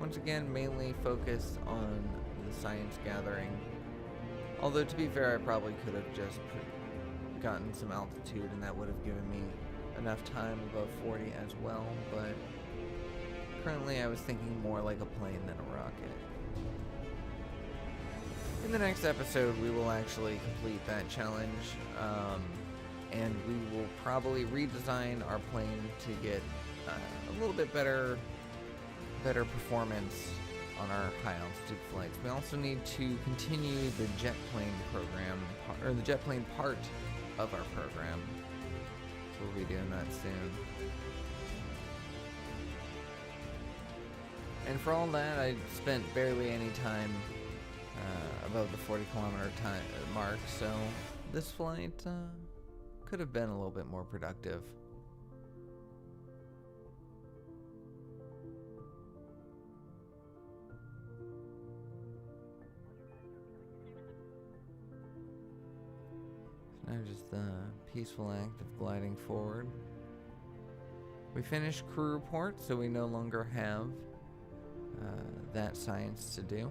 Once again, mainly focused on the science gathering. Although, to be fair, I probably could have just gotten some altitude, and that would have given me enough time above 40 as well, but currently I was thinking more like a plane than a rocket. In the next episode, we will actually complete that challenge, and we will probably redesign our plane to get a little bit better performance on our high altitude flights. We also need to continue the jet plane program, or the jet plane part of our program. So we'll be doing that soon. And for all that, I spent barely any time above the 40-kilometer mark, so this flight could have been a little bit more productive. So now just a peaceful act of gliding forward. We finished crew report, so we no longer have that science to do,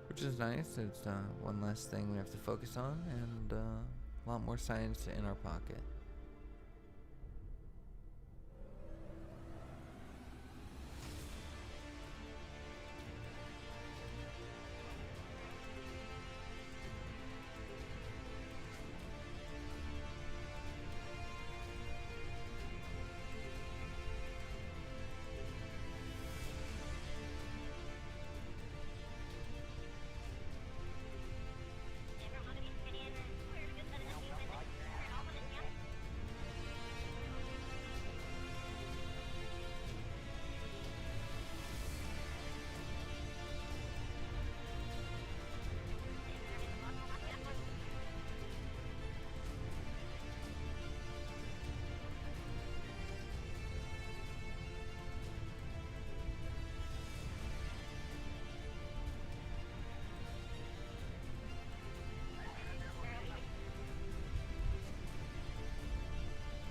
which is nice. It's one less thing we have to focus on, and a lot more science in our pocket.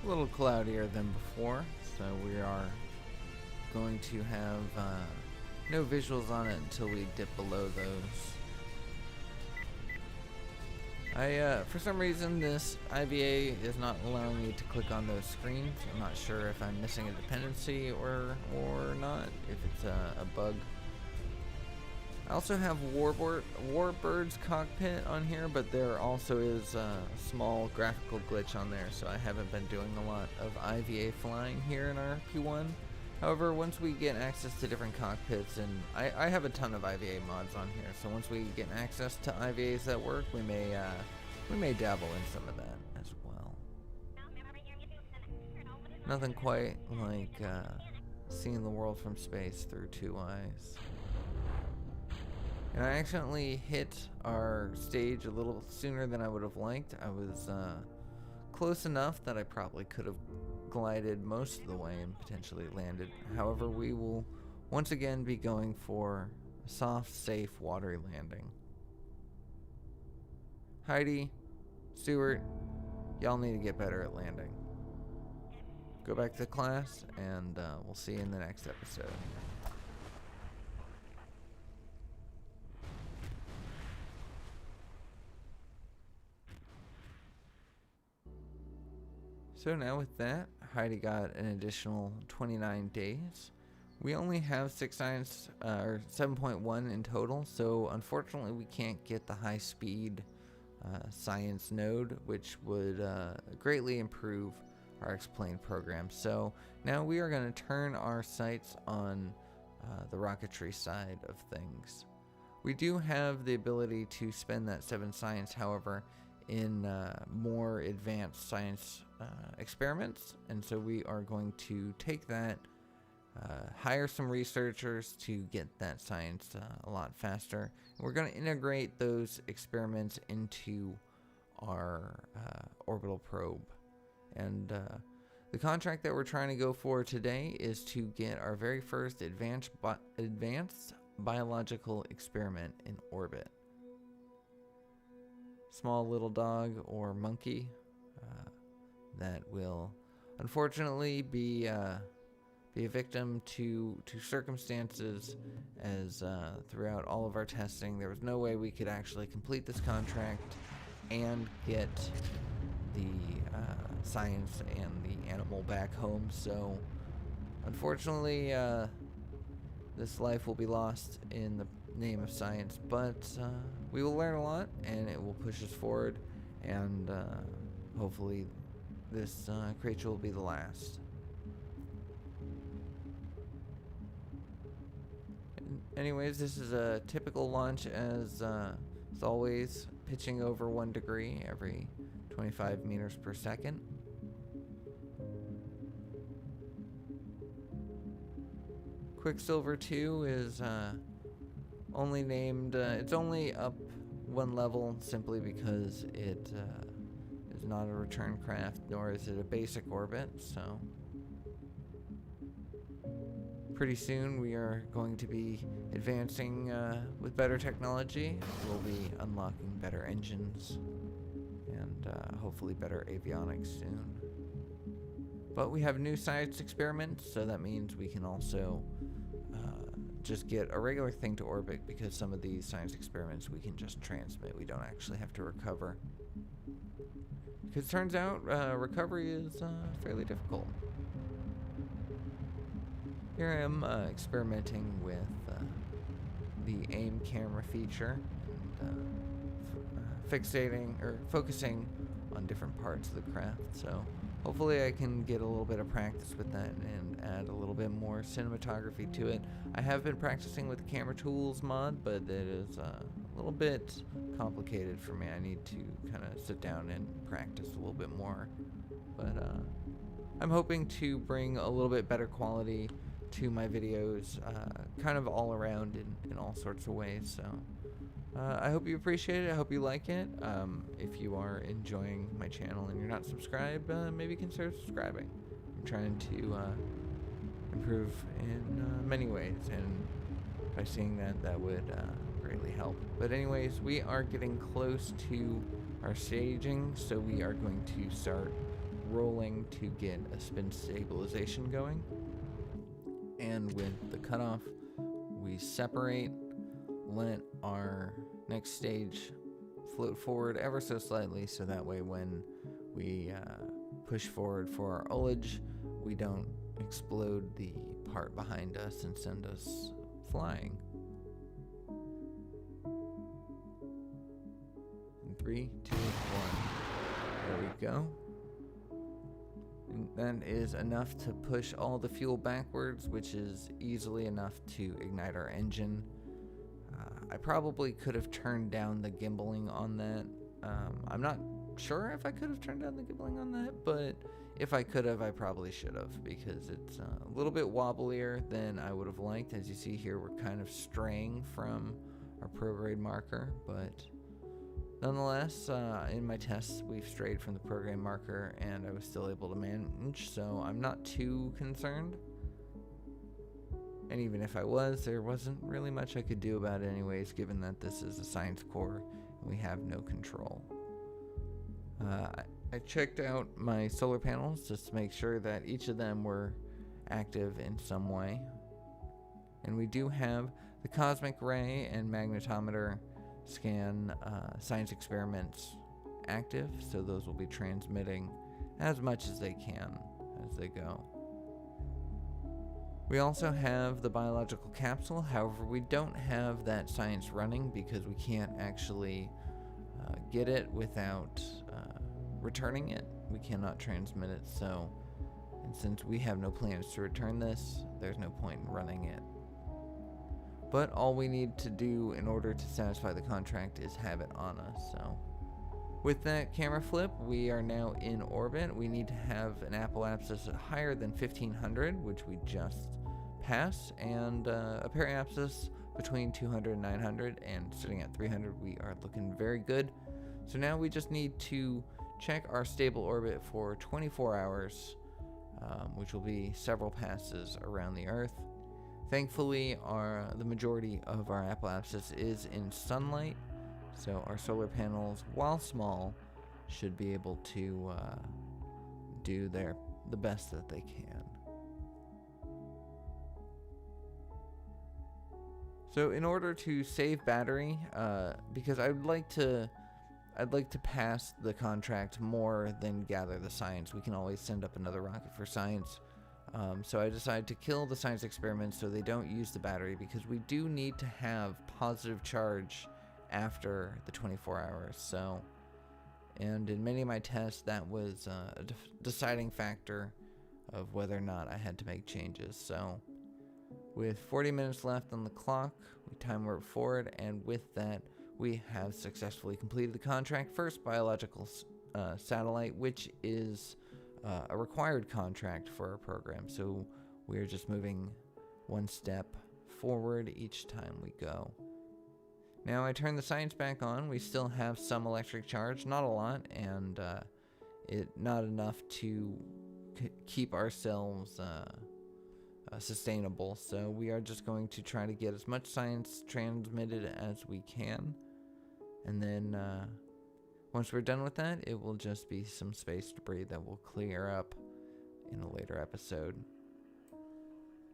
A little cloudier than before, so we are going to have no visuals on it until we dip below those. For some reason, this IVA is not allowing me to click on those screens. I'm not sure if I'm missing a dependency or not, if it's a bug. I also have Warbird's cockpit on here, but there also is a small graphical glitch on there, so I haven't been doing a lot of IVA flying here in RP1. However, once we get access to different cockpits, and I have a ton of IVA mods on here, so once we get access to IVAs that work, we may dabble in some of that as well. Nothing quite like seeing the world from space through two eyes. And I accidentally hit our stage a little sooner than I would have liked. I was close enough that I probably could have glided most of the way and potentially landed. However, we will once again be going for a soft, safe, watery landing. Heidi, Stuart, y'all need to get better at landing. Go back to class, and we'll see you in the next episode. So now with that, Heidi got an additional 29 days. We only have 6 science, or 7.1 in total, so unfortunately we can't get the high speed science node, which would greatly improve our X-Plane program. So now we are going to turn our sights on the rocketry side of things. We do have the ability to spend that 7 science, however, in more advanced science experiments, and so we are going to take that, hire some researchers to get that science a lot faster. We're going to integrate those experiments into our orbital probe, and the contract that we're trying to go for today is to get our very first advanced biological experiment in orbit. small little dog or monkey that will unfortunately be a victim to circumstances, as throughout all of our testing there was no way we could actually complete this contract and get the science and the animal back home. So unfortunately this life will be lost in the name of science, but we will learn a lot and it will push us forward, and hopefully this creature will be the last. Anyways, this is a typical launch as always, pitching over 1 degree every 25 meters per second. Quicksilver 2 is only named, it's only up 1 level simply because it is not a return craft, nor is it a basic orbit, so pretty soon we are going to be advancing with better technology. We'll be unlocking better engines and hopefully better avionics soon. But we have new science experiments, so that means we can also just get a regular thing to orbit, because some of these science experiments we can just transmit. We don't actually have to recover. Because it turns out recovery is fairly difficult. Here I am experimenting with the aim camera feature and focusing on different parts of the craft. So hopefully I can get a little bit of practice with that and add a little bit more cinematography to it. I have been practicing with the camera tools mod, but it is a little bit complicated for me. I need to kind of sit down and practice a little bit more. But I'm hoping to bring a little bit better quality to my videos, kind of all around in all sorts of ways. So I hope you appreciate it. I hope you like it. If you are enjoying my channel and you're not subscribed, maybe consider subscribing. I'm trying to improve in many ways, and by seeing that would greatly help. But anyways, we are getting close to our staging, so we are going to start rolling to get a spin stabilization going. And with the cutoff, we separate, let our next stage float forward ever so slightly, so that way when we push forward for our ullage, we don't explode the part behind us and send us flying. In 3, 2, 1. There we go. And that is enough to push all the fuel backwards, which is easily enough to ignite our engine. I probably could have turned down the gimbaling on that. I'm not sure if I could have turned down the gimbaling on that, but if I could have, I probably should have, because it's a little bit wobblier than I would have liked. As you see here, we're kind of straying from our prograde marker, but nonetheless, in my tests, we've strayed from the program marker, and I was still able to manage, so I'm not too concerned. And even if I was, there wasn't really much I could do about it anyways, given that this is a science core, and we have no control. I checked out my solar panels just to make sure that each of them were active in some way. And we do have the cosmic ray and magnetometer scan science experiments active, so those will be transmitting as much as they can as they go. We also have the biological capsule. However, we don't have that science running because we can't actually get it without returning it. We cannot transmit it, so, and since we have no plans to return this, there's no point in running it. But all we need to do in order to satisfy the contract is have it on us. So with that camera flip, we are now in orbit. We need to have an apoapsis higher than 1500, which we just passed, and a periapsis between 200 and 900, and sitting at 300, we are looking very good. So now we just need to check our stable orbit for 24 hours, which will be several passes around the Earth. Thankfully, the majority of our apoapsis is in sunlight, So our solar panels, while small, should be able to do the best that they can. So in order to save battery, because I'd like to pass the contract more than gather the science. We can always send up another rocket for science. So I decided to kill the science experiments so they don't use the battery, because we do need to have positive charge after the 24 hours. So, and in many of my tests, that was a deciding factor of whether or not I had to make changes. So with 40 minutes left on the clock, we time warp forward, and with that, we have successfully completed the contract. First biological satellite, which is a required contract for our program. So we're just moving one step forward each time we go. Now I turn the science back on. We still have some electric charge, not a lot, and not enough to keep ourselves sustainable. So we are just going to try to get as much science transmitted as we can. And then once we're done with that, it will just be some space debris that will clear up in a later episode.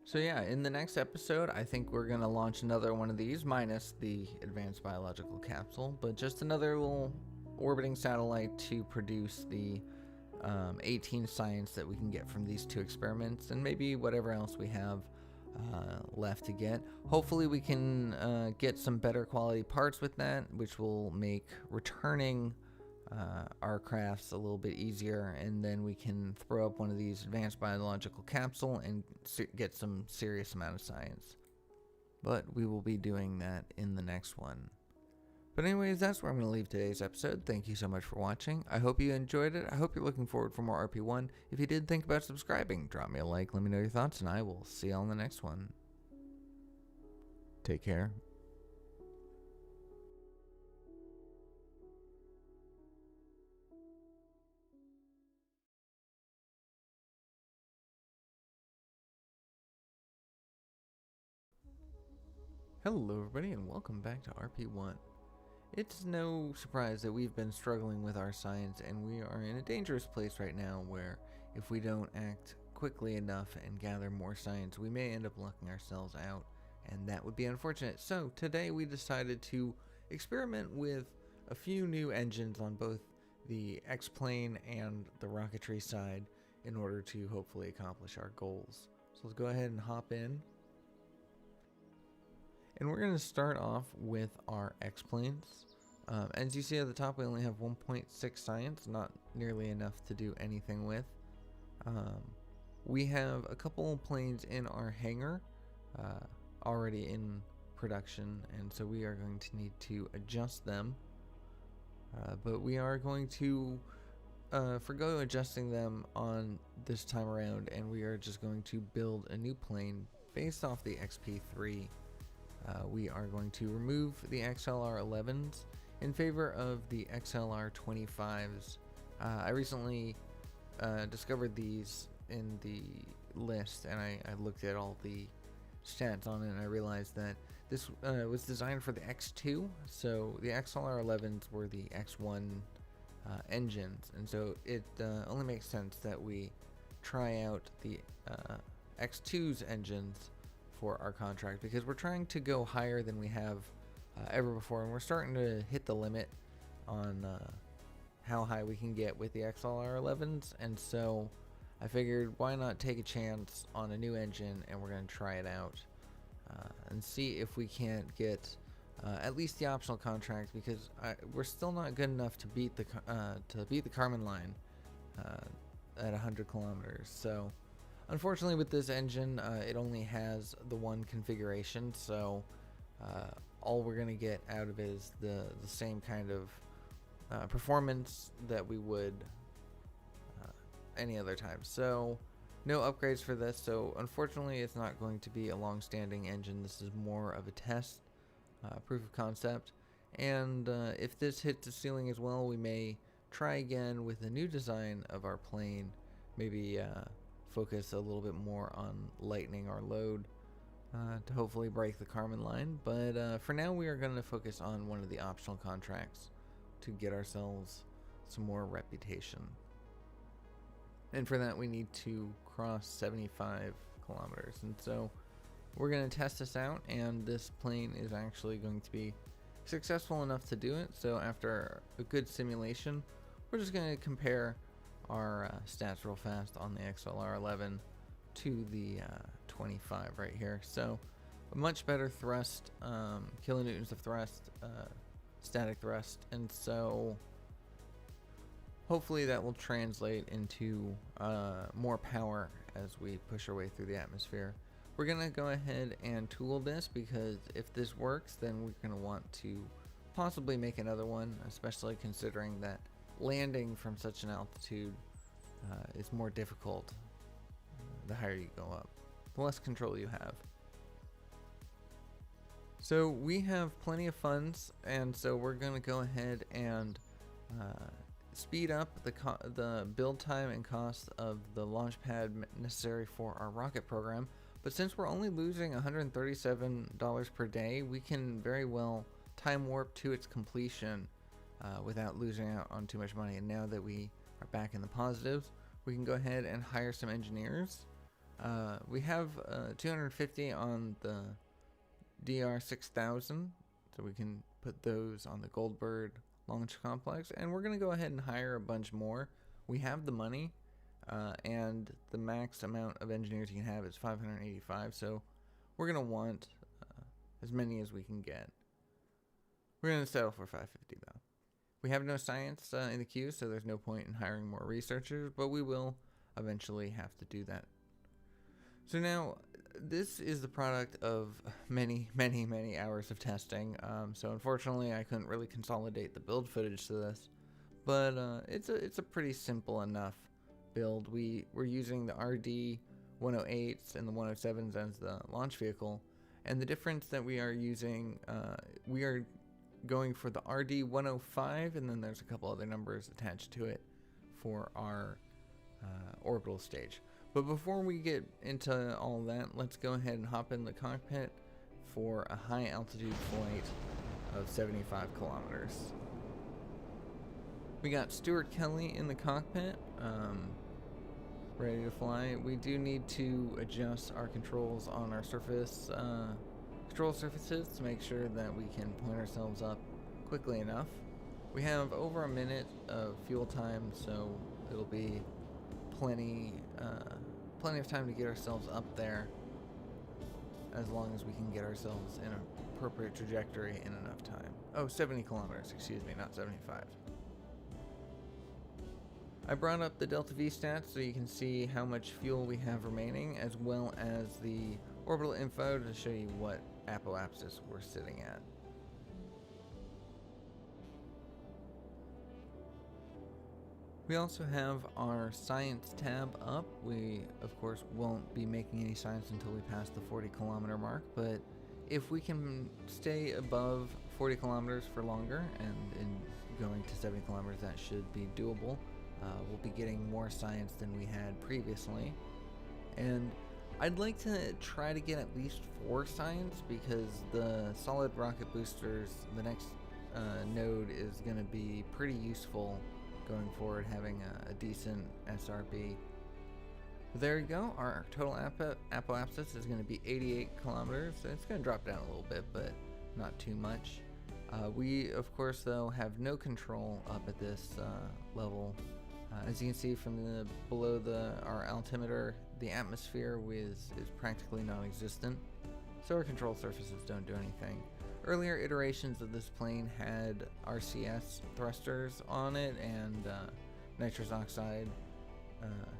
So yeah, in the next episode, I think we're going to launch another one of these, minus the advanced biological capsule, but just another little orbiting satellite to produce the 18 science that we can get from these 2 experiments, and maybe whatever else we have left to get. Hopefully we can get some better quality parts with that, which will make returning our crafts a little bit easier, and then we can throw up one of these advanced biological capsule and get some serious amount of science. But we will be doing that in the next one. But anyways, that's where I'm going to leave today's episode. Thank you so much for watching. I hope you enjoyed it. I hope you're looking forward for more RP1. If you did, think about subscribing. Drop me a like, let me know your thoughts, and I will see you all in the next one. Take care. Hello everybody, and welcome back to RP1. It's no surprise that we've been struggling with our science, and we are in a dangerous place right now where if we don't act quickly enough and gather more science, we may end up locking ourselves out, and that would be unfortunate. So today we decided to experiment with a few new engines on both the X-plane and the rocketry side in order to hopefully accomplish our goals. So let's go ahead and hop in. And we're going to start off with our X-planes. As you see at the top, we only have 1.6 science, not nearly enough to do anything with. We have a couple planes in our hangar already in production, and so we are going to need to adjust them. But we are going to forgo adjusting them on this time around, and we are just going to build a new plane based off the XP3. We are going to remove the XLR-11s in favor of the XLR-25s. I recently discovered these in the list, and I looked at all the stats on it, and I realized that this was designed for the X2, so the XLR-11s were the X1 engines, and so it only makes sense that we try out the X2's engines for our contract, because we're trying to go higher than we have ever before, and we're starting to hit the limit on how high we can get with the XLR-11s, and so I figured why not take a chance on a new engine, and we're going to try it out and see if we can't get at least the optional contract, because we're still not good enough to beat the Kármán line at 100 kilometers. So unfortunately with this engine, it only has the one configuration, so all we're going to get out of it is the same kind of performance that we would any other time. So no upgrades for this, so unfortunately it's not going to be a long-standing engine. This is more of a test, proof of concept, and if this hits the ceiling as well, we may try again with a new design of our plane, maybe focus a little bit more on lightening our load, to hopefully break the Karman line. But for now, we are going to focus on one of the optional contracts to get ourselves some more reputation. And for that, we need to cross 75 kilometers. And so we're going to test this out, and this plane is actually going to be successful enough to do it. So after a good simulation, we're just going to compare our stats real fast on the XLR11 to the 25 right here. So a much better thrust, kilonewtons of thrust, static thrust, and so hopefully that will translate into more power as we push our way through the atmosphere. We're gonna go ahead and tool this, because if this works, then we're gonna want to possibly make another one, especially considering that landing from such an altitude is more difficult the higher you go up, the less control you have. So we have plenty of funds, and so we're gonna go ahead and speed up the build time and cost of the launch pad necessary for our rocket program. But since we're only losing $137 per day, we can very well time warp to its completion without losing out on too much money. And now that we are back in the positives, we can go ahead and hire some engineers. We have 250 on the DR6000, so we can put those on the Goldbird launch complex, and we're going to go ahead and hire a bunch more. We have the money, and the max amount of engineers you can have is 585, so we're going to want as many as we can get. We're going to settle for 550 though. We have no science in the queue, so there's no point in hiring more researchers, but we will eventually have to do that. So now, this is the product of many hours of testing. So unfortunately, I couldn't really consolidate the build footage to this, but it's a pretty simple enough build. We're using the RD-108s and the 107s as the launch vehicle, and the difference that we are using, we are going for the RD-105, and then there's a couple other numbers attached to it for our orbital stage. But before we get into all that, let's go ahead and hop in the cockpit for a high altitude flight of 75 kilometers. We got Stuart Kelly in the cockpit, ready to fly. We do need to adjust our controls on our surface control surfaces to make sure that we can point ourselves up quickly enough. We have over a minute of fuel time, so it'll be plenty of time to get ourselves up there, as long as we can get ourselves in an appropriate trajectory in enough time. Oh, 70 kilometers, excuse me, not 75. I brought up the Delta V stats so you can see how much fuel we have remaining, as well as the orbital info to show you what apoapsis we're sitting at. We also have our science tab up. We, of course, won't be making any science until we pass the 40 kilometer mark, but if we can stay above 40 kilometers for longer, and in going to 70 kilometers, that should be doable. We'll be getting more science than we had previously, and I'd like to try to get at least 4 science, because the solid rocket boosters, the next node, is going to be pretty useful going forward, having a decent SRB. There you go. Our total apoapsis is going to be 88 kilometers. It's going to drop down a little bit, but not too much. We, of course, though, have no control up at this level. As you can see from the below our altimeter, the atmosphere is practically non-existent, so our control surfaces don't do anything. Earlier iterations of this plane had RCS thrusters on it and nitrous oxide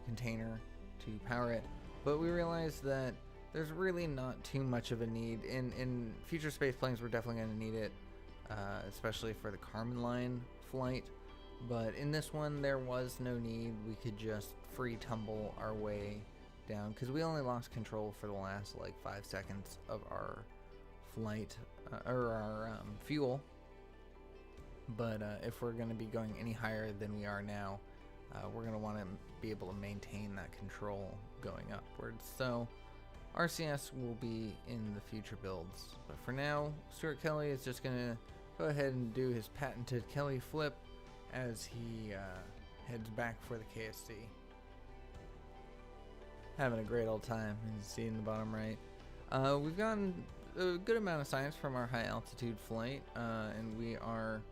container to power it, but we realized that there's really not too much of a need. In future space planes, we're definitely going to need it, especially for the Karman line flight. But in this one, there was no need. We could just free tumble our way down, because we only lost control for the last like 5 seconds of our flight, or our fuel. But if we're going to be going any higher than we are now, we're going to want to be able to maintain that control going upwards. So RCS will be in the future builds, but for now, Stuart Kelly is just going to go ahead and do his patented Kelly flip as he heads back for the KSC. Having a great old time, as you see in the bottom right. We've gotten a good amount of science from our high altitude flight, and we are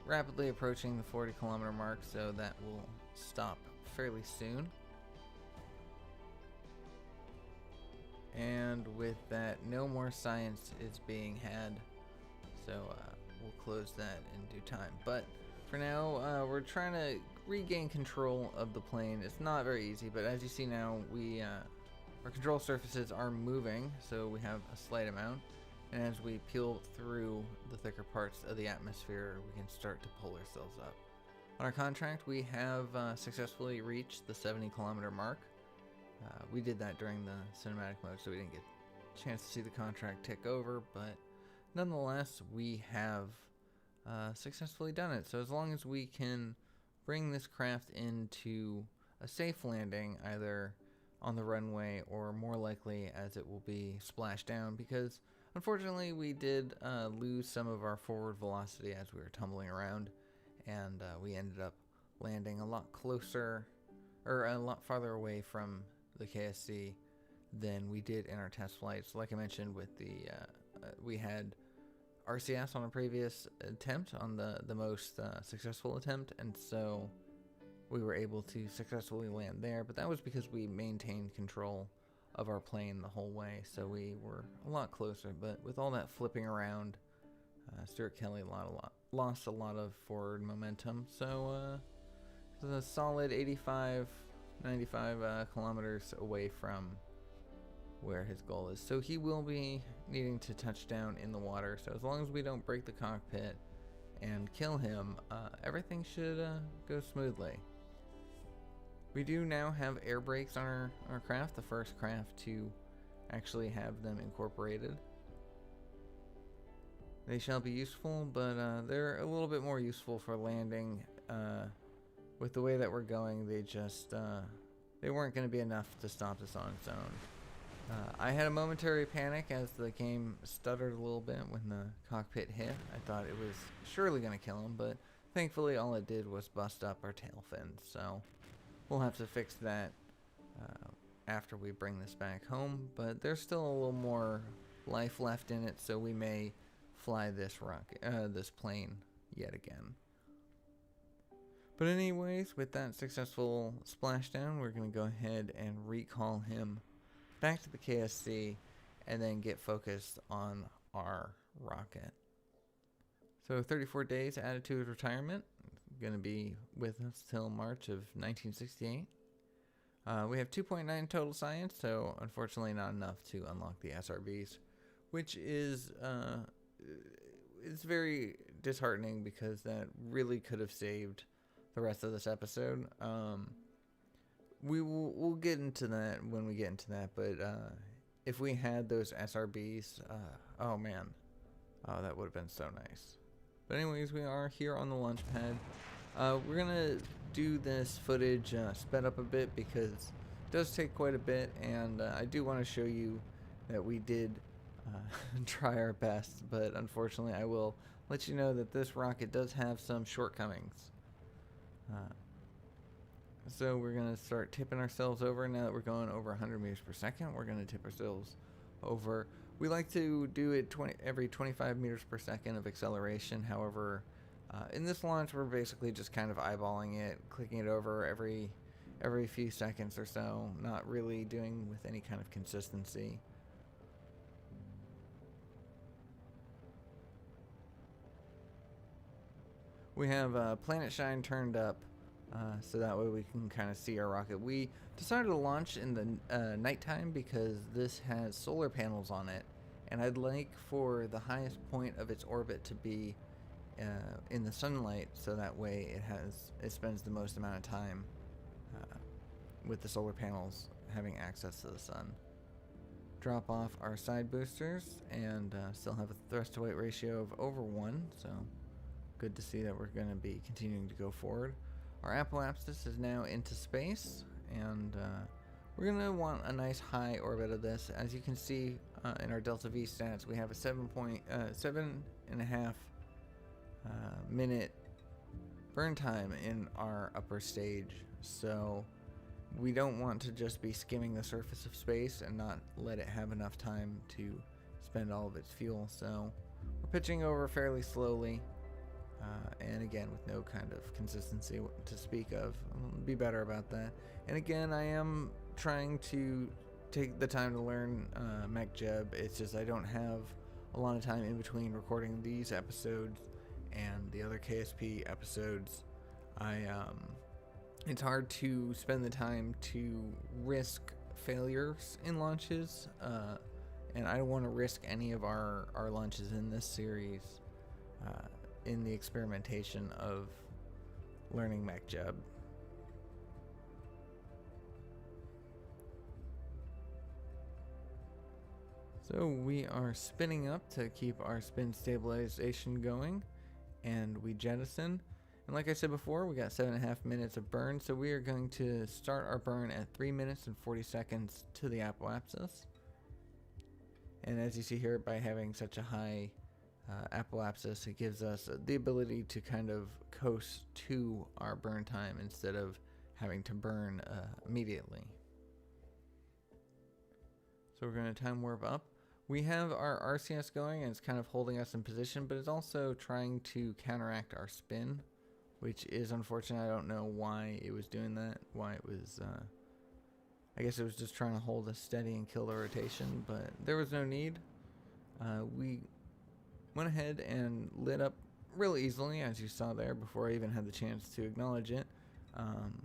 rapidly approaching the 40-kilometer mark, so that will stop fairly soon. And with that, no more science is being had, so we'll close that in due time. But for now, we're trying to regain control of the plane. It's not very easy, but as you see now, our control surfaces are moving, so we have a slight amount. And as we peel through the thicker parts of the atmosphere, we can start to pull ourselves up. On our contract, we have successfully reached the 70-kilometer mark. We did that during the cinematic mode, so we didn't get a chance to see the contract tick over, but nonetheless, we have successfully done it. So as long as we can bring this craft into a safe landing, either on the runway or more likely as it will be splashed down, because unfortunately we did lose some of our forward velocity as we were tumbling around, and we ended up landing a lot closer, or a lot farther away from the KSC than we did in our test flights. Like I mentioned, with the we had RCS on a previous attempt, on the most successful attempt, and so we were able to successfully land there, but that was because we maintained control of our plane the whole way, so we were a lot closer. But with all that flipping around, Stuart Kelly lost a lot of forward momentum, so it's a solid 95 kilometers away from where his goal is. So he will be needing to touch down in the water, so as long as we don't break the cockpit and kill him, everything should go smoothly. We do now have air brakes on our craft, the first craft to actually have them incorporated. They shall be useful, but they're a little bit more useful for landing. With the way that we're going, they weren't going to be enough to stop us on its own. I had a momentary panic as the game stuttered a little bit when the cockpit hit. I thought it was surely going to kill him, but thankfully all it did was bust up our tail fins, so we'll have to fix that after we bring this back home. But there's still a little more life left in it, so we may fly this plane yet again. But anyways, with that successful splashdown, we're going to go ahead and recall him back to the KSC and then get focused on our rocket. So 34 days added to his retirement. Going to be with us till March of 1968. We have 2.9 total science, so unfortunately not enough to unlock the SRBs, which is it's very disheartening because that really could have saved the rest of this episode. We'll get into that when we get into that, but if we had those SRBs, oh man, that would have been so nice. But anyways, we are here on the launch pad. We're gonna do this footage sped up a bit because it does take quite a bit, and I do want to show you that we did try our best, but unfortunately I will let you know that this rocket does have some shortcomings. So we're going to start tipping ourselves over. Now that we're going over 100 meters per second, we're going to tip ourselves over. We like to do it every 25 meters per second of acceleration. However, in this launch, we're basically just kind of eyeballing it, clicking it over every few seconds or so, not really doing with any kind of consistency. We have Planet Shine turned up, so that way we can kind of see our rocket. We decided to launch in the nighttime because this has solar panels on it, and I'd like for the highest point of its orbit to be in the sunlight, so that way it spends the most amount of time with the solar panels having access to the sun. Drop off our side boosters and still have a thrust to weight ratio of over 1, so good to see that we're going to be continuing to go forward. Our apoapsis is now into space, and We're going to want a nice high orbit of this. As you can see in our delta V stats, we have a 7.5 minute burn time in our upper stage, so we don't want to just be skimming the surface of space and not let it have enough time to spend all of its fuel. So we're pitching over fairly slowly, and again with no kind of consistency to speak of. I'll be better about that. And again, I am trying to take the time to learn MechJeb. It's just I don't have a lot of time in between recording these episodes and the other KSP episodes. It's hard to spend the time to risk failures in launches, and I don't want to risk any of our launches in this series in the experimentation of learning MechJeb. So we are spinning up to keep our spin stabilization going, and we jettison. And like I said before, we got 7.5 minutes of burn, so we are going to start our burn at 3 minutes and 40 seconds to the apoapsis. And as you see here, by having such a high apoapsis, it gives us the ability to kind of coast to our burn time instead of having to burn immediately. So we're going to time warp up. We have our RCS going, and it's kind of holding us in position, but it's also trying to counteract our spin, which is unfortunate. I don't know why it was doing that, why it was, I guess it was just trying to hold us steady and kill the rotation, but there was no need. We went ahead and lit up real easily, as you saw there, before I even had the chance to acknowledge it.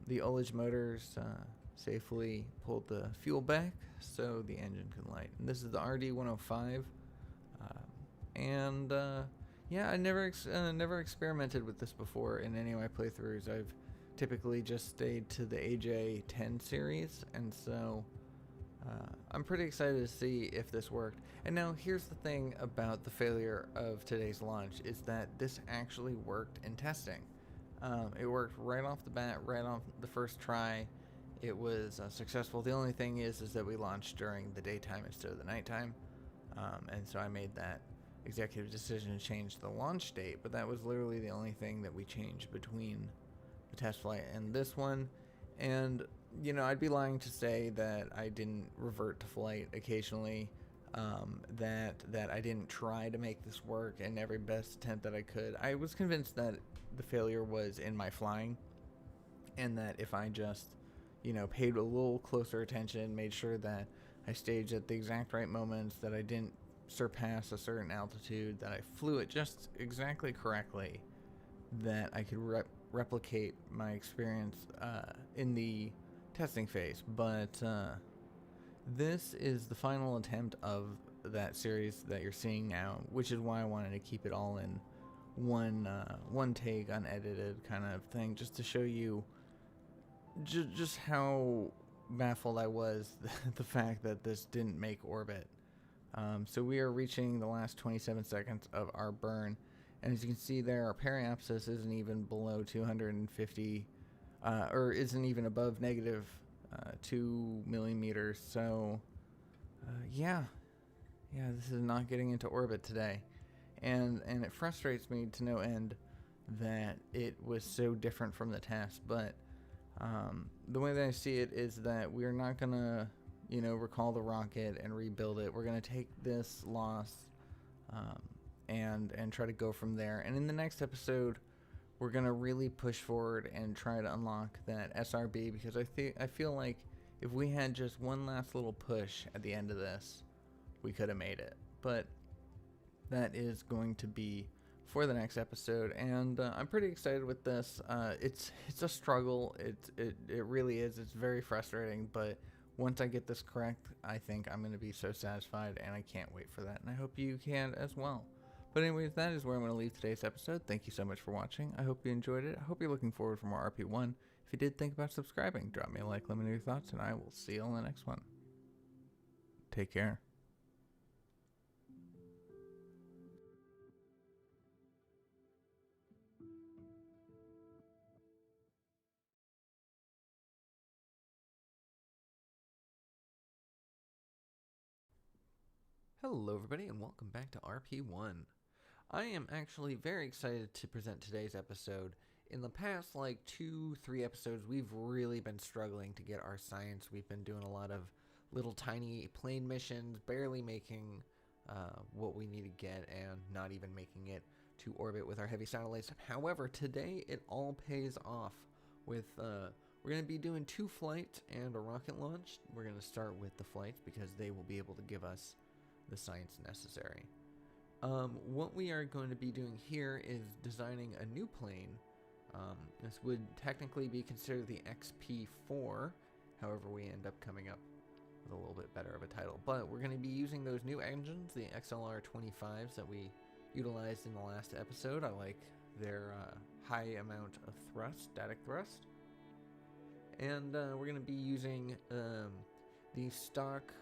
The ullage motors safely pulled the fuel back so the engine can light. And this is the RD-105, yeah, I never experimented with this before in any of my playthroughs. I've typically just stayed to the AJ10 series, and so I'm pretty excited to see if this worked. And now here's the thing about the failure of today's launch, is that this actually worked in testing. It worked right off the bat, right off the first try. It was successful. The only thing is that we launched during the daytime instead of the nighttime, and so I made that executive decision to change the launch date, but that was literally the only thing that we changed between the test flight and this one. And you know, I'd be lying to say that I didn't revert to flight occasionally, that I didn't try to make this work in every best attempt that I could. I was convinced that the failure was in my flying, and that if I just, you know, paid a little closer attention, made sure that I staged at the exact right moments, that I didn't surpass a certain altitude, that I flew it just exactly correctly, that I could replicate my experience in the testing phase. But this is the final attempt of that series that you're seeing now, which is why I wanted to keep it all in one take, unedited kind of thing, just to show you just how baffled I was the fact that this didn't make orbit. So we are reaching the last 27 seconds of our burn, and as you can see there, our periapsis isn't even below 250, or isn't even above negative 2 millimeters. So yeah, this is not getting into orbit today, and it frustrates me to no end that it was so different from the test. But the way that I see it is that we're not gonna, you know, recall the rocket and rebuild it. We're gonna take this loss and try to go from there. And in the next episode, we're gonna really push forward and try to unlock that SRB, because I feel like if we had just one last little push at the end of this, we could have made it. But that is going to be for the next episode, and I'm pretty excited with this. It's a struggle. It really is. It's very frustrating, but once I get this correct, I think I'm going to be so satisfied, and I can't wait for that, and I hope you can as well. But anyways, that is where I'm going to leave today's episode. Thank you so much for watching. I hope you enjoyed it. I hope you're looking forward for more RP1. If you did, think about subscribing. Drop me a like, let me know your thoughts, and I will see you on the next one. Take care. Hello everybody and welcome back to RP1. I am actually very excited to present today's episode. In the past 2-3 episodes, we've really been struggling to get our science. We've been doing a lot of little tiny plane missions, barely making what we need to get and not even making it to orbit with our heavy satellites. However, today it all pays off with we're going to be doing 2 flights and a rocket launch. We're going to start with the flights because they will be able to give us the science necessary. What we are going to be doing here is designing a new plane. This would technically be considered the XP4, however we end up coming up with a little bit better of a title. But we're going to be using those new engines, the XLR-25s that we utilized in the last episode. I like their high amount of thrust, static thrust. And we're going to be using the stock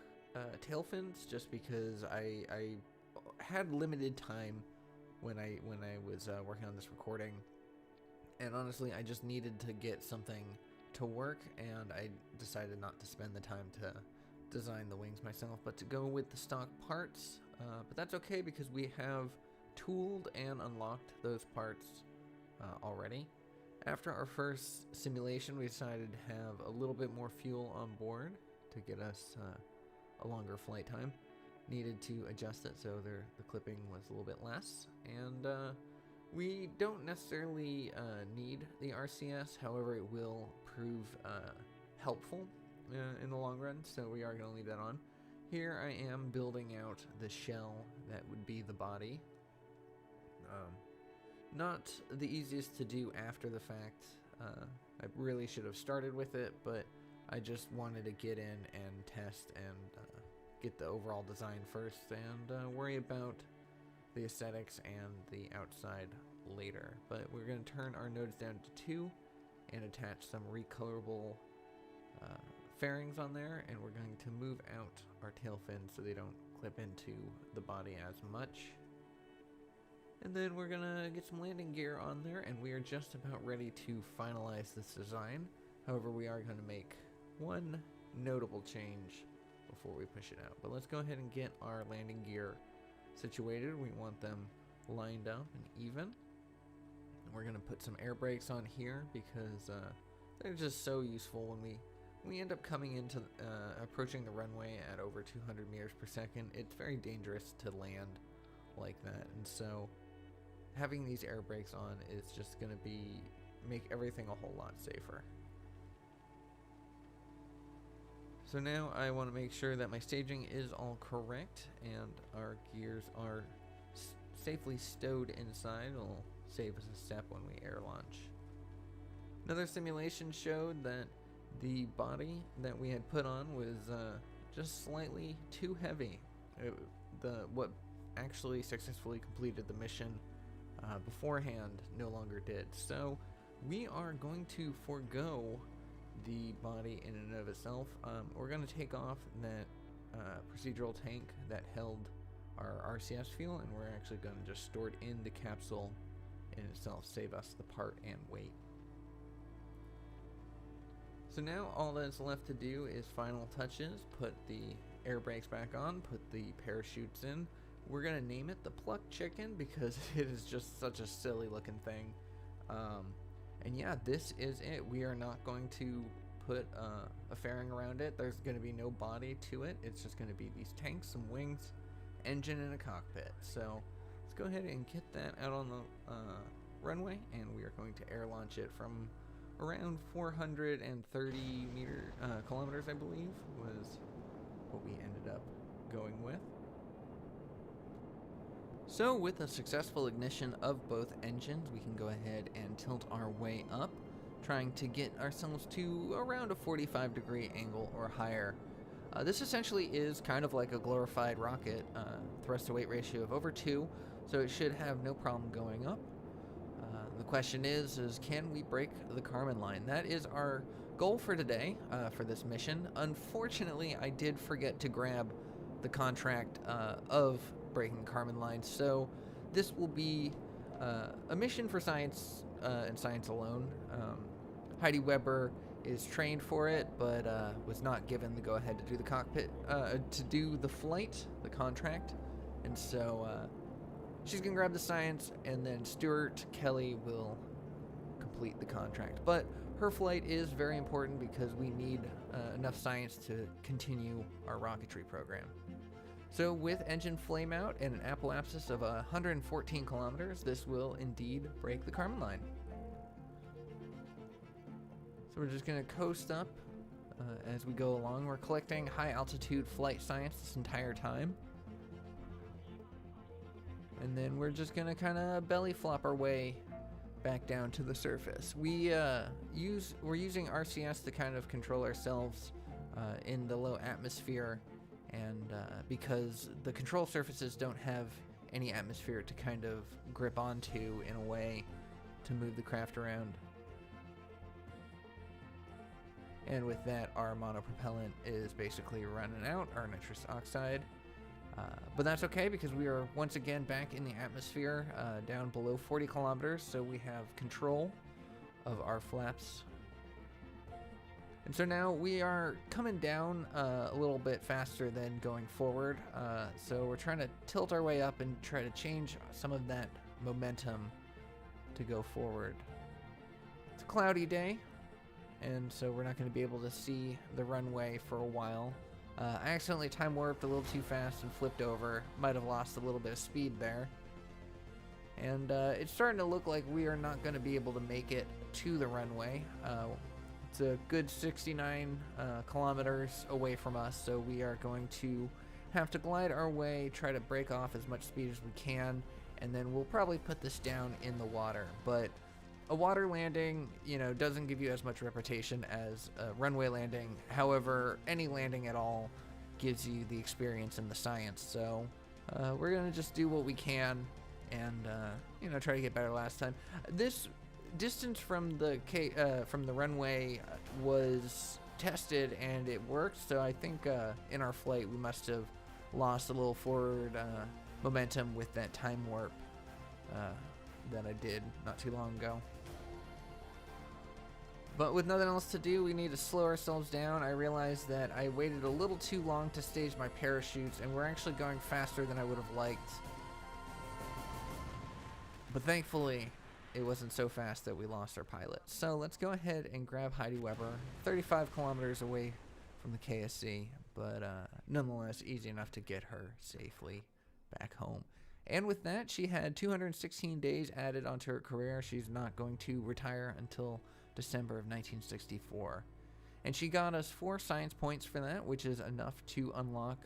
tail fins, just because I had limited time when I was working on this recording, and honestly I just needed to get something to work, and I decided not to spend the time to design the wings myself, but to go with the stock parts. But that's okay because we have tooled and unlocked those parts already. After our first simulation, we decided to have a little bit more fuel on board to get us a longer flight time. Needed to adjust it so the clipping was a little bit less, and we don't necessarily need the RCS. However, it will prove helpful in the long run, so we are going to leave that on. Here I am building out the shell that would be the body. Not the easiest to do after the fact. I really should have started with it, but I just wanted to get in and test and get the overall design first, and worry about the aesthetics and the outside later. But we're going to turn our nodes down to 2 and attach some recolorable fairings on there, and we're going to move out our tail fins so they don't clip into the body as much. And then we're gonna get some landing gear on there, and we are just about ready to finalize this design. However, we are going to make one notable change before we push it out. But let's go ahead and get our landing gear situated. We want them lined up and even. And we're going to put some air brakes on here because they're just so useful when we end up coming into approaching the runway at over 200 meters per second. It's very dangerous to land like that, and so having these air brakes on is just going to make everything a whole lot safer. So now I want to make sure that my staging is all correct and our gears are safely stowed inside. It'll save us a step when we air launch. Another simulation showed that the body that we had put on was just slightly too heavy. What actually successfully completed the mission beforehand no longer did. So we are going to forego the body in and of itself. We're going to take off that procedural tank that held our RCS fuel, and we're actually going to just store it in the capsule in itself, save us the part and weight. So now all that's left to do is final touches, put the air brakes back on, put the parachutes in. We're going to name it the Pluck Chicken because it is just such a silly looking thing. And yeah, this is it. We are not going to put a fairing around it. There's going to be no body to it. It's just going to be these tanks, some wings, engine, and a cockpit. So let's go ahead and get that out on the runway, and we are going to air launch it from around 430 kilometers, I believe, was what we ended up going with. So with a successful ignition of both engines, we can go ahead and tilt our way up, trying to get ourselves to around a 45-degree angle or higher. This essentially is kind of like a glorified rocket, thrust-to-weight ratio of over 2, so it should have no problem going up. The question is can we break the Kármán line? That is our goal for today, for this mission. Unfortunately, I did forget to grab the contract of breaking the Kármán line, so this will be a mission for science and science alone. Heidi Weber is trained for it, but was not given the go-ahead to do the cockpit, to do the flight, the contract. And so she's gonna grab the science, and then Stuart Kelly will complete the contract. But her flight is very important because we need enough science to continue our rocketry program. So with engine flame out and an apoapsis of 114 kilometers, this will indeed break the Kármán line. So we're just going to coast up as we go along. We're collecting high altitude flight science this entire time. And then we're just going to kind of belly flop our way back down to the surface. We're using RCS to kind of control ourselves in the low atmosphere, and because the control surfaces don't have any atmosphere to kind of grip onto in a way to move the craft around. And with that, our monopropellant is basically running out, our nitrous oxide. But that's okay because we are once again back in the atmosphere, down below 40 kilometers, so we have control of our flaps. And so now we are coming down a little bit faster than going forward, so we're trying to tilt our way up and try to change some of that momentum to go forward. It's a cloudy day, and so we're not going to be able to see the runway for a while. I accidentally time warped a little too fast and flipped over. Might have lost a little bit of speed there. And it's starting to look like we are not going to be able to make it to the runway. It's a good 69 kilometers away from us, so we are going to have to glide our way, try to break off as much speed as we can, and then we'll probably put this down in the water. But a water landing, doesn't give you as much reputation as a runway landing. However, any landing at all gives you the experience and the science. So we're gonna just do what we can, and try to get better last time. This distance from the runway was tested and it worked. So I think in our flight we must have lost a little forward momentum with that time warp that I did not too long ago. But with nothing else to do, we need to slow ourselves down. I realized that I waited a little too long to stage my parachutes, and we're actually going faster than I would have liked. But thankfully, it wasn't so fast that we lost our pilot. So let's go ahead and grab Heidi Weber, 35 kilometers away from the KSC, but nonetheless easy enough to get her safely back home. And with that, she had 216 days added onto her career. She's not going to retire until December of 1964. And she got us 4 science points for that, which is enough to unlock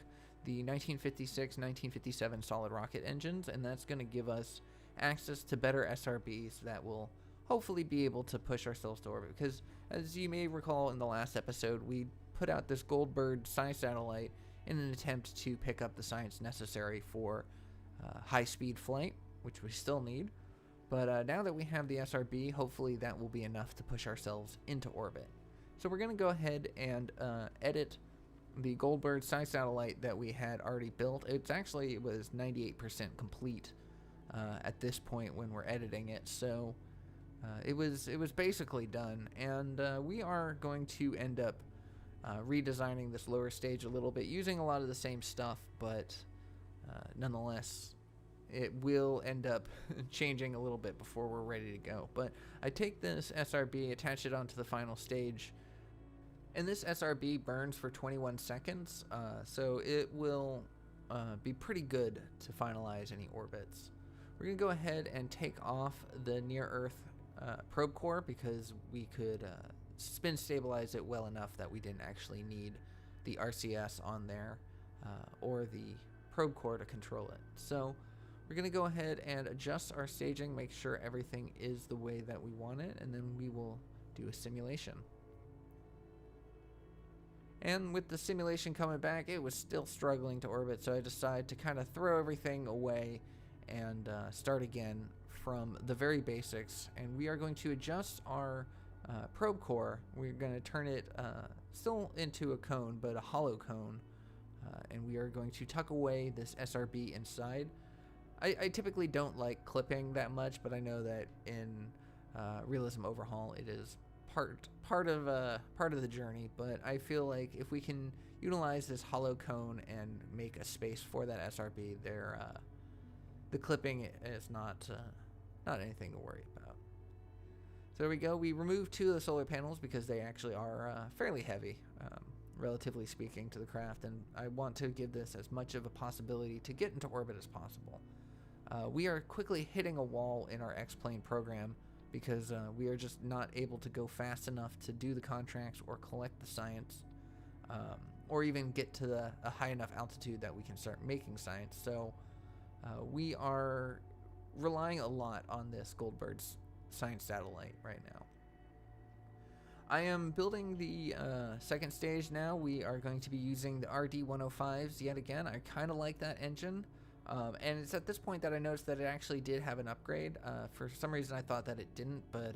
the 1956-1957 solid rocket engines, and that's going to give us access to better SRBs that will hopefully be able to push ourselves to orbit. Because as you may recall in the last episode, we put out this Goldbird science satellite in an attempt to pick up the science necessary for high-speed flight, which we still need. But now that we have the SRB, hopefully that will be enough to push ourselves into orbit. So we're going to go ahead and edit the Goldbird science satellite that we had already built. It was 98% complete at this point when we're editing it. So it was basically done. And we are going to end up redesigning this lower stage a little bit, using a lot of the same stuff, but nonetheless, it will end up changing a little bit before we're ready to go. But I take this SRB, attach it onto the final stage, and this SRB burns for 21 seconds, so it will be pretty good to finalize any orbits. We're going to go ahead and take off the near-Earth probe core because we could spin stabilize it well enough that we didn't actually need the RCS on there or the probe core to control it. So we're going to go ahead and adjust our staging, make sure everything is the way that we want it, and then we will do a simulation. And with the simulation coming back, it was still struggling to orbit, so I decided to kind of throw everything away and start again from the very basics. And we are going to adjust our probe core. We're going to turn it still into a cone, but a hollow cone, and we are going to tuck away this SRB inside. I typically don't like clipping that much, but I know that in Realism Overhaul it is part of the journey, but I feel like if we can utilize this hollow cone and make a space for that SRB, the clipping is not anything to worry about. So there we go. We removed 2 of the solar panels because they actually are fairly heavy, relatively speaking, to the craft, and I want to give this as much of a possibility to get into orbit as possible. We are quickly hitting a wall in our X-Plane program because we are just not able to go fast enough to do the contracts or collect the science, or even get to a high enough altitude that we can start making science. So we are relying a lot on this Goldbird's science satellite right now. I am building the second stage now. We are going to be using the RD-105s yet again. I kind of like that engine. And it's at this point that I noticed that it actually did have an upgrade. For some reason I thought that it didn't, but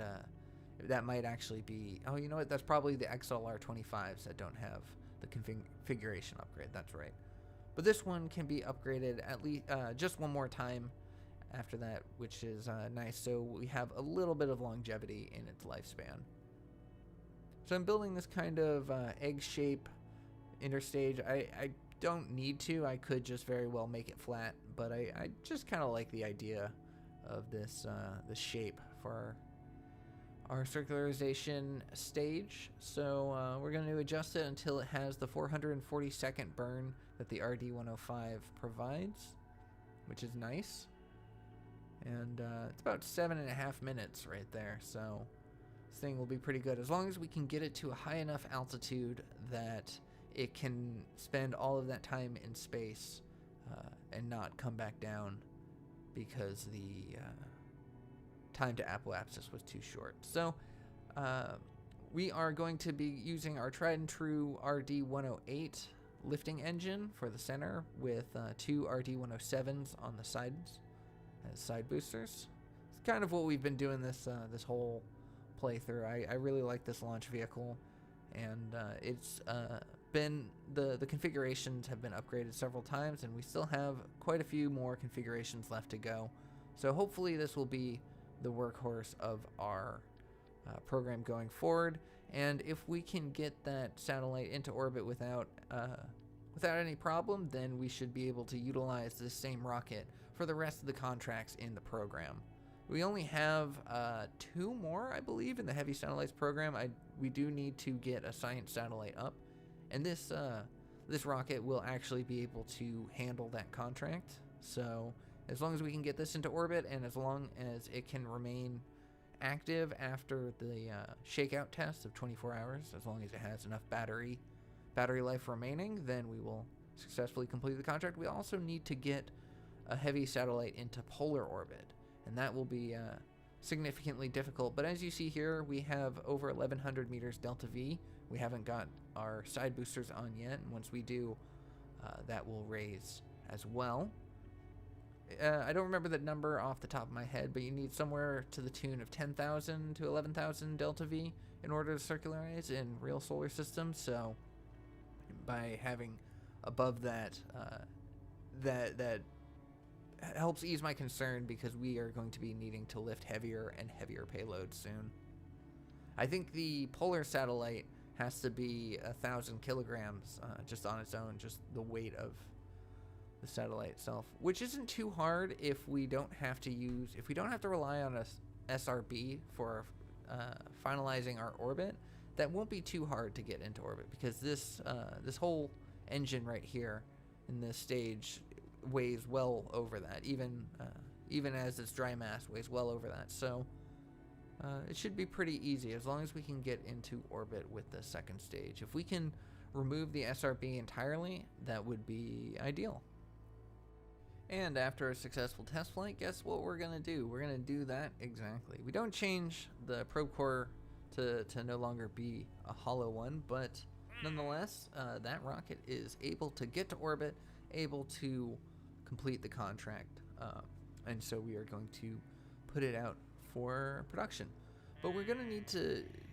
that might actually be... Oh, you know what? That's probably the XLR-25s that don't have the configuration upgrade. That's right. But this one can be upgraded at least just one more time after that, which is nice. So we have a little bit of longevity in its lifespan. So I'm building this kind of egg shape interstage. I don't need to. I could just very well make it flat, but I just kind of like the idea of this shape for our circularization stage. So we're going to adjust it until it has the 440-second burn that the RD-105 provides, which is nice. And it's about 7.5 minutes right there, so this thing will be pretty good as long as we can get it to a high enough altitude that it can spend all of that time in space and not come back down because the time to apoapsis was too short. So we are going to be using our tried and true RD-108 lifting engine for the center with 2 RD-107s on the sides as side boosters. It's kind of what we've been doing this whole playthrough. I really like this launch vehicle, and it's been the configurations have been upgraded several times, and we still have quite a few more configurations left to go. So hopefully this will be the workhorse of our program going forward, and if we can get that satellite into orbit without any problem, then we should be able to utilize this same rocket for the rest of the contracts in the program. We only have 2 more, I believe, in the Heavy Satellites program. We do need to get a science satellite up, and this rocket will actually be able to handle that contract. So as long as we can get this into orbit, and as long as it can remain active after the shakeout test of 24 hours, as long as it has enough battery life remaining, then we will successfully complete the contract. We also need to get a heavy satellite into polar orbit, and that will be significantly difficult. But as you see here, we have over 1,100 meters delta V. We haven't got our side boosters on yet, and once we do, that will raise as well. I don't remember the number off the top of my head, but you need somewhere to the tune of 10,000 to 11,000 delta V in order to circularize in real solar systems. So by having above that, that helps ease my concern, because we are going to be needing to lift heavier and heavier payloads soon. I think the polar satellite has to be 1,000 kilograms just on its own, just the weight of the satellite itself, which isn't too hard if we don't have to rely on a SRB for finalizing our orbit. That won't be too hard to get into orbit, because this whole engine right here in this stage weighs well over that, even as its dry mass weighs well over that. So it should be pretty easy as long as we can get into orbit with the second stage. If we can remove the SRB entirely, that would be ideal. And after a successful test flight, guess what we're gonna do? We're gonna do that exactly. We don't change the probe core to no longer be a hollow one, but nonetheless, that rocket is able to get to orbit, able to complete the contract, and so we are going to put it out for production. But we're going to need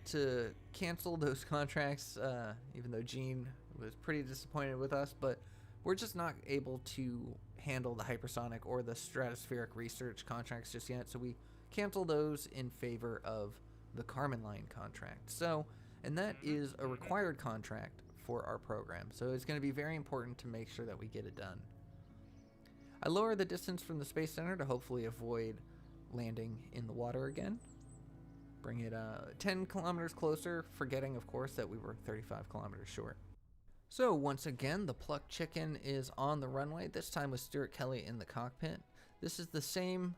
to cancel those contracts, even though Gene was pretty disappointed with us, but we're just not able to handle the hypersonic or the stratospheric research contracts just yet, so we cancel those in favor of the Carmen Line contract. So, and that is a required contract for our program, so it's going to be very important to make sure that we get it done. I lower the distance from the Space Center to hopefully avoid landing in the water again. Bring it 10 kilometers closer, forgetting, of course, that we were 35 kilometers short. So, once again, the plucked chicken is on the runway, this time with Stuart Kelly in the cockpit. This is the same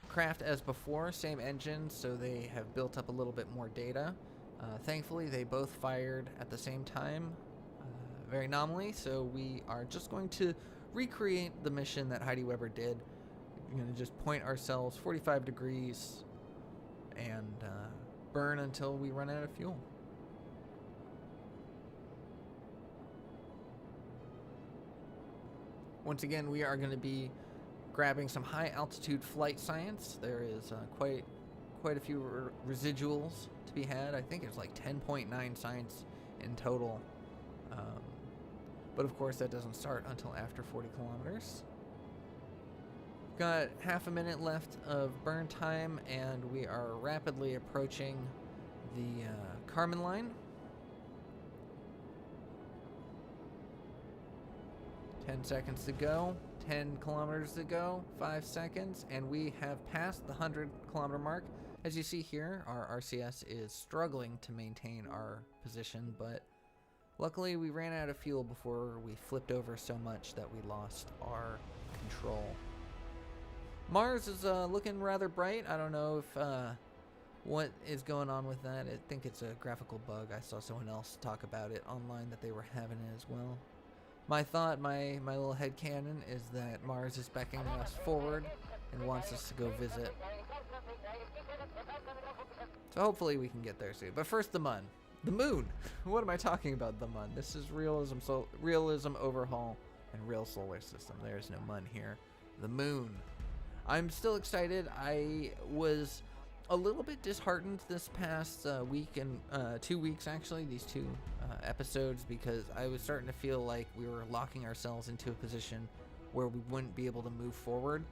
craft as before, same engine, so they have built up a little bit more data. Thankfully, they both fired at the same time, very nominally, so we are just going to recreate the mission that Heidi Weber did. We're going to just point ourselves 45 degrees and burn until we run out of fuel. Once again, we are going to be grabbing some high altitude flight science. There is quite a few residuals to be had. I think it's like 10.9 science in total. But of course that doesn't start until after 40 kilometers. Got half a minute left of burn time, and we are rapidly approaching the Carmen Line. 10 seconds to go, 10 kilometers to go, 5 seconds, and we have passed the 100 kilometer mark. As you see here, our RCS is struggling to maintain our position, but luckily we ran out of fuel before we flipped over so much that we lost our control. Mars is looking rather bright. I don't know if what is going on with that. I think it's a graphical bug. I saw someone else talk about it online that they were having it as well. My thought, my little headcanon is that Mars is beckoning us forward and wants us to go visit. So hopefully we can get there soon. But first, the moon. The moon! What am I talking about, the moon? This is realism overhaul and real solar system. There's no moon here. The moon. I'm still excited. I was a little bit disheartened this past week and 2 weeks, actually, these two episodes, because I was starting to feel like we were locking ourselves into a position where we wouldn't be able to move forward,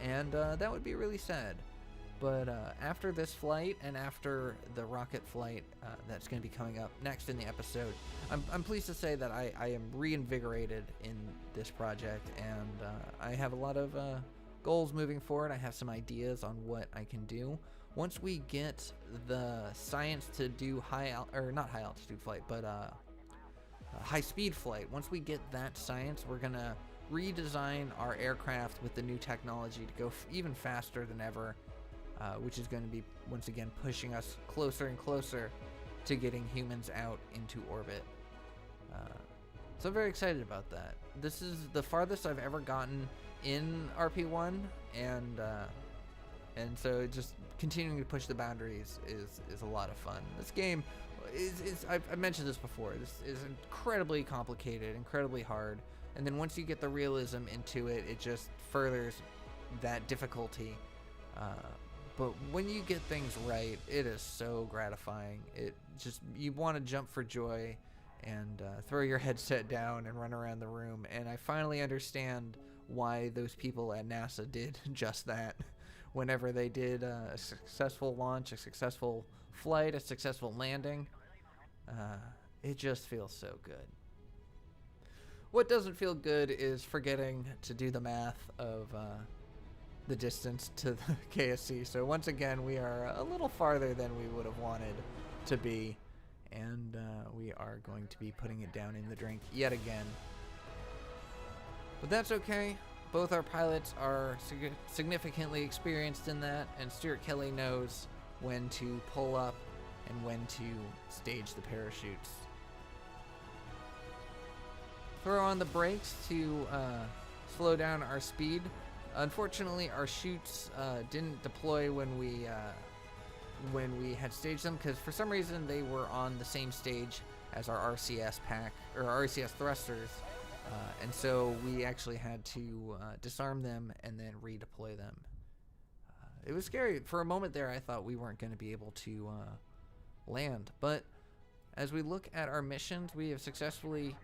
and that would be really sad. But after this flight and after the rocket flight that's going to be coming up next in the episode, I'm pleased to say that I am reinvigorated in this project, and I have a lot of goals moving forward. I have some ideas on what I can do. Once we get the science to do not high altitude flight, but high speed flight, once we get that science, we're going to redesign our aircraft with the new technology to go even faster than ever. Which is going to be, once again, pushing us closer and closer to getting humans out into orbit. So I'm very excited about that. This is the farthest I've ever gotten in RP1, and so just continuing to push the boundaries is a lot of fun. This game I've mentioned this before, this is incredibly complicated, incredibly hard, and then once you get the realism into it, it just furthers that difficulty. But when you get things right, it is so gratifying. You want to jump for joy and throw your headset down and run around the room. And I finally understand why those people at NASA did just that. Whenever they did a successful launch, a successful flight, a successful landing, it just feels so good. What doesn't feel good is forgetting to do the math of the distance to the KSC. So once again, we are a little farther than we would have wanted to be, and we are going to be putting it down in the drink yet again. But that's okay. Both our pilots are significantly experienced in that, and Stuart Kelly knows when to pull up and when to stage the parachutes. Throw on the brakes to slow down our speed. Unfortunately, our chutes didn't deploy when we had staged them, because for some reason they were on the same stage as our RCS pack, or our RCS thrusters, and so we actually had to disarm them and then redeploy them. It was scary. For a moment there, I thought we weren't going to be able to land, but as we look at our missions, we have successfully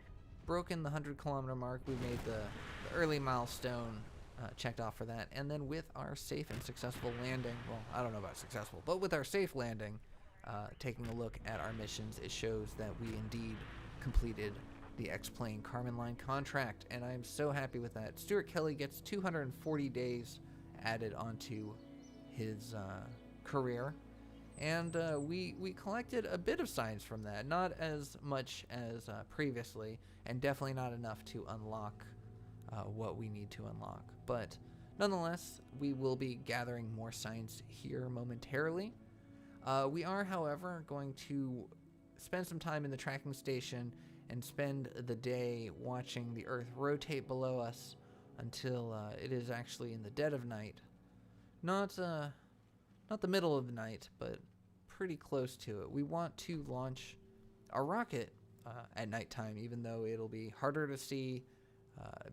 broken the 100 kilometer mark. We made the early milestone checked off for that. And then with our safe and successful landing, well, I don't know about successful, but with our safe landing, taking a look at our missions, it shows that we indeed completed the X-Plane Carmen Line contract, and I'm so happy with that. Stuart Kelly gets 240 days added onto his career, and we collected a bit of science from that, not as much as previously, and definitely not enough to unlock what we need to unlock. But nonetheless, we will be gathering more science here momentarily. We are, however, going to spend some time in the tracking station and spend the day watching the Earth rotate below us until it is actually in the dead of night. Not the middle of the night, but pretty close to it. We want to launch a rocket at nighttime, even though it'll be harder to see,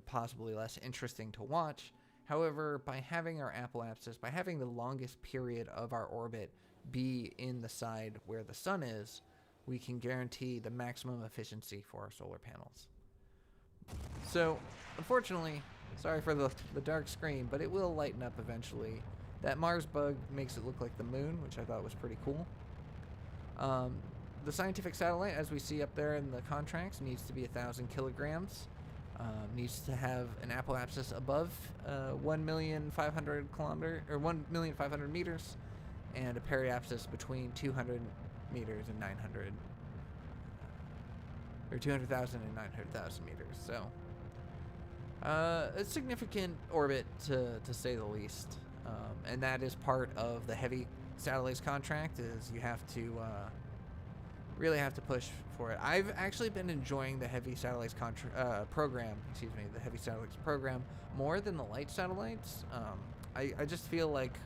possibly less interesting to watch. However, by having our apoapsis, by having the longest period of our orbit be in the side where the sun is, we can guarantee the maximum efficiency for our solar panels. So, unfortunately, sorry for the dark screen, but it will lighten up eventually. That Mars bug makes it look like the moon, which I thought was pretty cool. The scientific satellite, as we see up there in the contracts, needs to be 1,000 kilograms. Needs to have an apoapsis above 1,500,000 kilometers, or 1,500,000 meters, and a periapsis between 200 meters and 900, or 200,000 and 900,000 meters. So, a significant orbit to say the least. And that is part of the heavy satellites contract, is you have to really have to push for it. I've actually been enjoying the heavy satellites program, the heavy satellites program more than the light satellites. I just feel like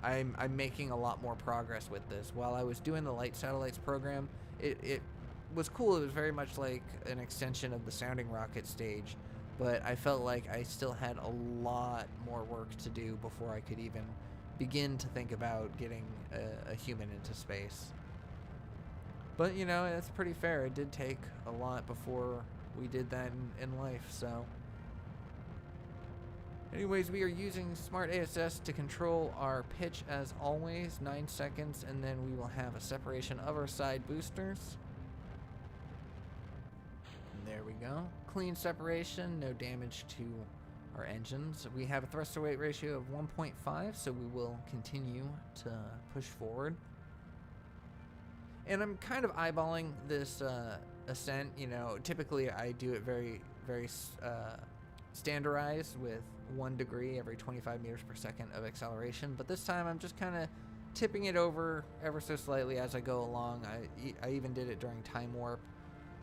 I'm making a lot more progress with this. While I was doing the light satellites program, it was cool. It was very much like an extension of the sounding rocket stage, but I felt like I still had a lot more work to do before I could even begin to think about getting a human into space. But, you know, it's pretty fair. It did take a lot before we did that in life, so. Anyways, we are using Smart ASS to control our pitch as always, 9 seconds, and then we will have a separation of our side boosters. And there we go. Clean separation, no damage to our engines. We have a thruster weight ratio of 1.5, so we will continue to push forward. And I'm kind of eyeballing this ascent. You know, typically I do it very, very standardized with 1 degree every 25 meters per second of acceleration. But this time I'm just kind of tipping it over ever so slightly as I go along. I even did it during time warp,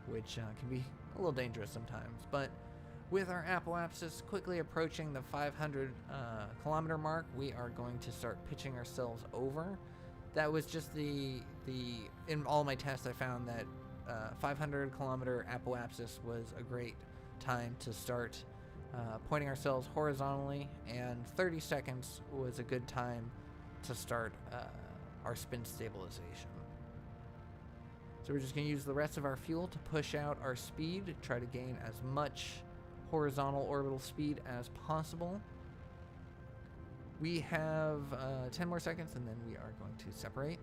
which can be a little dangerous sometimes. But with our apoapsis quickly approaching the 500 kilometer mark, we are going to start pitching ourselves over. That was just in all my tests I found that 500 kilometer apoapsis was a great time to start pointing ourselves horizontally, and 30 seconds was a good time to start our spin stabilization. So we're just going to use the rest of our fuel to push out our speed, try to gain as much horizontal orbital speed as possible. We have 10 more seconds, and then we are going to separate.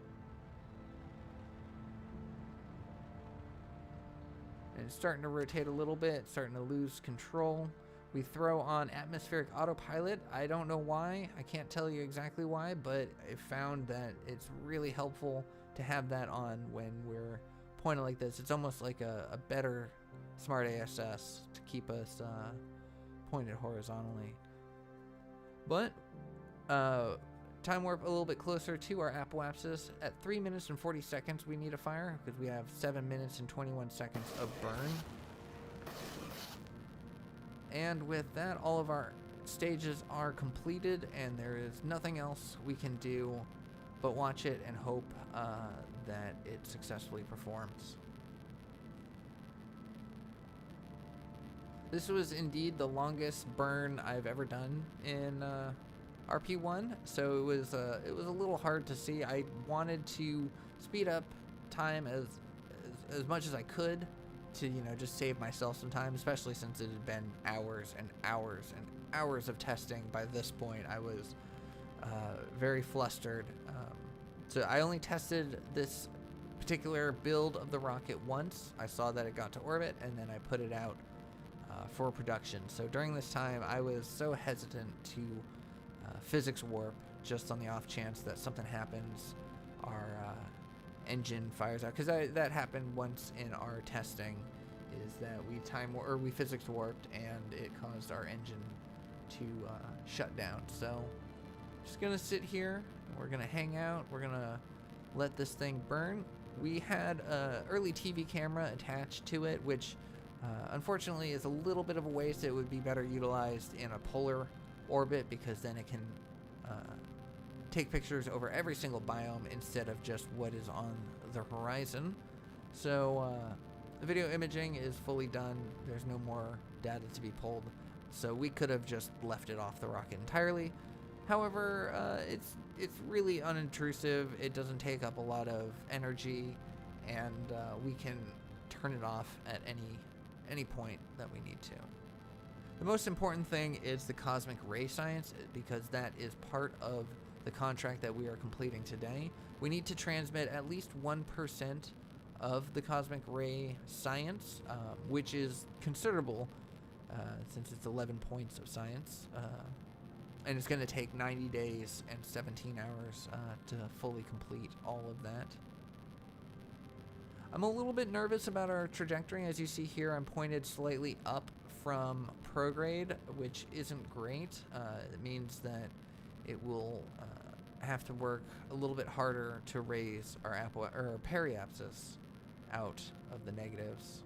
And it's starting to rotate a little bit, starting to lose control. We throw on atmospheric autopilot. I don't know why. I can't tell you exactly why, but I found that it's really helpful to have that on when we're pointed like this. It's almost like a better Smart ASS to keep us pointed horizontally. But time warp a little bit closer to our apoapsis. At 3 minutes and 40 seconds we need a fire, because we have 7 minutes and 21 seconds of burn. And with that, all of our stages are completed, and there is nothing else we can do but watch it and hope that it successfully performs. This was indeed the longest burn I've ever done in RP1, so it was a little hard to see. I wanted to speed up time as much as I could to, you know, just save myself some time, especially since it had been hours and hours and hours of testing by this point. I was very flustered. So I only tested this particular build of the rocket once. I saw that it got to orbit, and then I put it out for production. So during this time, I was so hesitant to physics warp, just on the off chance that something happens, our engine fires out, because that happened once in our testing, is that we physics warped and it caused our engine to shut down. So just gonna sit here, we're gonna hang out, we're gonna let this thing burn. We had an early TV camera attached to it, which unfortunately is a little bit of a waste. It would be better utilized in a polar orbit, because then it can take pictures over every single biome instead of just what is on the horizon. So the video imaging is fully done. There's no more data to be pulled, so we could have just left it off the rocket entirely. However, it's really unintrusive. It doesn't take up a lot of energy, and we can turn it off at any point that we need to. The most important thing is the cosmic ray science, because that is part of the contract that we are completing today. We need to transmit at least 1% of the cosmic ray science, which is considerable, since it's 11 points of science. And it's going to take 90 days and 17 hours to fully complete all of that. I'm a little bit nervous about our trajectory. As you see here, I'm pointed slightly up from prograde, which isn't great. It means that it will have to work a little bit harder to raise our periapsis out of the negatives.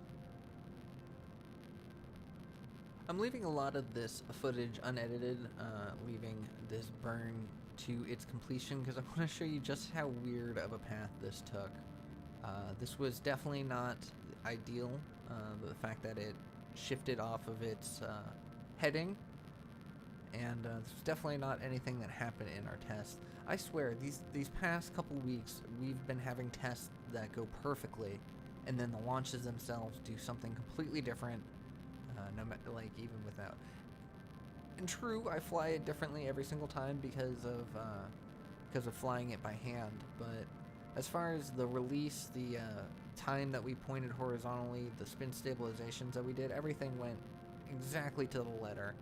I'm leaving a lot of this footage unedited, leaving this burn to its completion, because I want to show you just how weird of a path this took. This was definitely not ideal, the fact that it shifted off of its heading, and this was definitely not anything that happened in our test. I swear, these past couple weeks, we've been having tests that go perfectly, and then the launches themselves do something completely different, even without. And true, I fly it differently every single time because of flying it by hand, but as far as the release, the time that we pointed horizontally, the spin stabilizations that we did, everything went exactly to the letter.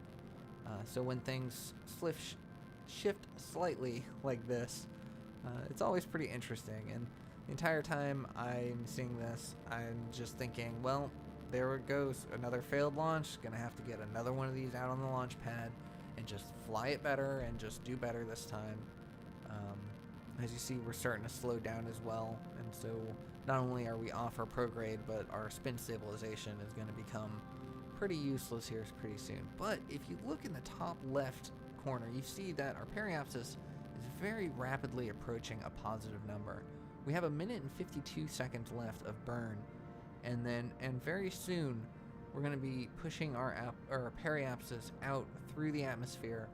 So when things shift slightly like this, it's always pretty interesting. And the entire time I'm seeing this, I'm just thinking, well, there it goes, another failed launch. Gonna have to get another one of these out on the launch pad and just fly it better and just do better this time. As you see, we're starting to slow down as well, and so not only are we off our prograde, but our spin stabilization is going to become pretty useless here pretty soon. But if you look in the top left corner, you see that our periapsis is very rapidly approaching a positive number. We have 1 minute and 52 seconds left of burn, and very soon we're going to be pushing our periapsis out through the atmosphere.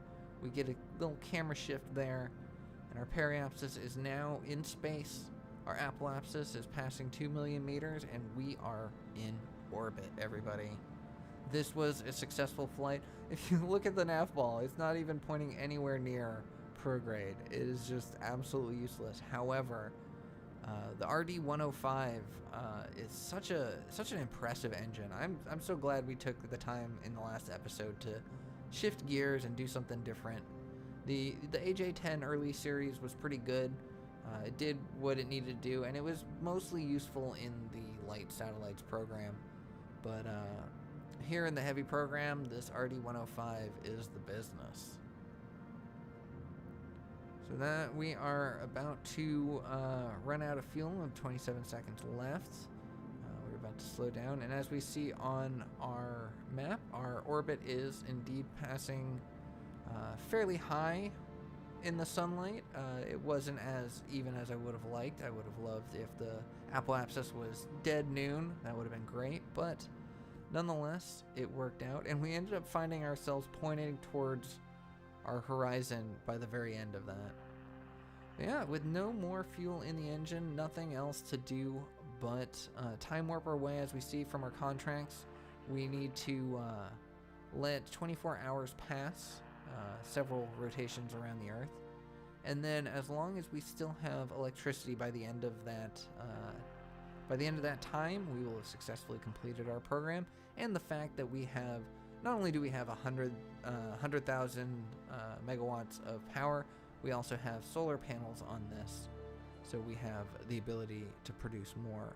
We get a little camera shift there, and our periapsis is now in space. Our apoapsis is passing 2 million meters, and we are in orbit, everybody. This was a successful flight. If you look at the nav ball, it's not even pointing anywhere near prograde. It is just absolutely useless. However, the RD-105 is such an impressive engine. I'm so glad we took the time in the last episode to shift gears and do something different. The AJ-10 early series was pretty good. It did what it needed to do, and it was mostly useful in the light satellites program. But here in the heavy program, this RD-105 is the business. So that we are about to run out of fuel, and 27 seconds left. We're about to slow down, and as we see on our map, our orbit is indeed passing fairly high in the sunlight. It wasn't as even as I would have liked. I would have loved if the apoapsis was dead noon. That would have been great, but nonetheless, it worked out, and we ended up finding ourselves pointing towards our horizon by the very end of that. Yeah, with no more fuel in the engine, nothing else to do but time warp our way. As we see from our contracts, we need to let 24 hours pass, several rotations around the Earth, and then as long as we still have electricity by the end of that time, we will have successfully completed our program. And the fact that we have, not only do we have 100,000 megawatts of power, we also have solar panels on this, so we have the ability to produce more.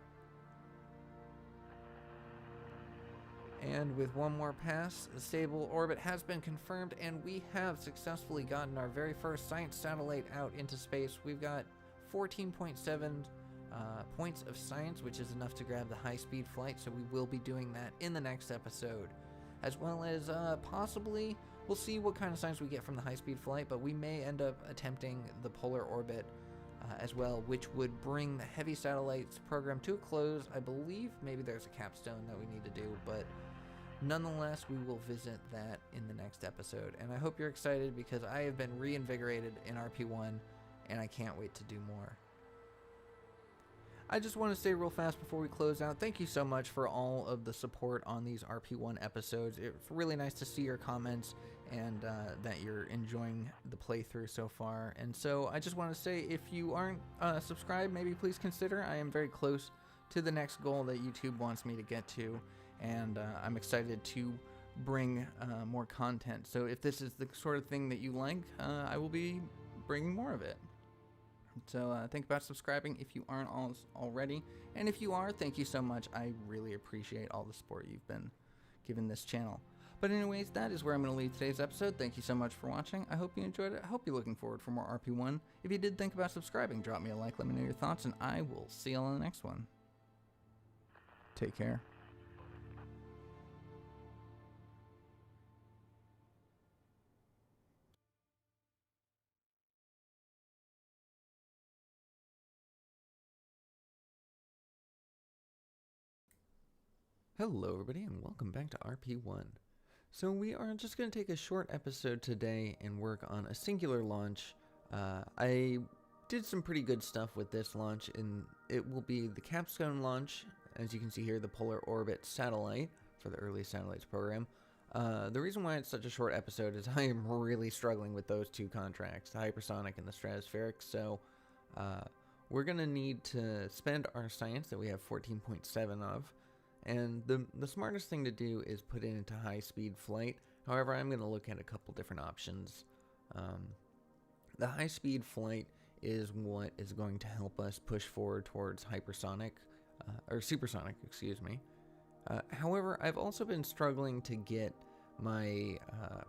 And with one more pass, the stable orbit has been confirmed, and we have successfully gotten our very first science satellite out into space. We've got 14.7 points of science, which is enough to grab the high-speed flight, so we will be doing that in the next episode. As well as possibly, we'll see what kind of science we get from the high-speed flight, but we may end up attempting the polar orbit as well, which would bring the heavy satellites program to a close. I believe maybe there's a capstone that we need to do, but nonetheless, we will visit that in the next episode. And I hope you're excited, because I have been reinvigorated in RP1, and I can't wait to do more. I just want to say real fast before we close out, thank you so much for all of the support on these RP1 episodes. It's really nice to see your comments and that you're enjoying the playthrough so far. And so I just want to say, if you aren't subscribed, maybe please consider. I am very close to the next goal that YouTube wants me to get to, and I'm excited to bring more content. So if this is the sort of thing that you like, I will be bringing more of it. So think about subscribing if you aren't already, and if you are, thank you so much. I really appreciate all the support you've been giving this channel. But anyways, that is where I'm going to leave today's episode. Thank you so much for watching. I hope you enjoyed it. I hope you're looking forward for more RP1. If you did think about subscribing, drop me a like, let me know your thoughts, and I will see you on the next one. Take care. Hello everybody, and welcome back to RP1. So we are just going to take a short episode today and work on a singular launch. I did some pretty good stuff with this launch, and it will be the capstone launch, as you can see here, the Polar Orbit satellite for the early satellites program. The reason why it's such a short episode is I am really struggling with those two contracts, the hypersonic and the stratospheric, so we're going to need to spend our science that we have 14.7 of. And the smartest thing to do is put it into high-speed flight. However, I'm going to look at a couple different options. The high-speed flight is what is going to help us push forward towards hypersonic, or supersonic, excuse me. However, I've also been struggling to get my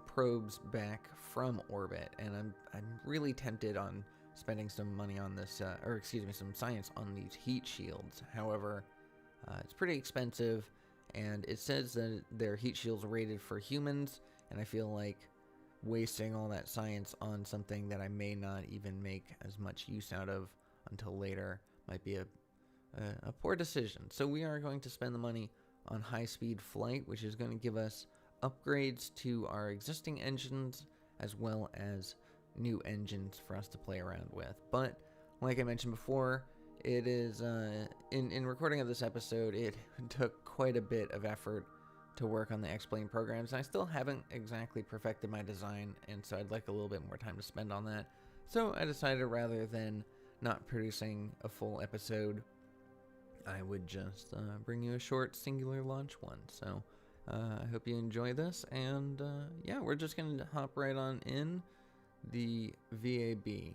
probes back from orbit, and I'm really tempted on spending some money on this, some science on these heat shields. However, it's pretty expensive, and it says that their heat shields are rated for humans, and I feel like wasting all that science on something that I may not even make as much use out of until later might be a poor decision. So we are going to spend the money on high-speed flight, which is going to give us upgrades to our existing engines as well as new engines for us to play around with. But like I mentioned before, it is in recording of this episode, it took quite a bit of effort to work on the X-Plane programs, and I still haven't exactly perfected my design, and so I'd like a little bit more time to spend on that. So I decided, rather than not producing a full episode, I would just bring you a short singular launch one. So I hope you enjoy this, and yeah, we're just going to hop right on in the VAB.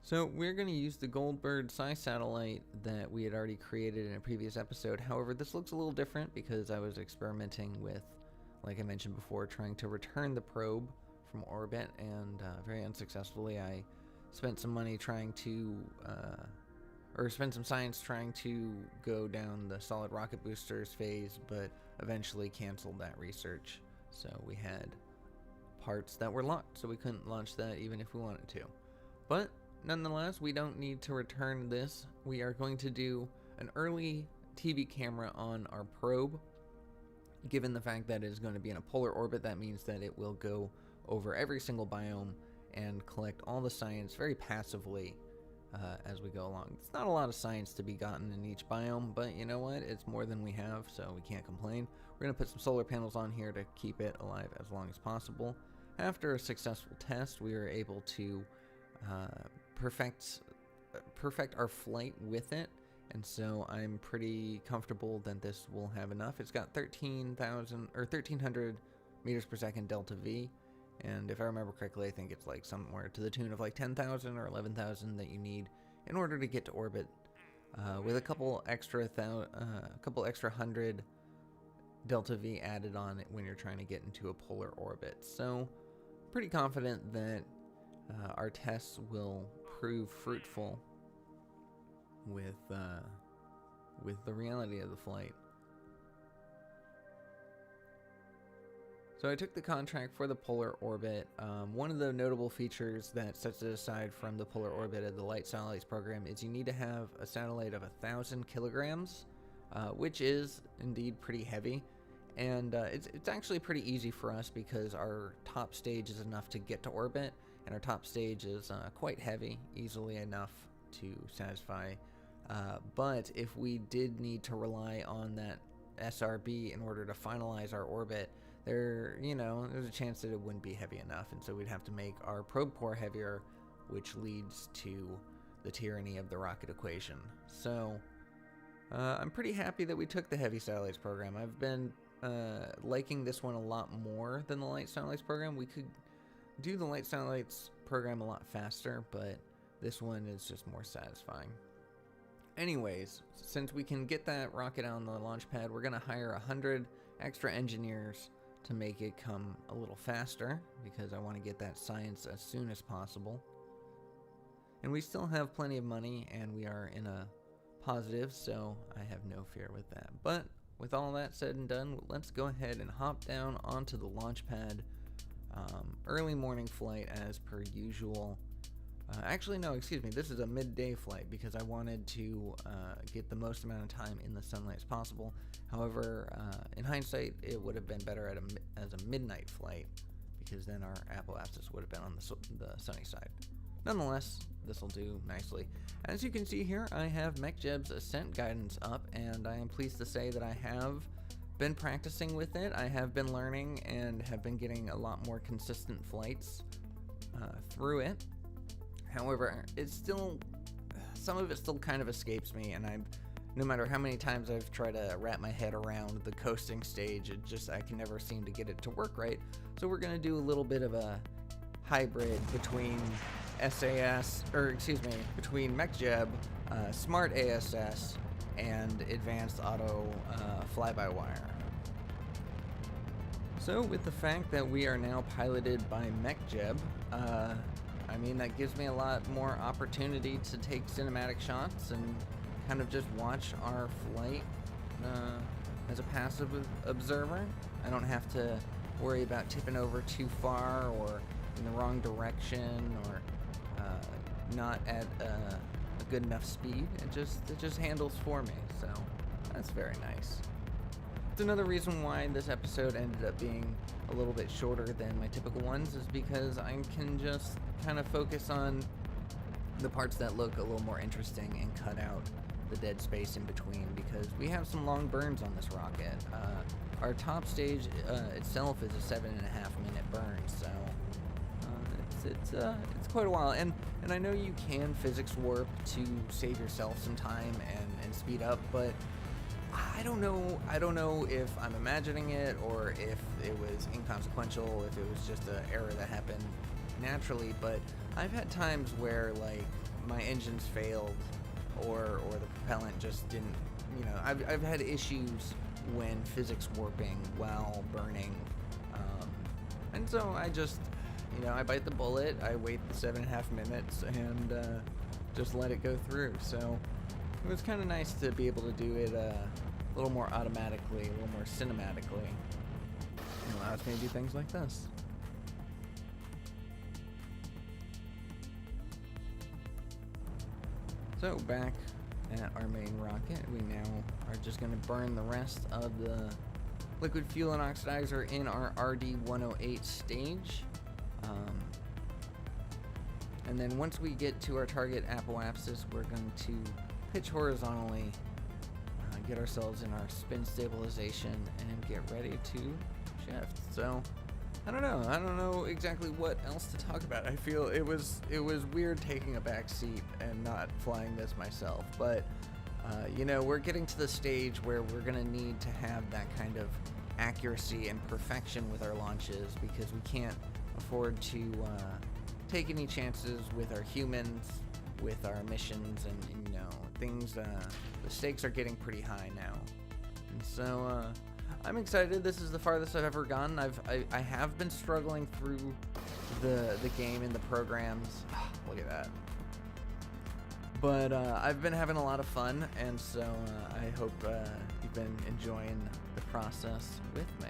So we're going to use the Goldbird Psi satellite that we had already created in a previous episode. However, this looks a little different because I was experimenting with, like I mentioned before, trying to return the probe from orbit, and very unsuccessfully I spent some money trying to, spent some science trying to go down the solid rocket boosters phase, but eventually canceled that research. So we had parts that were locked, so we couldn't launch that even if we wanted to. But nonetheless, we don't need to return this. We are going to do an early TV camera on our probe. Given the fact that it is going to be in a polar orbit, that means that it will go over every single biome and collect all the science very passively as we go along. It's not a lot of science to be gotten in each biome, but you know what? It's more than we have, so we can't complain. We're going to put some solar panels on here to keep it alive as long as possible. After a successful test, we were able to perfect our flight with it, and so I'm pretty comfortable that this will have enough. It's got 1300 meters per second delta V, and if I remember correctly, I think it's like somewhere to the tune of like 10,000 or 11,000 that you need in order to get to orbit, with a couple extra hundred delta V added on it when you're trying to get into a polar orbit. So pretty confident that our tests will prove fruitful with the reality of the flight. So I took the contract for the polar orbit. One of the notable features that sets it aside from the polar orbit of the light satellites program is you need to have a satellite of 1,000 kilograms, which is indeed pretty heavy. And it's actually pretty easy for us because our top stage is enough to get to orbit, and our top stage is quite heavy, easily enough to satisfy. But if we did need to rely on that SRB in order to finalize our orbit, there's a chance that it wouldn't be heavy enough, and so we'd have to make our probe core heavier, which leads to the tyranny of the rocket equation. So I'm pretty happy that we took the heavy satellites program. I've been liking this one a lot more than the light satellites program. We could do the light satellites program a lot faster, but this one is just more satisfying. Anyways, since we can get that rocket on the launch pad, we're going to hire 100 extra engineers to make it come a little faster, because I want to get that science as soon as possible. And we still have plenty of money, and we are in a positive, so I have no fear with that. But with all that said and done, let's go ahead and hop down onto the launch pad. Early morning flight as per usual. Actually, no, excuse me. This is a midday flight because I wanted to get the most amount of time in the sunlight as possible. However, in hindsight, it would have been better as a midnight flight, because then our apoapsis would have been on the sunny side. Nonetheless, this will do nicely. As you can see here, I have MechJeb's ascent guidance up, and I am pleased to say that I have been practicing with it. I have been learning and have been getting a lot more consistent flights through it. However, some of it still kind of escapes me, and no matter how many times I've tried to wrap my head around the coasting stage, I can never seem to get it to work right. So we're going to do a little bit of a hybrid between between MechJeb, Smart ASS, and Advanced Auto Fly-by-Wire. So with the fact that we are now piloted by MechJeb, that gives me a lot more opportunity to take cinematic shots and kind of just watch our flight as a passive observer. I don't have to worry about tipping over too far or in the wrong direction or not at a good enough speed. It just handles for me, so that's very nice. It's another reason why this episode ended up being a little bit shorter than my typical ones, is because I can just kind of focus on the parts that look a little more interesting and cut out the dead space in between, because we have some long burns on this rocket. Our top stage itself is a 7.5 minute burn, so it's quite a while. And I know you can physics warp to save yourself some time and speed up, but I don't know if I'm imagining it or if it was inconsequential, if it was just an error that happened naturally. But I've had times where like my engines failed or the propellant just didn't, I've had issues when physics warping while burning, and so I just I bite the bullet, I wait the 7.5 minutes and just let it go through. So it was kind of nice to be able to do it a little more automatically, a little more cinematically. It allows me to do things like this. So back at our main rocket, we now are just going to burn the rest of the liquid fuel and oxidizer in our RD-108 stage. And then once we get to our target apoapsis, we're going to pitch horizontally, get ourselves in our spin stabilization, and get ready to shift. So I don't know exactly what else to talk about. I feel it was weird taking a back seat and not flying this myself, but we're getting to the stage where we're gonna need to have that kind of accuracy and perfection with our launches, because we can't afford to take any chances with our humans, with our missions, and things. The stakes are getting pretty high now, and so I'm excited. This is the farthest I've ever gone. I have been struggling through the game and the programs. Look at that. But I've been having a lot of fun, and so I hope you've been enjoying the process with me.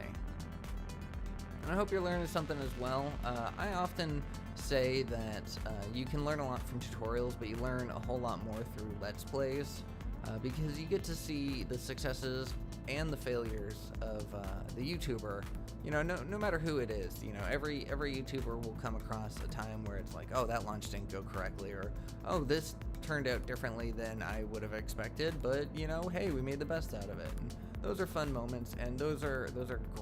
And I hope you're learning something as well. I often say that you can learn a lot from tutorials, but you learn a whole lot more through Let's Plays, because you get to see the successes and the failures of the YouTuber. No matter who it is, every YouTuber will come across a time where it's like, oh, that launch didn't go correctly, or oh, this turned out differently than I would have expected, but hey, we made the best out of it. And those are fun moments, and those are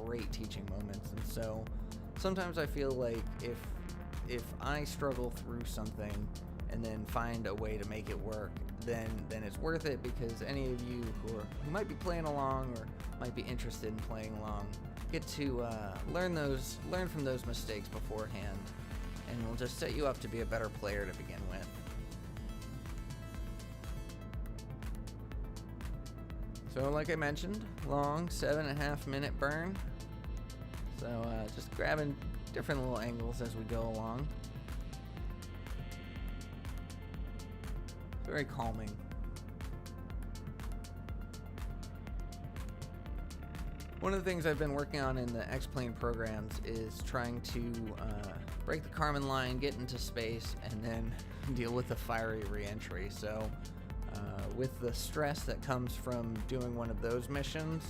great teaching moments. And so sometimes I feel like if I struggle through something and then find a way to make it work, then it's worth it, because any of you who might be playing along or might be interested in playing along get to learn from those mistakes beforehand, and it'll just set you up to be a better player to begin with. So like I mentioned, long 7.5 minute burn. So just grabbing different little angles as we go along. Very calming. One of the things I've been working on in the X-Plane programs is trying to break the Kármán line, get into space, and then deal with the fiery re-entry. So with the stress that comes from doing one of those missions,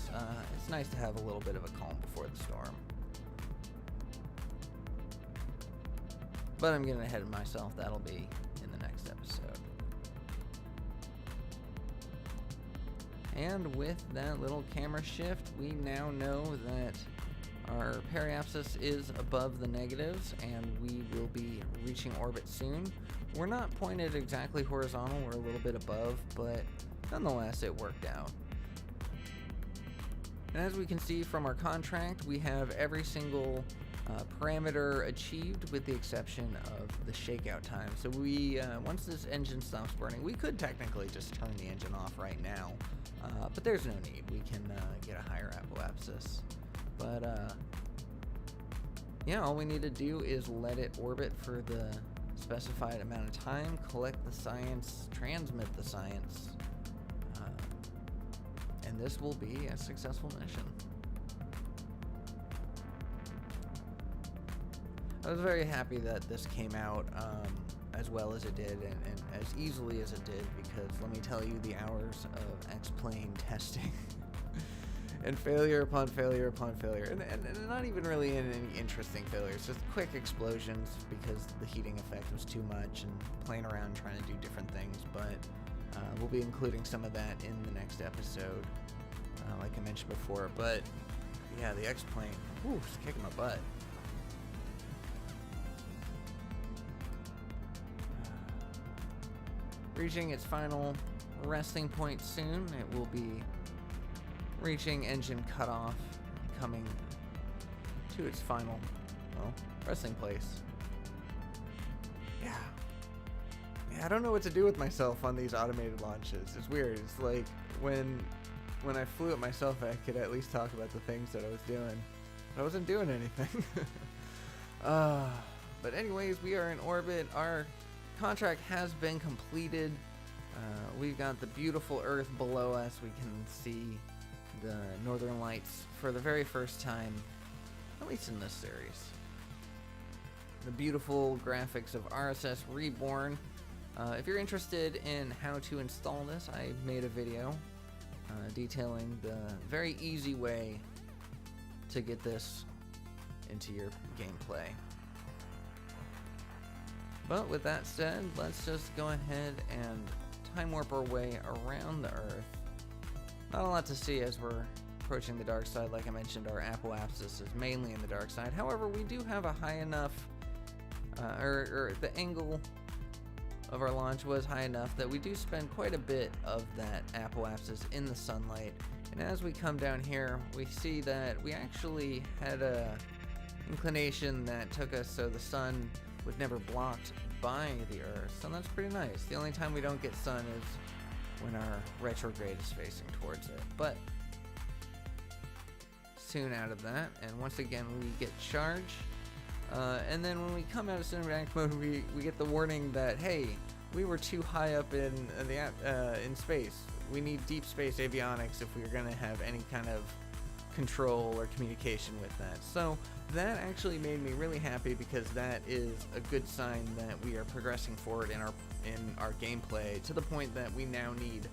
it's nice to have a little bit of a calm before the storm. But I'm getting ahead of myself. That'll be in the next episode. And with that little camera shift, we now know that our periapsis is above the negatives, and we will be reaching orbit soon. We're not pointed exactly horizontal, we're a little bit above, but nonetheless it worked out. And as we can see from our contract, we have every single parameter achieved, with the exception of the shakeout time. So we, once this engine stops burning, we could technically just turn the engine off right now, but there's no need. We can get a higher apoapsis. But yeah, all we need to do is let it orbit for the specified amount of time, collect the science, transmit the science, and this will be a successful mission. I was very happy that this came out as well as it did, and as easily as it did, because let me tell you, the hours of X-Plane testing and failure upon failure upon failure, and not even really in any interesting failures, just quick explosions because the heating effect was too much, and playing around trying to do different things. But we'll be including some of that in the next episode, like I mentioned before. But yeah, the X-Plane, it's kicking my butt. Reaching its final resting point soon. It will be reaching engine cutoff, coming to its final, resting place. Yeah, I don't know what to do with myself on these automated launches. It's weird. It's like when I flew it myself, I could at least talk about the things that I was doing. But I wasn't doing anything. But anyways, we are in orbit. Our contract has been completed. We've got the beautiful Earth below us. We can see the Northern Lights for the very first time, at least in this series. The beautiful graphics of RSS Reborn. If you're interested in how to install this, I made a video detailing the very easy way to get this into your gameplay. But with that said, let's just go ahead and time warp our way around the Earth. Not a lot to see as we're approaching the dark side. Like I mentioned, our apoapsis is mainly in the dark side. However, we do have a high enough, or the angle of our launch was high enough that we do spend quite a bit of that apoapsis in the sunlight. And as we come down here, we see that we actually had a inclination that took us so the sun was never blocked by the Earth. So that's pretty nice. The only time we don't get sun is when our retrograde is facing towards it. But soon out of that, and once again we get charge. And then when we come out of cinematic mode, we get the warning that, hey, we were too high up in space. We need deep space avionics if we're going to have any kind of control or communication with that. So that actually made me really happy, because that is a good sign that we are progressing forward in our gameplay to the point that we now need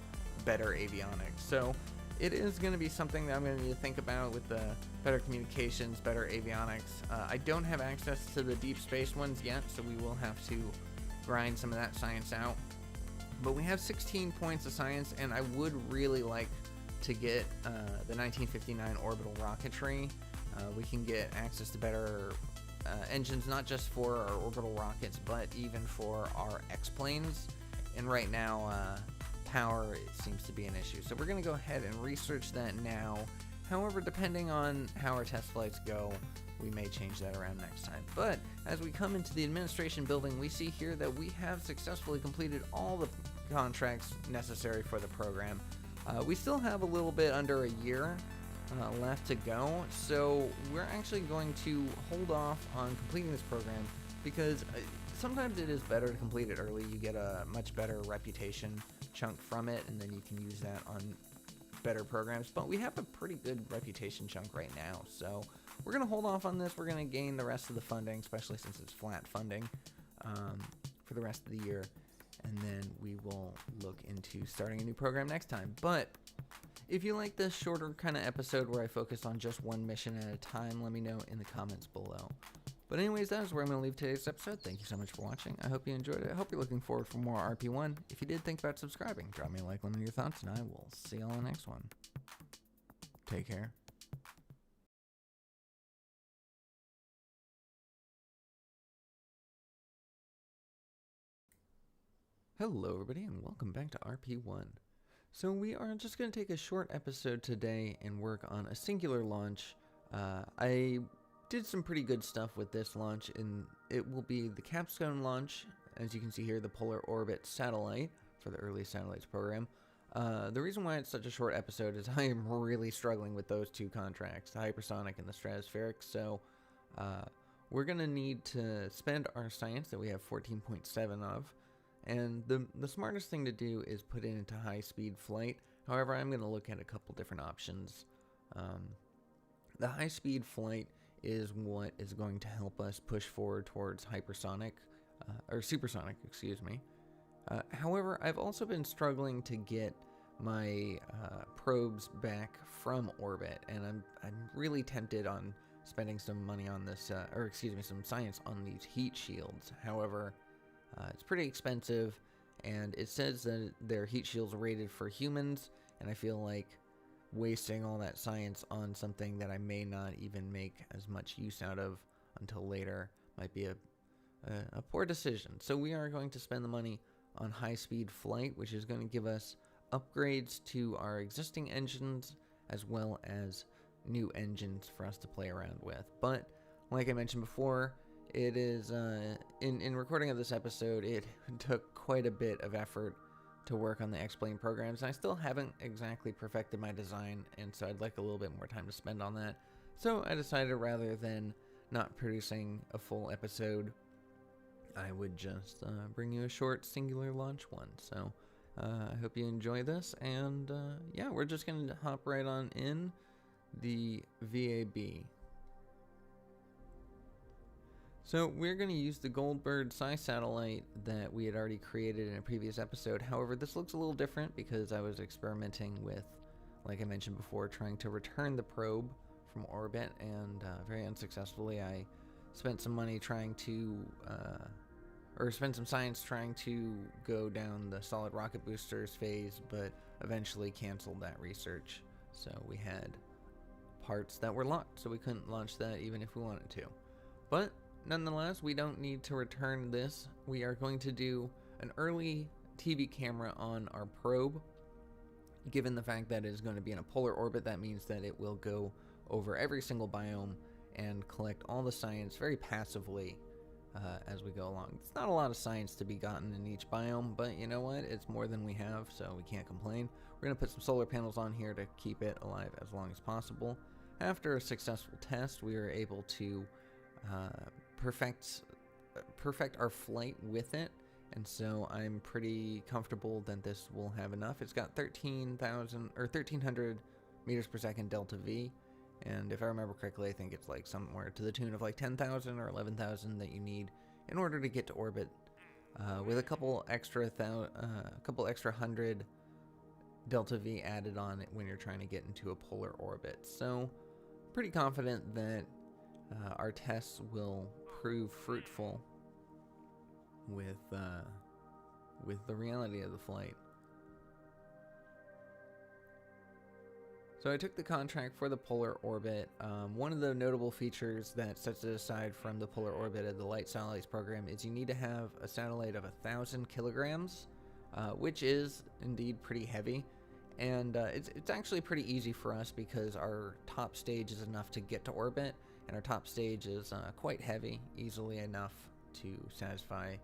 better avionics. So it is going to be something that I'm going to need to think about with the better communications, better avionics. I don't have access to the deep space ones yet, so we will have to grind some of that science out. But we have 16 points of science, and I would really like to get the 1959 orbital rocketry. We can get access to better engines, not just for our orbital rockets, but even for our X-planes. And right now, power, it seems to be an issue. So we're going to go ahead and research that now. However, depending on how our test flights go, we may change that around next time. But as we come into the administration building, we see here that we have successfully completed all the contracts necessary for the program. We still have a little bit under a year left to go, so we're actually going to hold off on completing this program, because sometimes it is better to complete it early. You get a much better reputation chunk from it, and then you can use that on better programs. But we have a pretty good reputation chunk right now, so we're going to hold off on this. We're going to gain the rest of the funding, especially since it's flat funding, for the rest of the year, and then we will look into starting a new program next time. But if you like this shorter kind of episode where I focus on just one mission at a time, let me know in the comments below. But anyways, that is where I'm going to leave today's episode. Thank you so much for watching. I hope you enjoyed it. I hope you're looking forward for more RP1. If you did, think about subscribing. Drop me a like, let me know your thoughts, and I will see you all in the next one. Take care. Hello everybody, and welcome back to RP1. So we are just going to take a short episode today and work on a singular launch. I did some pretty good stuff with this launch, and it will be the capstone launch, as you can see here, the Polar Orbit satellite for the early satellites program. The reason why it's such a short episode is I am really struggling with those two contracts, the hypersonic and the stratospheric. So we're going to need to spend our science that we have 14.7 of. And the smartest thing to do is put it into high-speed flight. However, I'm going to look at a couple different options. The high-speed flight is what is going to help us push forward towards hypersonic, or supersonic, excuse me. However, I've also been struggling to get my probes back from orbit, and I'm really tempted on spending some money on this, some science on these heat shields. However, it's pretty expensive, and it says that their heat shields are rated for humans, and I feel like wasting all that science on something that I may not even make as much use out of until later might be a poor decision. So we are going to spend the money on high-speed flight, which is going to give us upgrades to our existing engines as well as new engines for us to play around with. But like I mentioned before, it is in recording of this episode, it took quite a bit of effort to work on the X-Plane programs, and I still haven't exactly perfected my design, and so I'd like a little bit more time to spend on that. So I decided, rather than not producing a full episode, I would just bring you a short singular launch one. So I hope you enjoy this, and yeah, we're just going to hop right on in the VAB. So we're going to use the Goldbird Psi satellite that we had already created in a previous episode. However, this looks a little different because I was experimenting with, like I mentioned before, trying to return the probe from orbit, and very unsuccessfully I spent some money trying to or spent some science trying to go down the solid rocket boosters phase, but eventually canceled that research. So we had parts that were locked, so we couldn't launch that even if we wanted to. But nonetheless, we don't need to return this. We are going to do an early TV camera on our probe. Given the fact that it is going to be in a polar orbit, that means that it will go over every single biome and collect all the science very passively as we go along. It's not a lot of science to be gotten in each biome, but you know what? It's more than we have, so we can't complain. We're going to put some solar panels on here to keep it alive as long as possible. After a successful test, we were able to perfect our flight with it, and so I'm pretty comfortable that this will have enough. It's got 1300 meters per second delta V, and if I remember correctly, I think it's like somewhere to the tune of like 10,000 or 11,000 that you need in order to get to orbit, with a couple extra hundred delta V added on it when you're trying to get into a polar orbit. So pretty confident that our tests will prove fruitful with the reality of the flight. So I took the contract for the polar orbit. One of the notable features that sets it aside from the polar orbit of the light satellites program is you need to have a satellite of 1,000 kilograms, which is indeed pretty heavy. And it's actually pretty easy for us because our top stage is enough to get to orbit, and our top stage is quite heavy, easily enough to satisfy.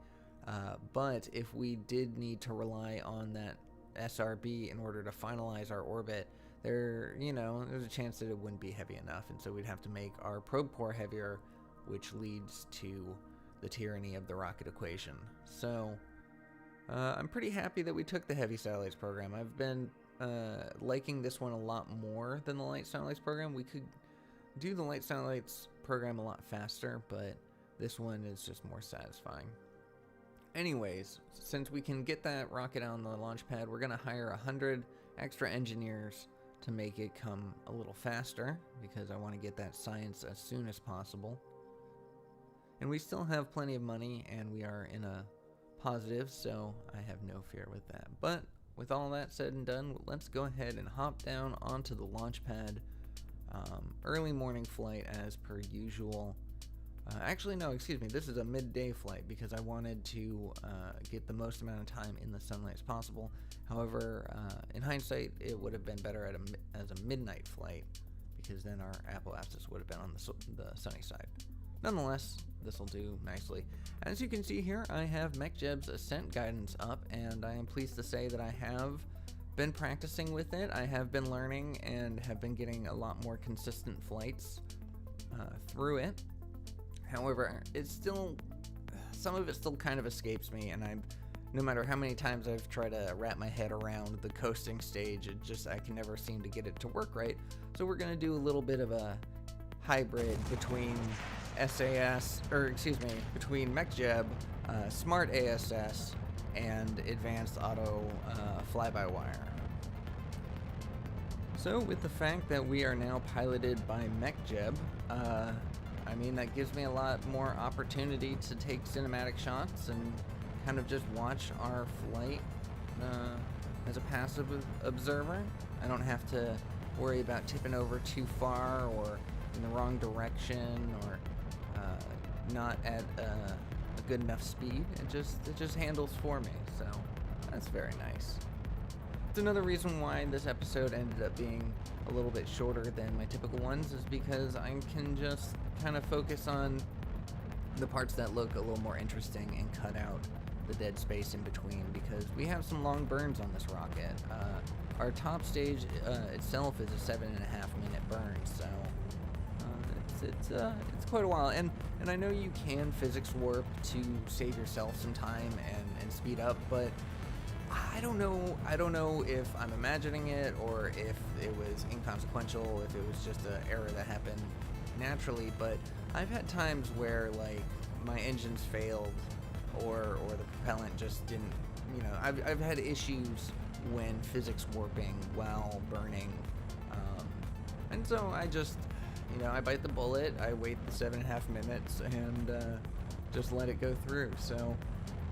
But if we did need to rely on that SRB in order to finalize our orbit, there's a chance that it wouldn't be heavy enough, and so we'd have to make our probe core heavier, which leads to the tyranny of the rocket equation. So I'm pretty happy that we took the heavy satellites program. I've been liking this one a lot more than the light satellites program. We could do the light satellites program a lot faster, but this one is just more satisfying. Anyways, since we can get that rocket out on the launch pad, we're going to hire 100 extra engineers to make it come a little faster, because I want to get that science as soon as possible. And we still have plenty of money, and we are in a positive, so I have no fear with that. But with all that said and done, let's go ahead and hop down onto the launch pad. Early morning flight as per usual. Actually, no, excuse me. This is a midday flight because I wanted to get the most amount of time in the sunlight as possible. However, in hindsight, it would have been better as a midnight flight, because then our apoapsis would have been on the sunny side. Nonetheless, this will do nicely. As you can see here, I have MechJeb's ascent guidance up, and I am pleased to say that I have been practicing with it. I have been learning and have been getting a lot more consistent flights through it. However, some of it still kind of escapes me, and no matter how many times I've tried to wrap my head around the coasting stage, I can never seem to get it to work right. So we're going to do a little bit of a hybrid between between MechJeb, Smart ASS, and Advanced Auto Fly-by-Wire. So with the fact that we are now piloted by MechJeb, that gives me a lot more opportunity to take cinematic shots and kind of just watch our flight as a passive observer. I don't have to worry about tipping over too far or in the wrong direction or not at a good enough speed. It just handles for me, so that's very nice. It's another reason why this episode ended up being a little bit shorter than my typical ones, is because I can just kind of focus on the parts that look a little more interesting and cut out the dead space in between, because we have some long burns on this rocket. Our top stage itself is a 7.5 minute burn, so it's quite a while, and I know you can physics warp to save yourself some time and speed up, but I don't know if I'm imagining it or if it was inconsequential, if it was just an error that happened naturally. But I've had times where like my engines failed or the propellant just didn't, I've had issues when physics warping while burning, and so I just I bite the bullet, I wait the 7.5 minutes, and just let it go through. So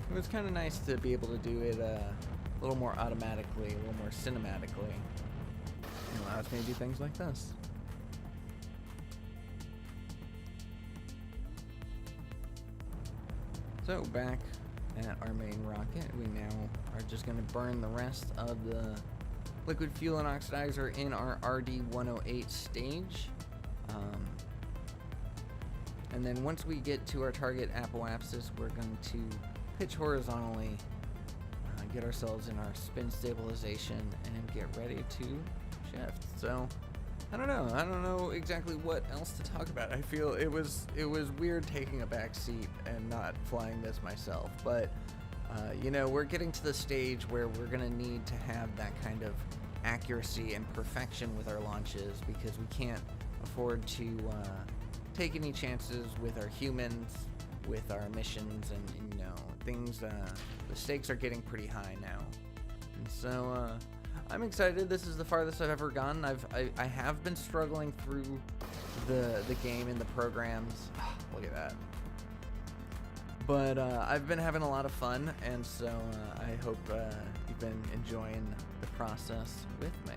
it was kind of nice to be able to do it a little more automatically, a little more cinematically. It allows me to do things like this. So back at our main rocket, we now are just going to burn the rest of the liquid fuel and oxidizer in our RD-108 stage. And then once we get to our target apoapsis, we're going to pitch horizontally, get ourselves in our spin stabilization, and get ready to shift. So I don't know exactly what else to talk about. I feel it was weird taking a back seat and not flying this myself, but we're getting to the stage where we're gonna need to have that kind of accuracy and perfection with our launches, because we can't afford to take any chances with our humans, with our missions, and things. The stakes are getting pretty high now, and so I'm excited. This is the farthest I've ever gone. I have been struggling through the game and the programs. Look at that. But I've been having a lot of fun, and so I hope you've been enjoying the process with me.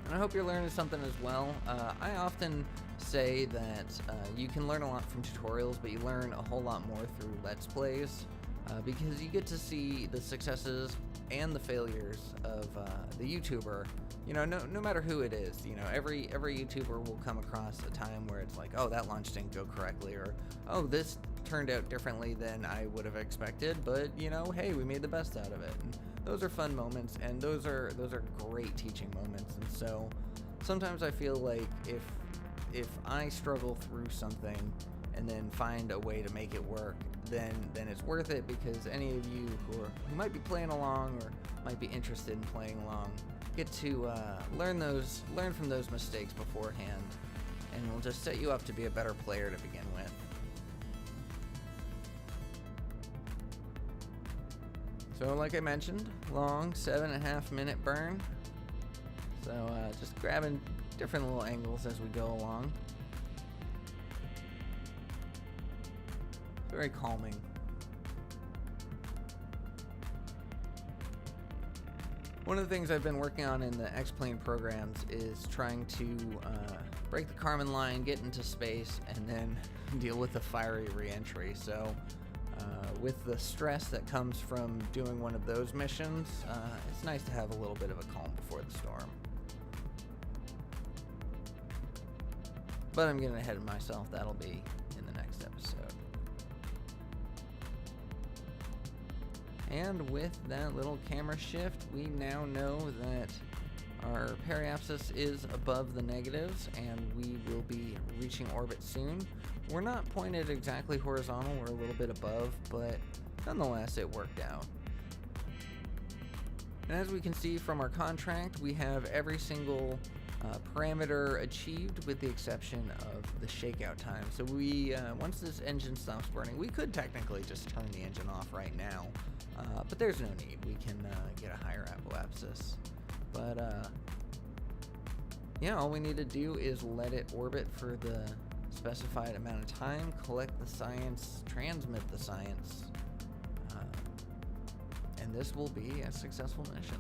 And I hope you're learning something as well. I often say that you can learn a lot from tutorials, but you learn a whole lot more through Let's Plays, because you get to see the successes and the failures of the YouTuber. No matter who it is, every YouTuber will come across a time where it's like, oh, that launch didn't go correctly, or oh, this turned out differently than I would have expected, but hey, we made the best out of it. And those are fun moments, and those are great teaching moments. And so sometimes I feel like if I struggle through something and then find a way to make it work, then it's worth it, because any of you who might be playing along or might be interested in playing along get to learn from those mistakes beforehand, and will just set you up to be a better player to begin with. So like I mentioned, long 7.5 minute burn. So just grabbing different little angles as we go along. Very calming. One of the things I've been working on in the X-Plane programs is trying to break the Kármán line, get into space, and then deal with the fiery re-entry. So with the stress that comes from doing one of those missions, it's nice to have a little bit of a calm before the storm. But I'm getting ahead of myself. That'll be in the next episode. And with that little camera shift, we now know that our periapsis is above the negatives, and we will be reaching orbit soon. We're not pointed exactly horizontal, we're a little bit above, but nonetheless it worked out. And as we can see from our contract, we have every single parameter achieved, with the exception of the shakeout time. So we, once this engine stops burning, we could technically just turn the engine off right now, but there's no need. We can get a higher apoapsis. But yeah, all we need to do is let it orbit for the specified amount of time, collect the science, transmit the science, and this will be a successful mission.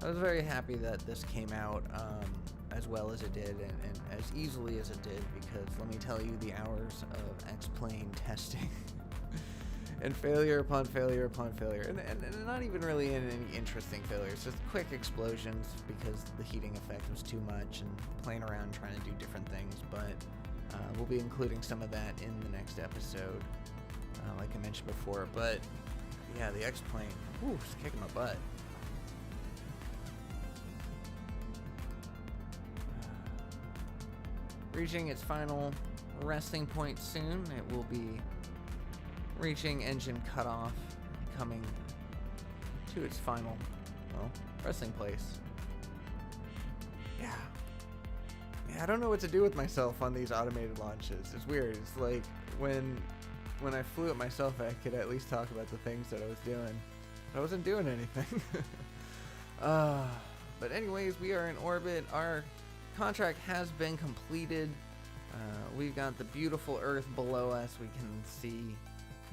I was very happy that this came out as well as it did, and as easily as it did, because let me tell you, the hours of X-Plane testing and failure upon failure upon failure, and not even really in any interesting failures, just quick explosions because the heating effect was too much, and playing around trying to do different things. But we'll be including some of that in the next episode, like I mentioned before. But yeah, the X-Plane, it's kicking my butt. Reaching its final resting point soon. It will be reaching engine cutoff, coming to its final, resting place. Yeah, I don't know what to do with myself on these automated launches. It's weird. It's like when I flew it myself, I could at least talk about the things that I was doing. But I wasn't doing anything. But anyways, we are in orbit. Our contract has been completed. We've got the beautiful Earth below us. We can see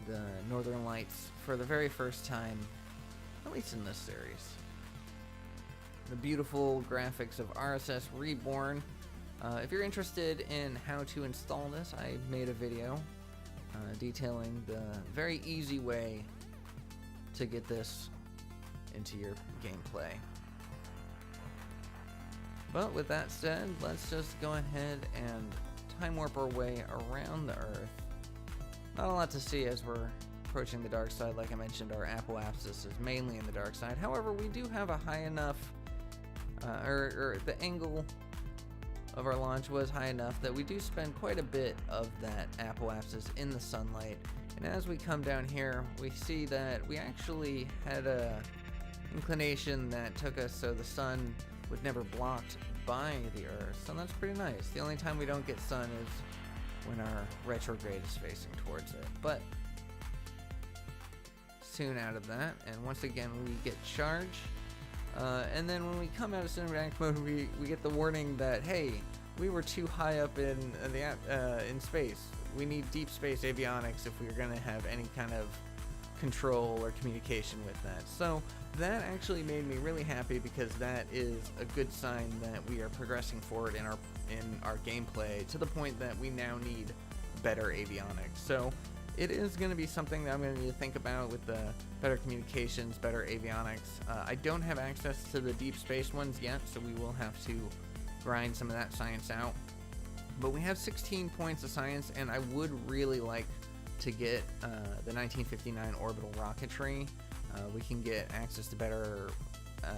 the Northern Lights for the very first time, at least in this series. The beautiful graphics of RSS Reborn. If you're interested in how to install this, I made a video detailing the very easy way to get this into your gameplay. But with that said, let's just go ahead and time warp our way around the Earth. Not a lot to see as we're approaching the dark side. Like I mentioned, our apoapsis is mainly in the dark side. However, we do have a high enough, or the angle of our launch was high enough that we do spend quite a bit of that apoapsis in the sunlight. And as we come down here, we see that we actually had a inclination that took us so the sun was never blocked by the Earth, so that's pretty nice. The only time we don't get sun is when our retrograde is facing towards it, but soon out of that, and once again we get charge, and then when we come out of cinematic mode, we get the warning that, hey, we were too high up in space. We need deep space avionics if we're going to have any kind of control or communication with that. So that actually made me really happy, because that is a good sign that we are progressing forward in our gameplay to the point that we now need better avionics. So it is going to be something that I'm going to need to think about with the better communications, better avionics. I don't have access to the deep space ones yet, so we will have to grind some of that science out. But we have 16 points of science, and I would really like to get the 1959 orbital rocketry. We can get access to better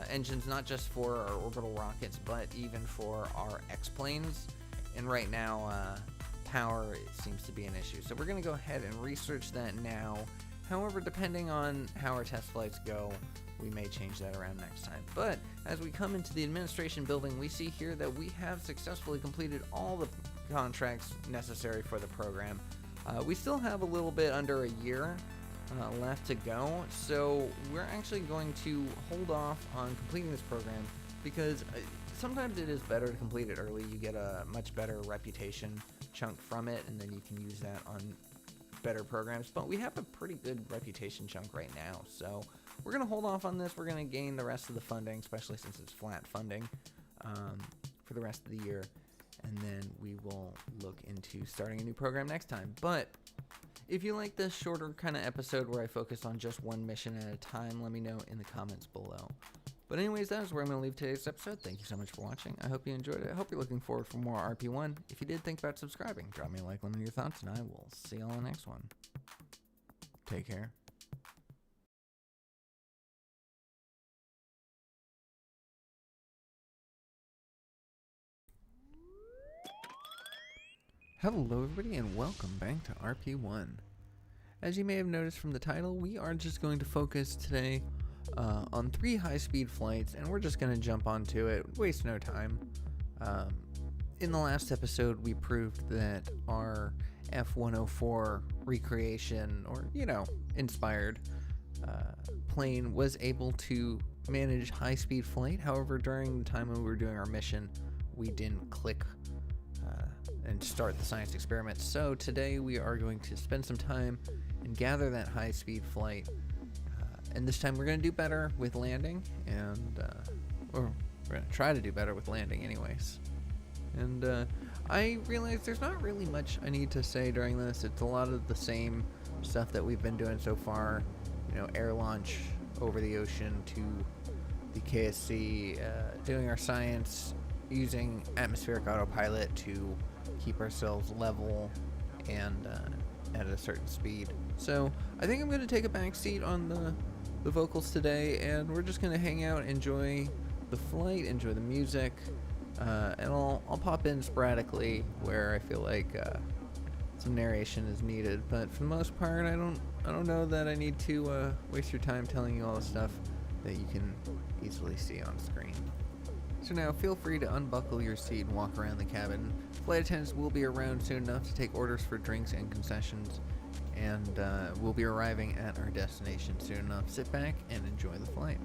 engines, not just for our orbital rockets, but even for our X-planes. And right now, power seems to be an issue. So we're going to go ahead and research that now. However, depending on how our test flights go, we may change that around next time. But as we come into the administration building, we see here that we have successfully completed all the contracts necessary for the program. We still have a little bit under a year left to go, so we're actually going to hold off on completing this program, because sometimes it is better to complete it early. You get a much better reputation chunk from it, and then you can use that on better programs. But we have a pretty good reputation chunk right now, so we're going to hold off on this. We're going to gain the rest of the funding, especially since it's flat funding, for the rest of the year, and then we will look into starting a new program next time. But if you like this shorter kind of episode where I focus on just one mission at a time, let me know in the comments below. But anyways, that is where I'm going to leave today's episode. Thank you so much for watching. I hope you enjoyed it. I hope you're looking forward for more RP1. If you did, think about subscribing. Drop me a like, let me know your thoughts, and I will see you all in the next one. Take care. Hello everybody, and welcome back to RP1. As you may have noticed from the title, we are just going to focus today on 3 high-speed flights, and we're just going to jump onto it, waste no time. In the last episode, we proved that our F-104 recreation, or, inspired plane was able to manage high-speed flight. However, during the time when we were doing our mission, we didn't click and start the science experiments. So today we are going to spend some time and gather that high-speed flight, and this time we're going to do better with landing, and or we're going to try to do better with landing anyways. And I realize there's not really much I need to say during this. It's a lot of the same stuff that we've been doing so far, air launch over the ocean to the KSC, doing our science, using atmospheric autopilot to keep ourselves level and at a certain speed. So I think I'm going to take a back seat on the vocals today, and we're just going to hang out, enjoy the flight, enjoy the music, and I'll pop in sporadically where I feel like some narration is needed. But for the most part, I don't know that I need to waste your time telling you all the stuff that you can easily see on screen. So now feel free to unbuckle your seat and walk around the cabin. Flight attendants will be around soon enough to take orders for drinks and concessions, and we'll be arriving at our destination soon enough. Sit back and enjoy the flight.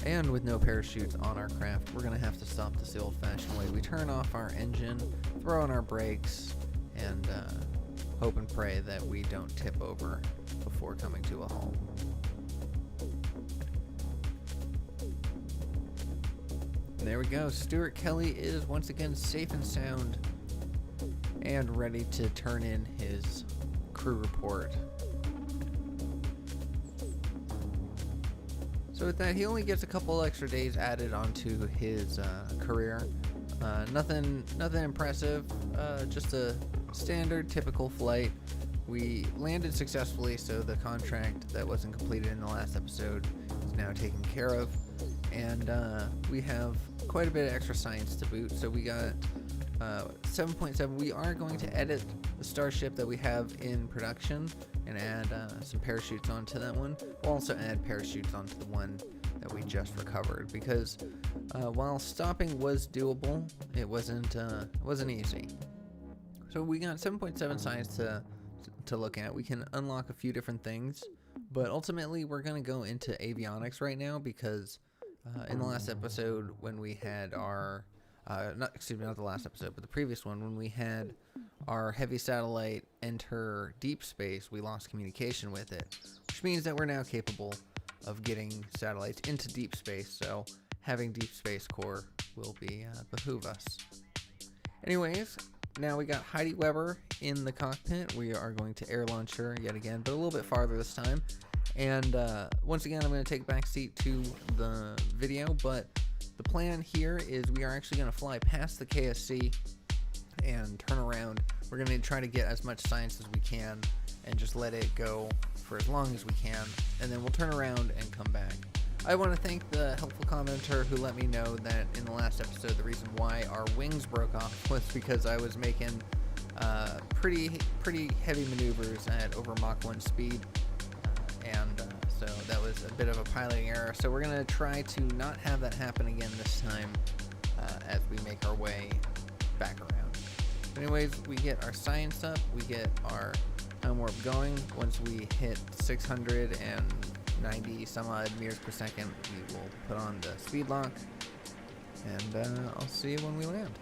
And with no parachutes on our craft, we're going to have to stop this the old-fashioned way. We turn off our engine, throw on our brakes, and hope and pray that we don't tip over before coming to a halt. And there we go. Stuart Kelly is once again safe and sound and ready to turn in his crew report. So with that, he only gets a couple extra days added onto his career. Nothing impressive, just a standard, typical flight. We landed successfully, so the contract that wasn't completed in the last episode is now taken care of. And we have quite a bit of extra science to boot, so we got 7.7. We are going to edit the Starship that we have in production and add some parachutes onto that one. We'll also add parachutes onto the one that we just recovered, because while stopping was doable, it wasn't easy. So we got 7.7 science to look at. We can unlock a few different things, but ultimately we're going to go into avionics right now, because in the last episode when we had our not the last episode, but the previous one, when we had our heavy satellite enter deep space, we lost communication with it, which means that we're now capable of getting satellites into deep space, so having deep space core will behoove us. Anyways, now we got Heidi Weber in the cockpit. We are going to air launch her yet again, but a little bit farther this time. And once again, I'm going to take back seat to the video, but the plan here is we are actually going to fly past the KSC and turn around. We're going to try to get as much science as we can and just let it go for as long as we can, and then we'll turn around and come back. I want to thank the helpful commenter who let me know that in the last episode the reason why our wings broke off was because I was making pretty heavy maneuvers at over Mach 1 speed, so that was a bit of a piloting error. So we're going to try to not have that happen again this time as we make our way back around. Anyways, we get our science up, we get our time warp going. Once we hit 690 some odd meters per second, we will put on the speed lock, and I'll see you when we land.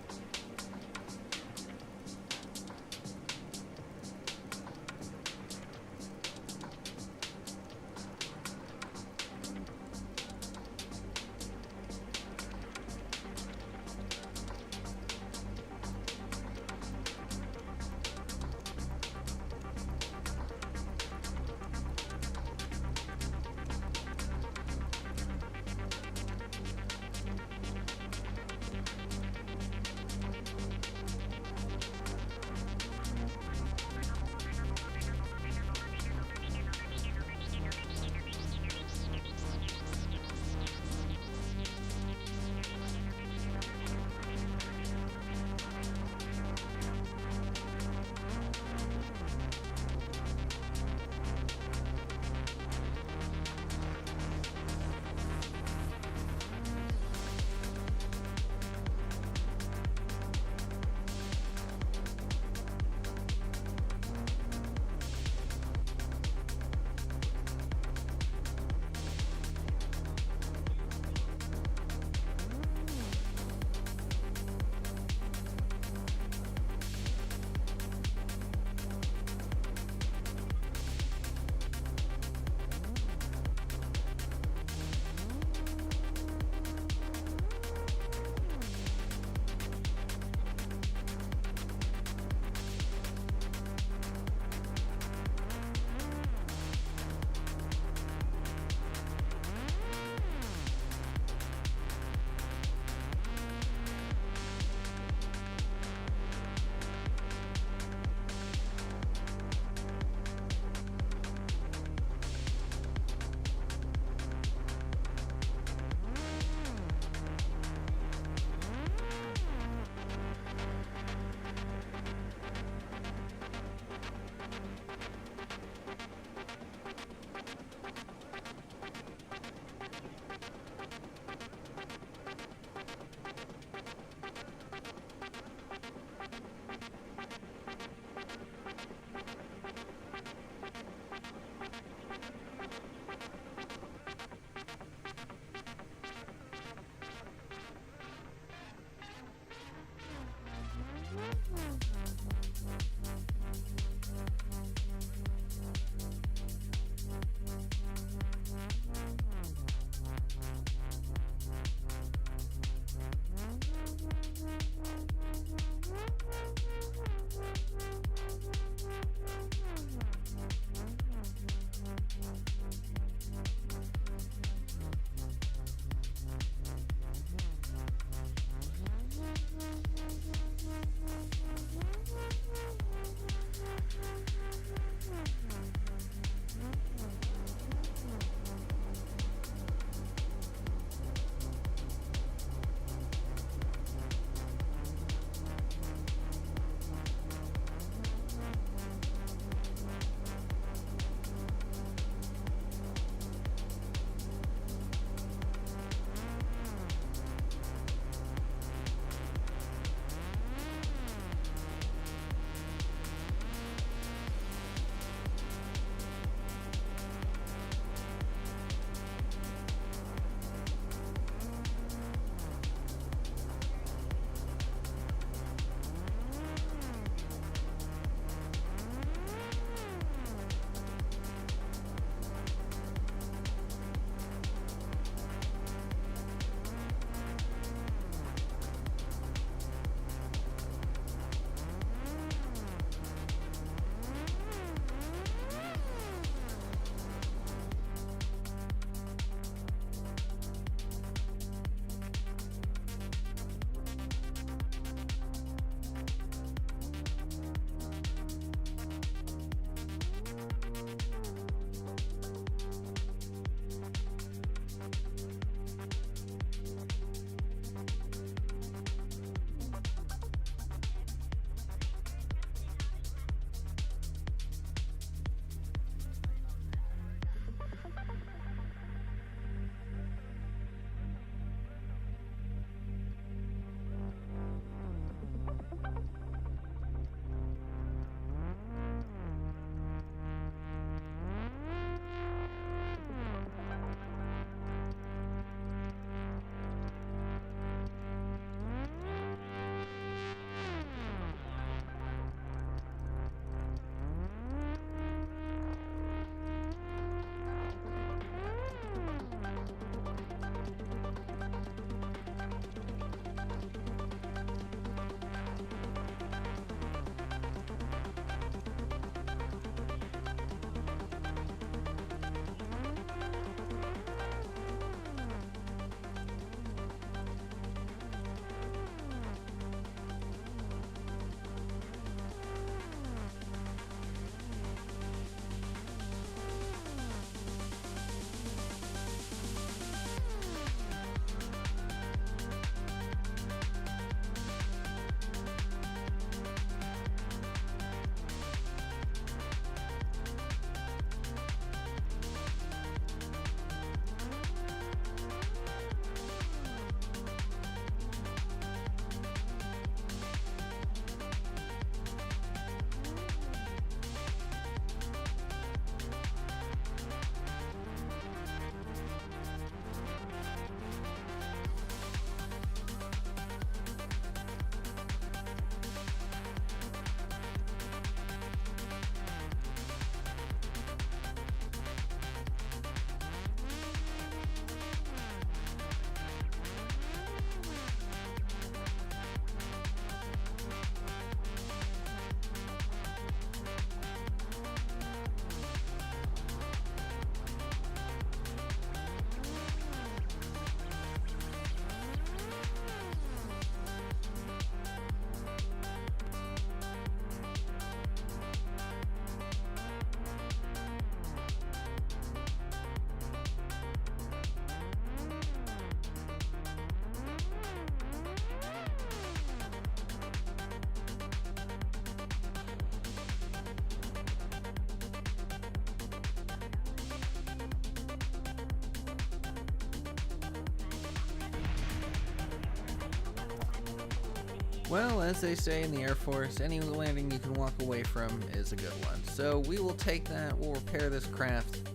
Well, as they say in the Air Force, any landing you can walk away from is a good one. So we will take that, we'll repair this craft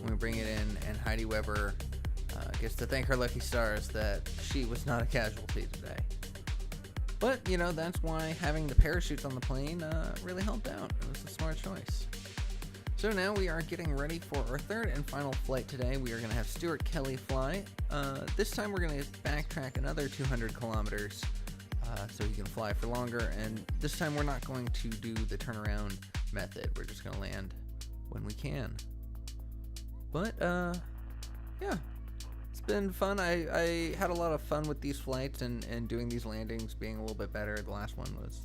when we bring it in, and Heidi Weber gets to thank her lucky stars that she was not a casualty today. But, you know, that's why having the parachutes on the plane really helped out. It was a smart choice. So now we are getting ready for our third and final flight today. We are going to have Stuart Kelly fly. This time we're going to backtrack another 200 kilometers so he can fly for longer. And this time we're not going to do the turnaround method. We're just going to land when we can. But, yeah. It's been fun. I had a lot of fun with these flights and doing these landings being a little bit better. The last one was,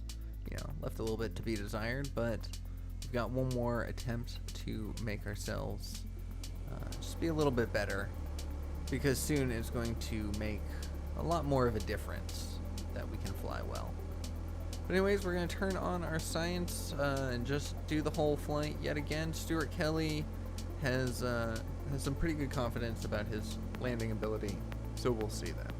you know, left a little bit to be desired, but we've got one more attempt to make ourselves just be a little bit better, because soon it's going to make a lot more of a difference that we can fly well. But anyways, we're going to turn on our science and just do the whole flight yet again. Stuart Kelly has some pretty good confidence about his landing ability, so we'll see that.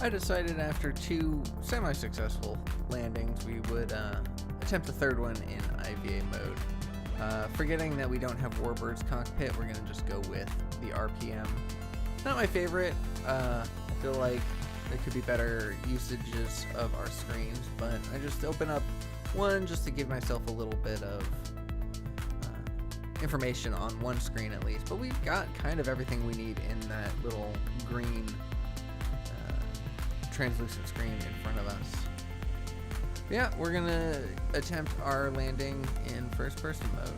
I decided after 2 semi-successful landings we would attempt a third one in IVA mode. Forgetting that we don't have Warbird's cockpit, we're going to just go with the RPM. Not my favorite. I feel like there could be better usages of our screens, but I just open up one just to give myself a little bit of information on one screen at least. But we've got kind of everything we need in that little green translucent screen in front of us. Yeah, we're gonna attempt our landing in first person mode.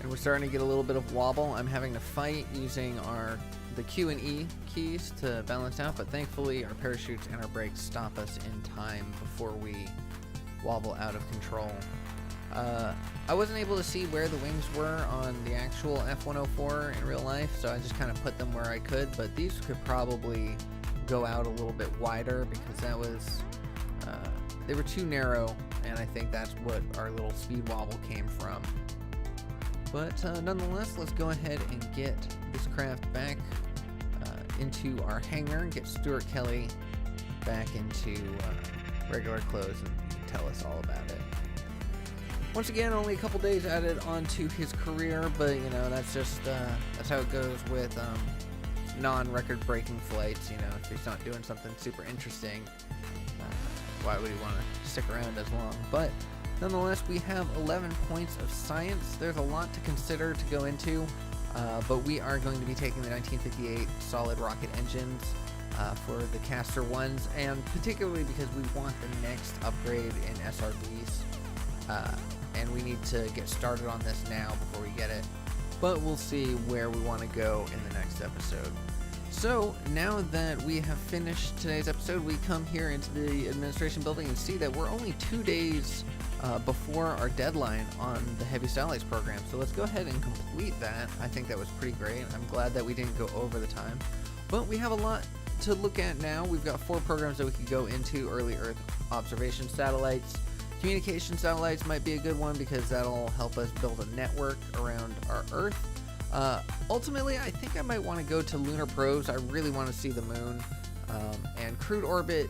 And we're starting to get a little bit of wobble. I'm having to fight using the Q and E keys to balance out, but thankfully our parachutes and our brakes stop us in time before we wobble out of control. I wasn't able to see where the wings were on the actual F-104 in real life, so I just kind of put them where I could, but these could probably go out a little bit wider because that was, they were too narrow, and I think that's what our little speed wobble came from. But nonetheless, let's go ahead and get this craft back into our hangar and get Stuart Kelly back into regular clothes and tell us all about it. Once again, only a couple days added onto his career, but you know, that's just that's how it goes with non-record breaking flights. You know, if he's not doing something super interesting, why would he want to stick around as long? But nonetheless, we have 11 points of science. There's a lot to consider to go into, but we are going to be taking the 1958 solid rocket engines for the Castor ones, and particularly because we want the next upgrade in SRBs, and we need to get started on this now before we get it. But we'll see where we want to go in the next episode. So now that we have finished today's episode, we come here into the administration building and see that we're only 2 days before our deadline on the Heavy Satellites program. So let's go ahead and complete that. I think that was pretty great. I'm glad that we didn't go over the time. But we have a lot to look at now. We've got 4 programs that we could go into: early Earth observation satellites. Communication satellites might be a good one because that'll help us build a network around our Earth. Ultimately, I think I might want to go to lunar probes. I really want to see the moon. And crewed orbit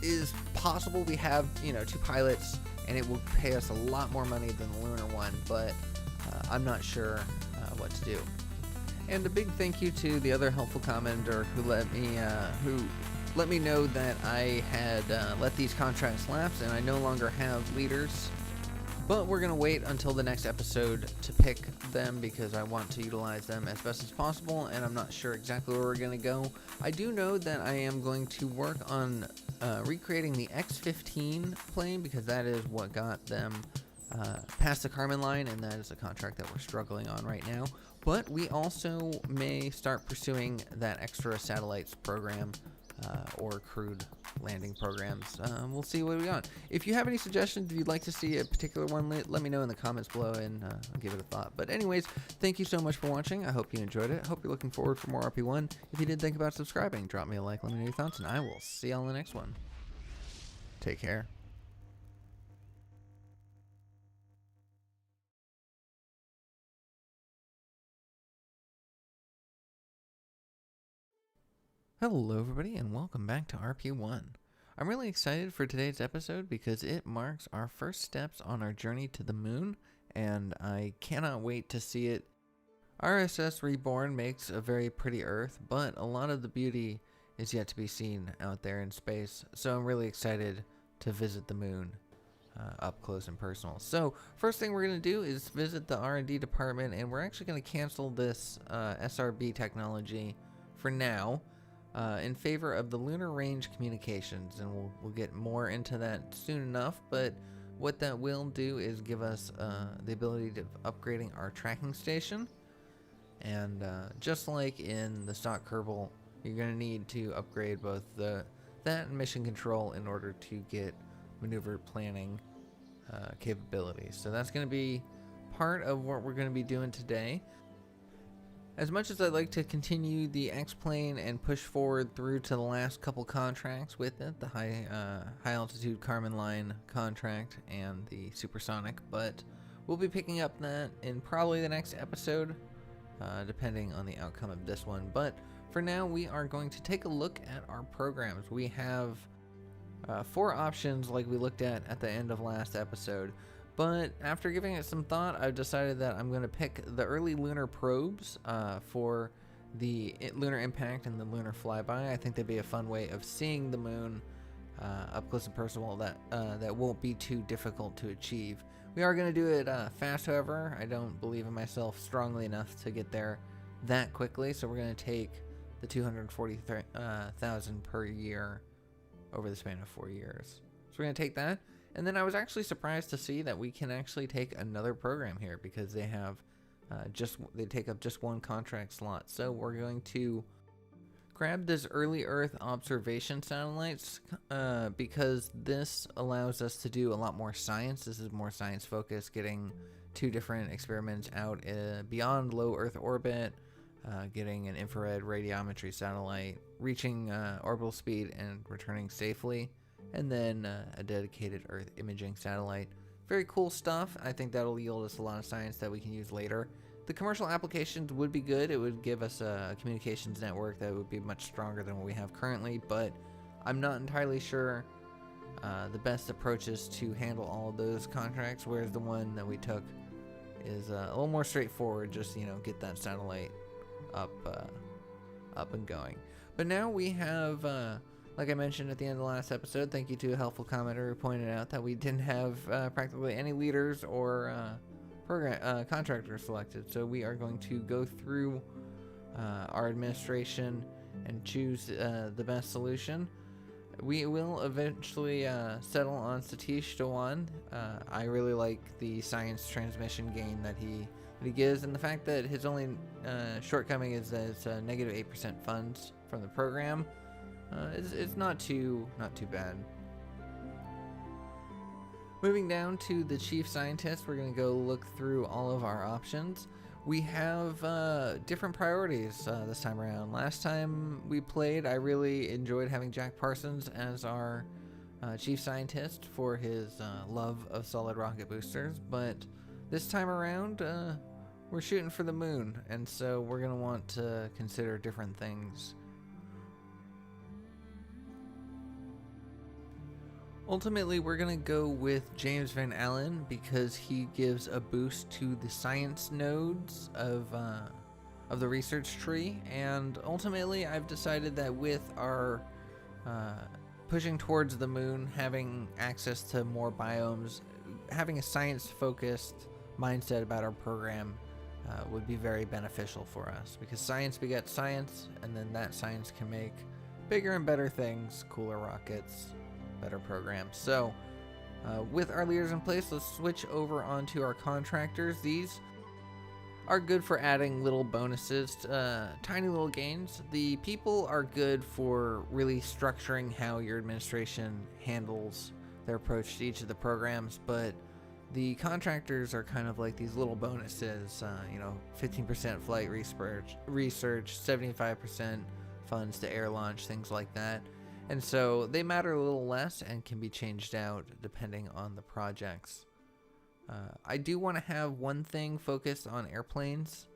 is possible. We have, 2 pilots, and it will pay us a lot more money than the lunar one, but I'm not sure what to do. And a big thank you to the other helpful commenter who let me know that I had let these contracts lapse and I no longer have leaders. But we're going to wait until the next episode to pick them because I want to utilize them as best as possible, and I'm not sure exactly where we're going to go. I do know that I am going to work on recreating the X-15 plane because that is what got them past the Karman line, and that is a contract that we're struggling on right now. But we also may start pursuing that extra satellites program or crewed landing programs. We'll see what we got. If you have any suggestions, if you'd like to see a particular one, let me know in the comments below, and I'll give it a thought. But anyways, thank you so much for watching. I hope you enjoyed it. I hope you're looking forward for more RP1. If you did think about subscribing, drop me a like, let me know your thoughts, and I will see y'all in the next one. Take care. Hello everybody and welcome back to RP1. I'm really excited for today's episode because it marks our first steps on our journey to the moon, and I cannot wait to see it. RSS Reborn makes a very pretty Earth, but a lot of the beauty is yet to be seen out there in space, so I'm really excited to visit the moon up close and personal. So first thing we're going to do is visit the R&D department, and we're actually going to cancel this SRB technology for now. In favor of the lunar range communications, and we'll get more into that soon enough, but what that will do is give us the ability to upgrading our tracking station, and just like in the stock Kerbal, you're going to need to upgrade both that and mission control in order to get maneuver planning capabilities. So that's going to be part of what we're going to be doing today. As much as I'd like to continue the X-Plane and push forward through to the last couple contracts with it, the high altitude Karman line contract and the supersonic, but we'll be picking up that in probably the next episode, depending on the outcome of this one. But for now, we are going to take a look at our programs. We have 4 options like we looked at the end of last episode. But after giving it some thought, I've decided that I'm going to pick the early lunar probes for the lunar impact and the lunar flyby. I think they'd be a fun way of seeing the moon up close and personal that won't be too difficult to achieve. We are going to do it fast, however. I don't believe in myself strongly enough to get there that quickly, so we're going to take the 240,000 per year over the span of 4 years. So we're going to take that. And then I was actually surprised to see that we can actually take another program here because they have they take up just 1 contract slot. So we're going to grab this early Earth observation satellites because this allows us to do a lot more science. This is more science focused, getting 2 different experiments out beyond low Earth orbit, getting an infrared radiometry satellite, reaching orbital speed and returning safely. And then a dedicated Earth imaging satellite. Very cool stuff. I think that'll yield us a lot of science that we can use later. The commercial applications would be good. It would give us a communications network that would be much stronger than what we have currently, but I'm not entirely sure the best approaches to handle all of those contracts, whereas the one that we took is a little more straightforward. Just, get that satellite up and going. But now we have... like I mentioned at the end of the last episode, thank you to a helpful commenter who pointed out that we didn't have practically any leaders or contractors selected. So we are going to go through our administration and choose the best solution. We will eventually settle on Satish Dhawan. I really like the science transmission gain that he gives, and the fact that his only shortcoming is that it's negative 8% funds from the program. It's not too bad. Moving down to the chief scientist, we're going to go look through all of our options. We have different priorities this time around. Last time we played, I really enjoyed having Jack Parsons as our chief scientist for his love of solid rocket boosters, but this time around we're shooting for the moon, and so we're going to want to consider different things. Ultimately, we're going to go with James Van Allen because he gives a boost to the science nodes of the research tree. And ultimately, I've decided that with our pushing towards the moon, having access to more biomes, having a science-focused mindset about our program would be very beneficial for us, because science begets science, and then that science can make bigger and better things, cooler rockets, better programs. So with our leaders in place, let's switch over onto our contractors. These are good for adding little bonuses, tiny little gains. The people are good for really structuring how your administration handles their approach to each of the programs, but the contractors are kind of like these little bonuses, 15% flight research, 75% funds to air launch, things like that. And so they matter a little less and can be changed out depending on the projects. I do want to have one thing focused on airplanes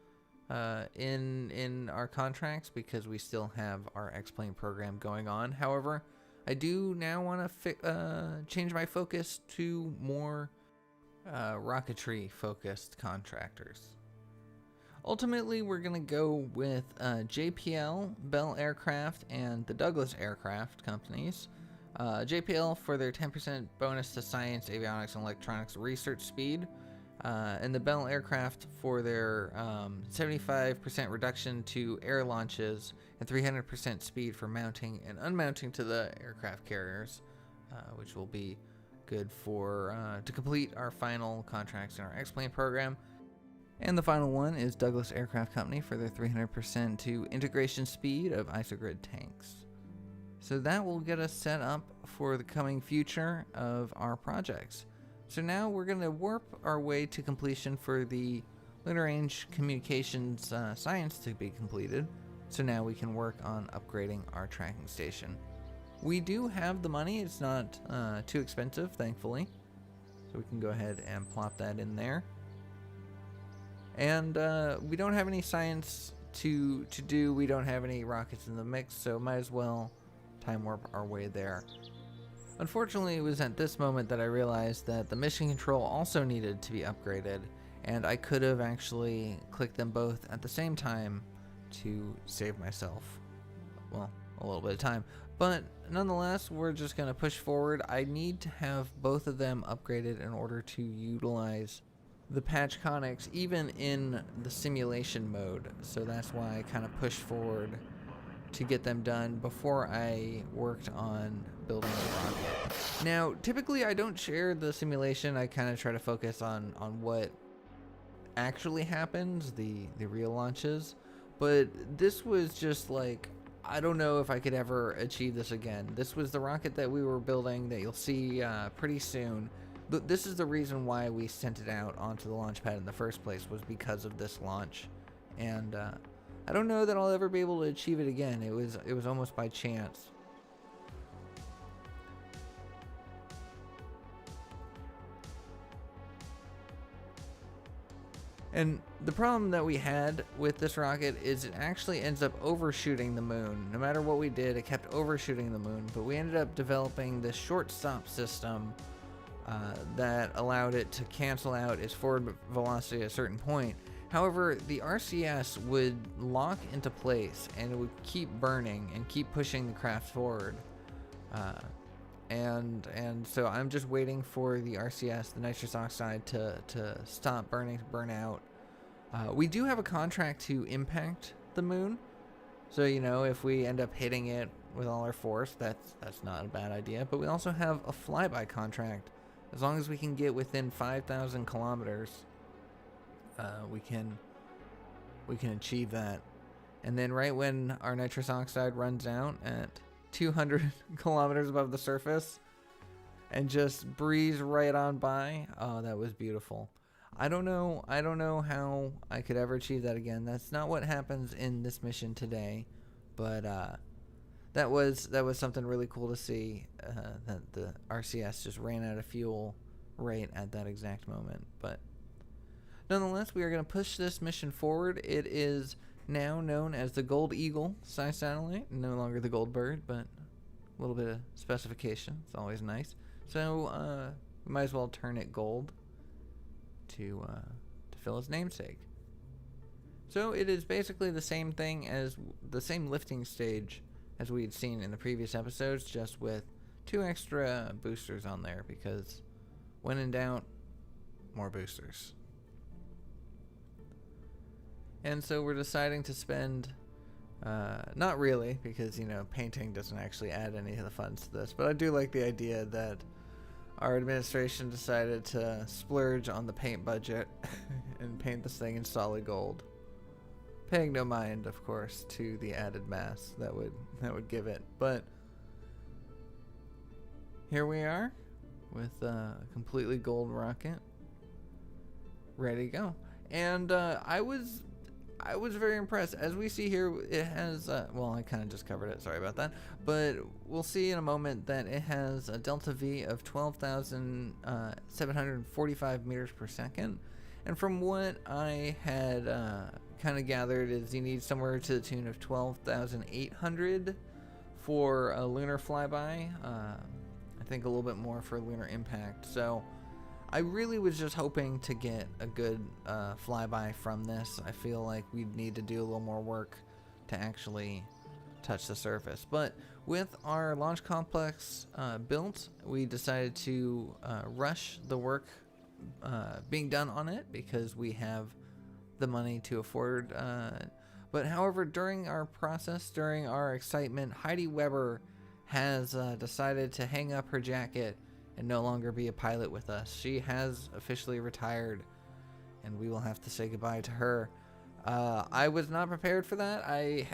in our contracts, because we still have our X-Plane program going on. However, I do now want to change my focus to more rocketry-focused contractors. Ultimately, we're going to go with JPL, Bell Aircraft, and the Douglas Aircraft companies. JPL for their 10% bonus to science, avionics, and electronics research speed, and the Bell Aircraft for their 75% reduction to air launches and 300% speed for mounting and unmounting to the aircraft carriers, which will be good for to complete our final contracts in our X-Plane program. And the final one is Douglas Aircraft Company for their 300% to integration speed of isogrid tanks. So that will get us set up for the coming future of our projects. So now we're going to warp our way to completion for the Lunar Range Communications science to be completed. So now we can work on upgrading our tracking station. We do have the money. It's not too expensive, thankfully. So we can go ahead and plop that in there. And we don't have any science to do. We don't have any rockets in the mix, so might as well time warp our way there. Unfortunately, it was at this moment that I realized that the mission control also needed to be upgraded, and I could have actually clicked them both at the same time to save myself, well, a little bit of time. But nonetheless, we're just going to push forward. I need to have both of them upgraded in order to utilize the patch conics even in the simulation mode, so that's why I kind of pushed forward to get them done before I worked on building the rocket. Now, typically I don't share the simulation. I kind of try to focus on what actually happens, the real launches, but this was just like, I don't know if I could ever achieve this again. This was the rocket that we were building that you'll see pretty soon. But this is the reason why we sent it out onto the launch pad in the first place, was because of this launch. And I don't know that I'll ever be able to achieve it again. It was almost by chance. And the problem that we had with this rocket is it actually ends up overshooting the moon. No matter what we did, it kept overshooting the moon. But we ended up developing this short stop system that allowed it to cancel out its forward velocity at a certain point. However, the RCS would lock into place and it would keep burning and keep pushing the craft forward. And so I'm just waiting for the RCS, the nitrous oxide, to stop burning, to burn out. We do have a contract to impact the moon. So, if we end up hitting it with all our force, that's not a bad idea. But we also have a flyby contract. As long as we can get within 5,000 kilometers, we can achieve that. And then right when our nitrous oxide runs out at 200 kilometers above the surface and just breeze right on by, oh, that was beautiful. I don't know how I could ever achieve that again. That's not what happens in this mission today, but that was something really cool to see, that the RCS just ran out of fuel right at that exact moment. But nonetheless, we are going to push this mission forward. It is now known as the Gold Eagle satellite, no longer the Gold Bird, but a little bit of specification. It's always nice. So we might as well turn it gold to fill its namesake. So it is basically the same thing as the same lifting stage as we had seen in the previous episodes, just with 2 extra boosters on there, because when in doubt, more boosters. And so we're deciding to spend, not really, because, you know, painting doesn't actually add any of the funds to this, but I do like the idea that our administration decided to splurge on the paint budget and paint this thing in solid gold. Paying no mind, of course, to the added mass that would give it. But here we are with a completely gold rocket ready to go. And I was very impressed. As we see here, it has, well, I kind of just covered it, sorry about that. But we'll see in a moment that it has a delta V of 12,745 meters per second. And from what I had kind of gathered is you need somewhere to the tune of 12,800 for a lunar flyby. I think a little bit more for lunar impact. So I really was just hoping to get a good flyby from this. I feel like we'd need to do a little more work to actually touch the surface. But with our launch complex built, we decided to rush the work being done on it because we have the money to afford. But however, during our process, during our excitement, Heidi Weber has decided to hang up her jacket and no longer be a pilot with us. She has officially retired, and we will have to say goodbye to her. I was not prepared for that. I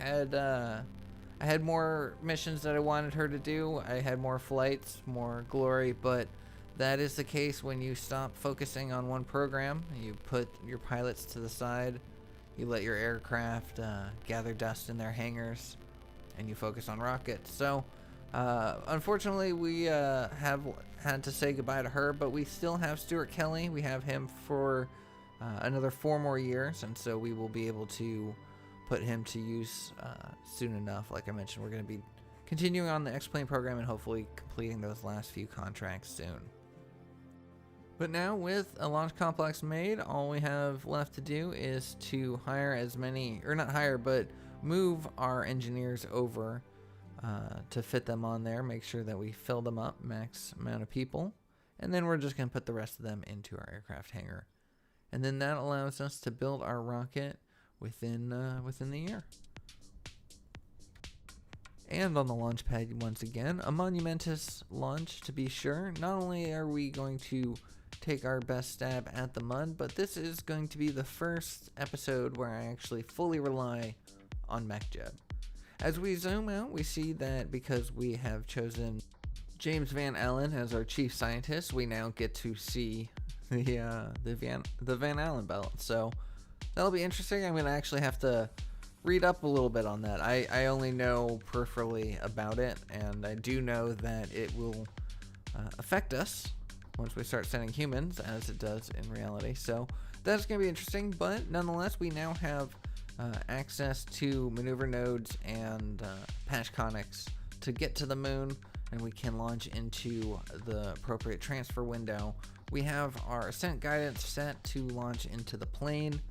had more missions that I wanted her to do. I had more flights, more glory, but that is the case when you stop focusing on one program. You put your pilots to the side, you let your aircraft gather dust in their hangars, and you focus on rockets. So unfortunately, we have had to say goodbye to her, but we still have Stuart Kelly. We have him for another 4 more years, and so we will be able to put him to use soon enough. Like I mentioned, we're going to be continuing on the X-Plane program and hopefully completing those last few contracts soon. But now, with a launch complex made, all we have left to do is to hire as many, or not hire, but move our engineers over to fit them on there, make sure that we fill them up, max amount of people, and then we're just going to put the rest of them into our aircraft hangar. And then that allows us to build our rocket within the year. And on the launch pad, once again, a monumentous launch to be sure. Not only are we going to take our best stab at the mud, but this is going to be the first episode where I actually fully rely on MechJeb. As we zoom out, we see that because we have chosen James Van Allen as our chief scientist, we now get to see the Van Allen belt. So that'll be interesting. I'm going to actually have to read up a little bit on that. I only know peripherally about it, and I do know that it will affect us once we start sending humans, as it does in reality. So that's going to be interesting, but nonetheless, we now have access to maneuver nodes and patch conics to get to the moon, and we can launch into the appropriate transfer window. We have our ascent guidance set to launch into the plane.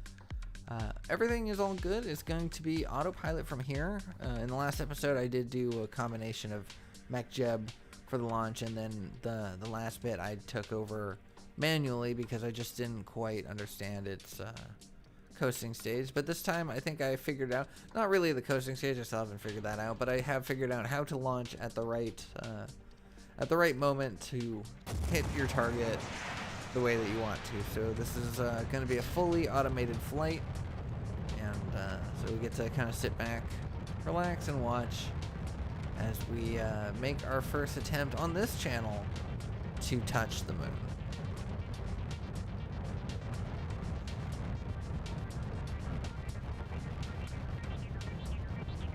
Everything is all good. It's going to be autopilot from here. In the last episode, I did do a combination of MechJeb for the launch, and then the last bit I took over manually because I just didn't quite understand its coasting stage. But this time I think I figured out, not really the coasting stage, I still haven't figured that out, but I have figured out how to launch at the right moment to hit your target the way that you want to. So this is going to be a fully automated flight, and so we get to kind of sit back, relax, and watch as we make our first attempt on this channel to touch the moon.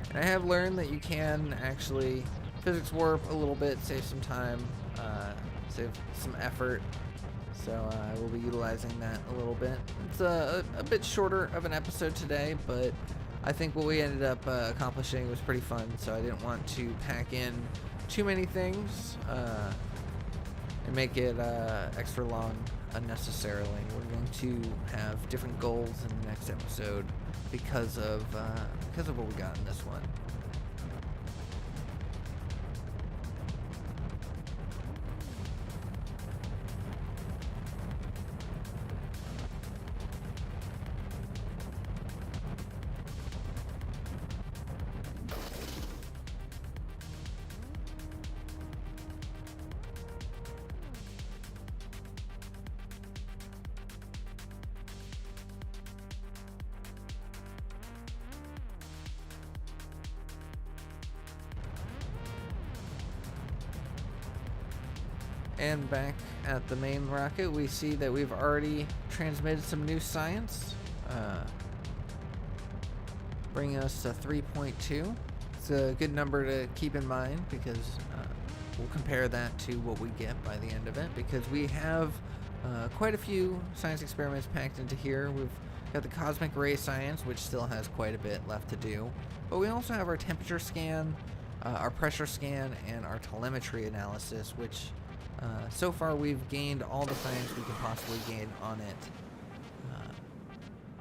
And I have learned that you can actually physics warp a little bit, save some time, save some effort. So I will be utilizing that a little bit. It's a bit shorter of an episode today, but I think what we ended up accomplishing was pretty fun, so I didn't want to pack in too many things. and make it extra long unnecessarily. We're going to have different goals in the next episode because of what we got in this one. And back at the main rocket, we see that we've already transmitted some new science, bringing us to 3.2. It's a good number to keep in mind because we'll compare that to what we get by the end of it, because we have quite a few science experiments packed into here. We've got the cosmic ray science, which still has quite a bit left to do, but we also have our temperature scan, our pressure scan, and our telemetry analysis, which so far we've gained all the science we can possibly gain on it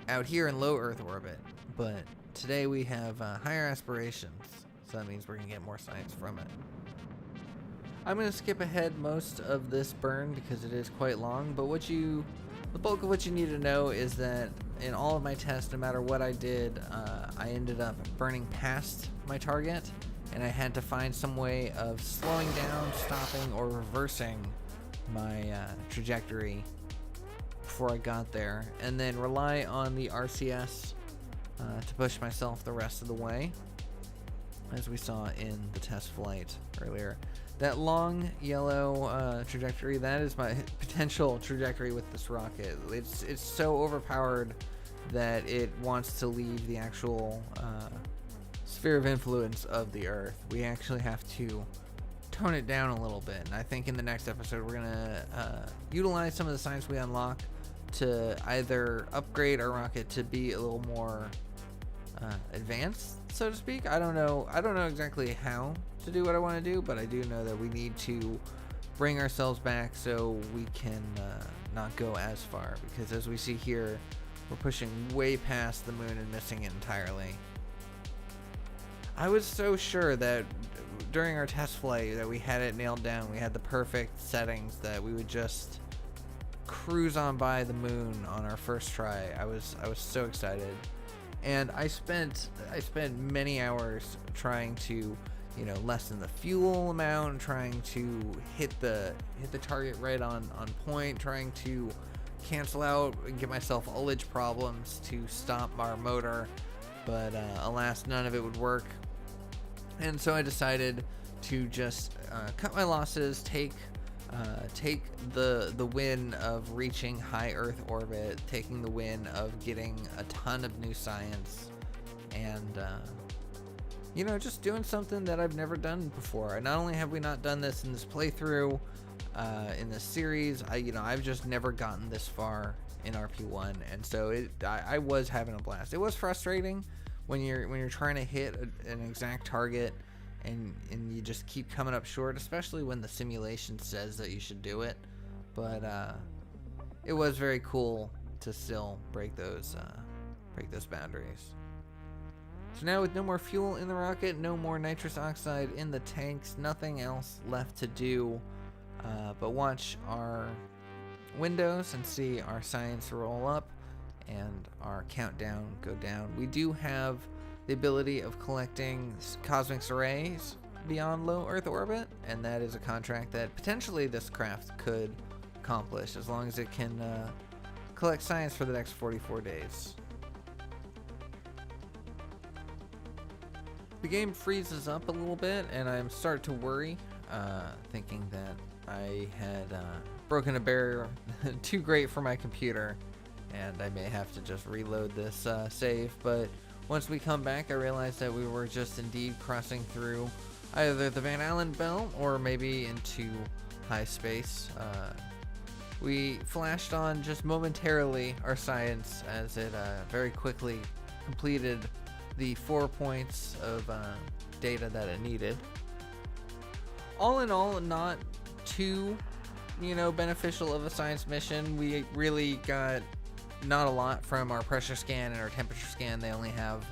out here in low Earth orbit, but today we have higher aspirations, so that means we're going to get more science from it. I'm going to skip ahead most of this burn because it is quite long, but the bulk of what you need to know is that in all of my tests, no matter what I did, I ended up burning past my target, and I had to find some way of slowing down, stopping, or reversing my trajectory before I got there, and then rely on the RCS to push myself the rest of the way, as we saw in the test flight earlier. That long yellow trajectory, that is my potential trajectory with this rocket. It's so overpowered that it wants to leave the actual sphere of influence of the Earth. We actually have to tone it down a little bit, and I think in the next episode we're gonna utilize some of the science we unlock to either upgrade our rocket to be a little more advanced, so to speak. I don't know exactly how to do what I want to do, but I do know that we need to bring ourselves back so we can not go as far, because as we see here, we're pushing way past the moon and missing it entirely. I was so sure that during our test flight that we had it nailed down, we had the perfect settings, that we would just cruise on by the moon on our first try. I was so excited, and I spent many hours trying to, lessen the fuel amount, trying to hit the target right on point, trying to cancel out and give myself ullage problems to stop our motor, but alas, none of it would work. And so I decided to just cut my losses, take the win of reaching high Earth orbit, taking the win of getting a ton of new science, and just doing something that I've never done before. And not only have we not done this in this playthrough, in this series, I've just never gotten this far in RP1, and so I was having a blast. It was frustrating when you're trying to hit an exact target and you just keep coming up short, especially when the simulation says that you should do it. But it was very cool to still break those boundaries. So now, with no more fuel in the rocket, no more nitrous oxide in the tanks, nothing else left to do but watch our windows and see our science roll up and our countdown go down. We do have the ability of collecting cosmic arrays beyond low Earth orbit, and that is a contract that potentially this craft could accomplish as long as it can collect science for the next 44 days. The game freezes up a little bit, and I'm starting to worry, thinking that I had broken a barrier too great for my computer, and I may have to just reload this save. But once we come back, I realized that we were just indeed crossing through either the Van Allen belt or maybe into high space. We flashed on just momentarily our science as it very quickly completed the 4 points of data that it needed. All in all, not too beneficial of a science mission. We really got not a lot from our pressure scan and our temperature scan. They only have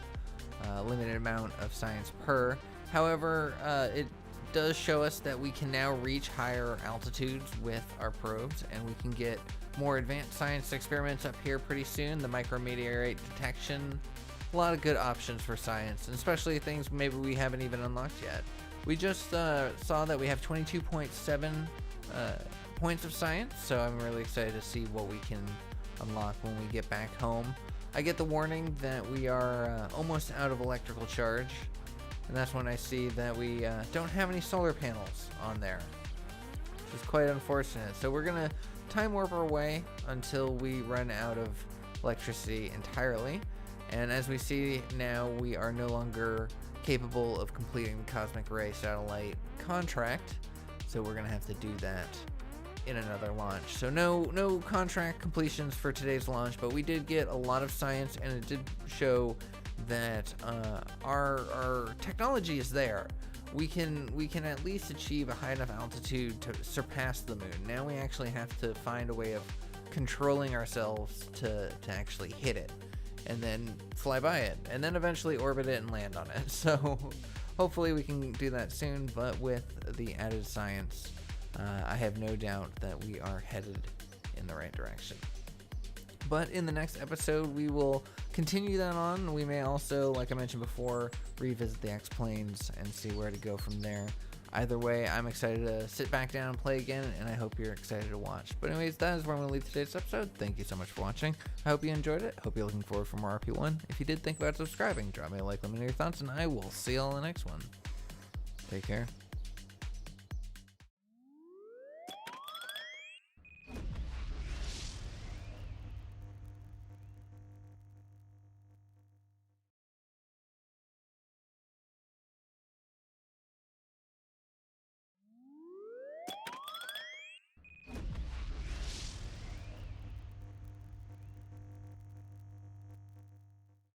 a limited amount of science per. However, it does show us that we can now reach higher altitudes with our probes, and we can get more advanced science experiments up here pretty soon. The micrometeorite detection, a lot of good options for science, and especially things maybe we haven't even unlocked yet. We just saw that we have 22.7 points of science, so I'm really excited to see what we can unlock when we get back home. I get the warning that we are almost out of electrical charge, and that's when I see that we don't have any solar panels on there, which is quite unfortunate. So we're gonna time warp our way until we run out of electricity entirely, and as we see now, we are no longer capable of completing the cosmic ray satellite contract, so we're gonna have to do that in another launch. So no contract completions for today's launch, but we did get a lot of science, and it did show that our technology is there. We can at least achieve a high enough altitude to surpass the moon. Now we actually have to find a way of controlling ourselves to actually hit it, and then fly by it, and then eventually orbit it and land on it. So hopefully we can do that soon, but with the added science, I have no doubt that we are headed in the right direction. But in the next episode, we will continue that on. We may also, like I mentioned before, revisit the X-Planes and see where to go from there. Either way, I'm excited to sit back down and play again, and I hope you're excited to watch. But anyways, that is where I'm going to leave today's episode. Thank you so much for watching. I hope you enjoyed it. Hope you're looking forward for more RP1. If you did, think about subscribing. Drop me a like, let me know your thoughts, and I will see you all in the next one. Take care.